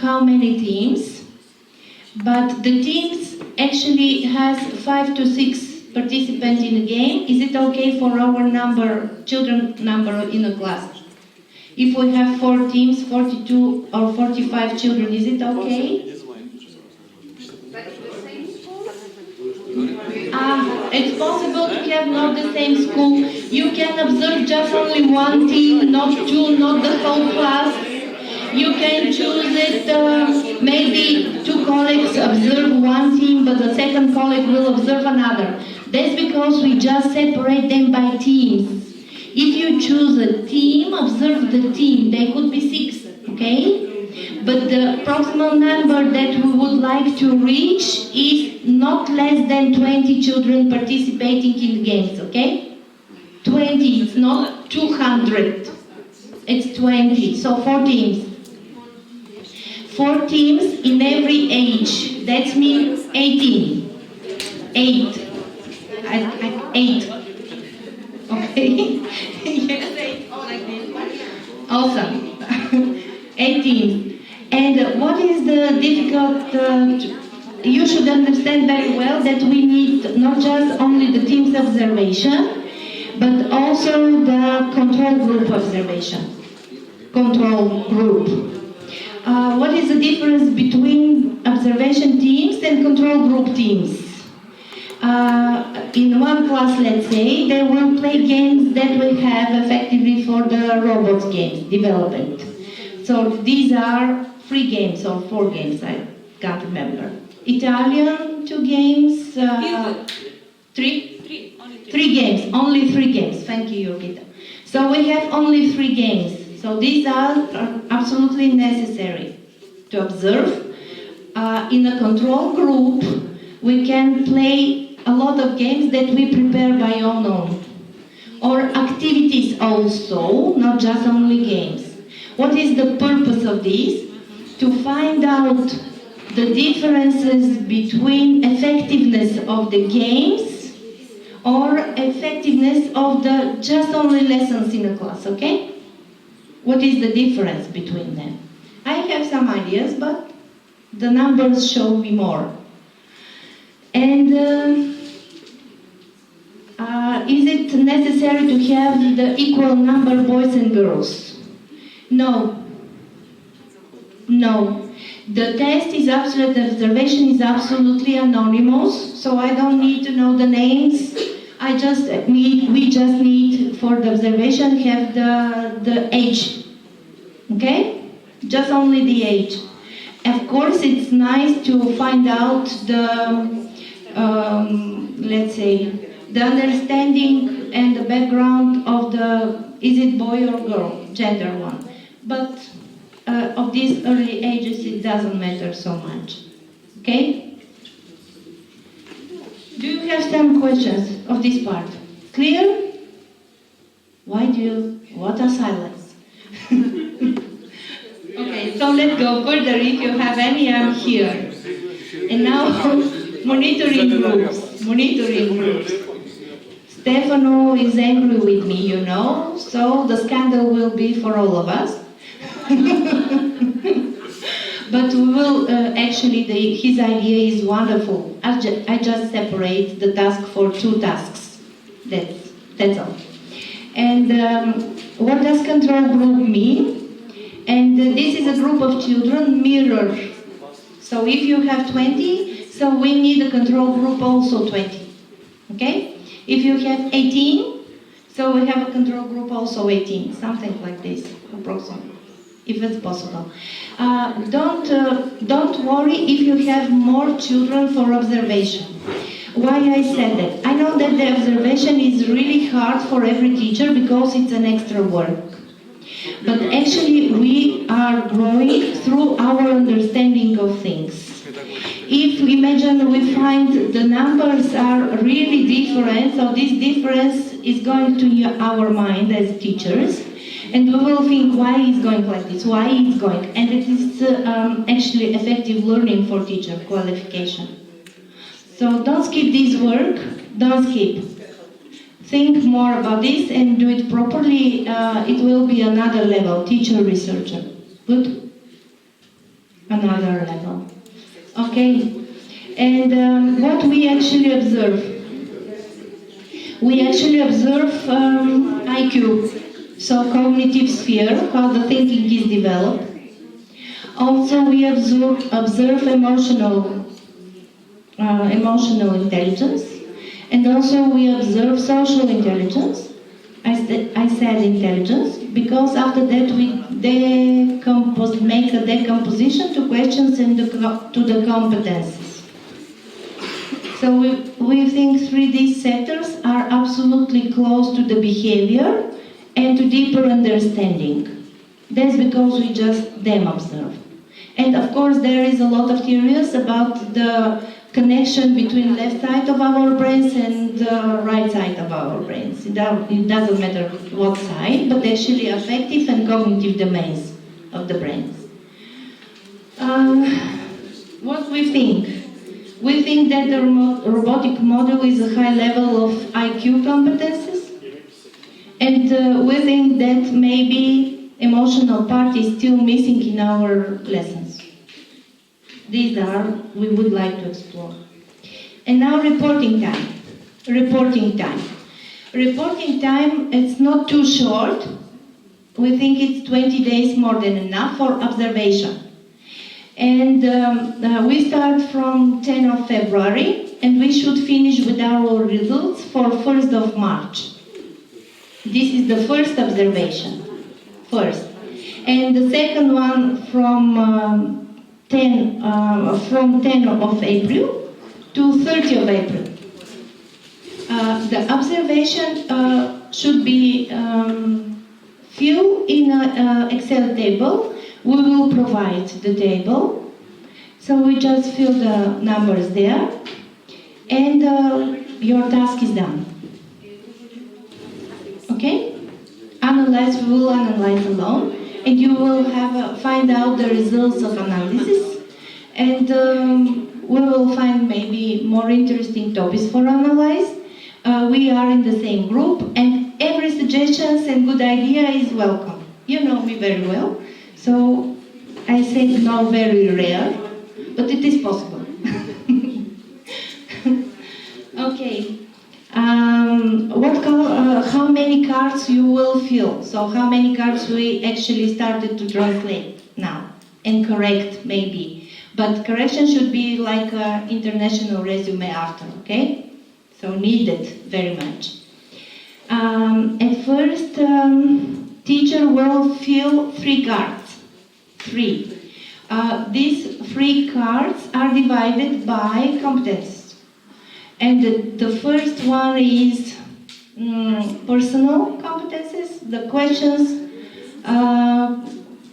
how many teams, but the teams actually has 5 to 6 participants in a game. Is it okay for our children number in a class? If we have 4 teams, 42 or 45 children, is it okay? It's possible to have not the same school. You can observe just only 1 team, not 2, not the whole class. You can choose it, maybe 2 colleagues observe 1 team, but the second colleague will observe another. That's because we just separate them by teams. If you choose a team, observe the team. They could be 6, okay? But the proximal number that we would like to reach is not less than 20 children participating in games, okay? 20, it's not 200. It's 20, so 4 teams. 4 teams in every age. That means 18. 8. 8. Okay? Yes. Awesome. 18. And what is the difficult? You should understand very well that we need not just only the team's observation, but also the control group observation. Control group. What is the difference between observation teams and control group teams? In one class, let's say, they will play games that we have effectively for the robots games development. So these are 3 games or 4 games, I can't remember. Italian, 2 games, 3? 3 games, only 3 games. Thank you, Yurgita. So we have only 3 games. So these are absolutely necessary to observe. In a control group, we can play a lot of games that we prepare by our own. Or activities also, not just only games. What is the purpose of this? To find out the differences between effectiveness of the games or effectiveness of the just only lessons in a class, okay? What is the difference between them? I have some ideas, but the numbers show me more. And is it necessary to have the equal number of boys and girls? No. No. The test is absolute, the observation is absolutely anonymous, so I don't need to know the names. We just need for the observation have the age. Okay? Just only the age. Of course, it's nice to find out the, let's say, the understanding and the background of the, is it boy or girl, gender one. But of these early ages, it doesn't matter so much. Okay? Do you have some questions of this part? Clear? What a silence. Okay, so let's go further. If you have any, I'm here. And now, monitoring groups. Stefano is angry with me, you know, so the scandal will be for all of us. But we will, actually, his idea is wonderful. I just separate the task for 2 tasks. That's all. And what does control group mean? And this is a group of children mirror. So if you have 20, so we need a control group also 20. Okay? If you have 18, so we have a control group also 18. Something like this, approximately, if it's possible. Don't worry if you have more children for observation. why I said that. I know that the observation is really hard for every teacher because it's an extra work. But actually we are growing through our understanding of things. If we imagine we find the numbers are really different, so this difference is going to our mind as teachers, and we will think why it's going like this, why it's going, and it is actually effective learning for teacher qualification. So don't skip this work, don't skip. Think more about this and do it properly. It will be another level, teacher researcher. Good? Another level. Okay. And what we actually observe? We actually observe IQ, so cognitive sphere, how the thinking is developed. Also, we observe emotional intelligence. And also we observe social intelligence. I said intelligence because after that we make a decomposition to questions and to the competences. So we think 3D sectors are absolutely close to the behavior and to deeper understanding. That's because we just them observe. And of course there is a lot of theories about the connection between left side of our brains and the right side of our brains. It doesn't matter what side, but actually affective and cognitive domains of the brains. What we think? We think that the robotic model is a high level of IQ competences, and we think that maybe emotional part is still missing in our lessons. These are we would like to explore. And now reporting time. Reporting time. Reporting time, it's not too short. We think it's 20 days more than enough for observation. And we start from 10 of February and we should finish with our results for 1st of March. This is the first observation. First. And the second one from 10 of April to 30 of April. The observation should be filled in an Excel table. We will provide the table. So we just fill the numbers there and your task is done. Okay? Analyze, we will analyze alone. And you will find out the results of analysis, and we will find maybe more interesting topics for analyze. We are in the same group, and every suggestions and good idea is welcome. You know me very well, so I said no very rare, but it is possible. Okay. How many cards you will fill? So how many cards we actually started to translate now and correct maybe, but correction should be like an international resume after, okay? So needed very much. At first, teacher will fill 3 cards. 3. These 3 cards are divided by competences. And the first one is personal competences, the questions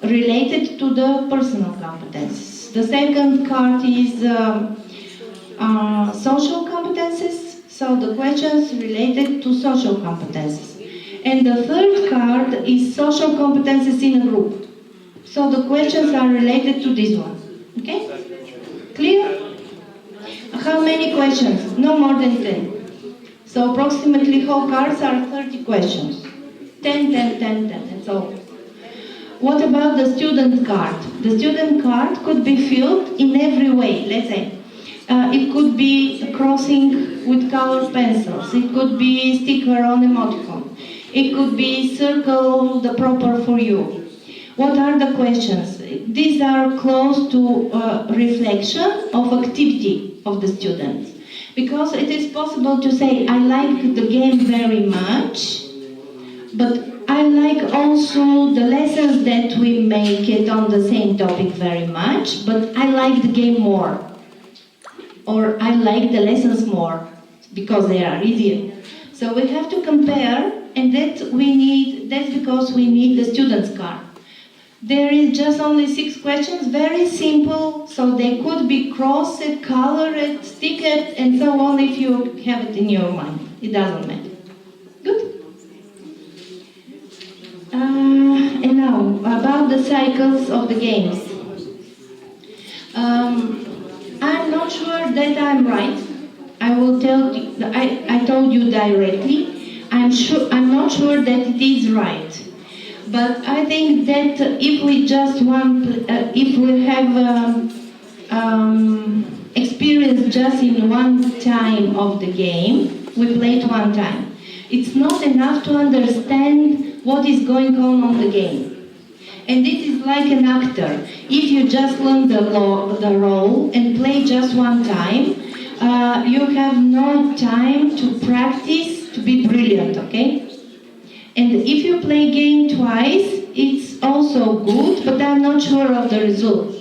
related to the personal competences. The second card is social competences, so the questions related to social competences. And the third card is social competences in a group. So the questions are related to this one. Okay? Clear? How many questions? No more than 10. So approximately whole cards are 30 questions. 10, 10, 10, 10, and so on. What about the student card? The student card could be filled in every way, let's say. It could be crossing with colored pencils. It could be sticker on emoticon. It could be circle the proper for you. What are the questions? These are close to reflection of activity of the students. Because it is possible to say, I like the game very much, but I like also the lessons that we make it on the same topic very much, but I like the game more. Or I like the lessons more. because they are easier. So we have to compare, and that's because we need the student's card. There is just only 6 questions, very simple, so they could be crossed, colored, sticked, and so on if you have it in your mind. It doesn't matter. Good. And now, about the cycles of the games. I'm not sure that I'm right. I will tell you, I told you directly. I'm not sure that it is right. But I think that if we have experience just in one time of the game, we play it one time. It's not enough to understand what is going on the game. And it is like an actor. If you just learn the role and play just one time, you have no time to practice to be brilliant, okay? And if you play game twice, it's also good, but I'm not sure of the result.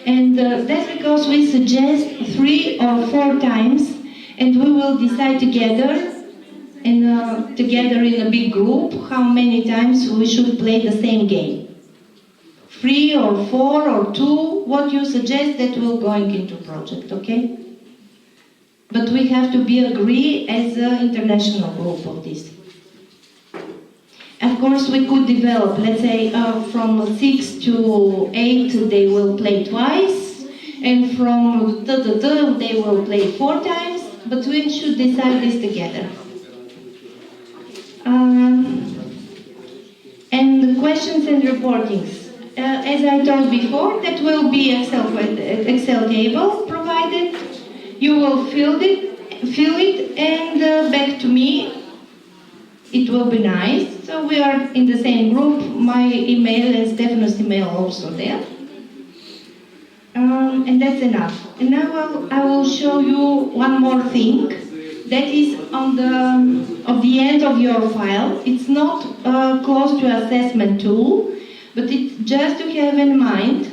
And that's because we suggest 3 or 4 times, and we will decide together, and together in a big group, how many times we should play the same game. 3 or 4 or 2, what you suggest, that will going into project, okay? But we have to be agree as an international group of this. Of course, we could develop, let's say, from 6 to 8 they will play twice, and from they will play 4 times, but we should decide this together. And the questions and reportings. As I told before, that will be Excel table provided. You will fill it, and back to me. It will be nice. So we are in the same group. My email and Stephanos' email also there. And that's enough. And now I will show you one more thing that is on the end of your file. It's not close to assessment tool, but it's just to have in mind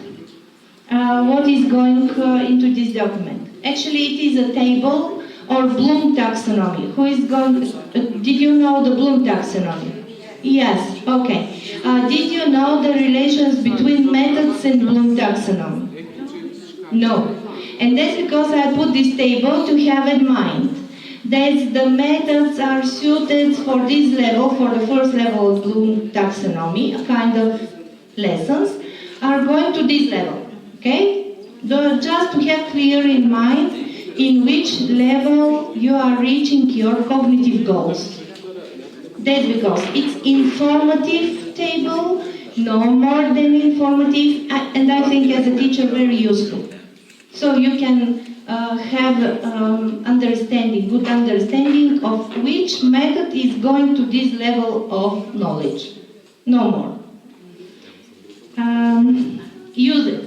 what is going into this document. Actually, it is a table or Bloom taxonomy. Who is going? Did you know the Bloom taxonomy? Yes. Okay. Did you know the relations between methods and Bloom taxonomy? No. And that's because I put this table to have in mind that the methods are suited for this level, for the first level of Bloom taxonomy, a kind of lessons, are going to this level. Okay? Just to have clear in mind in which level you are reaching your cognitive goals. That's because it's informative table, no more than informative, and I think as a teacher very useful. So you can have good understanding of which method is going to this level of knowledge. No more. Use it.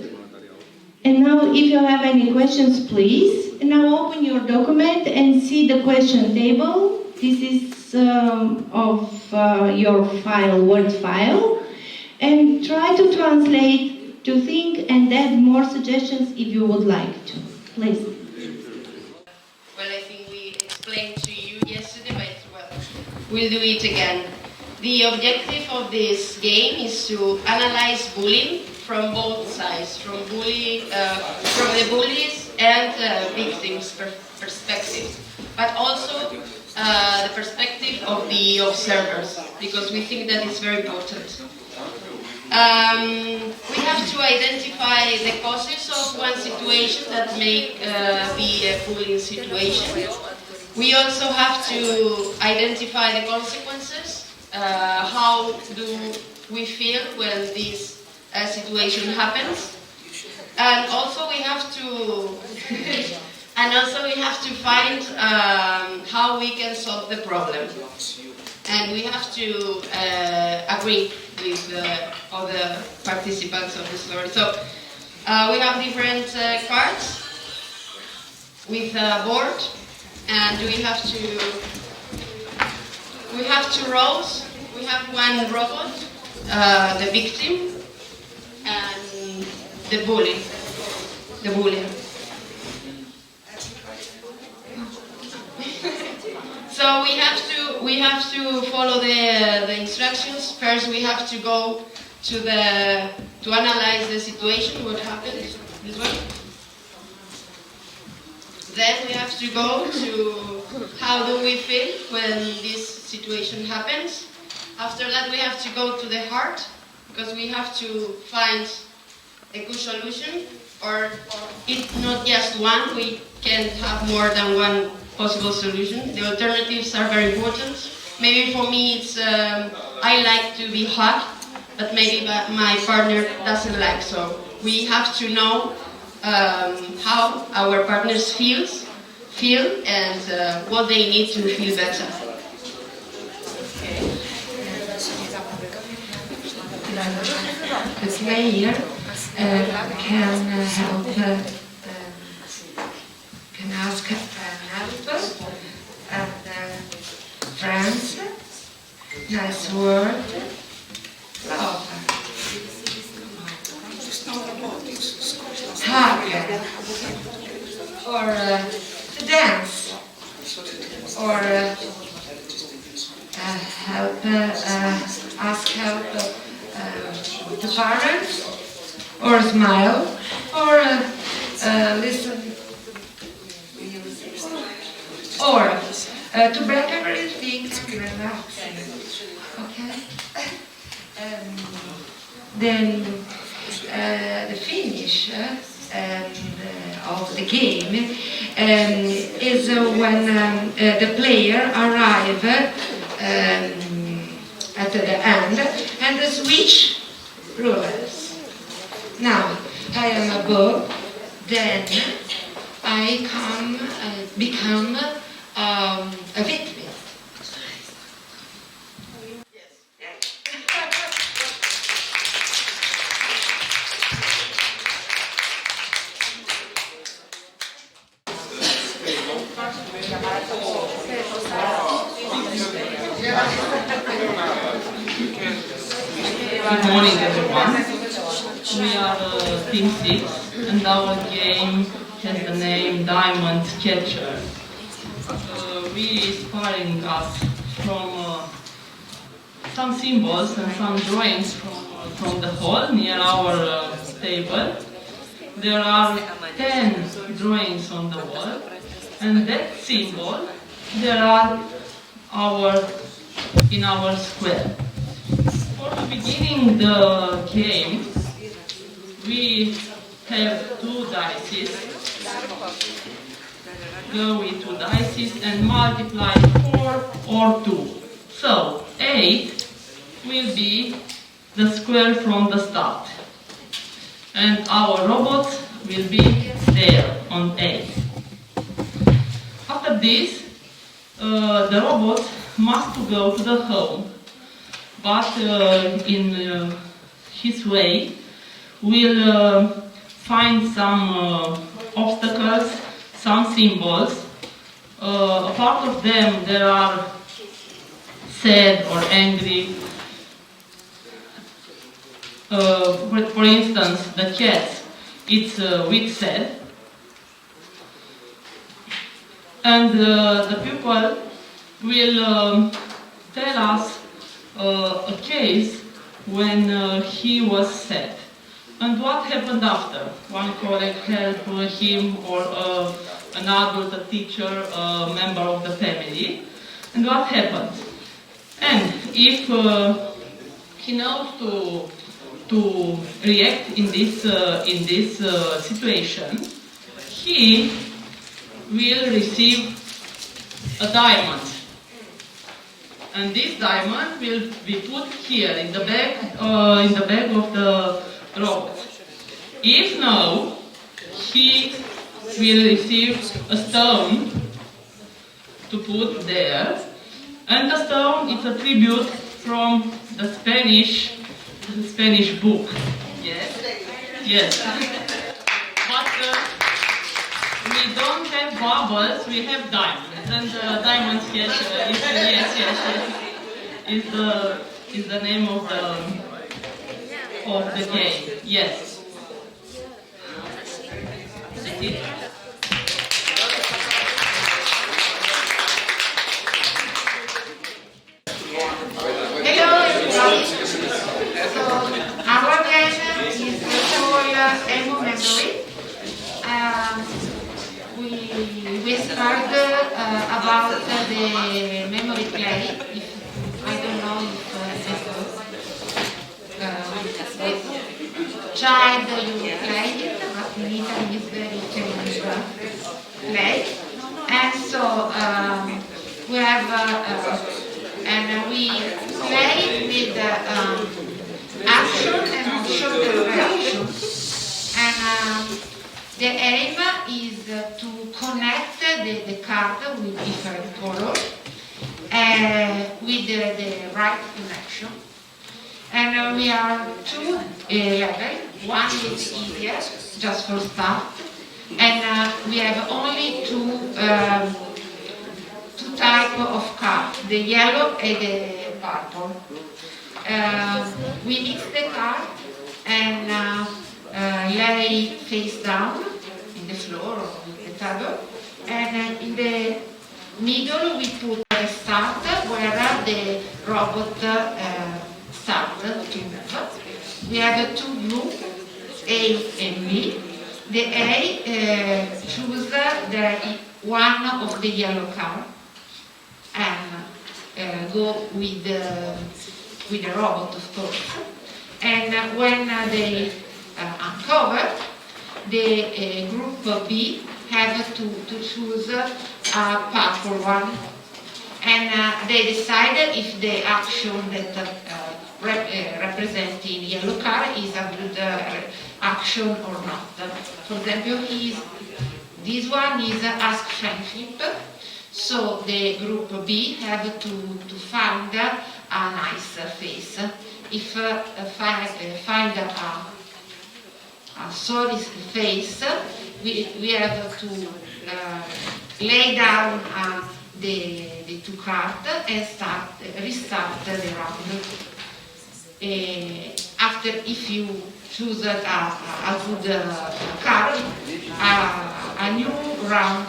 And now if you have any questions, please. And now open your document and see the question table. This is of your file, Word file. And try to translate, to think, and add more suggestions if you would like to. Please. Well, I think we explained to you yesterday, but well, we'll do it again. The objective of this game is to analyze bullying from both sides, from the bullies and victims' perspective, but also the perspective of the observers, because we think that it's very important. We have to identify the causes of one situation that may be a bullying situation. We also have to identify the consequences. How do we feel when this situation happens? And also we have to find how we can solve the problem. And we have to agree with other participants of the story. So we have different cards with a board, and we have two rows. We have one robot, the victim, and the bully. So we have to follow the instructions. First, we have to go to analyze the situation. What happened? This one. Then we have to go to how do we feel when this situation happens. After that, we have to go to the heart, because we have to find a good solution, or if not just one, we can have more than one possible solution. The alternatives are very important. Maybe for me, it's I like to be hot, but maybe my partner doesn't like. So we have to know how our partners feel and what they need to feel better. The player can help, can ask help and friends, nice word, love, hug, or to dance, or help, ask help the parents, or smile, or listen, or to break everything and relax. Okay? Then the finish of the game is when the player arrives at the end and switch rulers. Now I am above, then I become a victim. Good morning, everyone. We are Team 6, and our game has the name Diamond Catcher. We inspiring us from some symbols and some drawings from the hall near our table. There are 10 drawings on the wall, and that symbol there are in our square. For beginning the game, we have 2 dice. Go with 2 dice and multiply 4 or 2. So 8 will be the square from the start, and our robots will be there on 8. After this, the robot must go to the home, but in his way will find some obstacles, some symbols. A part of them there are sad or angry. For instance, the cat, it's with sad. And the pupil will tell us a case when he was sad. And what happened after? One colleague helped him, or an adult, a teacher, a member of the family. And what happened? And if he knows to react in this situation, he will receive a diamond. And this diamond will be put here in the bag of the robot. If no, he will receive a stone to put there, and the stone is a tribute from the Spanish book. Yes, yes. But we don't have bubbles, we have diamonds. And diamonds, yes, is the name of the game. Yes. That's it. start the memory play. I don't know if child you played it, but in Italy it's very famous play. And so we have and we play with action and shoulder reaction. And the aim is to connect the card with different colors with the right connection. And we are two levels. One is easier, just for start, and we have only two types of cards: the yellow and the purple. We mix the card and lay face down in the floor or the table, and in the middle we put a start where the robot starts to move. We have two groups, A and B. The A chooses one of the yellow card and go with the robot, of course. And when they uncover, the group B have to choose a purple one, and they decide if the action that representing yellow card is a good action or not. For example, this one is ask friendship, so the group B have to find a nice face. If find a sorry face, we have to lay down the two cards and restart the round. After, if you choose a good card, a new round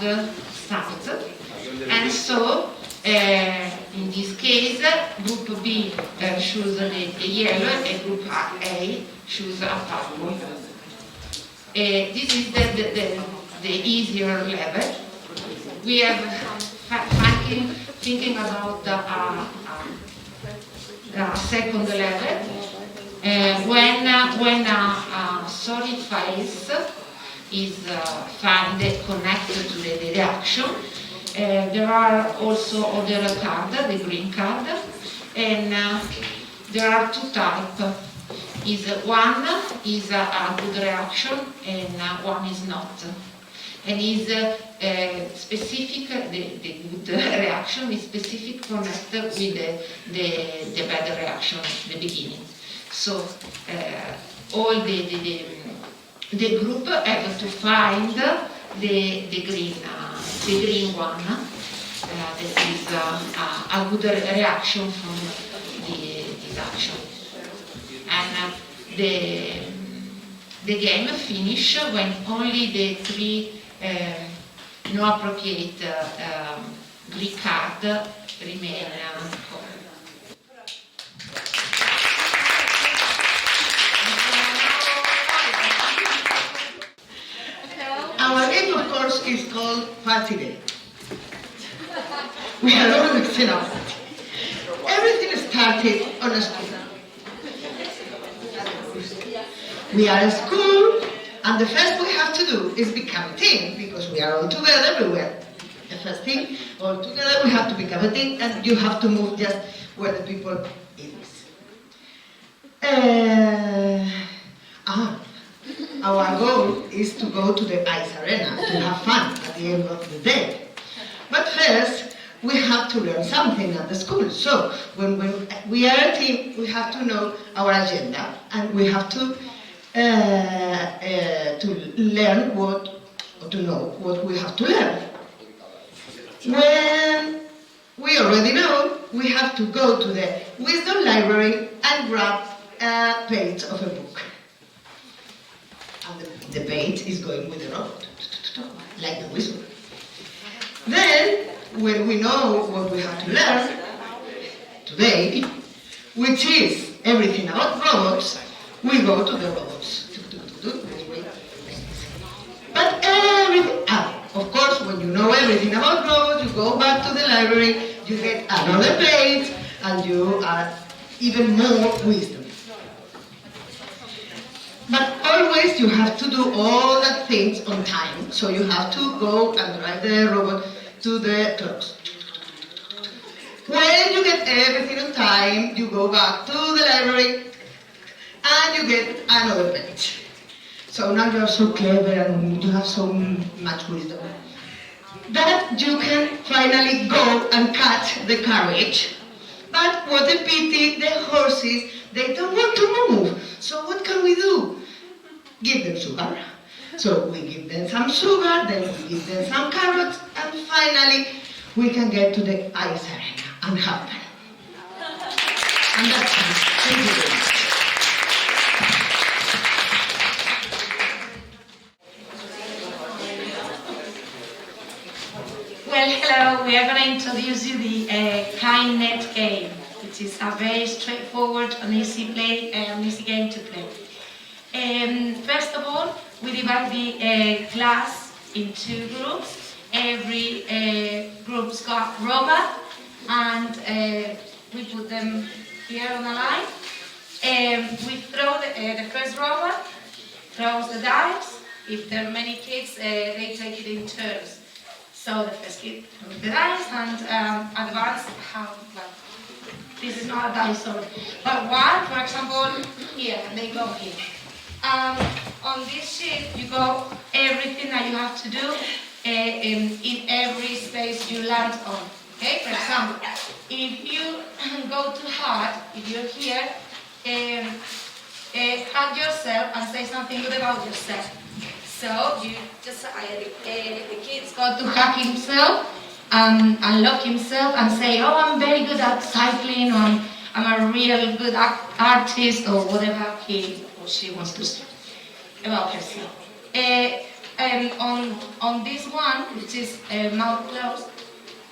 starts. And so, in this case, group B choose the yellow and group A choose a purple. This is the easier level. We have thinking about the second level. When a sorry face is found connected to the action, there are also other cards, the green card, and there are two types. One is a good reaction and one is not. And is specific, the good reaction is specific connected with the bad reaction at the beginning. So all the group have to find the green one that is a good reaction from this action. And the game finish when only the three no appropriate green card remain covered. Our name, of course, is called Party Day. We are all mixing up. Everything started on a school. We are a school, and the first we have to do is become a team, because we are all together everywhere. The first thing, all together we have to become a team, and you have to move just where the people is. Our goal is to go to the ice arena, to have fun at the end of the day. But first, we have to learn something at the school. So, when we are a team, we have to know our agenda, and we have to learn to know what we have to learn. When we already know, we have to go to the wisdom library and grab a page of a book. And the page is going with the robot, like the whistle. Then, when we know what we have to learn today, which is everything about robots, we go to the robots. But everything, Of course, when you know everything about robots, you go back to the library, you get another plate, and you add even more wisdom. But always you have to do all the things on time, so you have to go and drive the robot to the clocks. When you get everything on time, you go back to the library and you get another page. So now you are so clever and you have so much wisdom that you can finally go and catch the carriage. But what a pity, the horses, they don't want to move. So what can we do? Give them sugar. So we give them some sugar, then we give them some carrots, and finally we can get to the ice arena and have them. And that's it. Thank you very much. Well, hello. We are going to introduce you the KindNet game, which is a very straightforward and easy game to play. First of all, we divide the class into groups. Every group's got robot, and we put them here on a line. We throw the first robot, throws the dice. If there are many kids, they take it in turns. So the first kid throws the dice and advance how, well, this is not a dice, sorry. But one, for example, here, and they go here. On this sheet, you got everything that you have to do in every space you land on. Okay, for example, if you go too hard, if you're here, hug yourself and say something good about yourself. So you just, the kid's got to hug himself and love himself and say, oh, I'm very good at cycling, or I'm a real good artist, or whatever he or she wants to say about herself. On this one, which is mouth closed,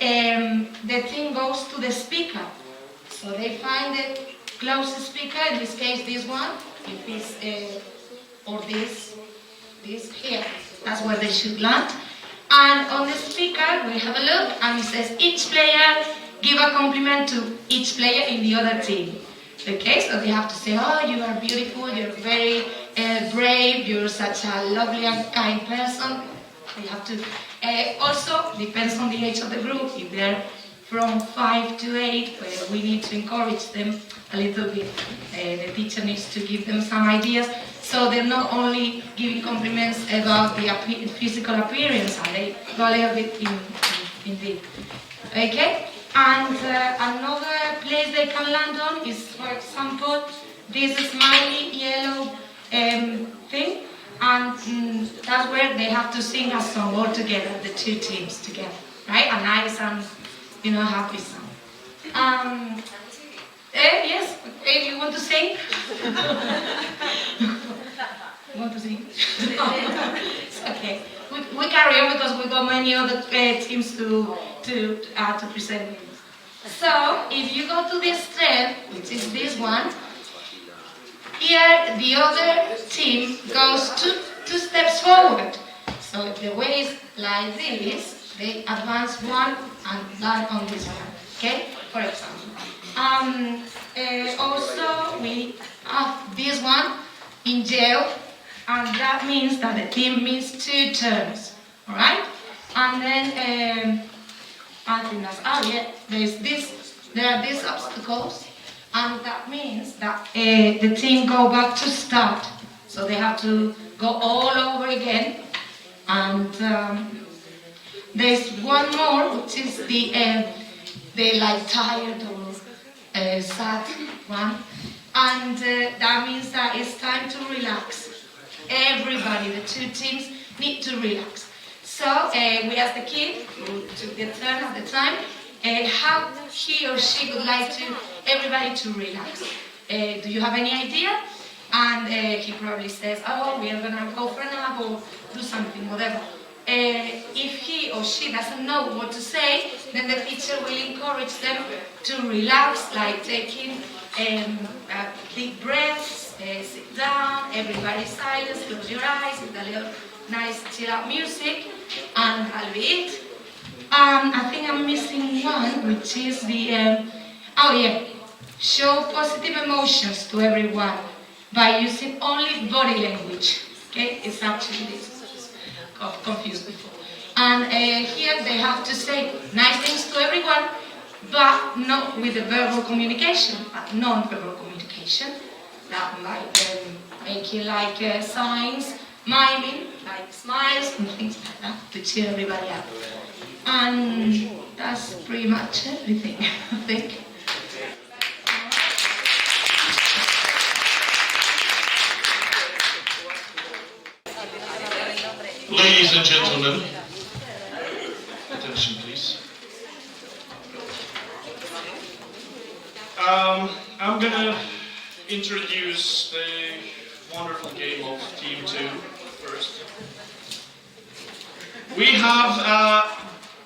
the thing goes to the speaker. So they find the closest speaker, in this case this one, if it's, or this here, that's where they should land. And on the speaker, we have a look, and it says each player give a compliment to each player in the other team. Okay, so they have to say, oh, you are beautiful, you're very brave, you're such a lovely and kind person. They have to, also, depends on the age of the group. If they're from 5 to 8, we need to encourage them a little bit. The teacher needs to give them some ideas, so they're not only giving compliments about the physical appearance, and they go a little bit in deep. Okay? And another place they can land on is, for example, this smiley yellow thing, and that's where they have to sing a song all together, the two teams together, right? A nice and, happy song. Yes, you want to sing? You want to sing? Okay. We carry on because we've got many other teams to present. So, if you go to this thread, which is this one, here the other team goes two steps forward. So if the way is like this, they advance one and land on this one. Okay, for example. Also, we have this one in jail, and that means that the team means 2 turns. All right, and then I think that's there are these obstacles, and that means that the team go back to start. So they have to go all over again. And there's one more, which is the like tired or sad one, and that means that it's time to relax. Everybody, the 2 teams need to relax. So we ask the kid who took the turn at the time how he or she would like everybody to relax. Do you have any idea? And he probably says, oh, we are going to go for a nap or do something, whatever. If he or she doesn't know what to say, then the teacher will encourage them to relax, like taking deep breaths, sit down, everybody silence, close your eyes with a little nice chill out music, and that'll be it. I think I'm missing one, which is the, show positive emotions to everyone by using only body language. Okay, it's actually this. Got confused before. And here they have to say nice things to everyone, but not with the verbal communication, but non-verbal communication. That might making like signs, miming, like smiles and things like that to cheer everybody up. And that's pretty much everything, I think. Ladies and gentlemen, attention please. I'm gonna introduce the wonderful game of Team 2 first. We have a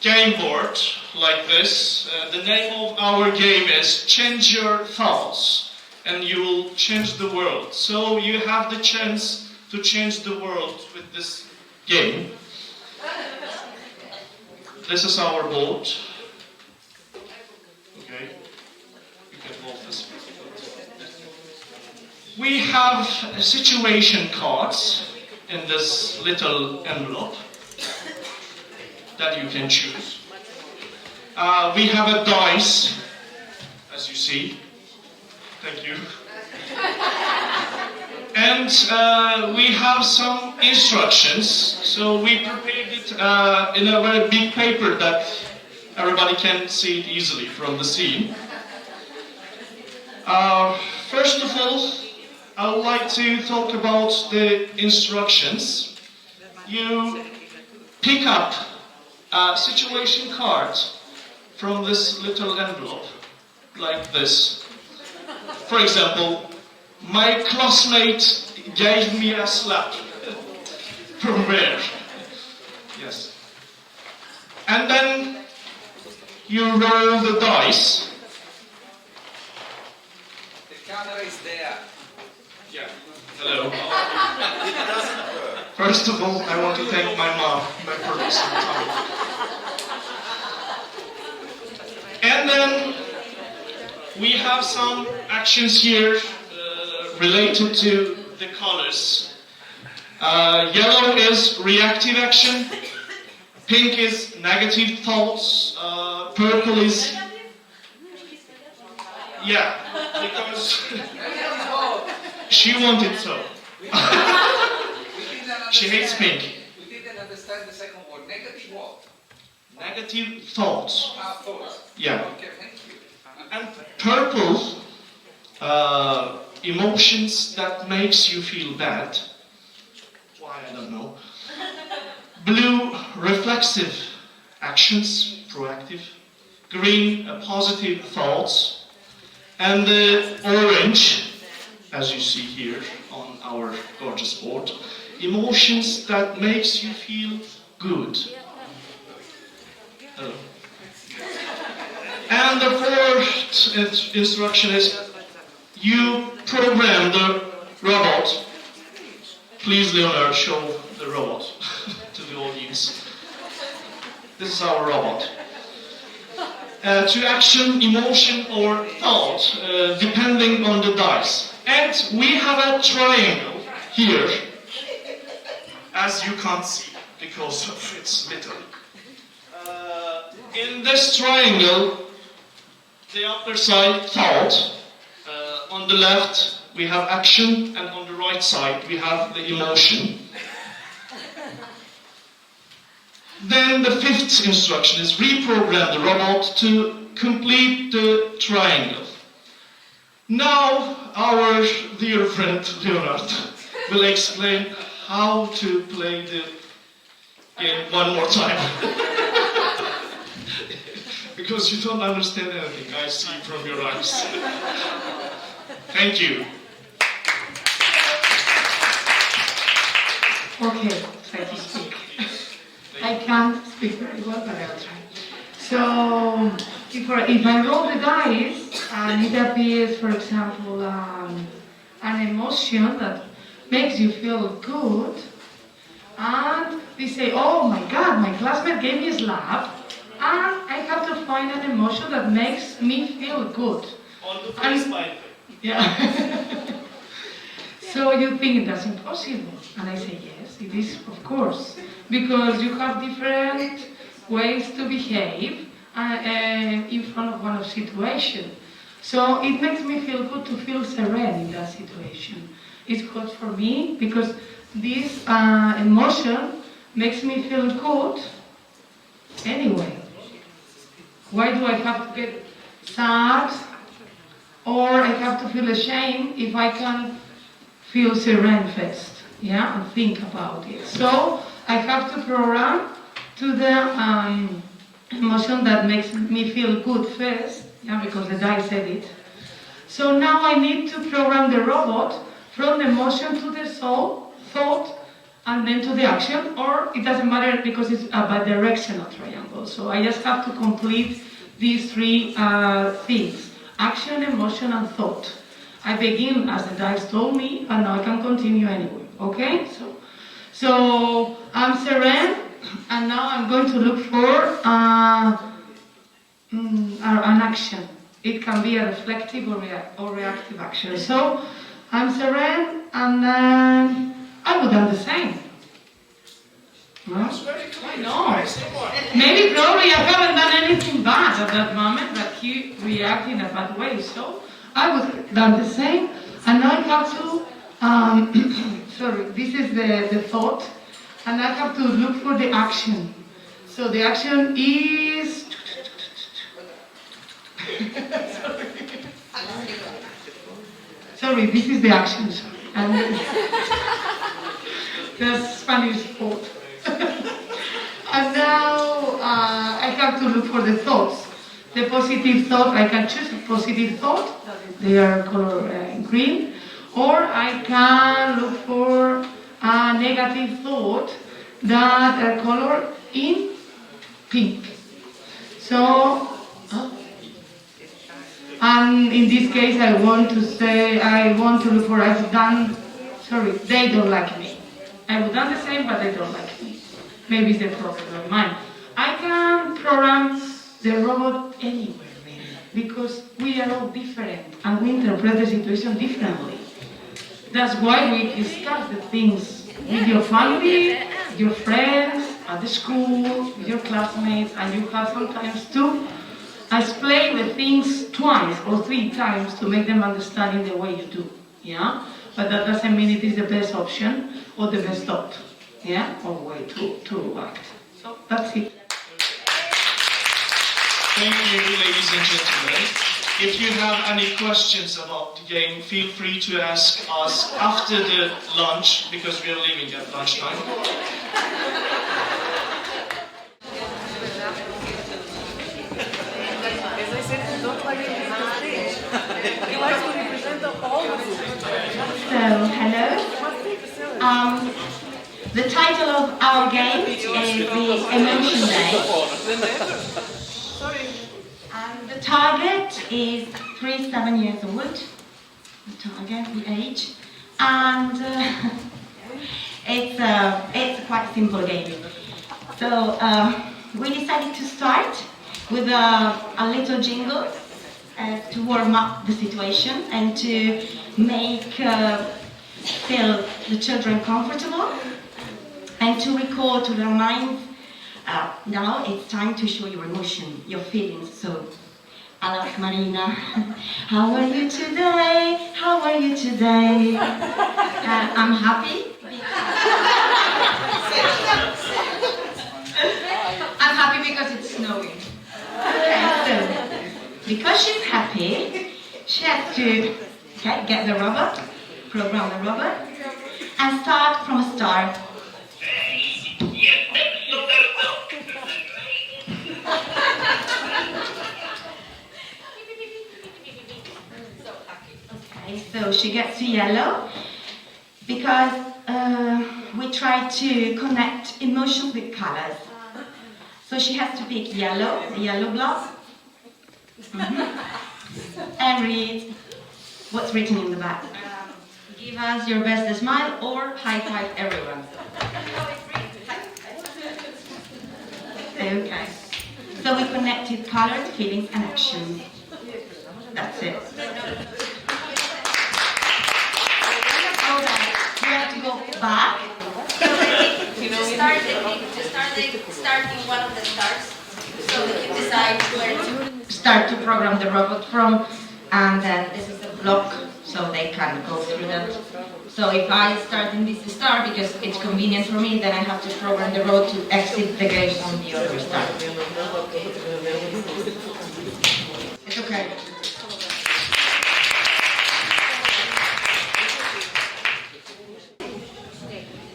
game board like this. The name of our game is Change Your Thoughts, and you will change the world. So you have the chance to change the world with this game. This is our board. Okay, you can hold this. We have situation cards in this little envelope that you can choose. We have a dice, as you see. Thank you. And we have some instructions. So we prepared it in a very big paper that everybody can see it easily from the scene. First of all, I would like to talk about the instructions. You pick up a situation card from this little envelope, like this. For example, my classmate gave me a slap. From where? Yes. And then you roll the dice. The camera is there. Yeah. Hello. First of all, I want to thank my mom, my producer. And then we have some actions here related to the colors. Yellow is reactive action, pink is negative thoughts, purple is... Yeah, because she wanted so. She hates pink. We didn't understand the second word. Negative what? Negative thoughts. Thoughts. Yeah. Okay, thank you. And purple, emotions that makes you feel bad. Why, I don't know. Blue, reflexive actions, proactive. Green, positive thoughts. And the orange, as you see here on our gorgeous board, emotions that makes you feel good. Hello. And the fourth instruction is you program the robot. Please, Leonard, show the robot to the audience. This is our robot. To action, emotion, or thought, depending on the dice. And we have a triangle here, as you can't see because of its little. In this triangle, the upper side, thought. On the left, we have action, and on the right side, we have the emotion. Then the fifth instruction is reprogram the robot to complete the triangle. Now, our dear friend Leonard will explain how to play the game one more time. Because you don't understand anything, I see from your eyes. Thank you. Okay, try to speak. I can't speak very well, but I'll try. So, if I roll the dice and it appears, for example, an emotion that makes you feel good, And they say, oh my God, my classmate gave me a slap, and I have to find an emotion that makes me feel good. Yeah. So you think that's impossible? And I say, yes, it is, of course. Because you have different ways to behave in front of one situation. So it makes me feel good to feel serene in that situation. It's good for me because this emotion makes me feel good anyway. Why do I have to get sad or I have to feel ashamed if I can feel serene first, yeah, and think about it? So I have to program to the emotion that makes me feel good first, yeah, because the die said it. So now I need to program the robot from the emotion to the soul, thought, and then to the action, or it doesn't matter because it's a bidirectional triangle. So I just have to complete these three things: action, emotion, and thought. I begin as the dice told me, and now I can continue anyway, okay? So I'm serene, and now I'm going to look for an action. It can be a reflective or reactive action. So I'm serene, and then I would do the same. Well, I know. Maybe probably I haven't done anything bad at that moment, but he reacted in a bad way. So I would have done the same, and now I have to, sorry, this is the thought, and I have to look for the action. So the action is, sorry, this is the action, and the Spanish thought. And now I have to look for the thoughts. The positive thought, I can choose a positive thought, they are color green, or I can look for a negative thought that are colored in pink. So, and in this case I want to look for, they don't like me. I would done the same, but they don't like me. Maybe it's the problem of mine. I can program the robot anywhere, really, because we are all different and we interpret the situation differently. That's why we discuss the things with your family, your friends, at the school, with your classmates, and you have sometimes to explain the things twice or 3 times to make them understand in the way you do. Yeah? But that doesn't mean it is the best option or the best thought, yeah, or way to act. So that's it. Thank you, ladies and gentlemen. If you have any questions about the game, feel free to ask us after the lunch, because we are leaving at lunchtime. As I said, you don't like to leave the stage. He likes to represent all of you. So, hello. The title of our game is the Emotion Day. And the target is 3-7 years old. The target, the age, and it's a quite simple game. So we decided to start with a little jingle to warm up the situation and to make feel the children comfortable and to recall to their minds, now it's time to show your emotion, your feelings. So, I like Marina. How are you today? How are you today? I'm happy. I'm happy because it's snowing. Okay, so because she's happy, she has to get the robot, program the robot, and start from a start. Okay, so she gets to yellow because we try to connect emotions with colors. So she has to pick yellow, the yellow block, and read what's written in the back. Give us your best smile or high five everyone. Okay. So we connected colors, feelings, and actions. That's it. Okay. We have to go back. Start in one of the stars, so we can decide where to Start to program the robot from, and then this is a block, so they can go through that. So if I start in this star, because it's convenient for me, then I have to program the robot to exit the game on the other star. It's okay.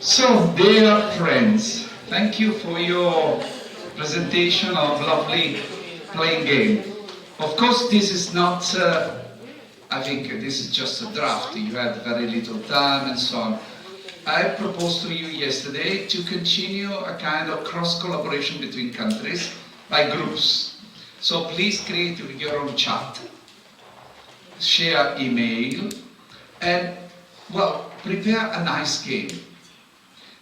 So, dear friends, thank you for your presentation of lovely playing game. Of course, this is not, I think this is just a draft. You had very little time and so on. I proposed to you yesterday to continue a kind of cross-collaboration between countries by groups. So please create your own chat, share email, and, well, prepare a nice game.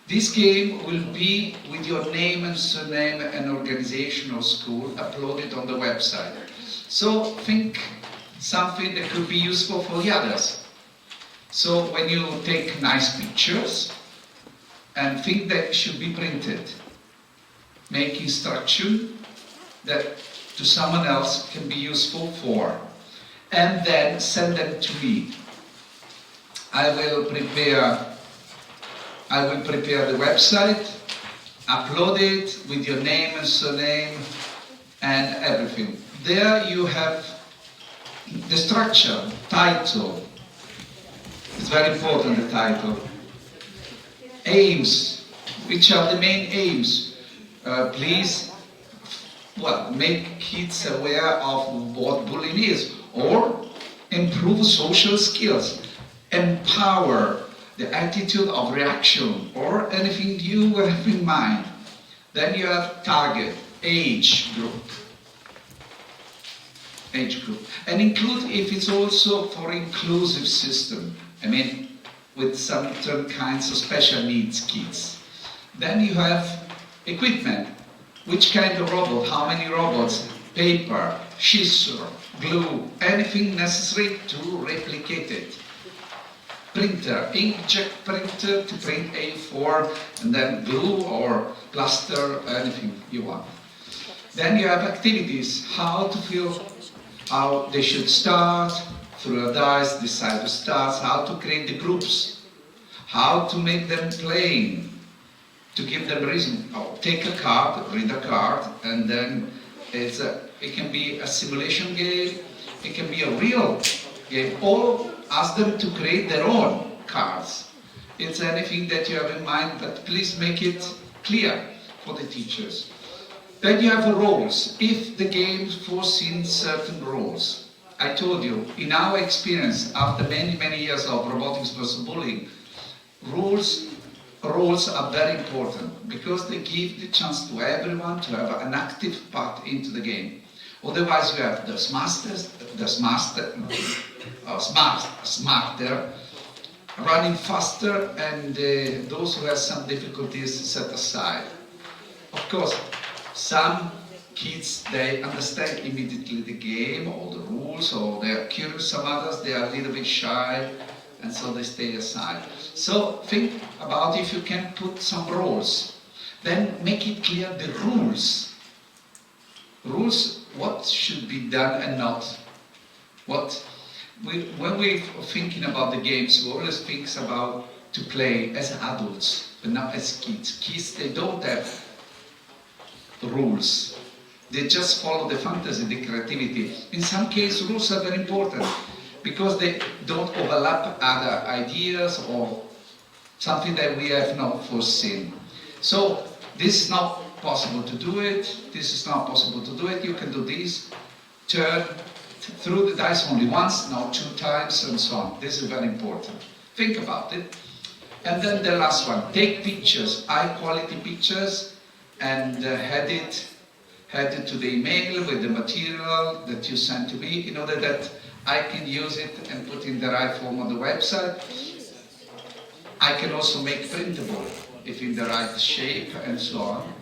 This game will be with your name and surname and organization or school uploaded on the website. So think something that could be useful for the others. So when you take nice pictures and think that should be printed, make instruction that to someone else can be useful for, and then send them to me. I will prepare the website, upload it with your name and surname and everything. There you have the structure, title. It's very important, the title. Aims. Which are the main aims? Please, well, make kids aware of what bullying is, or improve social skills, empower the attitude of reaction, or anything you have in mind. Then you have target, age group. And include if it's also for inclusive system. I mean, with some kinds of special needs kids. Then you have equipment. Which kind of robot, how many robots, paper, scissor, glue, anything necessary to replicate it. Printer, inkjet printer to print A4, and then glue or plaster, anything you want. Then you have activities, how to feel, how they should start, through a dice, decide to start, how to create the groups, how to make them playing, to give them reason. Oh, take a card, read a card, and then it can be a simulation game, it can be a real game, or ask them to create their own cards. It's anything that you have in mind, but please make it clear for the teachers. Then you have the roles. If the game foresees certain roles, I told you, in our experience, after many, many years of robotics versus bullying, roles are very important because they give the chance to everyone to have an active part into the game. Otherwise, you have the smarter, running faster, and those who have some difficulties set aside. Of course, some kids, they understand immediately the game or the rules, or they are curious. Some others, they are a little bit shy, and so they stay aside. So think about if you can put some roles. Then make it clear the rules. Rules, what should be done and not. When we're thinking about the games, we always think about to play as adults, but not as kids. Kids, they don't have rules. They just follow the fantasy, the creativity. In some cases, rules are very important because they don't overlap other ideas or something that we have not foreseen. So this is not possible to do it. This is not possible to do it. You can do this. Turn through the dice only once, not 2 times, and so on. This is very important. Think about it. And then the last one, take pictures, high quality pictures, and head it to the email with the material that you sent to me in order that I can use it and put in the right form on the website. I can also make printable if in the right shape and so on.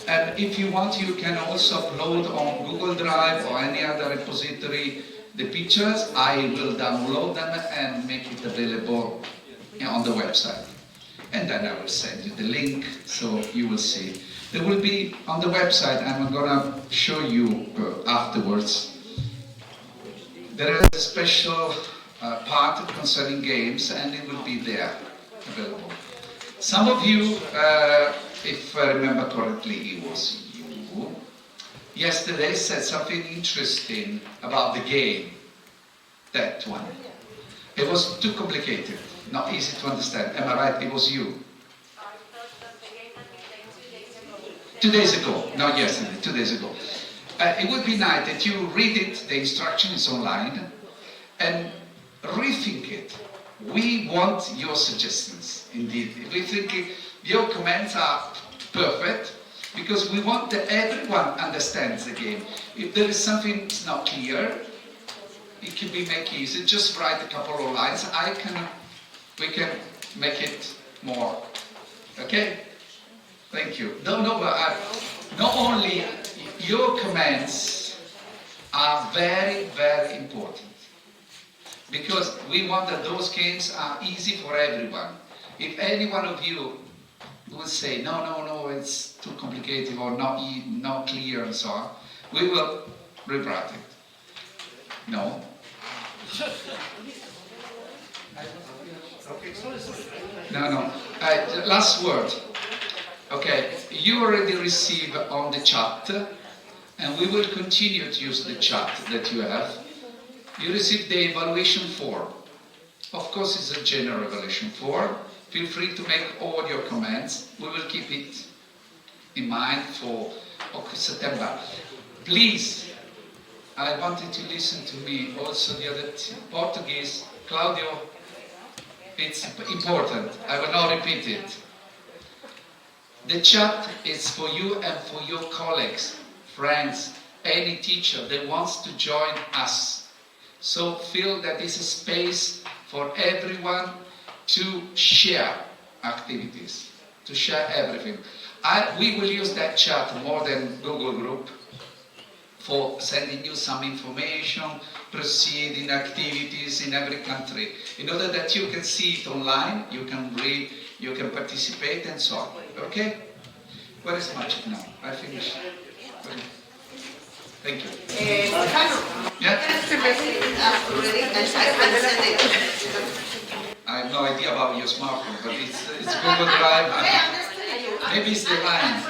And if you want, you can also upload on Google Drive or any other repository the pictures. I will download them and make it available on the website. And then I will send you the link so you will see. There will be on the website, and I'm going to show you afterwards. There is a special part concerning games, and it will be there available. Some of you, if I remember correctly, it was you, yesterday said something interesting about the game, that one. It was too complicated, not easy to understand. Am I right? It was you. 2 days ago, not yesterday, 2 days ago. It would be nice that you read it, the instructions online, and rethink it. We want your suggestions, indeed. We think your comments are perfect, because we want that everyone understands the game. If there is something that's not clear, it can be made easy. Just write a couple of lines. We can make it more. Okay? Thank you. Not only your comments are very, very important, because we want that those games are easy for everyone. If any one of you would say, no, it's too complicated or not clear and so on, we will rewrite it. No? No. Last word. Okay, you already received on the chat, and we will continue to use the chat that you have. You received the evaluation form. Of course, it's a general evaluation form. Feel free to make all your comments. We will keep it in mind for September. Please, I wanted to listen to me, also the other Portuguese. Claudio, it's important. I will not repeat it. The chat is for you and for your colleagues, friends, any teacher that wants to join us. So feel that this is a space for everyone to share activities, to share everything. We will use that chat more than Google Group for sending you some information, proceeding activities in every country, in order that you can see it online, you can read, you can participate and so on. Okay? Where is Magic now? I finished. Thank you. Yeah? I have no idea about your smartphone, but it's Google Drive. Maybe it's the line.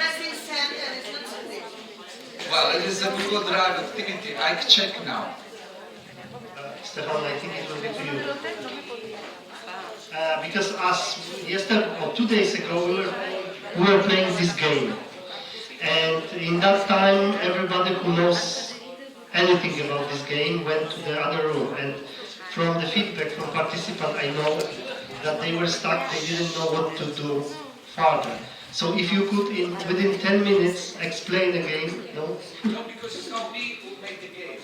Well, it is a Google Drive activity. I check now. Stefan, I think it will be to you. Because us, yesterday or 2 days ago, we were playing this game. And in that time, everybody who knows anything about this game went to the other room. And from the feedback from participants, I know that they were stuck, they didn't know what to do further. So if you could, within 10 minutes, explain the game, no? No, because it's not me who made the game.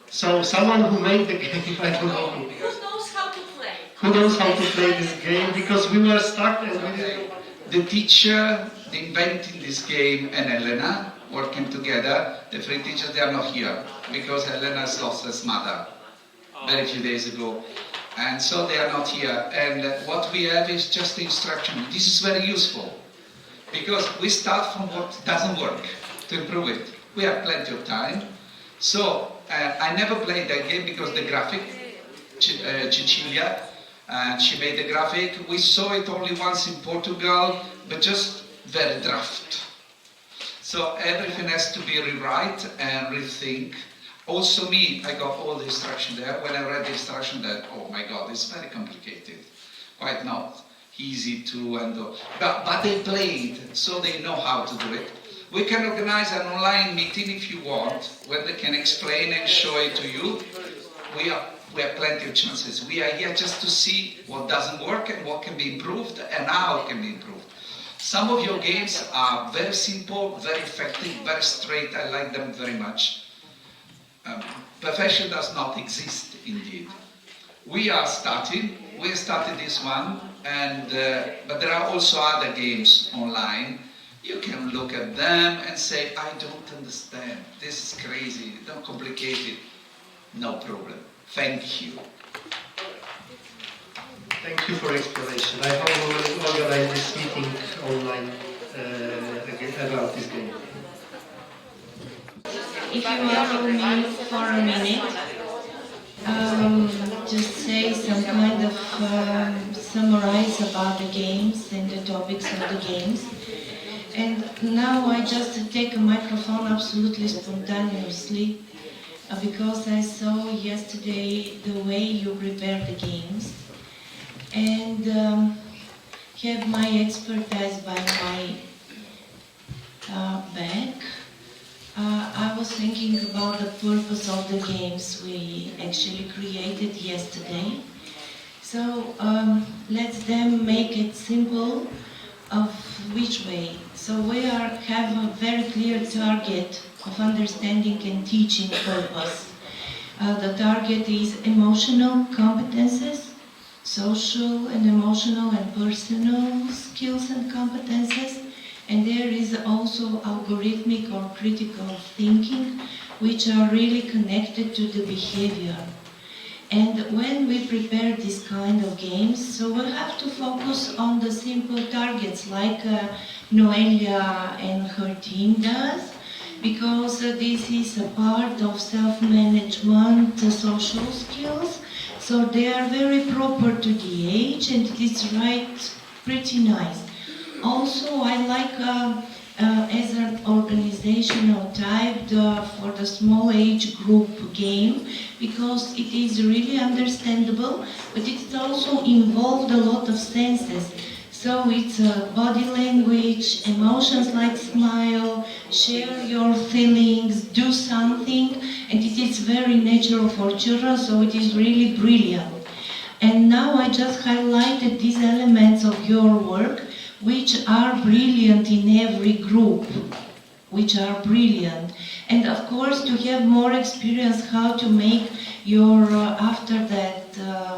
So someone who made the game, I don't know who. Who knows how to play? Who knows how to play this game? Because we were stuck and we didn't know. The teacher inventing this game and Elena working together, the three teachers, they are not here because Elena has lost her mother very few days ago. And so they are not here. And what we have is just the instruction. This is very useful because we start from what doesn't work to improve it. We have plenty of time. So I never played that game because the graphic, Cecilia, and she made the graphic. We saw it only once in Portugal, but just very draft. So everything has to be rewrite and rethink. Also me, I got all the instruction there. When I read the instruction, that oh my God, it's very complicated. Quite not easy to handle. But they played, so they know how to do it. We can organize an online meeting if you want, where they can explain and show it to you. We have plenty of chances. We are here just to see what doesn't work and what can be improved and how it can be improved. Some of your games are very simple, very effective, very straight. I like them very much. Perfection does not exist, indeed. We started this one, and but there are also other games online. You can look at them and say, I don't understand, this is crazy, don't complicate it. No problem. Thank you. Thank you for explanation. I hope we will organize this meeting online again about this game. If you allow me for a minute, just say some kind of summarize about the games and the topics of the games. And now I just take a microphone absolutely spontaneously because I saw yesterday the way you prepare the games and have my expertise by my back. I was thinking about the purpose of the games we actually created yesterday. So let's then make it simple of which way. So we have a very clear target of understanding and teaching purpose. The target is emotional competences, social and emotional and personal skills and competences. And there is also algorithmic or critical thinking, which are really connected to the behavior. And when we prepare this kind of games, so we have to focus on the simple targets like Noelia and her team does, because this is a part of self-management, social skills, so they are very proper to the age and it is right pretty nice. Also, I like as an organizational type for the small age group game because it is really understandable, but it also involved a lot of senses. So it's body language, emotions like smile, share your feelings, do something, and it is very natural for children, so it is really brilliant. And now I just highlighted these elements of your work, which are brilliant in every group, which are brilliant. And of course, to have more experience how to make your, after that,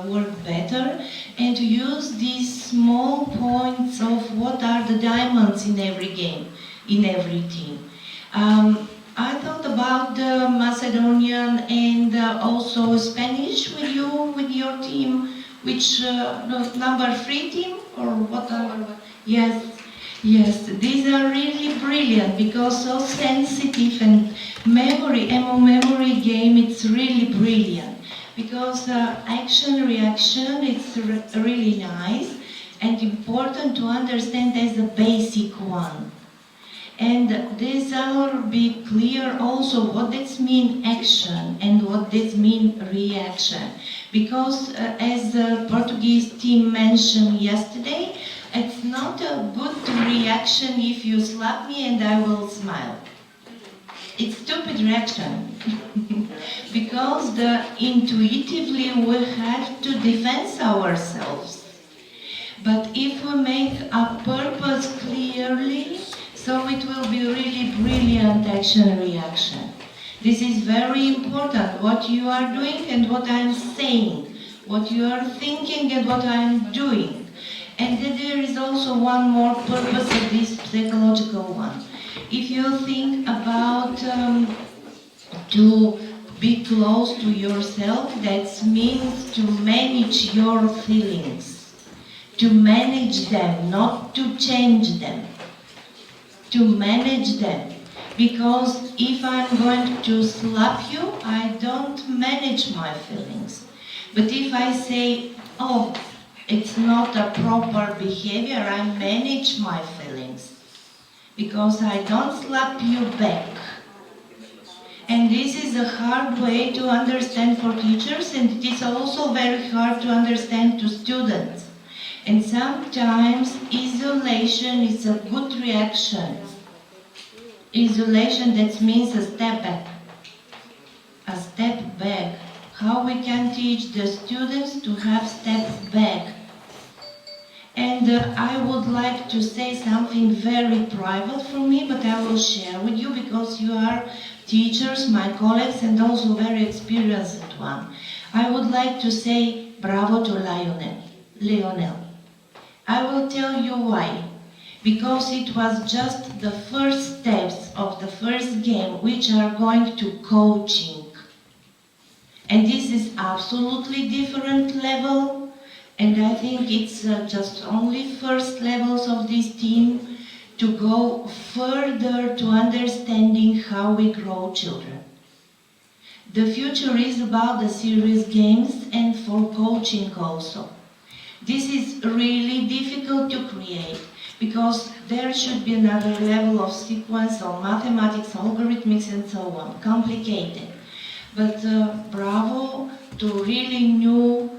work better, and to use these small points of what are the diamonds in every game, in every team. I thought about the Macedonian and also Spanish with you, with your team, which number 3 team, or what number? Yes, yes, these are really brilliant because so sensitive and memory game, it's really brilliant because action, reaction, it's really nice and important to understand as a basic one. And this will be clear also what does mean action and what does mean reaction. Because as the Portuguese team mentioned yesterday, it's not a good reaction if you slap me and I will smile. It's stupid reaction. Because intuitively we have to defend ourselves. But if we make a purpose clearly, so it will be really brilliant action-reaction. This is very important, what you are doing and what I am saying, what you are thinking and what I am doing. And then there is also one more purpose of this psychological one. If you think about to be close to yourself, that means to manage your feelings, to manage them, not to change them. To manage them, because if I'm going to slap you, I don't manage my feelings. But if I say, oh, it's not a proper behavior, I manage my feelings, because I don't slap you back. And this is a hard way to understand for teachers, and it is also very hard to understand to students. And sometimes isolation is a good reaction. Isolation, that means a step back. A step back. How we can teach the students to have step back. And I would like to say something very private for me, but I will share with you because you are teachers, my colleagues, and also very experienced one. I would like to say bravo to Lionel. I will tell you why. because it was just the first steps of the first game which are going to coaching. And this is absolutely different level, and I think it's just only first levels of this team to go further to understanding how we grow children. The future is about the serious games and for coaching also. This is really difficult to create because there should be another level of sequence of mathematics, algorithmics and so on, complicated. But bravo to really new,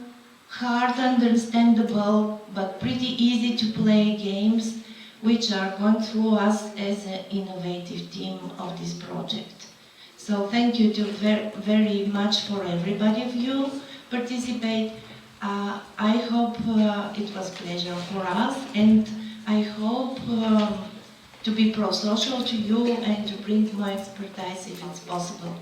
hard understandable, but pretty easy to play games which are going through us as an innovative team of this project. So thank you to very much for everybody of you participate. I hope it was pleasure for us, and I hope to be pro-social to you and to bring my expertise if it's possible.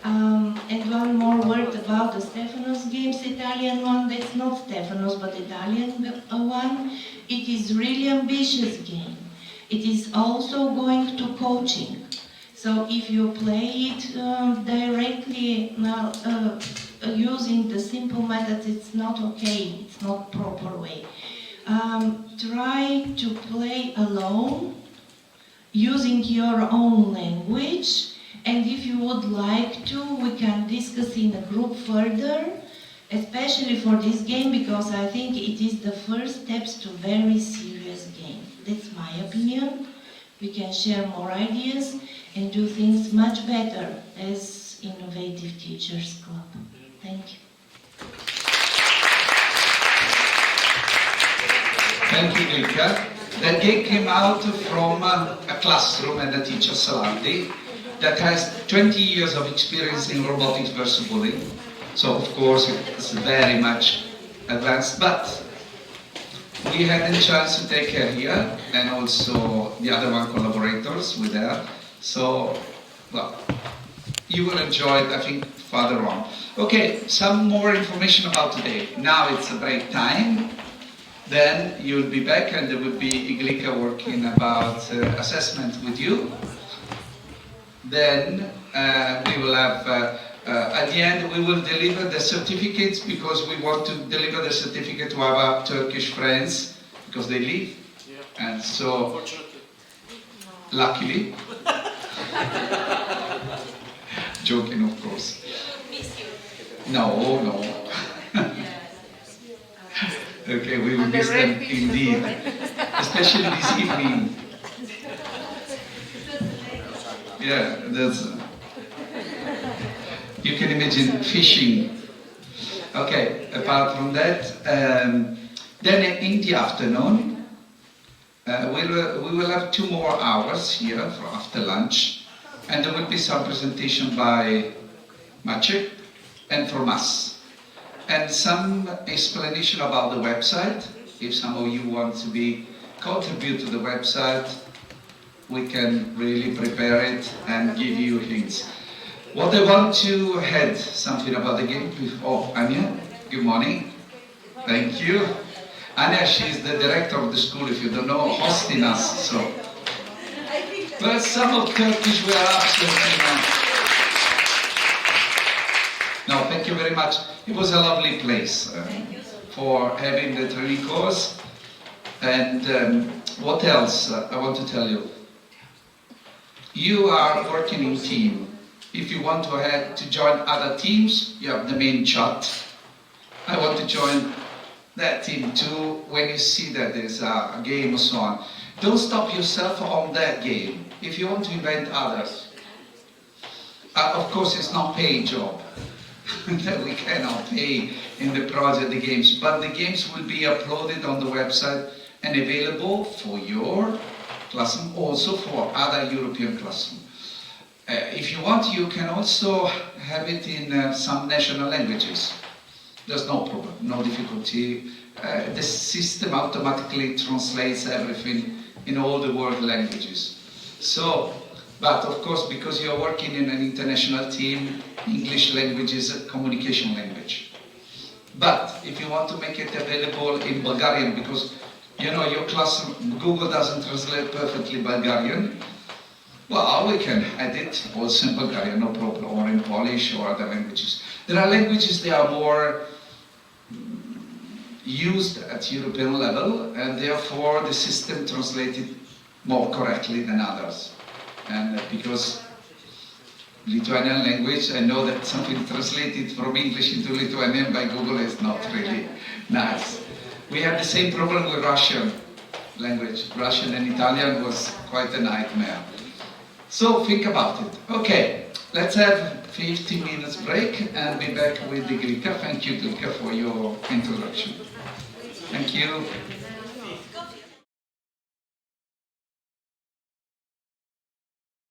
And one more word about the Stefanos games, Italian one. That's not Stefanos, but Italian one. It is really ambitious game. It is also going to coaching. So if you play it directly using the simple methods, it's not okay. It's not proper way. Try to play alone, using your own language. And if you would like to, we can discuss in a group further, especially for this game, because I think it is the first steps to very serious game. That's my opinion. We can share more ideas and do things much better as Innovative Teachers Club. Thank you. Thank you, Glika. That game came out from a classroom and a teacher, Salandi, that has 20 years of experience in robotics versus bullying. So of course it's very much advanced, but we had a chance to take her here, and also the other one collaborators with her. So, well, you will enjoy it, I think, further on. Okay, some more information about today. Now it's a break time. Then you'll be back and there will be Iglika working about assessment with you. Then we will have, at the end, we will deliver the certificates because we want to deliver the certificate to our Turkish friends because they leave. Yeah. And so, luckily, joking of course. No, no. Okay, we will miss them indeed, especially this evening. Yeah, that's. You can imagine fishing. Okay, apart from that, then in the afternoon, we will have 2 more hours here for after lunch, and there will be some presentation by Maciek and from us, and some explanation about the website. If some of you want to contribute to the website, we can really prepare it and give you hints. What I want to add something about the game. Oh, Anya, good morning. Thank you. Anya, she's the director of the school, if you don't know, hosting us. So, but some of Turkish were absolutely not. No, thank you very much. It was a lovely place for having the training course. And what else I want to tell you? You are working in team. If you want to join other teams, you have the main chat. I want to join that team too. When you see that there's a game or so on, don't stop yourself on that game. If you want to invent others, of course it's not paid job. That we cannot pay in the project the games, but the games will be uploaded on the website and available for your classroom, also for other European classrooms. If you want, you can also have it in some national languages. There's no problem, no difficulty. The system automatically translates everything in all the world languages. So, but of course, because you're working in an international team, English language is a communication language. But if you want to make it available in Bulgarian, because you know, your class, Google doesn't translate perfectly Bulgarian. Well, we can edit also in Bulgarian, no problem, or in Polish or other languages. There are languages that are more used at European level, and therefore the system translated more correctly than others. And because Lithuanian language, I know that something translated from English into Lithuanian by Google is not really nice. We had the same problem with Russian language. Russian and Italian was quite a nightmare. So think about it. Okay, let's have 15 minutes break and be back with the Glika. Thank you, Glika, for your introduction. Thank you.